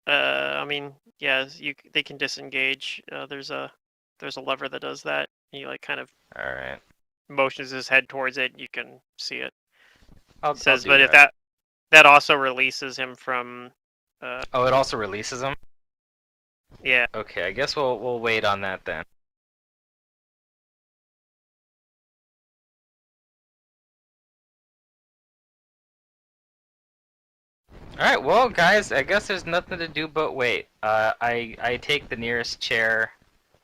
Speaker 3: I mean, yeah, they can disengage. There's a lever that does that. He like kind of
Speaker 4: All right.
Speaker 3: motions his head towards it. You can see it.
Speaker 4: I'll
Speaker 3: Says,
Speaker 4: do
Speaker 3: but if
Speaker 4: that.
Speaker 3: that also releases him from.
Speaker 4: Oh, it also releases him.
Speaker 3: Yeah.
Speaker 4: Okay, I guess we'll wait on that then. Alright, well guys, I guess there's nothing to do but wait. I take the nearest chair,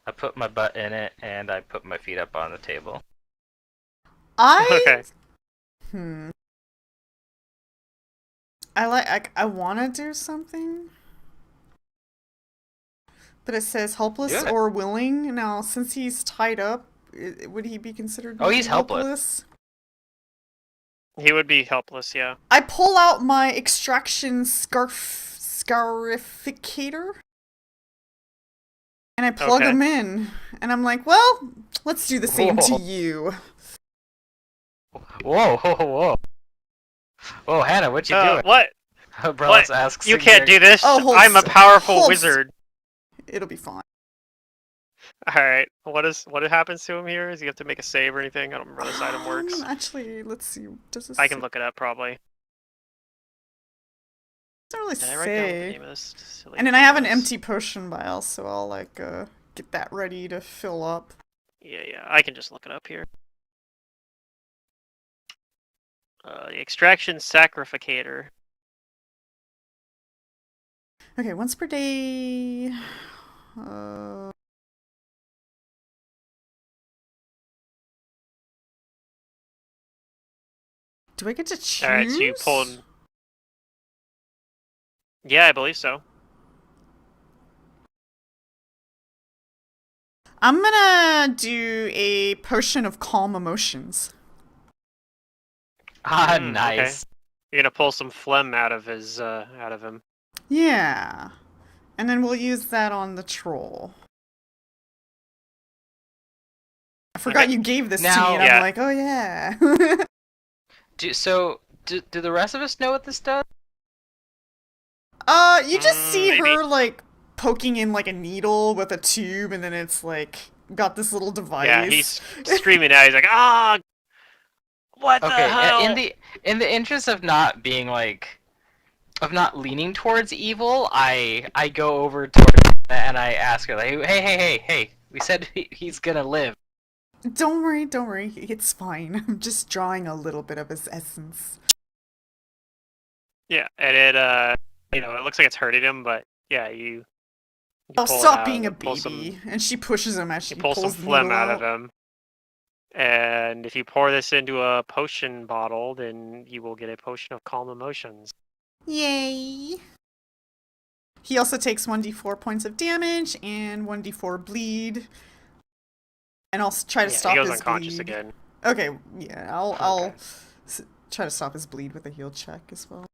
Speaker 4: I put my butt in it, and I put my feet up on the table.
Speaker 3: Okay.
Speaker 2: I want to do something, but it says helpless
Speaker 4: Do it.
Speaker 2: or willing. Now, since he's tied up, would he be considered?
Speaker 4: Oh, he's helpless.
Speaker 3: He would be helpless, yeah.
Speaker 2: I pull out my extraction scarificator, and I plug
Speaker 3: Okay.
Speaker 2: him in, and I'm like, well, let's do the same to
Speaker 4: Whoa.
Speaker 2: you.
Speaker 4: Whoa, whoa, whoa. Whoa, Hannah, what you doing?
Speaker 3: What?
Speaker 4: Umbrellas
Speaker 3: What?
Speaker 4: asks.
Speaker 3: You can't do this.
Speaker 2: Oh, hold
Speaker 3: I'm a
Speaker 2: still.
Speaker 3: powerful
Speaker 2: Hold
Speaker 3: wizard.
Speaker 2: It'll be fine.
Speaker 3: All right. What happens to him here? Does he have to make a save or anything? I don't remember how this item works.
Speaker 2: Actually, let's see. Does this?
Speaker 3: I can look it up probably.
Speaker 2: Doesn't really
Speaker 3: Did I write down what the
Speaker 2: say.
Speaker 3: name of this silly
Speaker 2: And then I
Speaker 3: thing
Speaker 2: have an
Speaker 3: was?
Speaker 2: empty potion vial, so I'll like get that ready to fill up.
Speaker 3: Yeah, I can just look it up here. The extraction sacrificator.
Speaker 2: Okay, once per day. Do I get to choose?
Speaker 3: All right, so you pulled. Yeah, I believe so.
Speaker 2: I'm gonna do a potion of calm emotions.
Speaker 4: Ah,
Speaker 3: Hmm,
Speaker 4: nice.
Speaker 3: okay. You're gonna pull some phlegm out of him.
Speaker 2: Yeah. And then we'll use that on the troll. I forgot
Speaker 3: Okay.
Speaker 2: you gave this to
Speaker 4: Now-
Speaker 2: me, and
Speaker 3: Yeah.
Speaker 2: I'm like, oh yeah.
Speaker 4: Do the rest of us know what this does?
Speaker 2: You just see
Speaker 3: Maybe.
Speaker 2: her like poking in like a needle with a tube, and then it's like got this little device.
Speaker 3: Yeah, he's screaming out. He's like, "Ah, what the
Speaker 4: Okay,
Speaker 3: hell?"
Speaker 4: in the interest of not being like, of not leaning towards evil, I go over towards her and I ask her like, hey, we said he's gonna live.
Speaker 2: Don't worry, it's fine. I'm just drawing a little bit of his essence.
Speaker 3: Yeah, and it it looks like it's hurting him, but yeah, you
Speaker 2: Oh,
Speaker 3: pull it
Speaker 2: stop
Speaker 3: out
Speaker 2: being a
Speaker 3: and pull
Speaker 2: baby.
Speaker 3: some-
Speaker 2: And she pushes him as she
Speaker 3: You pull some
Speaker 2: pulls the
Speaker 3: phlegm
Speaker 2: needle
Speaker 3: out of him. And if you pour this into a potion bottle, then you will get a potion of calm emotions.
Speaker 2: Yay! He also takes 1d4 points of damage and 1d4 bleed. And I'll try to
Speaker 3: Yeah,
Speaker 2: stop
Speaker 3: he goes
Speaker 2: his
Speaker 3: unconscious
Speaker 2: bleed.
Speaker 3: again.
Speaker 2: Okay, yeah, I'll
Speaker 3: Okay.
Speaker 2: try to stop his bleed with a heal check as well.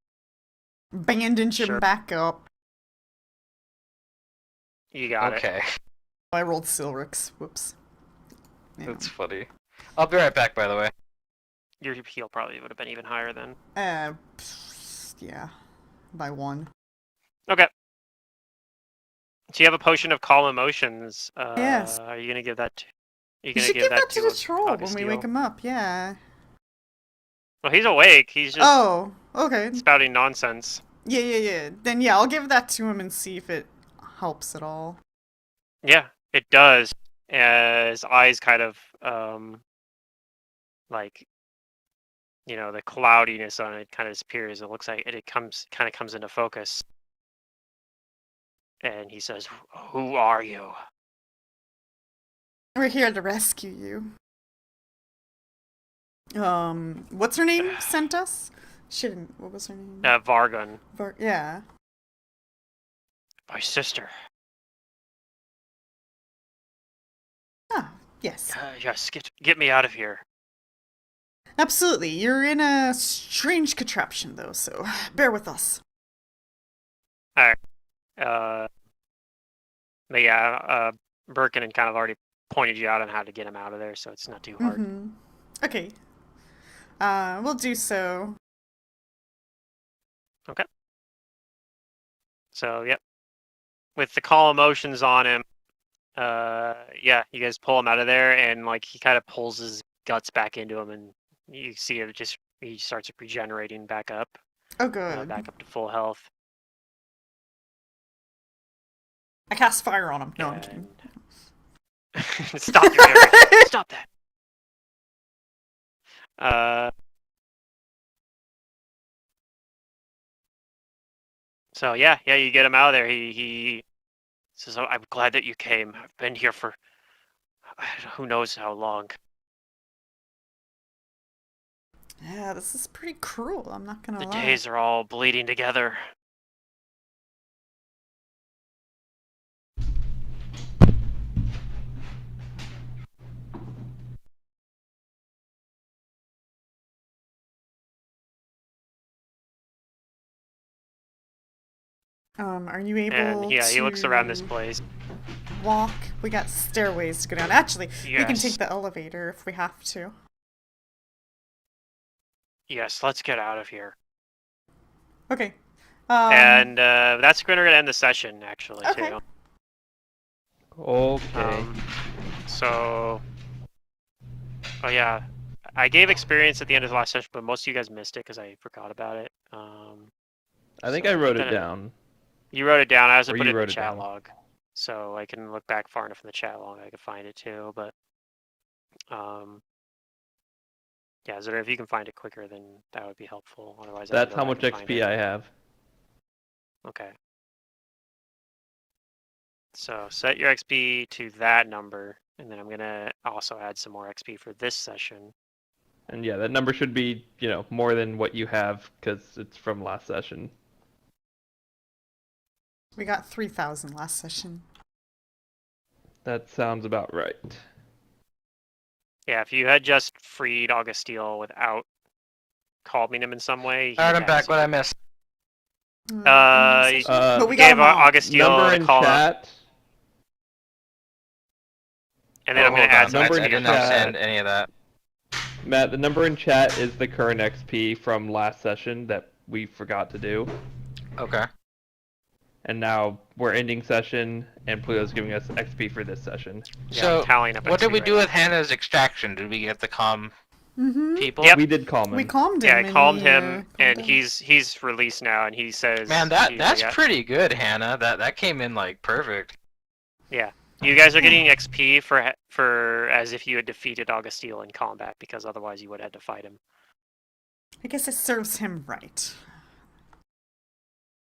Speaker 2: Bandage him
Speaker 3: Sure.
Speaker 2: back up.
Speaker 3: You got it.
Speaker 4: Okay,
Speaker 2: I rolled Silrix. Whoops. Yeah.
Speaker 4: that's funny. I'll be right back, by the way.
Speaker 3: Your heal probably would have been even higher then.
Speaker 2: Yeah, by 1.
Speaker 3: Okay. So you have a potion of calm emotions.
Speaker 2: Yes.
Speaker 3: Are you gonna give that?
Speaker 2: You should give that to the troll when we
Speaker 3: Augustine?
Speaker 2: wake him up. Yeah.
Speaker 3: Well, he's awake. He's just
Speaker 2: Oh, okay.
Speaker 3: spouting nonsense.
Speaker 2: Yeah. Then yeah, I'll give that to him and see if it helps at all.
Speaker 3: Yeah, it does. His eyes kind of like, the cloudiness on it kind of disappears. It looks like it comes into focus, and he says, "Who are you?"
Speaker 2: We're here to rescue you. What's her name sent us? She didn't. What was her name?
Speaker 3: Vargun,
Speaker 2: Yeah.
Speaker 3: my sister.
Speaker 2: Ah, yes.
Speaker 3: Yes, get me out of here.
Speaker 2: Absolutely. You're in a strange contraption, though, so bear with us.
Speaker 3: But yeah, Birkin had kind of already pointed you out on how to get him out of there, so it's not too hard.
Speaker 2: Mm-hmm. Okay. We'll do so.
Speaker 3: Okay. So, yep. With the call emotions on him, yeah, you guys pull him out of there, and like he kind of pulls his guts back into him, and you see it just he starts regenerating back up,
Speaker 2: Oh, good.
Speaker 3: back up to full health.
Speaker 2: I cast fire on him. No, I'm kidding.
Speaker 3: Stop your memory. Stop that. So yeah, you get him out of there. He says, "Oh, I'm glad that you came. I've been here for who knows how long."
Speaker 2: Yeah, this is pretty cruel. I'm not gonna
Speaker 3: The
Speaker 2: lie.
Speaker 3: days are all bleeding together.
Speaker 2: Are you able
Speaker 3: And yeah,
Speaker 2: to
Speaker 3: he looks around this place.
Speaker 2: walk? We got stairways to go down. Actually, we can
Speaker 3: Yes.
Speaker 2: take the elevator if we have to.
Speaker 3: Yes, let's get out of here.
Speaker 2: Okay.
Speaker 3: And that's going to end the session, actually,
Speaker 2: Okay.
Speaker 3: too.
Speaker 1: Okay.
Speaker 3: So, oh yeah, I gave experience at the end of the last session, but most of you guys missed it because I forgot about it.
Speaker 1: I think
Speaker 3: so
Speaker 1: I wrote
Speaker 3: then
Speaker 1: it down.
Speaker 3: You wrote it down. I also
Speaker 1: Or
Speaker 3: put
Speaker 1: you
Speaker 3: it in the
Speaker 1: wrote it
Speaker 3: chat
Speaker 1: down.
Speaker 3: log, so I can look back far enough in the chat log. I could find it too, but yeah, Zara, if you can find it quicker, then that would be helpful. Otherwise, I
Speaker 1: That's
Speaker 3: can
Speaker 1: how
Speaker 3: go
Speaker 1: much
Speaker 3: back and find
Speaker 1: XP
Speaker 3: it.
Speaker 1: I have.
Speaker 3: Okay. So set your XP to that number, and then I'm gonna also add some more XP for this session.
Speaker 1: And yeah, that number should be, more than what you have because it's from last session.
Speaker 2: We got 3,000 last session.
Speaker 1: That sounds about right.
Speaker 3: Yeah, if you had just freed Augusteel without calming him in some way, he
Speaker 4: Alright,
Speaker 3: would
Speaker 4: I'm back.
Speaker 3: have
Speaker 4: What I missed?
Speaker 2: But we got
Speaker 3: gave
Speaker 2: them all.
Speaker 3: Augusteel
Speaker 1: Number
Speaker 3: the
Speaker 1: in
Speaker 3: call up,
Speaker 1: chat.
Speaker 3: and then I'm gonna
Speaker 4: hold
Speaker 3: add
Speaker 4: on.
Speaker 3: some
Speaker 1: Number
Speaker 4: I
Speaker 1: in
Speaker 3: XP on
Speaker 4: didn't
Speaker 3: top of
Speaker 1: chat.
Speaker 3: that.
Speaker 4: understand any of that.
Speaker 1: Matt, the number in chat is the current XP from last session that we forgot to do.
Speaker 4: Okay.
Speaker 1: And now we're ending session, and Pluto's giving us XP for this session.
Speaker 3: Yeah,
Speaker 4: So,
Speaker 3: I'm tallying up
Speaker 4: what did
Speaker 3: XP
Speaker 4: we
Speaker 3: right
Speaker 4: do
Speaker 3: now.
Speaker 4: with Hannah's extraction? Did we get the calm
Speaker 2: Mm-hmm.
Speaker 4: people?
Speaker 3: Yep.
Speaker 1: We did calm him.
Speaker 2: We calmed him.
Speaker 3: Yeah, I
Speaker 2: and
Speaker 3: calmed
Speaker 2: he,
Speaker 3: him,
Speaker 2: calmed
Speaker 3: and
Speaker 2: down.
Speaker 3: he's released now, and he says,
Speaker 4: Man, that's pretty good, Hannah. That came in like perfect.
Speaker 3: Yeah, you guys are getting XP for as if you had defeated Augusteel in combat, because otherwise you would have had to fight him.
Speaker 2: I guess it serves him right.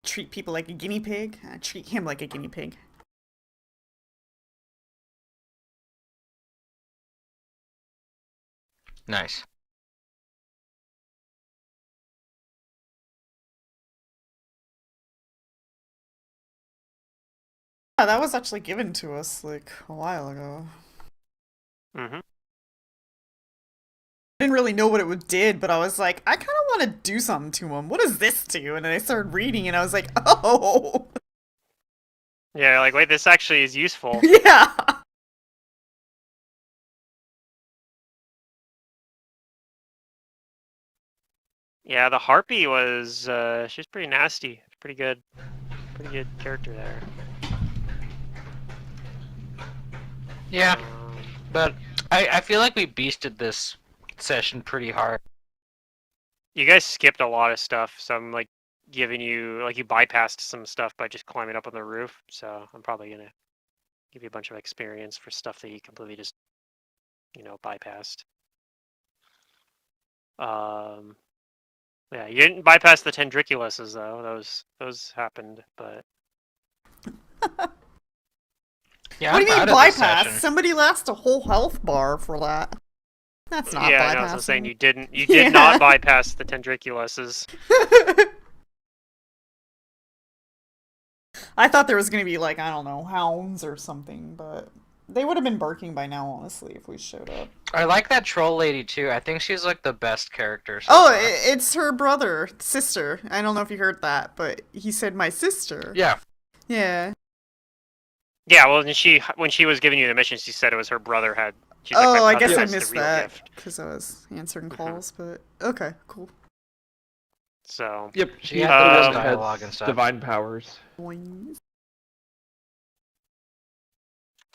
Speaker 2: Treat people like a guinea pig. Treat him like a guinea pig.
Speaker 4: Nice.
Speaker 2: Yeah, that was actually given to us like a while ago.
Speaker 3: Mm-hmm.
Speaker 2: I didn't really know what it did, but I was like, I kind of want to do something to him. What does this do? And then I started reading, and I was like, oh,
Speaker 3: Yeah, like, wait, this actually is useful.
Speaker 2: yeah.
Speaker 3: Yeah, the Harpy was, she's pretty nasty. Pretty good character there.
Speaker 4: Yeah,
Speaker 3: Um,
Speaker 4: but I feel like we beasted this session pretty hard.
Speaker 3: you guys skipped a lot of stuff, so I'm, like, giving you, like, you bypassed some stuff by just climbing up on the roof, so I'm probably gonna give you a bunch of experience for stuff that you completely just, bypassed. Yeah, you didn't bypass the Tendriculuses though. Those happened, but
Speaker 4: Yeah,
Speaker 2: What
Speaker 4: I'm
Speaker 2: do you mean
Speaker 4: proud of this
Speaker 2: bypass?
Speaker 4: session.
Speaker 2: Somebody lost a whole health bar for that. That's not
Speaker 3: yeah,
Speaker 2: bypassing.
Speaker 3: I know. That's what I'm saying. You didn't. You
Speaker 2: Yeah.
Speaker 3: did not bypass the Tendriculuses.
Speaker 2: I thought there was gonna be like, I don't know, hounds or something, but they would have been barking by now, honestly, if we showed up.
Speaker 4: I like that troll lady too. I think she's like the best character. So
Speaker 2: Oh,
Speaker 4: far.
Speaker 2: it's her sister. I don't know if you heard that, but he said my sister.
Speaker 4: Yeah.
Speaker 2: Yeah.
Speaker 3: Yeah, well, when she was giving you the mission, she said it was her brother had. She's
Speaker 2: Oh,
Speaker 3: like,
Speaker 2: I
Speaker 3: my
Speaker 2: guess
Speaker 3: brother
Speaker 2: I
Speaker 3: has the
Speaker 2: missed
Speaker 3: real
Speaker 2: that
Speaker 3: gift.
Speaker 2: because I was answering
Speaker 3: Mhm.
Speaker 2: calls, but okay, cool.
Speaker 3: So
Speaker 1: Yep,
Speaker 4: She
Speaker 1: he
Speaker 4: had
Speaker 3: the best
Speaker 1: has
Speaker 4: dialogue and stuff.
Speaker 1: divine powers.
Speaker 2: Boings.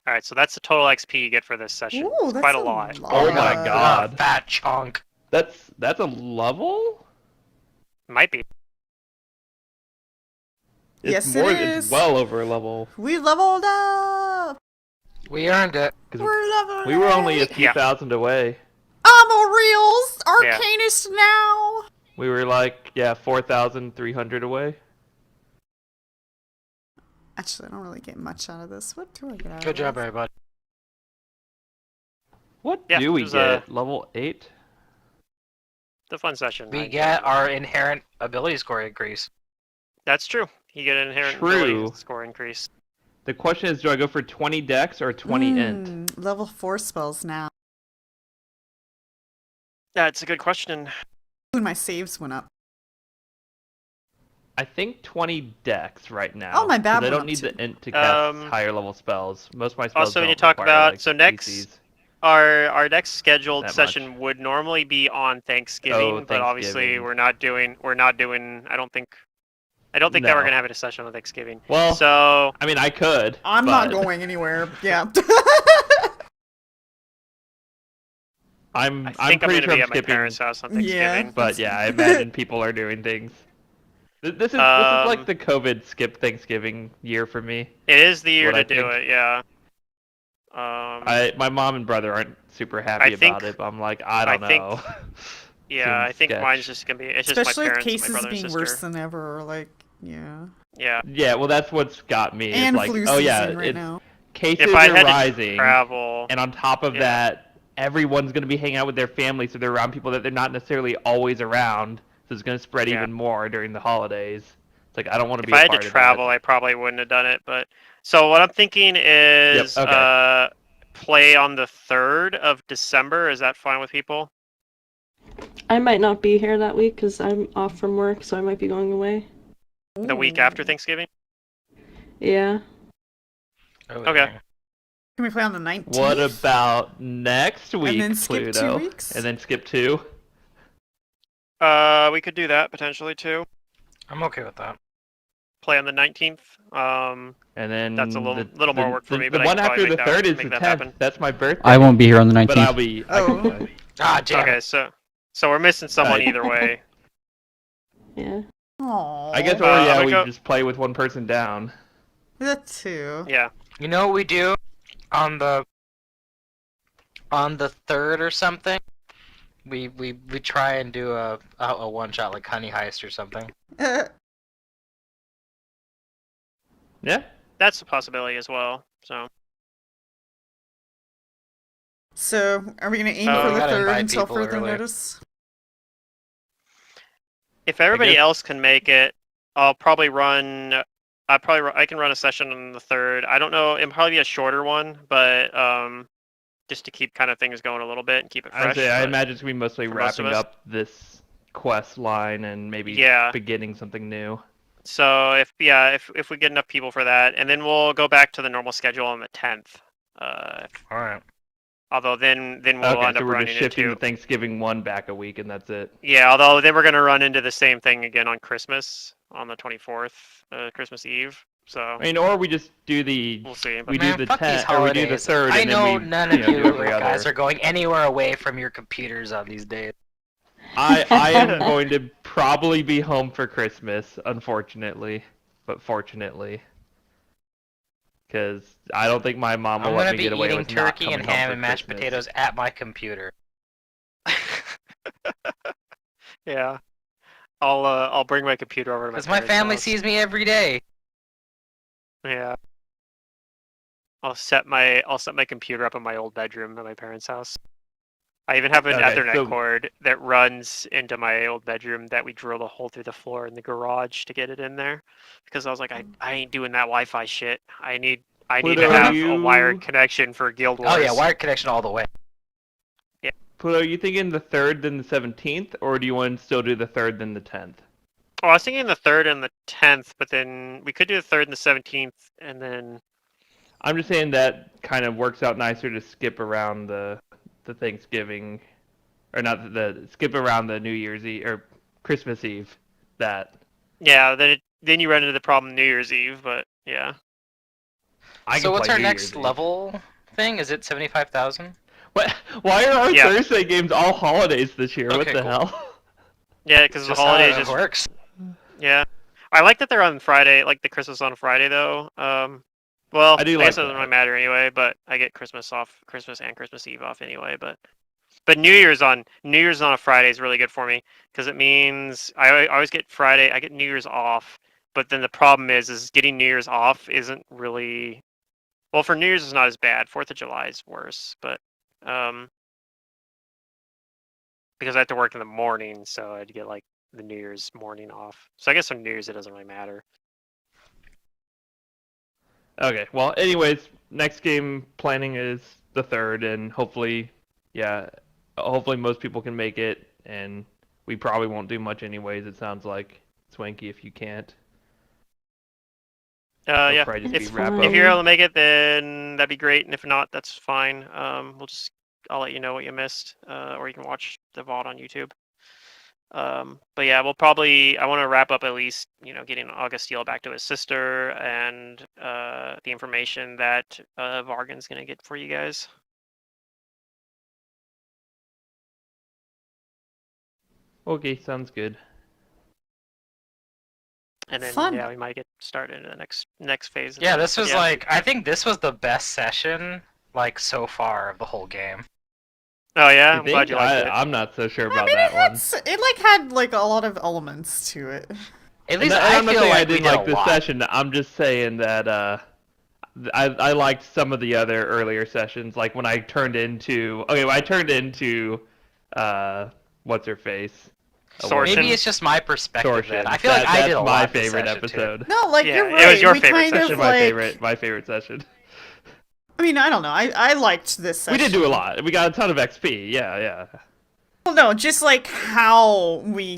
Speaker 3: all right, so that's the total XP you get for this session.
Speaker 2: Ooh,
Speaker 3: It's
Speaker 2: that's
Speaker 3: quite a lot.
Speaker 1: Oh my
Speaker 2: lot.
Speaker 1: God.
Speaker 4: A fat chunk.
Speaker 1: That's a level?
Speaker 3: Might be.
Speaker 1: It's
Speaker 2: Yes, it
Speaker 1: It's
Speaker 2: is.
Speaker 1: well over a level.
Speaker 2: We leveled up.
Speaker 4: We earned it.
Speaker 1: 'Cause
Speaker 2: We're leveled.
Speaker 1: we were only a few
Speaker 3: Yeah.
Speaker 1: thousand away.
Speaker 2: I'm a real
Speaker 3: Yeah.
Speaker 2: arcanist now.
Speaker 1: We were like, 4,300 away.
Speaker 2: Actually, I don't really get much out of this. What do I get out
Speaker 4: Good
Speaker 2: of
Speaker 4: job,
Speaker 2: this?
Speaker 4: everybody.
Speaker 1: What
Speaker 3: Yeah,
Speaker 1: do we
Speaker 3: it was,
Speaker 1: get? Level 8?
Speaker 3: The fun session.
Speaker 4: We get our inherent ability score increase.
Speaker 3: That's true. You get an inherent
Speaker 1: True.
Speaker 3: ability score increase.
Speaker 1: The question is, do I go for 20 dex or 20 int?
Speaker 2: Level 4 spells now.
Speaker 3: That's a good question.
Speaker 2: Ooh, my saves went up.
Speaker 1: I think 20 dex right now.
Speaker 2: Oh, my bad
Speaker 1: 'cause I
Speaker 2: went
Speaker 1: don't
Speaker 2: up
Speaker 1: need
Speaker 2: too.
Speaker 1: the int to cast
Speaker 3: Um,
Speaker 1: higher level spells. Most of my spells
Speaker 3: Also, when
Speaker 1: don't
Speaker 3: you talk
Speaker 1: require,
Speaker 3: about
Speaker 1: like,
Speaker 3: next
Speaker 1: DCs.
Speaker 3: our next scheduled
Speaker 1: That
Speaker 3: session would normally be on Thanksgiving, but obviously
Speaker 1: Thanksgiving.
Speaker 3: we're not doing. I don't think that we're
Speaker 1: No.
Speaker 3: gonna have a session on Thanksgiving.
Speaker 1: Well,
Speaker 3: So
Speaker 1: I mean, I could.
Speaker 2: I'm
Speaker 1: but
Speaker 2: not going anywhere. Yeah.
Speaker 1: I'm
Speaker 3: I think I'm
Speaker 1: pretty
Speaker 3: gonna
Speaker 1: sure
Speaker 3: be
Speaker 1: I'm
Speaker 3: at my
Speaker 1: skipping.
Speaker 3: parents' house on
Speaker 2: Yeah.
Speaker 3: Thanksgiving.
Speaker 1: But yeah, I imagine people are doing things. This is like the COVID skip Thanksgiving year for me.
Speaker 3: It is the year
Speaker 1: What I
Speaker 3: to do
Speaker 1: think.
Speaker 3: it. Yeah.
Speaker 1: My mom and brother aren't super happy
Speaker 3: I
Speaker 1: about
Speaker 3: think-
Speaker 1: it, but I'm like, I don't
Speaker 3: I think-
Speaker 1: know.
Speaker 3: Yeah, I
Speaker 1: Seems
Speaker 3: think
Speaker 1: sketch.
Speaker 3: mine's just gonna be. It's just my
Speaker 2: Especially with
Speaker 3: parents, and my
Speaker 2: cases
Speaker 3: brother and
Speaker 2: being
Speaker 3: sister.
Speaker 2: worse than ever. Like, yeah.
Speaker 3: Yeah.
Speaker 1: Yeah, well, that's what's got me.
Speaker 2: And
Speaker 1: it's like,
Speaker 2: flu
Speaker 1: oh yeah,
Speaker 2: season right
Speaker 1: it's
Speaker 2: now.
Speaker 1: cases
Speaker 3: If I
Speaker 1: are
Speaker 3: had to
Speaker 1: rising,
Speaker 3: travel,
Speaker 1: and on top of
Speaker 3: Yeah.
Speaker 1: that, everyone's gonna be hanging out with their family, so they're around people that they're not necessarily always around. So it's gonna spread
Speaker 3: Yeah.
Speaker 1: even more during the holidays. It's like I don't want to
Speaker 3: if
Speaker 1: be
Speaker 3: I
Speaker 1: a
Speaker 3: had to
Speaker 1: part of
Speaker 3: travel,
Speaker 1: that.
Speaker 3: I probably wouldn't have done it. But so what I'm thinking is
Speaker 1: okay.
Speaker 3: play on the 3rd of December. Is that fine with people?
Speaker 7: I might not be here that week because I'm off from work, so I might be going away.
Speaker 3: The week after Thanksgiving?
Speaker 7: Yeah.
Speaker 3: Okay.
Speaker 2: Can we play on the 19th?
Speaker 1: What about next week,
Speaker 2: then skip 2
Speaker 1: Pluto?
Speaker 2: weeks?
Speaker 1: And then skip 2?
Speaker 3: We could do that potentially too.
Speaker 4: I'm okay with that.
Speaker 3: Play on the 19th.
Speaker 1: And then
Speaker 3: That's a little more work for me, but
Speaker 1: the
Speaker 3: I
Speaker 1: one
Speaker 3: can probably
Speaker 1: after the
Speaker 3: make that-
Speaker 1: 3rd is
Speaker 3: make
Speaker 1: the
Speaker 3: that
Speaker 1: 10th.
Speaker 3: happen.
Speaker 1: That's my birthday.
Speaker 5: I won't be here on the 19th.
Speaker 1: But I'll be. I can
Speaker 2: Oh.
Speaker 1: play.
Speaker 4: Ah, damn
Speaker 3: Okay,
Speaker 4: it.
Speaker 3: so we're missing someone
Speaker 1: Alright.
Speaker 3: either way.
Speaker 7: Yeah.
Speaker 2: Aww.
Speaker 1: I guess, or
Speaker 3: I'm
Speaker 1: yeah,
Speaker 3: gonna
Speaker 1: we
Speaker 3: go-
Speaker 1: just play with one person down.
Speaker 2: That too.
Speaker 3: Yeah.
Speaker 4: You know what we do on the 3rd or something? We try and do a one shot like Honey Heist or something.
Speaker 1: Yeah.
Speaker 3: That's a possibility as well. So
Speaker 2: So, are we going to aim
Speaker 3: Oh,
Speaker 2: for
Speaker 3: we
Speaker 2: the
Speaker 4: gotta
Speaker 2: 3rd
Speaker 4: invite
Speaker 2: until
Speaker 4: people
Speaker 2: further
Speaker 4: early.
Speaker 2: notice?
Speaker 3: if everybody
Speaker 1: guess-
Speaker 3: else can make it, I'll probably run. I can run a session on the 3rd. I don't know. It'll probably be a shorter one, but just to keep kind of things going a little bit and keep it fresh.
Speaker 1: I
Speaker 3: but-
Speaker 1: imagine it's gonna be mostly
Speaker 3: for most of
Speaker 1: wrapping
Speaker 3: us.
Speaker 1: up this quest line and maybe
Speaker 3: Yeah.
Speaker 1: beginning something new.
Speaker 3: So if we get enough people for that, and then we'll go back to the normal schedule on the 10th.
Speaker 4: Alright.
Speaker 3: Although then we'll
Speaker 1: Okay,
Speaker 3: end
Speaker 1: so
Speaker 3: up
Speaker 1: we're
Speaker 3: running
Speaker 1: just shifting
Speaker 3: into
Speaker 1: the Thanksgiving one back a week, and that's it.
Speaker 3: yeah. Although then we're gonna run into the same thing again on Christmas on the 24th, Christmas Eve. So
Speaker 1: I mean, or we just do the
Speaker 3: we'll see.
Speaker 1: we
Speaker 4: Man,
Speaker 1: do the
Speaker 4: fuck these
Speaker 1: 10th, or we do the
Speaker 4: holidays.
Speaker 1: 3rd,
Speaker 4: I
Speaker 1: and
Speaker 4: know
Speaker 1: then we
Speaker 4: none of
Speaker 1: do
Speaker 4: you
Speaker 1: every
Speaker 4: guys
Speaker 1: other.
Speaker 4: are going anywhere away from your computers on these days.
Speaker 1: I am going to probably be home for Christmas, unfortunately, but fortunately. because I don't think my mom will
Speaker 4: I'm
Speaker 1: let
Speaker 4: gonna
Speaker 1: me
Speaker 4: be
Speaker 1: get away
Speaker 4: eating
Speaker 1: with not
Speaker 4: turkey
Speaker 1: coming
Speaker 4: and
Speaker 1: home
Speaker 4: ham
Speaker 1: for
Speaker 4: and mashed
Speaker 1: Christmas.
Speaker 4: potatoes at my computer.
Speaker 3: Yeah. I'll bring my computer over to my
Speaker 4: Because my
Speaker 3: parents'
Speaker 4: family
Speaker 3: house.
Speaker 4: sees me every day.
Speaker 3: Yeah. I'll set my computer up in my old bedroom at my parents' house. I even have an
Speaker 1: Okay,
Speaker 3: Ethernet
Speaker 1: so
Speaker 3: cord that runs into my old bedroom that we drilled a hole through the floor in the garage to get it in there. Because I was like, I ain't doing that Wi-Fi shit. I need to
Speaker 1: Pluto, do
Speaker 3: have a wired
Speaker 1: you
Speaker 3: connection for Guild
Speaker 4: Oh yeah,
Speaker 3: Wars.
Speaker 4: wired connection all the way.
Speaker 1: Pluto, are you thinking the 3rd then the 17th, or do you want to still do the 3rd then the 10th?
Speaker 3: Oh, I was thinking the 3rd and the 10th, but then we could do the 3rd and the 17th, and then
Speaker 1: I'm just saying that kind of works out nicer to skip around the Thanksgiving, or not the skip around the New Year's Eve or Christmas Eve. That
Speaker 3: yeah, then you run into the problem New Year's Eve, but yeah.
Speaker 1: I
Speaker 4: So
Speaker 1: can
Speaker 4: what's
Speaker 1: play
Speaker 4: our
Speaker 1: New
Speaker 4: next
Speaker 1: Year's Eve.
Speaker 4: level thing? Is it 75,000?
Speaker 1: What? Why are our
Speaker 3: Yeah.
Speaker 1: Thursday games all holidays this year? What
Speaker 4: Okay,
Speaker 1: the
Speaker 4: cool.
Speaker 1: hell?
Speaker 3: Yeah, because the
Speaker 4: Just how
Speaker 3: holidays
Speaker 4: it
Speaker 3: just
Speaker 4: works.
Speaker 3: yeah. I like that they're on Friday, like the Christmas on Friday though. Well,
Speaker 1: I do
Speaker 3: I guess
Speaker 1: like
Speaker 3: it doesn't really
Speaker 1: that.
Speaker 3: matter anyway. But I get Christmas off, Christmas and Christmas Eve off anyway. But New Year's on a Friday is really good for me because it means I always get Friday. I get New Year's off, but then the problem is getting New Year's off isn't really well for New Year's is not as bad. 4th of July is worse, but um, because I have to work in the morning, so I'd get like the New Year's morning off. So I guess on New Year's it doesn't really matter.
Speaker 1: Okay. Well, anyways, next game planning is the 3rd, and hopefully, yeah, hopefully most people can make it, and we probably won't do much anyways. It sounds like Swanky if you can't. It'll
Speaker 3: Yeah.
Speaker 1: probably just be
Speaker 7: It's
Speaker 1: wrap
Speaker 3: If
Speaker 1: up.
Speaker 3: you're
Speaker 7: fine.
Speaker 3: able to make it, then that'd be great, and if not, that's fine. I'll let you know what you missed, or you can watch the VOD on YouTube. But yeah, I want to wrap up at least, getting Augusteel back to his sister and the information that Vargan's gonna get for you guys.
Speaker 1: Okay, sounds good.
Speaker 3: And then
Speaker 2: Fun.
Speaker 3: yeah, we might get started in the next phase.
Speaker 4: Yeah,
Speaker 3: Of it.
Speaker 4: this
Speaker 3: But
Speaker 4: was
Speaker 3: yeah.
Speaker 4: I think this was the best session, so far of the whole game.
Speaker 3: Oh yeah,
Speaker 1: You
Speaker 3: I'm glad
Speaker 1: think?
Speaker 3: you liked it.
Speaker 1: I'm not so sure
Speaker 2: I
Speaker 1: about
Speaker 2: mean,
Speaker 1: that one.
Speaker 2: it like had like a lot of elements to it.
Speaker 4: At
Speaker 1: And,
Speaker 4: least
Speaker 1: and
Speaker 4: I
Speaker 1: I'm not
Speaker 4: feel
Speaker 1: saying I
Speaker 4: like we
Speaker 1: didn't
Speaker 4: did a
Speaker 1: like this
Speaker 4: lot.
Speaker 1: session. I'm just saying that I liked some of the other earlier sessions. Like when I turned into what's her face?
Speaker 3: Sortion.
Speaker 4: Maybe it's just my perspective then.
Speaker 1: Torsion.
Speaker 4: I feel like I did
Speaker 1: That's
Speaker 4: a
Speaker 1: my
Speaker 4: lot this
Speaker 1: favorite
Speaker 4: session too.
Speaker 1: episode.
Speaker 2: No, like
Speaker 3: Yeah,
Speaker 2: you're
Speaker 3: it
Speaker 2: right.
Speaker 3: was your
Speaker 2: We
Speaker 3: favorite
Speaker 2: kind
Speaker 3: session.
Speaker 2: of
Speaker 1: My favorite session.
Speaker 2: I mean, I don't know. I liked this
Speaker 1: We
Speaker 2: session.
Speaker 1: did do a lot. We got a ton of XP. Yeah.
Speaker 2: Well, no, just like how we,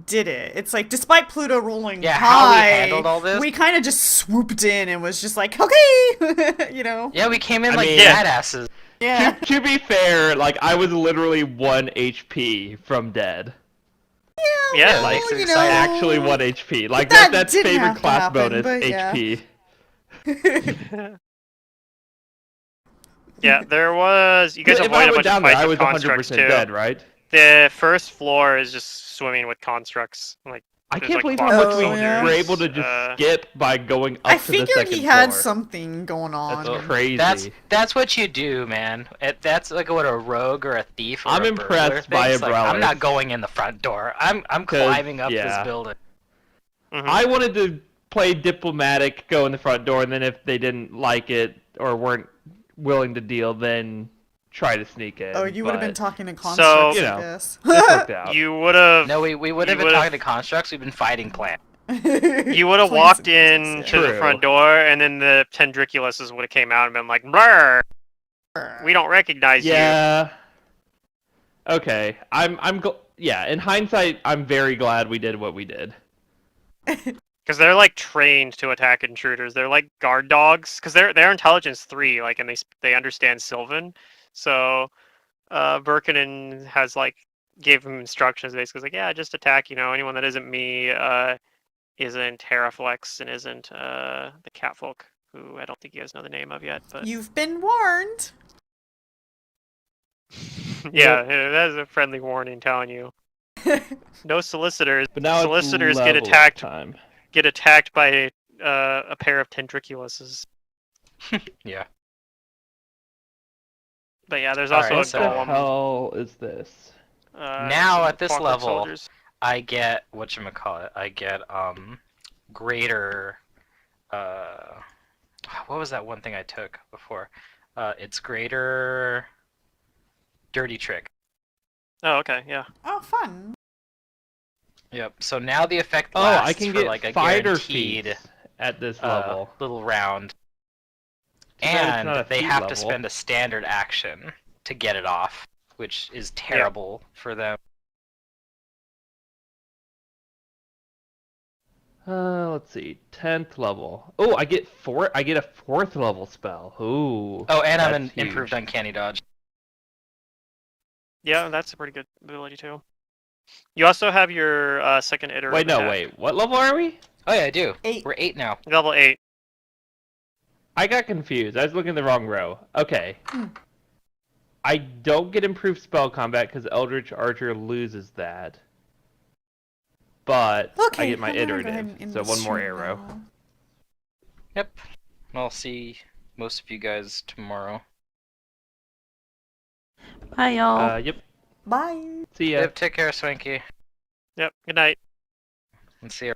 Speaker 2: did it. It's like despite Pluto rolling
Speaker 4: Yeah,
Speaker 2: high,
Speaker 4: how we handled all this.
Speaker 2: we kind of just swooped in and was just like, okay,
Speaker 4: Yeah, we came in
Speaker 1: I
Speaker 4: like
Speaker 1: mean-
Speaker 4: badasses.
Speaker 2: Yeah.
Speaker 1: To be fair, like I was literally 1 HP from dead.
Speaker 3: Yeah,
Speaker 2: well,
Speaker 3: makes it
Speaker 4: exciting.
Speaker 1: Actually 1 HP. Like
Speaker 2: that
Speaker 1: that's
Speaker 2: didn't
Speaker 1: favorite
Speaker 2: have to
Speaker 1: class
Speaker 2: happen,
Speaker 1: bonus
Speaker 2: but yeah.
Speaker 1: HP.
Speaker 3: Yeah, there was. You guys
Speaker 1: If I
Speaker 3: avoided a
Speaker 1: went
Speaker 3: bunch of
Speaker 1: down there,
Speaker 3: fights
Speaker 1: I
Speaker 3: with
Speaker 1: was
Speaker 3: constructs
Speaker 1: 100%
Speaker 3: too.
Speaker 1: dead, right?
Speaker 3: The first floor is just swimming with constructs. Like
Speaker 1: I
Speaker 3: there's,
Speaker 1: can't
Speaker 3: like,
Speaker 1: believe how
Speaker 3: clockwork
Speaker 1: much we
Speaker 2: yeah.
Speaker 1: were
Speaker 3: soldiers,
Speaker 1: able to just
Speaker 3: uh,
Speaker 1: skip by going up
Speaker 2: I
Speaker 1: to the
Speaker 2: figured
Speaker 1: second
Speaker 2: he had
Speaker 1: floor.
Speaker 2: something going on.
Speaker 1: That's crazy.
Speaker 4: That's what you do, man. That's like what a rogue or a thief or
Speaker 1: I'm
Speaker 4: a
Speaker 1: impressed
Speaker 4: burglar
Speaker 1: by
Speaker 4: thinks. Like, I'm
Speaker 1: Umbrellas.
Speaker 4: not going in the front door. I'm climbing up
Speaker 1: yeah.
Speaker 4: this building.
Speaker 3: mhm.
Speaker 1: I wanted to play diplomatic, go in the front door, and then if they didn't like it or weren't willing to deal, then try to sneak in.
Speaker 2: Oh, you would have been
Speaker 1: but
Speaker 2: talking to
Speaker 3: So-
Speaker 2: constructs,
Speaker 1: You
Speaker 2: I
Speaker 1: know.
Speaker 2: guess.
Speaker 1: This worked out.
Speaker 3: You would have.
Speaker 4: No, we would have
Speaker 3: you
Speaker 4: been
Speaker 3: would've-
Speaker 4: talking to constructs. We've been fighting plants.
Speaker 3: You would have walked in to
Speaker 1: True.
Speaker 3: the front door, and then the Tendriculuses would have came out and been like, "Brr, we don't recognize you."
Speaker 1: Yeah. Okay. Yeah. In hindsight, I'm very glad we did what we did.
Speaker 3: Because they're like trained to attack intruders. They're like guard dogs. Because they're intelligence 3, like, and they understand Sylvan. So, Birkinen has like gave him instructions. Basically, it's like, yeah, just attack. Anyone that isn't me, isn't Heraflex and isn't the Catfolk, who I don't think you guys know the name of yet. But
Speaker 2: You've been warned.
Speaker 3: yeah, that is a friendly warning telling you. No solicitors.
Speaker 1: But now
Speaker 3: Solicitors
Speaker 1: it's
Speaker 3: get
Speaker 1: level
Speaker 3: attacked
Speaker 1: time.
Speaker 3: Get attacked by a pair of Tendriculuses.
Speaker 4: Yeah.
Speaker 3: But yeah, there's
Speaker 4: Alright,
Speaker 3: also a
Speaker 1: What
Speaker 4: so-
Speaker 1: the
Speaker 3: golem.
Speaker 1: hell is this?
Speaker 4: Now,
Speaker 3: some
Speaker 4: at this
Speaker 3: clockwork
Speaker 4: level,
Speaker 3: soldiers.
Speaker 4: I get whatchamacallit. I get greater what was that one thing I took before? It's greater dirty trick.
Speaker 3: Oh, okay, yeah.
Speaker 2: Oh, fun.
Speaker 4: Yep. So now the effect
Speaker 1: Oh,
Speaker 4: lasts
Speaker 1: I can
Speaker 4: for
Speaker 1: get
Speaker 4: like a
Speaker 1: fighter
Speaker 4: guaranteed
Speaker 1: feats at this level.
Speaker 4: little round,
Speaker 1: Too bad it's
Speaker 4: and
Speaker 1: not a
Speaker 4: they
Speaker 1: feat
Speaker 4: have to
Speaker 1: level.
Speaker 4: spend a standard action to get it off, which is terrible for them.
Speaker 1: Let's see, 10th level. Oh, I get a 4th level spell. Ooh.
Speaker 4: Oh, and I'm
Speaker 1: that's
Speaker 4: an
Speaker 1: huge.
Speaker 4: improved uncanny dodge.
Speaker 3: Yeah, that's a pretty good ability too. You also have your second iterative
Speaker 1: Wait, no,
Speaker 3: attack.
Speaker 1: wait. What level are we?
Speaker 4: Oh yeah, I do.
Speaker 2: 8.
Speaker 4: We're 8 now.
Speaker 3: Level 8.
Speaker 1: I got confused. I was looking at the wrong row. Okay. I don't get improved spell combat because Eldritch Archer loses that. But
Speaker 2: Okay,
Speaker 1: I get my
Speaker 2: I'm gonna go
Speaker 1: iterative.
Speaker 2: ahead and end
Speaker 1: So
Speaker 2: the
Speaker 1: one more
Speaker 2: stream
Speaker 1: arrow.
Speaker 2: now.
Speaker 4: Yep. I'll see most of you guys tomorrow.
Speaker 7: Bye, y'all.
Speaker 1: Yep.
Speaker 2: Bye.
Speaker 1: See ya.
Speaker 4: Yep. Take care, Swanky,
Speaker 3: Yep. Good night.
Speaker 4: and see you.